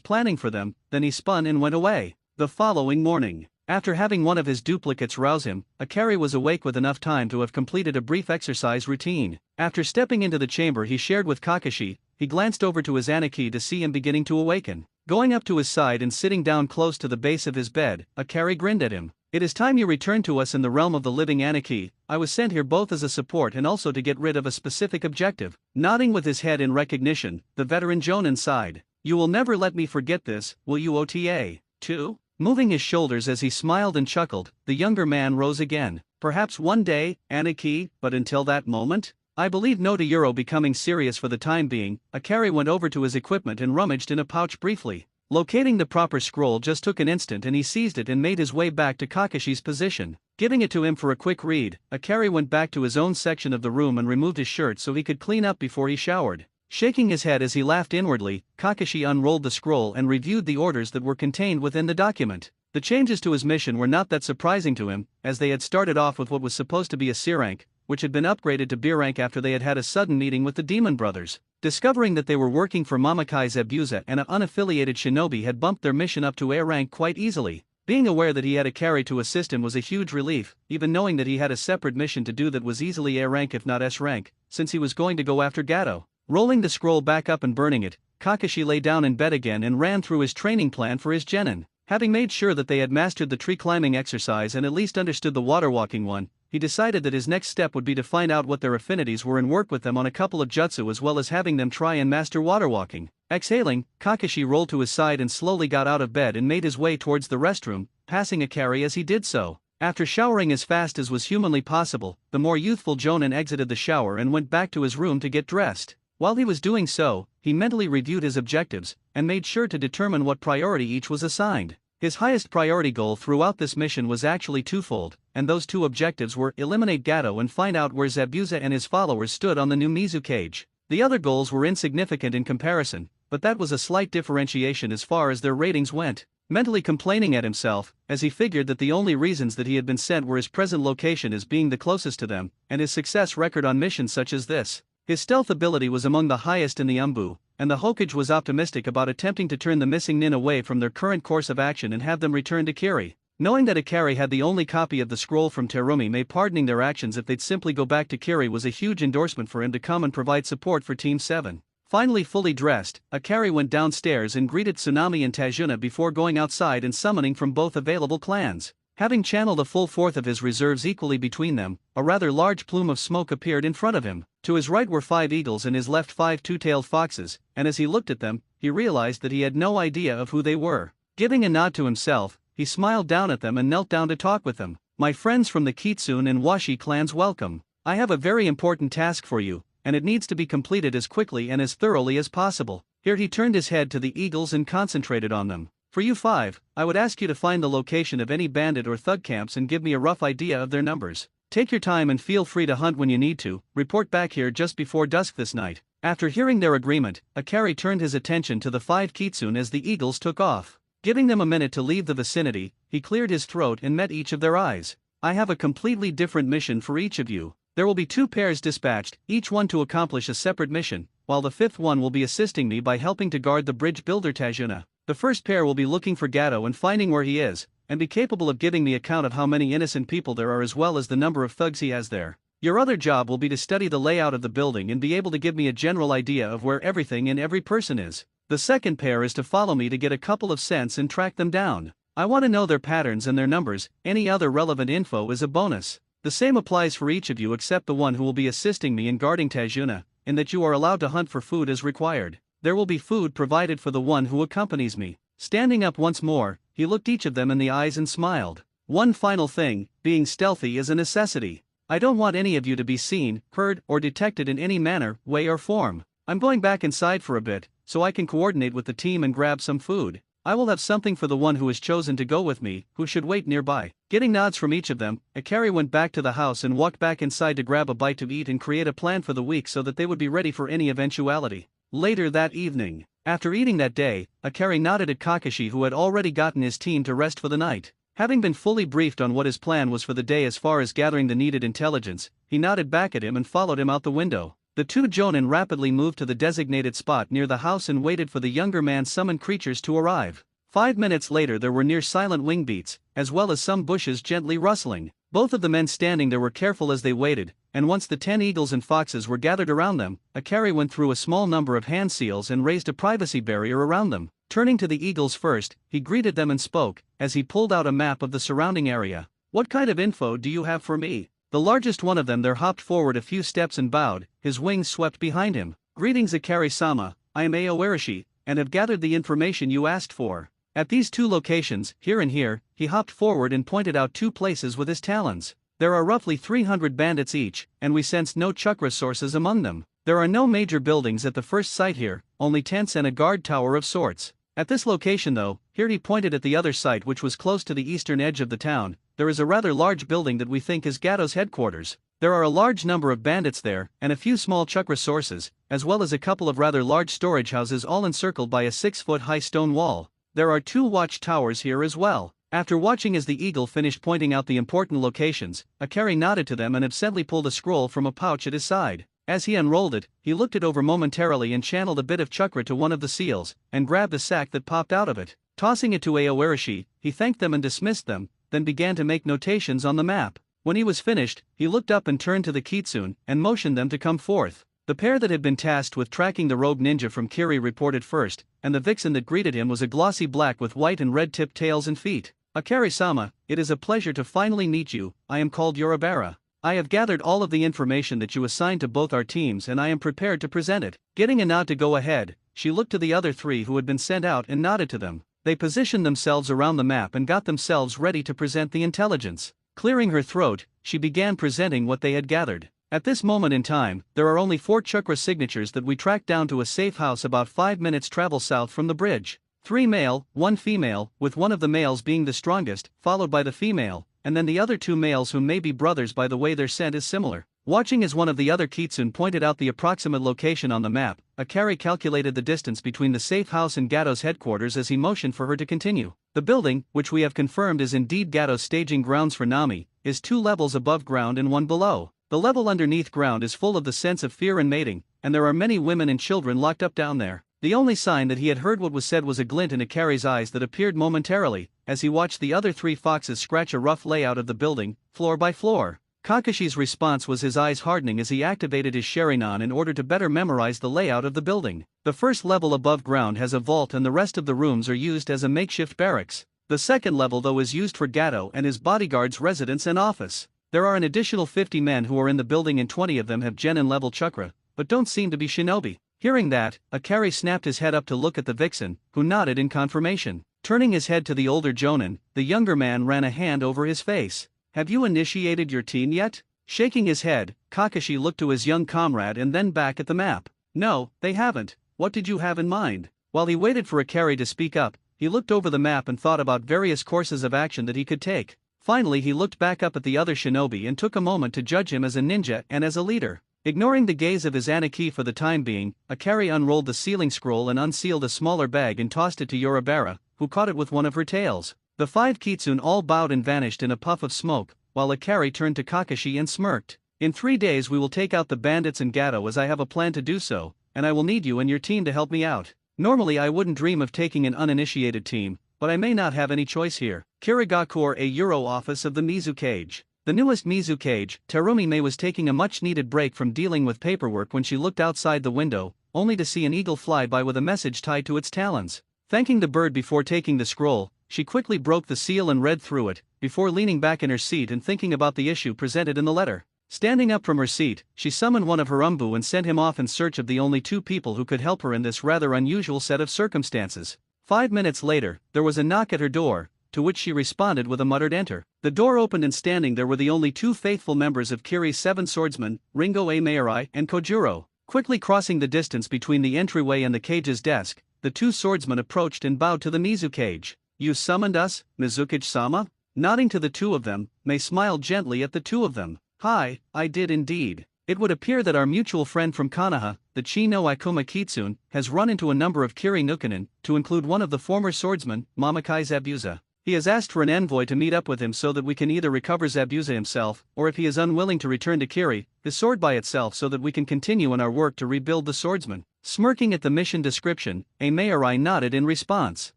planning for them, then he spun and went away. The following morning, after having one of his duplicates rouse him, Akari was awake with enough time to have completed a brief exercise routine. After stepping into the chamber he shared with Kakashi, he glanced over to his Aniki to see him beginning to awaken. Going up to his side and sitting down close to the base of his bed, Akari grinned at him. "It is time you returned to us in the realm of the living, Aniki. I was sent here both as a support and also to get rid of a specific objective." Nodding with his head in recognition, the veteran Jonin sighed. "You will never let me forget this, will you, Ota? Too?" Moving his shoulders as he smiled and chuckled, the younger man rose again. "Perhaps one day, Aniki, but until that moment?" "I believe no to Euro." Becoming serious for the time being, Akari went over to his equipment and rummaged in a pouch briefly. Locating the proper scroll just took an instant and he seized it and made his way back to Kakashi's position. Giving it to him for a quick read, Akari went back to his own section of the room and removed his shirt so he could clean up before he showered. Shaking his head as he laughed inwardly, Kakashi unrolled the scroll and reviewed the orders that were contained within the document. The changes to his mission were not that surprising to him, as they had started off with what was supposed to be a C rank, which had been upgraded to B rank after they had had a sudden meeting with the Demon Brothers. Discovering that they were working for Mamakai Zabuza and an unaffiliated shinobi had bumped their mission up to A rank quite easily. Being aware that he had a carry to assist him was a huge relief, even knowing that he had a separate mission to do that was easily A rank if not S rank, since he was going to go after Gato. Rolling the scroll back up and burning it, Kakashi lay down in bed again and ran through his training plan for his genin. Having made sure that they had mastered the tree climbing exercise and at least understood the water walking one, he decided that his next step would be to find out what their affinities were and work with them on a couple of jutsu as well as having them try and master water walking. Exhaling, Kakashi rolled to his side and slowly got out of bed and made his way towards the restroom, passing Akari as he did so. After showering as fast as was humanly possible, the more youthful Jonin exited the shower and went back to his room to get dressed. While he was doing so, he mentally reviewed his objectives and made sure to determine what priority each was assigned. His highest priority goal throughout this mission was actually twofold, and those two objectives were eliminate Gato and find out where Zabuza and his followers stood on the new Mizu cage. The other goals were insignificant in comparison, but that was a slight differentiation as far as their ratings went. Mentally complaining at himself, as he figured that the only reasons that he had been sent were his present location as being the closest to them, and his success record on missions such as this. His stealth ability was among the highest in the Umbu, and the Hokage was optimistic about attempting to turn the missing nin away from their current course of action and have them return to Kiri. Knowing that Akari had the only copy of the scroll from Terumi, may pardoning their actions if they'd simply go back to Kiri was a huge endorsement for him to come and provide support for Team 7. Finally fully dressed, Akari went downstairs and greeted Tsunami and Tajuna before going outside and summoning from both available clans. Having channeled a full fourth of his reserves equally between them, a rather large plume of smoke appeared in front of him. To his right were 5 eagles and his left 5 two-tailed foxes, and as he looked at them, he realized that he had no idea of who they were. Giving a nod to himself, he smiled down at them and knelt down to talk with them. "My friends from the Kitsune and Washi clans, welcome. I have a very important task for you, and it needs to be completed as quickly and as thoroughly as possible." Here he turned his head to the eagles and concentrated on them. "For you 5, I would ask you to find the location of any bandit or thug camps and give me a rough idea of their numbers. Take your time and feel free to hunt when you need to. Report back here just before dusk this night." After hearing their agreement, Akari turned his attention to the 5 Kitsune as the eagles took off. Giving them a minute to leave the vicinity, he cleared his throat and met each of their eyes. "I have a completely different mission for each of you. There will be 2 pairs dispatched, each one to accomplish a separate mission, while the 5th one will be assisting me by helping to guard the bridge builder Tajuna. The first pair will be looking for Gato and finding where he is, and be capable of giving me account of how many innocent people there are as well as the number of thugs he has there. Your other job will be to study the layout of the building and be able to give me a general idea of where everything and every person is. The second pair is to follow me to get a couple of cents and track them down. I want to know their patterns and their numbers. Any other relevant info is a bonus. The same applies for each of you except the one who will be assisting me in guarding Tajuna, in that you are allowed to hunt for food as required. There will be food provided for the one who accompanies me." Standing up once more, he looked each of them in the eyes and smiled. "One final thing, being stealthy is a necessity. I don't want any of you to be seen, heard, or detected in any manner, way or form. I'm going back inside for a bit, so I can coordinate with the team and grab some food. I will have something for the one who has chosen to go with me, who should wait nearby." Getting nods from each of them, Akari went back to the house and walked back inside to grab a bite to eat and create a plan for the week so that they would be ready for any eventuality. Later that evening, after eating that day, Akari nodded at Kakashi, who had already gotten his team to rest for the night. Having been fully briefed on what his plan was for the day as far as gathering the needed intelligence, he nodded back at him and followed him out the window. The 2 Jonin rapidly moved to the designated spot near the house and waited for the younger man's summoned creatures to arrive. 5 minutes later there were near silent wing beats, as well as some bushes gently rustling. Both of the men standing there were careful as they waited, and once the 10 eagles and foxes were gathered around them, Akari went through a small number of hand seals and raised a privacy barrier around them. Turning to the eagles first, he greeted them and spoke, as he pulled out a map of the surrounding area. "What kind of info do you have for me?" The largest one of them there hopped forward a few steps and bowed, his wings swept behind him. "Greetings Akari-sama, I am Aowarishi, and have gathered the information you asked for. At these two locations, here and here," he hopped forward and pointed out two places with his talons. "There are roughly 300 bandits each, and we sensed no chakra sources among them. There are no major buildings at the first site here, only tents and a guard tower of sorts. At this location though," here he pointed at the other site which was close to the eastern edge of the town, "there is a rather large building that we think is Gato's headquarters. There are a large number of bandits there, and a few small chakra sources, as well as a couple of rather large storage houses all encircled by a 6-foot-high stone wall. There are 2 watch towers here as well." After watching as the eagle finished pointing out the important locations, Akari nodded to them and absently pulled a scroll from a pouch at his side. As he unrolled it, he looked it over momentarily and channeled a bit of chakra to one of the seals, and grabbed a sack that popped out of it. Tossing it to Aowarishi, he thanked them and dismissed them, then began to make notations on the map. When he was finished, he looked up and turned to the kitsune, and motioned them to come forth. The pair that had been tasked with tracking the rogue ninja from Kiri reported first, and the vixen that greeted him was a glossy black with white and red-tipped tails and feet. "Akari-sama, it is a pleasure to finally meet you. I am called Yorobara. I have gathered all of the information that you assigned to both our teams and I am prepared to present it." Getting a nod to go ahead, she looked to the other 3 who had been sent out and nodded to them. They positioned themselves around the map and got themselves ready to present the intelligence. Clearing her throat, she began presenting what they had gathered. "At this moment in time, there are only 4 chakra signatures that we tracked down to a safe house about 5 minutes travel south from the bridge. 3 male, 1 female, with one of the males being the strongest, followed by the female, and then the other 2 males who may be brothers by the way their scent is similar." Watching as one of the other kitsune pointed out the approximate location on the map, Akari calculated the distance between the safe house and Gato's headquarters as he motioned for her to continue. "The building, which we have confirmed is indeed Gato's staging grounds for Nami, is 2 levels above ground and 1 below. The level underneath ground is full of the sense of fear and mating, and there are many women and children locked up down there." The only sign that he had heard what was said was a glint in Akari's eyes that appeared momentarily, as he watched the other 3 foxes scratch a rough layout of the building, floor by floor. Kakashi's response was his eyes hardening as he activated his Sharingan in order to better memorize the layout of the building. The first level above ground has a vault and the rest of the rooms are used as a makeshift barracks. The second level though is used for Gato and his bodyguard's residence and office. There are an additional 50 men who are in the building and 20 of them have genin level chakra, but don't seem to be shinobi. Hearing that, Akari snapped his head up to look at the vixen, who nodded in confirmation. Turning his head to the older jonin, the younger man ran a hand over his face. "Have you initiated your team yet?" Shaking his head, Kakashi looked to his young comrade and then back at the map. "No, they haven't. What did you have in mind?" While he waited for Akari to speak up, he looked over the map and thought about various courses of action that he could take. Finally he looked back up at the other shinobi and took a moment to judge him as a ninja and as a leader. Ignoring the gaze of his Aniki for the time being, Akari unrolled the sealing scroll and unsealed a smaller bag and tossed it to Yorobara, who caught it with one of her tails. The 5 kitsune all bowed and vanished in a puff of smoke, while Akari turned to Kakashi and smirked. "In 3 days we will take out the bandits and Gato as I have a plan to do so, and I will need you and your team to help me out. Normally I wouldn't dream of taking an uninitiated team, but I may not have any choice here." Kirigakure a Euro office of the Mizu Cage. The newest Mizu Cage, Terumi Mei was taking a much-needed break from dealing with paperwork when she looked outside the window, only to see an eagle fly by with a message tied to its talons. Thanking the bird before taking the scroll, she quickly broke the seal and read through it, before leaning back in her seat and thinking about the issue presented in the letter. Standing up from her seat, she summoned one of her umbu and sent him off in search of the only 2 people who could help her in this rather unusual set of circumstances. 5 minutes later, there was a knock at her door, to which she responded with a muttered "enter." The door opened and standing there were the only 2 faithful members of Kiri's 7 swordsmen, Ringo A. Mayorai and Kojuro. Quickly crossing the distance between the entryway and the cage's desk, the 2 swordsmen approached and bowed to the Mizu Cage. "You summoned us, Mizukage-sama?" Nodding to the 2 of them, Mei smiled gently at the 2 of them. "Hi, I did indeed. It would appear that our mutual friend from Konoha, the Chi no Ikuma Kitsune, has run into a number of Kiri Nukanin, to include one of the former swordsmen, Mamakai Zabuza. He has asked for an envoy to meet up with him so that we can either recover Zabuza himself, or if he is unwilling to return to Kiri, the sword by itself so that we can continue in our work to rebuild the swordsman." Smirking at the mission description, a Mayorai nodded in response.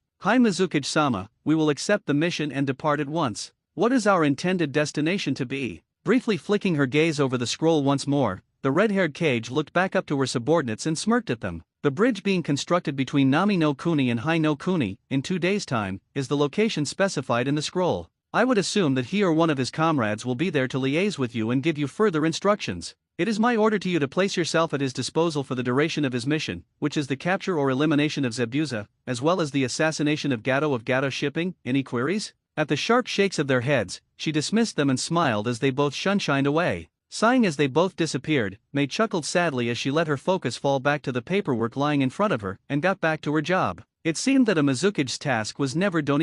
Hi Mizuki-sama, we will accept the mission and depart at once. What is our intended destination to be? Briefly flicking her gaze over the scroll once more, the red-haired Kage looked back up to her subordinates and smirked at them. The bridge being constructed between Nami no Kuni and Hai no Kuni, in 2 days' time, is the location specified in the scroll. I would assume that he or one of his comrades will be there to liaise with you and give you further instructions. It is my order to you to place yourself at his disposal for the duration of his mission, which is the capture or elimination of Zabuza, as well as the assassination of Gato Shipping. Any queries? At the sharp shakes of their heads, she dismissed them and smiled as they both shunshined away. Sighing as they both disappeared, May chuckled sadly as she let her focus fall back to the paperwork lying in front of her and got back to her job. It seemed that a Mizuki's task was never done.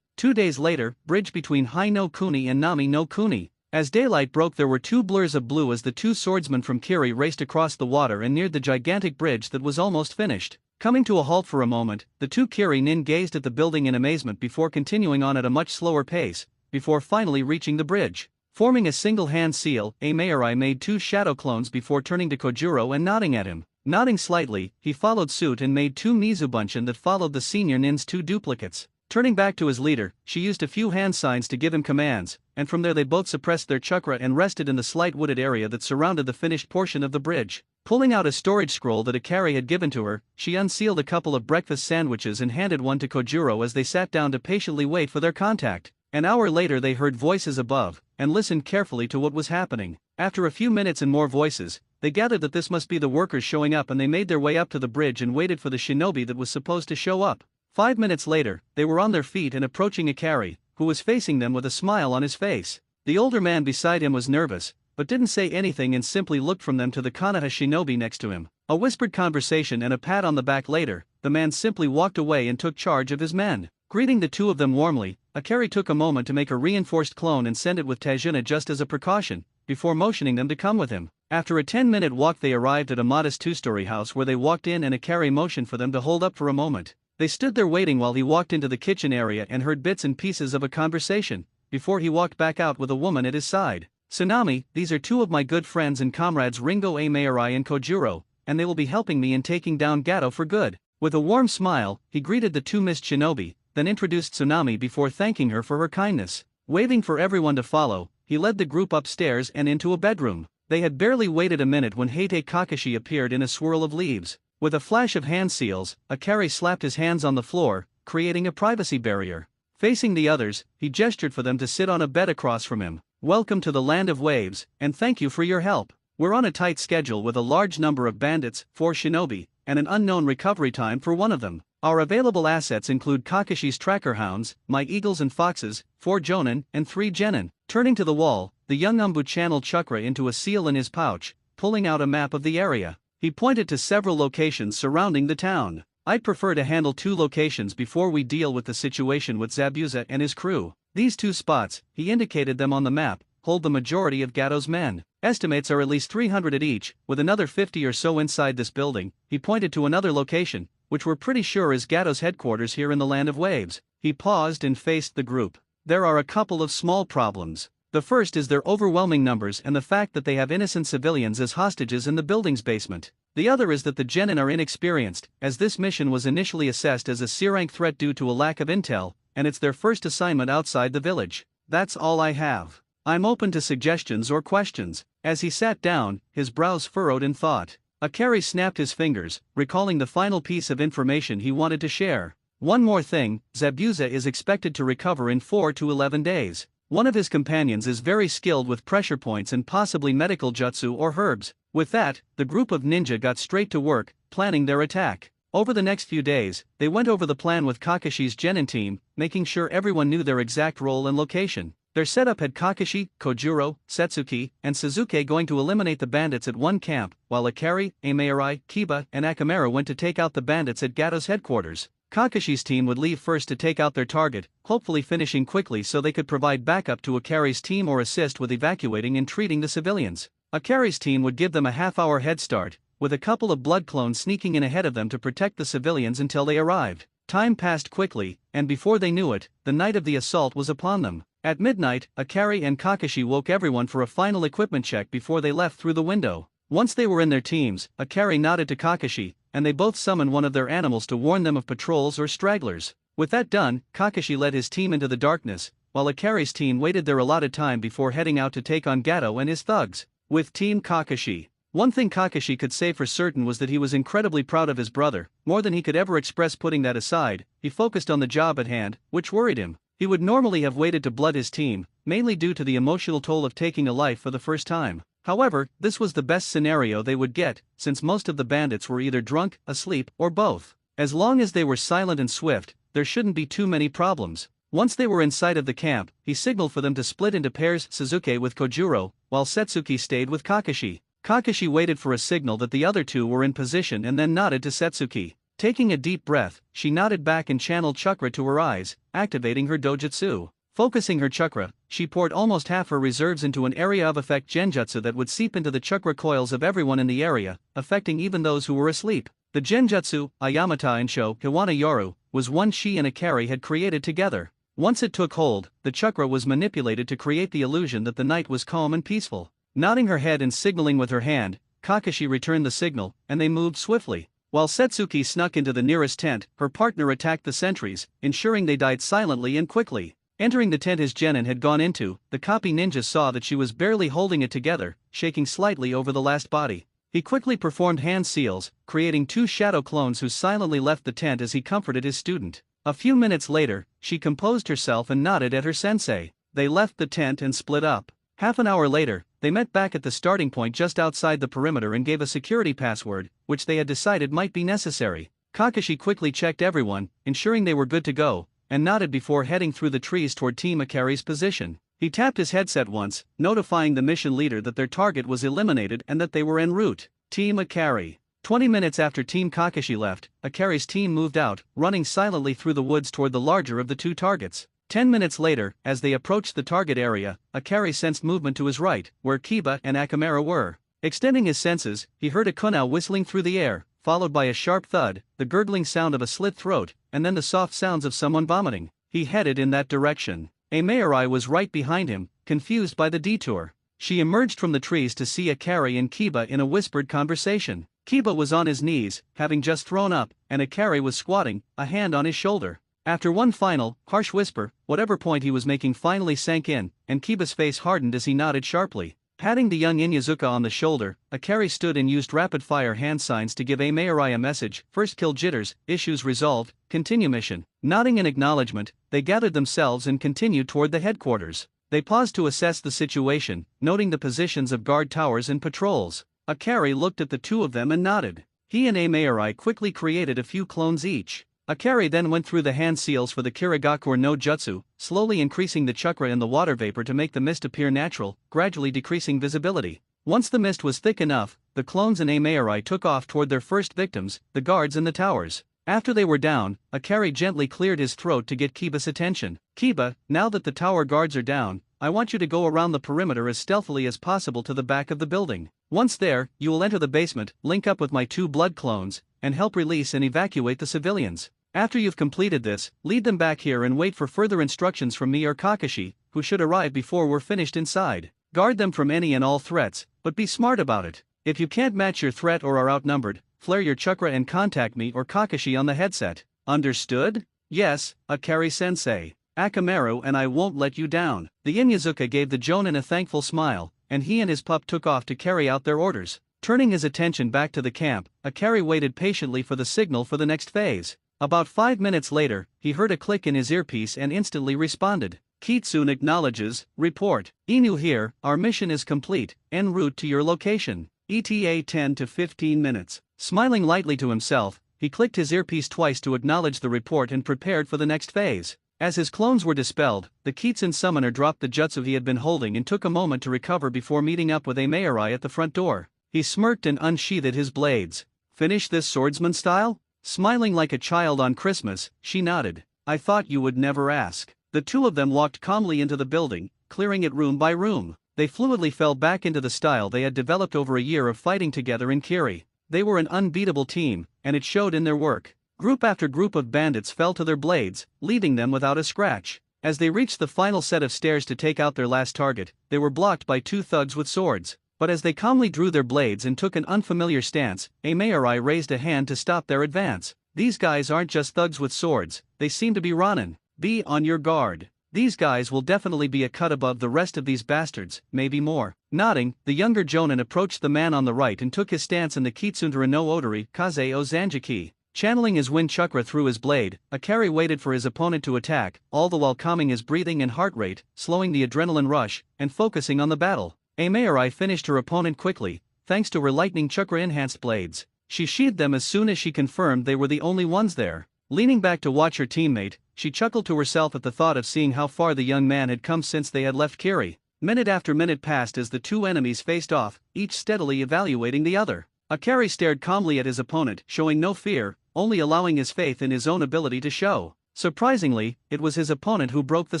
2 days later, bridge between Hai no Kuni and Nami no Kuni. As daylight broke, there were 2 blurs of blue as the 2 swordsmen from Kiri raced across the water and neared the gigantic bridge that was almost finished. Coming to a halt for a moment, the 2 Kiri nin gazed at the building in amazement before continuing on at a much slower pace, before finally reaching the bridge. Forming a single hand seal, Mayuri made 2 shadow clones before turning to Kojuro and nodding at him. Nodding slightly, he followed suit and made 2 Mizubunshin that followed the senior nin's 2 duplicates. Turning back to his leader, she used a few hand signs to give him commands, and from there they both suppressed their chakra and rested in the slight wooded area that surrounded the finished portion of the bridge. Pulling out a storage scroll that Akari had given to her, she unsealed a couple of breakfast sandwiches and handed one to Kojuro as they sat down to patiently wait for their contact. An hour later they heard voices above, and listened carefully to what was happening. After a few minutes and more voices, they gathered that this must be the workers showing up, and they made their way up to the bridge and waited for the shinobi that was supposed to show up. 5 minutes later, they were on their feet and approaching Akari, who was facing them with a smile on his face. The older man beside him was nervous, but didn't say anything and simply looked from them to the Konoha shinobi next to him. A whispered conversation and a pat on the back later, the man simply walked away and took charge of his men. Greeting the 2 of them warmly, Akari took a moment to make a reinforced clone and send it with Tajuna just as a precaution, before motioning them to come with him. After a 10-minute walk they arrived at a modest 2-story house where they walked in and Akari motioned for them to hold up for a moment. They stood there waiting while he walked into the kitchen area and heard bits and pieces of a conversation, before he walked back out with a woman at his side. "Tsunami, these are 2 of my good friends and comrades Ringo Mayuri and Kojuro, and they will be helping me in taking down Gato for good." With a warm smile, he greeted the 2 Mist Shinobi, then introduced Tsunami before thanking her for her kindness. Waving for everyone to follow, he led the group upstairs and into a bedroom. They had barely waited a minute when Heite Kakashi appeared in a swirl of leaves. With a flash of hand seals, Akari slapped his hands on the floor, creating a privacy barrier. Facing the others, he gestured for them to sit on a bed across from him. "Welcome to the land of waves, and thank you for your help. We're on a tight schedule with a large number of bandits, 4 shinobi, and an unknown recovery time for one of them. Our available assets include Kakashi's tracker hounds, my eagles and foxes, 4 jonin, and 3 genin." Turning to the wall, the young Umbu channeled chakra into a seal in his pouch, pulling out a map of the area. He pointed to several locations surrounding the town. "I'd prefer to handle 2 locations before we deal with the situation with Zabuza and his crew. These 2 spots," he indicated them on the map, "hold the majority of Gato's men. Estimates are at least 300 at each, with another 50 or so inside this building." He pointed to another location, which we're pretty sure is Gato's headquarters here in the Land of Waves. He paused and faced the group. "There are a couple of small problems. The first is their overwhelming numbers and the fact that they have innocent civilians as hostages in the building's basement. The other is that the genin are inexperienced, as this mission was initially assessed as a C-rank threat due to a lack of intel, and it's their first assignment outside the village. That's all I have. I'm open to suggestions or questions." As he sat down, his brows furrowed in thought. Akari snapped his fingers, recalling the final piece of information he wanted to share. "One more thing, Zabuza is expected to recover in 4 to 11 days. One of his companions is very skilled with pressure points and possibly medical jutsu or herbs." With that, the group of ninja got straight to work, planning their attack. Over the next few days, they went over the plan with Kakashi's genin team, making sure everyone knew their exact role and location. Their setup had Kakashi, Kojuro, Setsuki, and Suzuki going to eliminate the bandits at one camp, while Akari, Mayuri, Kiba, and Akamura went to take out the bandits at Gato's headquarters. Kakashi's team would leave first to take out their target, hopefully finishing quickly so they could provide backup to Akari's team or assist with evacuating and treating the civilians. Akari's team would give them a half-hour head start, with a couple of blood clones sneaking in ahead of them to protect the civilians until they arrived. Time passed quickly, and before they knew it, the night of the assault was upon them. At midnight, Akari and Kakashi woke everyone for a final equipment check before they left through the window. Once they were in their teams, Akari nodded to Kakashi, and they both summoned one of their animals to warn them of patrols or stragglers. With that done, Kakashi led his team into the darkness, while Akari's team waited their allotted time before heading out to take on Gato and his thugs. With Team Kakashi, one thing Kakashi could say for certain was that he was incredibly proud of his brother, more than he could ever express. Putting that aside, he focused on the job at hand, which worried him. He would normally have waited to blood his team, mainly due to the emotional toll of taking a life for the first time. However, this was the best scenario they would get, since most of the bandits were either drunk, asleep, or both. As long as they were silent and swift, there shouldn't be too many problems. Once they were in sight of the camp, he signaled for them to split into pairs, Sasuke with Kojuro, while Setsuki stayed with Kakashi. Kakashi waited for a signal that the other two were in position and then nodded to Setsuki. Taking a deep breath, she nodded back and channeled chakra to her eyes, activating her dojutsu. Focusing her chakra, she poured almost half her reserves into an area of effect genjutsu that would seep into the chakra coils of everyone in the area, affecting even those who were asleep. The genjutsu, Ayamata Insho Kiwana Yoru, was one she and Akari had created together. Once it took hold, the chakra was manipulated to create the illusion that the night was calm and peaceful. Nodding her head and signaling with her hand, Kakashi returned the signal, and they moved swiftly. While Setsuki snuck into the nearest tent, her partner attacked the sentries, ensuring they died silently and quickly. Entering the tent his genin had gone into, the copy ninja saw that she was barely holding it together, shaking slightly over the last body. He quickly performed hand seals, creating two shadow clones who silently left the tent as he comforted his student. A few minutes later, she composed herself and nodded at her sensei. They left the tent and split up. Half an hour later, they met back at the starting point just outside the perimeter and gave a security password, which they had decided might be necessary. Kakashi quickly checked everyone, ensuring they were good to go, and nodded before heading through the trees toward Team Akari's position. He tapped his headset once, notifying the mission leader that their target was eliminated and that they were en route. Team Akari. 20 minutes after Team Kakashi left, Akari's team moved out, running silently through the woods toward the larger of the two targets. 10 minutes later, as they approached the target area, Akari sensed movement to his right, where Kiba and Akamera were. Extending his senses, he heard a kunao whistling through the air, followed by a sharp thud, the gurgling sound of a slit throat, and then the soft sounds of someone vomiting. He headed in that direction. Amaerai was right behind him, confused by the detour. She emerged from the trees to see Akari and Kiba in a whispered conversation. Kiba was on his knees, having just thrown up, and Akari was squatting, a hand on his shoulder. After one final, harsh whisper, whatever point he was making finally sank in, and Kiba's face hardened as he nodded sharply. Patting the young Inyazuka on the shoulder, Akari stood and used rapid-fire hand signs to give Amaerai a message: first kill jitters, issues resolved, continue mission. Nodding in acknowledgement, they gathered themselves and continued toward the headquarters. They paused to assess the situation, noting the positions of guard towers and patrols. Akari looked at the two of them and nodded. He and Amaerai quickly created a few clones each. Akari then went through the hand seals for the Kirigakur no Jutsu, slowly increasing the chakra in the water vapor to make the mist appear natural, gradually decreasing visibility. Once the mist was thick enough, the clones and Amaerai took off toward their first victims, the guards in the towers. After they were down, Akari gently cleared his throat to get Kiba's attention. Kiba, now that the tower guards are down, I want you to go around the perimeter as stealthily as possible to the back of the building. Once there, you will enter the basement, link up with my two blood clones, and help release and evacuate the civilians. After you've completed this, lead them back here and wait for further instructions from me or Kakashi, who should arrive before we're finished inside. Guard them from any and all threats, but be smart about it. If you can't match your threat or are outnumbered, flare your chakra and contact me or Kakashi on the headset. Understood? Yes, Akari-sensei. Akamaru and I won't let you down. The Inyazuka gave the jonin a thankful smile, and he and his pup took off to carry out their orders. Turning his attention back to the camp, Akari waited patiently for the signal for the next phase. About 5 minutes later, he heard a click in his earpiece and instantly responded. Kitsune acknowledges, report. Inu here, our mission is complete, en route to your location. ETA 10 to 15 minutes. Smiling lightly to himself, he clicked his earpiece twice to acknowledge the report and prepared for the next phase. As his clones were dispelled, the Kitsune summoner dropped the jutsu he had been holding and took a moment to recover before meeting up with Amaerai at the front door. He smirked and unsheathed his blades. Finish this swordsman style? Smiling like a child on Christmas, she nodded. I thought you would never ask. The two of them walked calmly into the building, clearing it room by room. They fluidly fell back into the style they had developed over a year of fighting together in Kiri. They were an unbeatable team, and it showed in their work. Group after group of bandits fell to their blades, leaving them without a scratch. As they reached the final set of stairs to take out their last target, they were blocked by two thugs with swords. But as they calmly drew their blades and took an unfamiliar stance, Amaerai raised a hand to stop their advance. These guys aren't just thugs with swords, they seem to be Ronin. Be on your guard. These guys will definitely be a cut above the rest of these bastards, maybe more. Nodding, the younger Jonin approached the man on the right and took his stance in the Kitsundara no Odori, Kaze o Zanjiki. Channeling his wind chakra through his blade, Akari waited for his opponent to attack, all the while calming his breathing and heart rate, slowing the adrenaline rush, and focusing on the battle. Amaerai finished her opponent quickly, thanks to her lightning chakra-enhanced blades. She sheathed them as soon as she confirmed they were the only ones there. Leaning back to watch her teammate, she chuckled to herself at the thought of seeing how far the young man had come since they had left Kiri. Minute after minute passed as the two enemies faced off, each steadily evaluating the other. Akari stared calmly at his opponent, showing no fear, only allowing his faith in his own ability to show. Surprisingly, it was his opponent who broke the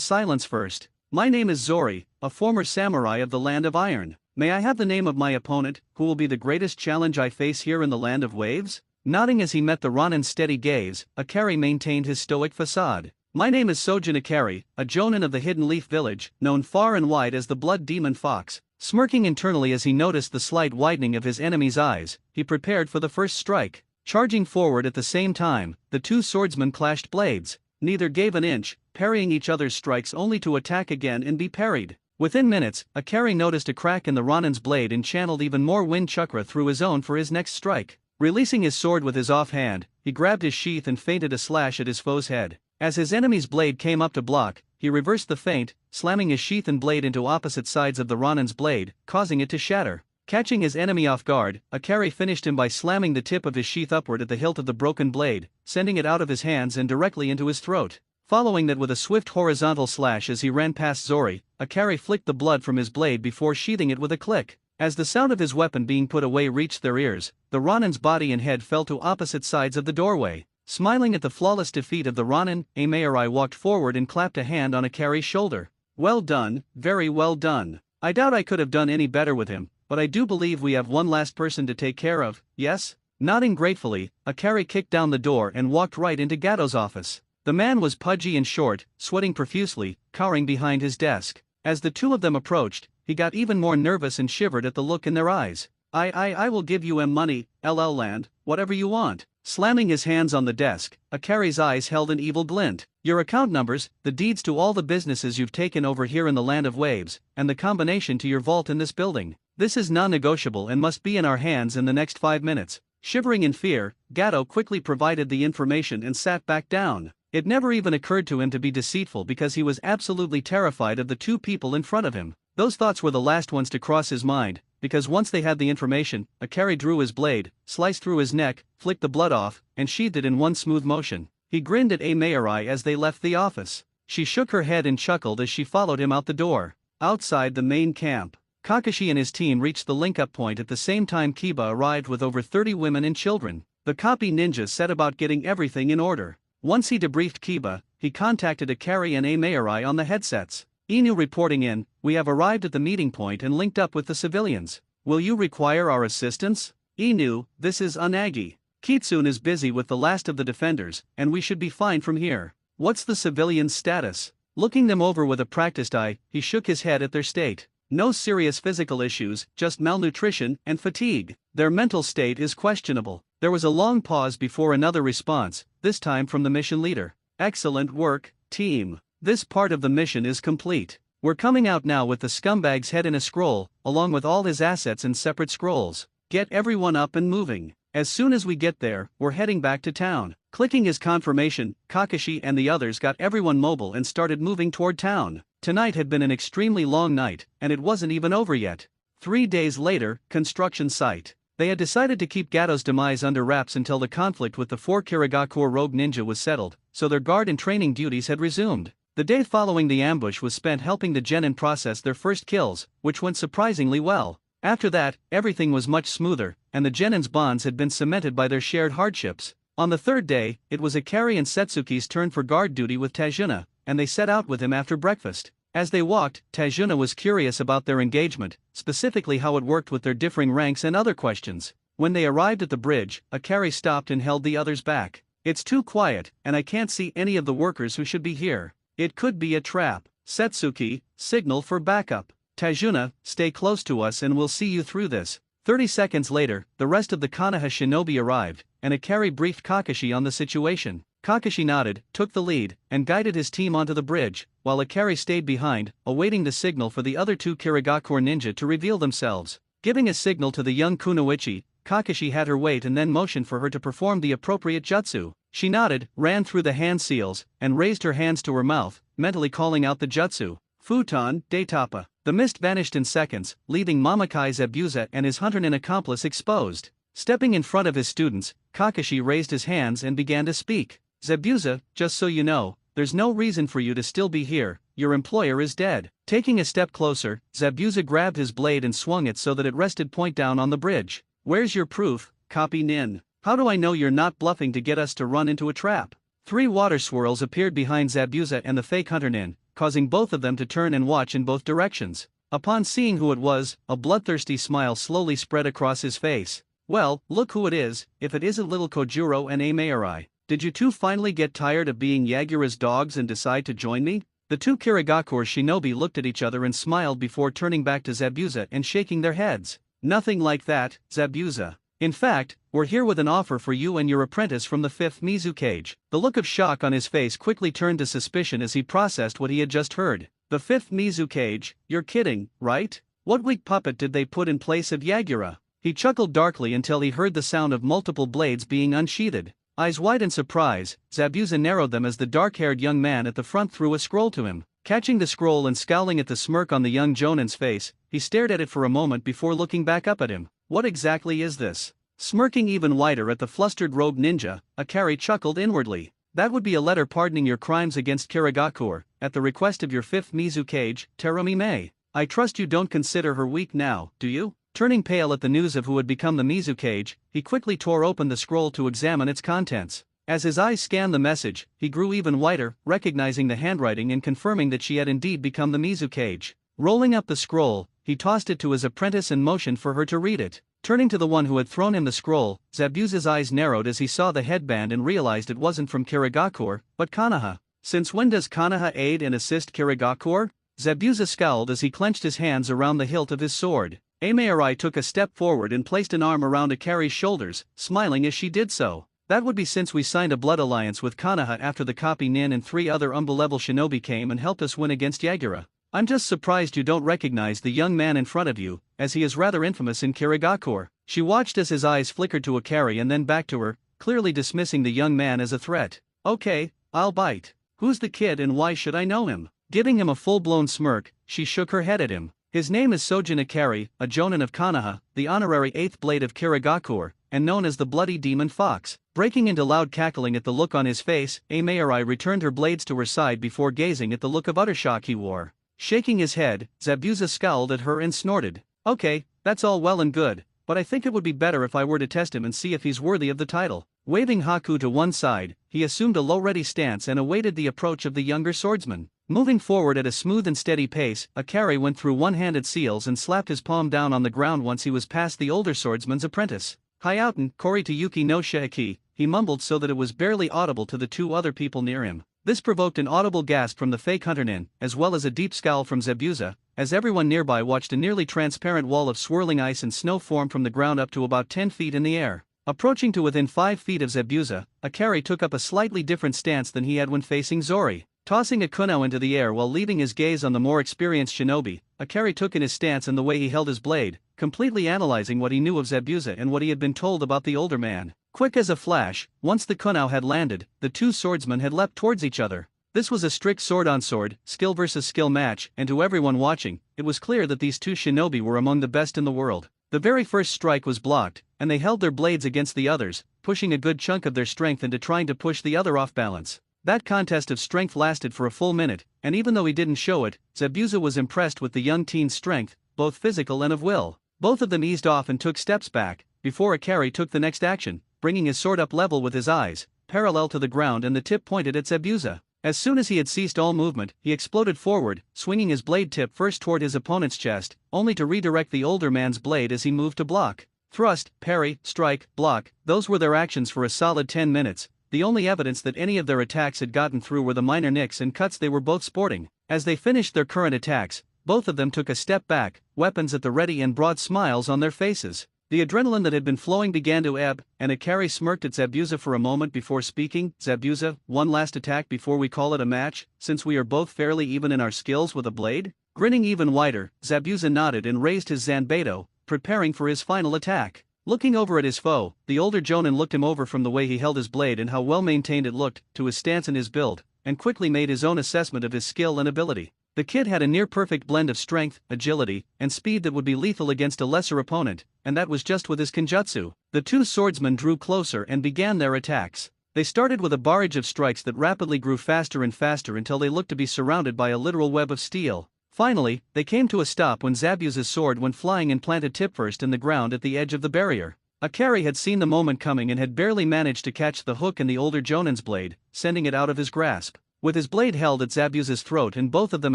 silence first. My name is Zori, a former samurai of the Land of Iron. May I have the name of my opponent, who will be the greatest challenge I face here in the Land of Waves? Nodding as he met the Ronin's steady gaze, Akari maintained his stoic facade. My name is Sojin Akari, a Jonin of the Hidden Leaf Village, known far and wide as the Blood Demon Fox. Smirking internally as he noticed the slight widening of his enemy's eyes, he prepared for the first strike. Charging forward at the same time, the two swordsmen clashed blades. Neither gave an inch, parrying each other's strikes only to attack again and be parried. Within minutes, Akari noticed a crack in the Ronin's blade and channeled even more wind chakra through his own for his next strike. Releasing his sword with his offhand, he grabbed his sheath and feinted a slash at his foe's head. As his enemy's blade came up to block, he reversed the feint, slamming his sheath and blade into opposite sides of the Ronin's blade, causing it to shatter. Catching his enemy off guard, Akari finished him by slamming the tip of his sheath upward at the hilt of the broken blade, sending it out of his hands and directly into his throat. Following that with a swift horizontal slash as he ran past Zori, Akari flicked the blood from his blade before sheathing it with a click. As the sound of his weapon being put away reached their ears, the Ronin's body and head fell to opposite sides of the doorway. Smiling at the flawless defeat of the Ronin, Amaerai walked forward and clapped a hand on Akari's shoulder. Well done, very well done. I doubt I could have done any better with him, but I do believe we have one last person to take care of, yes? Nodding gratefully, Akari kicked down the door and walked right into Gato's office. The man was pudgy and short, sweating profusely, cowering behind his desk. As the two of them approached, he got even more nervous and shivered at the look in their eyes. I will give you money, LL Land, whatever you want. Slamming his hands on the desk, Akari's eyes held an evil glint. Your account numbers, the deeds to all the businesses you've taken over here in the Land of Waves, and the combination to your vault in this building. This is non-negotiable and must be in our hands in the next 5 minutes. Shivering in fear, Gato quickly provided the information and sat back down. It never even occurred to him to be deceitful because he was absolutely terrified of the two people in front of him. Those thoughts were the last ones to cross his mind, because once they had the information, Akari drew his blade, sliced through his neck, flicked the blood off, and sheathed it in one smooth motion. He grinned at Amaerai as they left the office. She shook her head and chuckled as she followed him out the door. Outside the main camp, Kakashi and his team reached the link-up point at the same time Kiba arrived with over 30 women and children. The copy ninja set about getting everything in order. Once he debriefed Kiba, he contacted Akari and Amaerai on the headsets. Inu reporting in, we have arrived at the meeting point and linked up with the civilians. Will you require our assistance? Inu, this is Unagi. Kitsune is busy with the last of the defenders, and we should be fine from here. What's the civilians' status? Looking them over with a practiced eye, he shook his head at their state. No serious physical issues, just malnutrition and fatigue. Their mental state is questionable. There was a long pause before another response, this time from the mission leader. Excellent work, team. This part of the mission is complete. We're coming out now with the scumbag's head in a scroll, along with all his assets in separate scrolls. Get everyone up and moving. As soon as we get there, we're heading back to town. Clicking his confirmation, Kakashi and the others got everyone mobile and started moving toward town. Tonight had been an extremely long night, and it wasn't even over yet. 3 days later, construction site. They had decided to keep Gato's demise under wraps until the conflict with the 4 Kirigakure rogue ninja was settled, so their guard and training duties had resumed. The day following the ambush was spent helping the genin process their first kills, which went surprisingly well. After that, everything was much smoother, and the genin's bonds had been cemented by their shared hardships. On the third day, it was Akari and Setsuki's turn for guard duty with Tajuna, and they set out with him after breakfast. As they walked, Tajuna was curious about their engagement, specifically how it worked with their differing ranks and other questions. When they arrived at the bridge, Akari stopped and held the others back. It's too quiet, and I can't see any of the workers who should be here. It could be a trap. Setsuki, signal for backup. Tajuna, stay close to us and we'll see you through this. 30 seconds later, the rest of the Konoha shinobi arrived, and Akari briefed Kakashi on the situation. Kakashi nodded, took the lead, and guided his team onto the bridge, while Akari stayed behind, awaiting the signal for the other two Kirigakure ninja to reveal themselves. Giving a signal to the young kunoichi, Kakashi had her wait and then motioned for her to perform the appropriate jutsu. She nodded, ran through the hand seals, and raised her hands to her mouth, mentally calling out the jutsu. Futon, Daitapa. The mist vanished in seconds, leaving Mamakai Zabuza and his hunter-nin accomplice exposed. Stepping in front of his students, Kakashi raised his hands and began to speak. Zabuza, just so you know, there's no reason for you to still be here, your employer is dead. Taking a step closer, Zabuza grabbed his blade and swung it so that it rested point down on the bridge. Where's your proof, Copy Nin? How do I know you're not bluffing to get us to run into a trap? 3 water swirls appeared behind Zabuza and the fake hunter nin, causing both of them to turn and watch in both directions. Upon seeing who it was, a bloodthirsty smile slowly spread across his face. Well, look who it is, if it isn't little Kojuro and Ameirai. Did you two finally get tired of being Yagura's dogs and decide to join me? The two Kirigakure shinobi looked at each other and smiled before turning back to Zabuza and shaking their heads. Nothing like that, Zabuza. In fact, we're here with an offer for you and your apprentice from the 5th Mizukage. The look of shock on his face quickly turned to suspicion as he processed what he had just heard. The 5th Mizukage? You're kidding, right? What weak puppet did they put in place of Yagura? He chuckled darkly until he heard the sound of multiple blades being unsheathed. Eyes wide in surprise, Zabuza narrowed them as the dark-haired young man at the front threw a scroll to him. Catching the scroll and scowling at the smirk on the young Jonin's face, he stared at it for a moment before looking back up at him. What exactly is this? Smirking even wider at the flustered robed ninja, Akari chuckled inwardly. That would be a letter pardoning your crimes against Kirigakure, at the request of your 5th Mizukage, Terumi Mei. I trust you don't consider her weak now, do you? Turning pale at the news of who had become the Mizukage, he quickly tore open the scroll to examine its contents. As his eyes scanned the message, he grew even whiter, recognizing the handwriting and confirming that she had indeed become the Mizukage. Rolling up the scroll, he tossed it to his apprentice and motioned for her to read it. Turning to the one who had thrown him the scroll, Zabuza's eyes narrowed as he saw the headband and realized it wasn't from Kirigakure, but Konoha. Since when does Konoha aid and assist Kirigakure? Zabuza scowled as he clenched his hands around the hilt of his sword. Ameirai took a step forward and placed an arm around Akari's shoulders, smiling as she did so. That would be since we signed a blood alliance with Konoha after the Copy Nin and 3 other Umba-level shinobi came and helped us win against Yagura. I'm just surprised you don't recognize the young man in front of you, as he is rather infamous in Kirigakure. She watched as his eyes flickered to Akari and then back to her, clearly dismissing the young man as a threat. Okay, I'll bite. Who's the kid and why should I know him? Giving him a full-blown smirk, she shook her head at him. His name is Sojin Akari, a Jonin of Konoha, the honorary 8th blade of Kirigakure, and known as the Bloody Demon Fox. Breaking into loud cackling at the look on his face, Ameirai returned her blades to her side before gazing at the look of utter shock he wore. Shaking his head, Zabuza scowled at her and snorted. Okay, that's all well and good, but I think it would be better if I were to test him and see if he's worthy of the title. Waving Haku to one side, he assumed a low-ready stance and awaited the approach of the younger swordsman. Moving forward at a smooth and steady pace, Akari went through one-handed seals and slapped his palm down on the ground once he was past the older swordsman's apprentice. Hyouten, Kori to Yuki no Sheiki, he mumbled so that it was barely audible to the 2 other people near him. This provoked an audible gasp from the fake hunter nin, as well as a deep scowl from Zabuza, as everyone nearby watched a nearly transparent wall of swirling ice and snow form from the ground up to about 10 feet in the air. Approaching to within 5 feet of Zabuza, Akari took up a slightly different stance than he had when facing Zori. Tossing a kunao into the air while leaving his gaze on the more experienced shinobi, Akari took in his stance and the way he held his blade, completely analyzing what he knew of Zabuza and what he had been told about the older man. Quick as a flash, once the kunao had landed, the 2 swordsmen had leapt towards each other. This was a strict sword-on-sword, skill versus skill match, and to everyone watching, it was clear that these 2 shinobi were among the best in the world. The very first strike was blocked, and they held their blades against the others, pushing a good chunk of their strength into trying to push the other off balance. That contest of strength lasted for a full minute, and even though he didn't show it, Zabuza was impressed with the young teen's strength, both physical and of will. Both of them eased off and took steps back, before Akari took the next action, bringing his sword up level with his eyes, parallel to the ground and the tip pointed at Zabuza. As soon as he had ceased all movement, he exploded forward, swinging his blade tip first toward his opponent's chest, only to redirect the older man's blade as he moved to block. Thrust, parry, strike, block, those were their actions for a solid 10 minutes. The only evidence that any of their attacks had gotten through were the minor nicks and cuts they were both sporting. As they finished their current attacks, both of them took a step back, weapons at the ready and broad smiles on their faces. The adrenaline that had been flowing began to ebb, and Akari smirked at Zabuza for a moment before speaking. Zabuza, one last attack before we call it a match, since we are both fairly even in our skills with a blade? Grinning even wider, Zabuza nodded and raised his Zanbeto, preparing for his final attack. Looking over at his foe, the older Jonin looked him over from the way he held his blade and how well maintained it looked, to his stance and his build, and quickly made his own assessment of his skill and ability. The kid had a near-perfect blend of strength, agility, and speed that would be lethal against a lesser opponent, and that was just with his Kenjutsu. The two swordsmen drew closer and began their attacks. They started with a barrage of strikes that rapidly grew faster and faster until they looked to be surrounded by a literal web of steel. Finally, they came to a stop when Zabuza's sword went flying and planted tip-first in the ground at the edge of the barrier. Akari had seen the moment coming and had barely managed to catch the hook in the older Jonin's blade, sending it out of his grasp. With his blade held at Zabuza's throat and both of them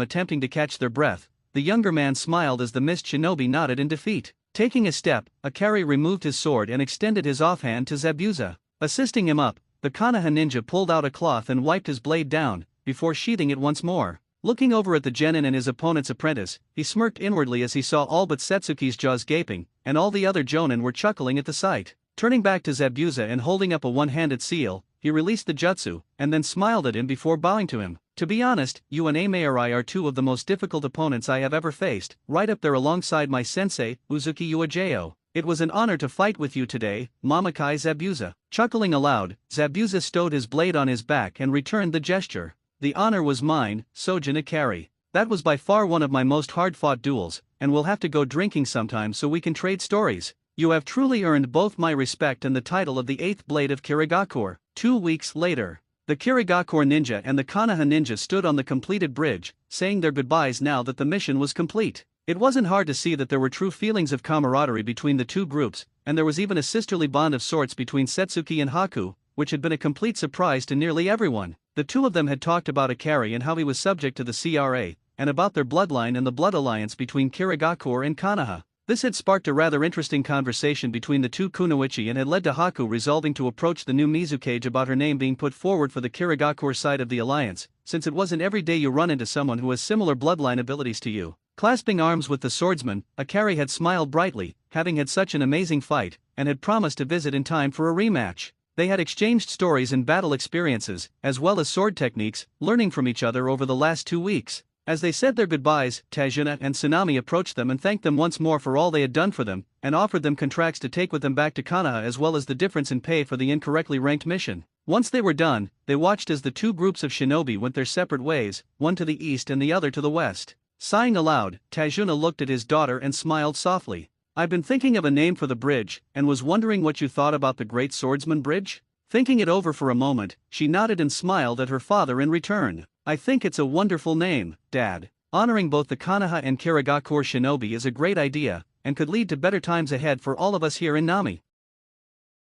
attempting to catch their breath, the younger man smiled as the mist shinobi nodded in defeat. Taking a step, Akari removed his sword and extended his offhand to Zabuza. Assisting him up, the Konoha ninja pulled out a cloth and wiped his blade down, before sheathing it once more. Looking over at the genin and his opponent's apprentice, he smirked inwardly as he saw all but Setsuki's jaws gaping, and all the other jonin were chuckling at the sight. Turning back to Zabuza and holding up a one-handed seal, he released the jutsu, and then smiled at him before bowing to him. To be honest, you and Amaeri are two of the most difficult opponents I have ever faced, right up there alongside my sensei, Uzuki Uejo. It was an honor to fight with you today, Mamakai Zabuza. Chuckling aloud, Zabuza stowed his blade on his back and returned the gesture. The honor was mine, Sojin Akari. That was by far one of my most hard-fought duels, and we'll have to go drinking sometime so we can trade stories. You have truly earned both my respect and the title of the 8th Blade of Kirigakure. 2 weeks later, the Kirigakure ninja and the Konoha ninja stood on the completed bridge, saying their goodbyes now that the mission was complete. It wasn't hard to see that there were true feelings of camaraderie between the two groups, and there was even a sisterly bond of sorts between Setsuki and Haku, which had been a complete surprise to nearly everyone. The two of them had talked about Akari and how he was subject to the CRA, and about their bloodline and the blood alliance between Kirigakure and Konoha. This had sparked a rather interesting conversation between the two kunoichi and had led to Haku resolving to approach the new Mizukage about her name being put forward for the Kirigakure side of the alliance, since it wasn't every day you run into someone who has similar bloodline abilities to you. Clasping arms with the swordsman, Akari had smiled brightly, having had such an amazing fight, and had promised to visit in time for a rematch. They had exchanged stories and battle experiences, as well as sword techniques, learning from each other over the last 2 weeks. As they said their goodbyes, Tajuna and Tsunami approached them and thanked them once more for all they had done for them, and offered them contracts to take with them back to Konoha as well as the difference in pay for the incorrectly ranked mission. Once they were done, they watched as the two groups of shinobi went their separate ways, one to the east and the other to the west. Sighing aloud, Tajuna looked at his daughter and smiled softly. I've been thinking of a name for the bridge, and was wondering what you thought about the Great Swordsman Bridge? Thinking it over for a moment, she nodded and smiled at her father in return. I think it's a wonderful name, Dad. Honoring both the Konoha and Kirigakure shinobi is a great idea, and could lead to better times ahead for all of us here in Nami.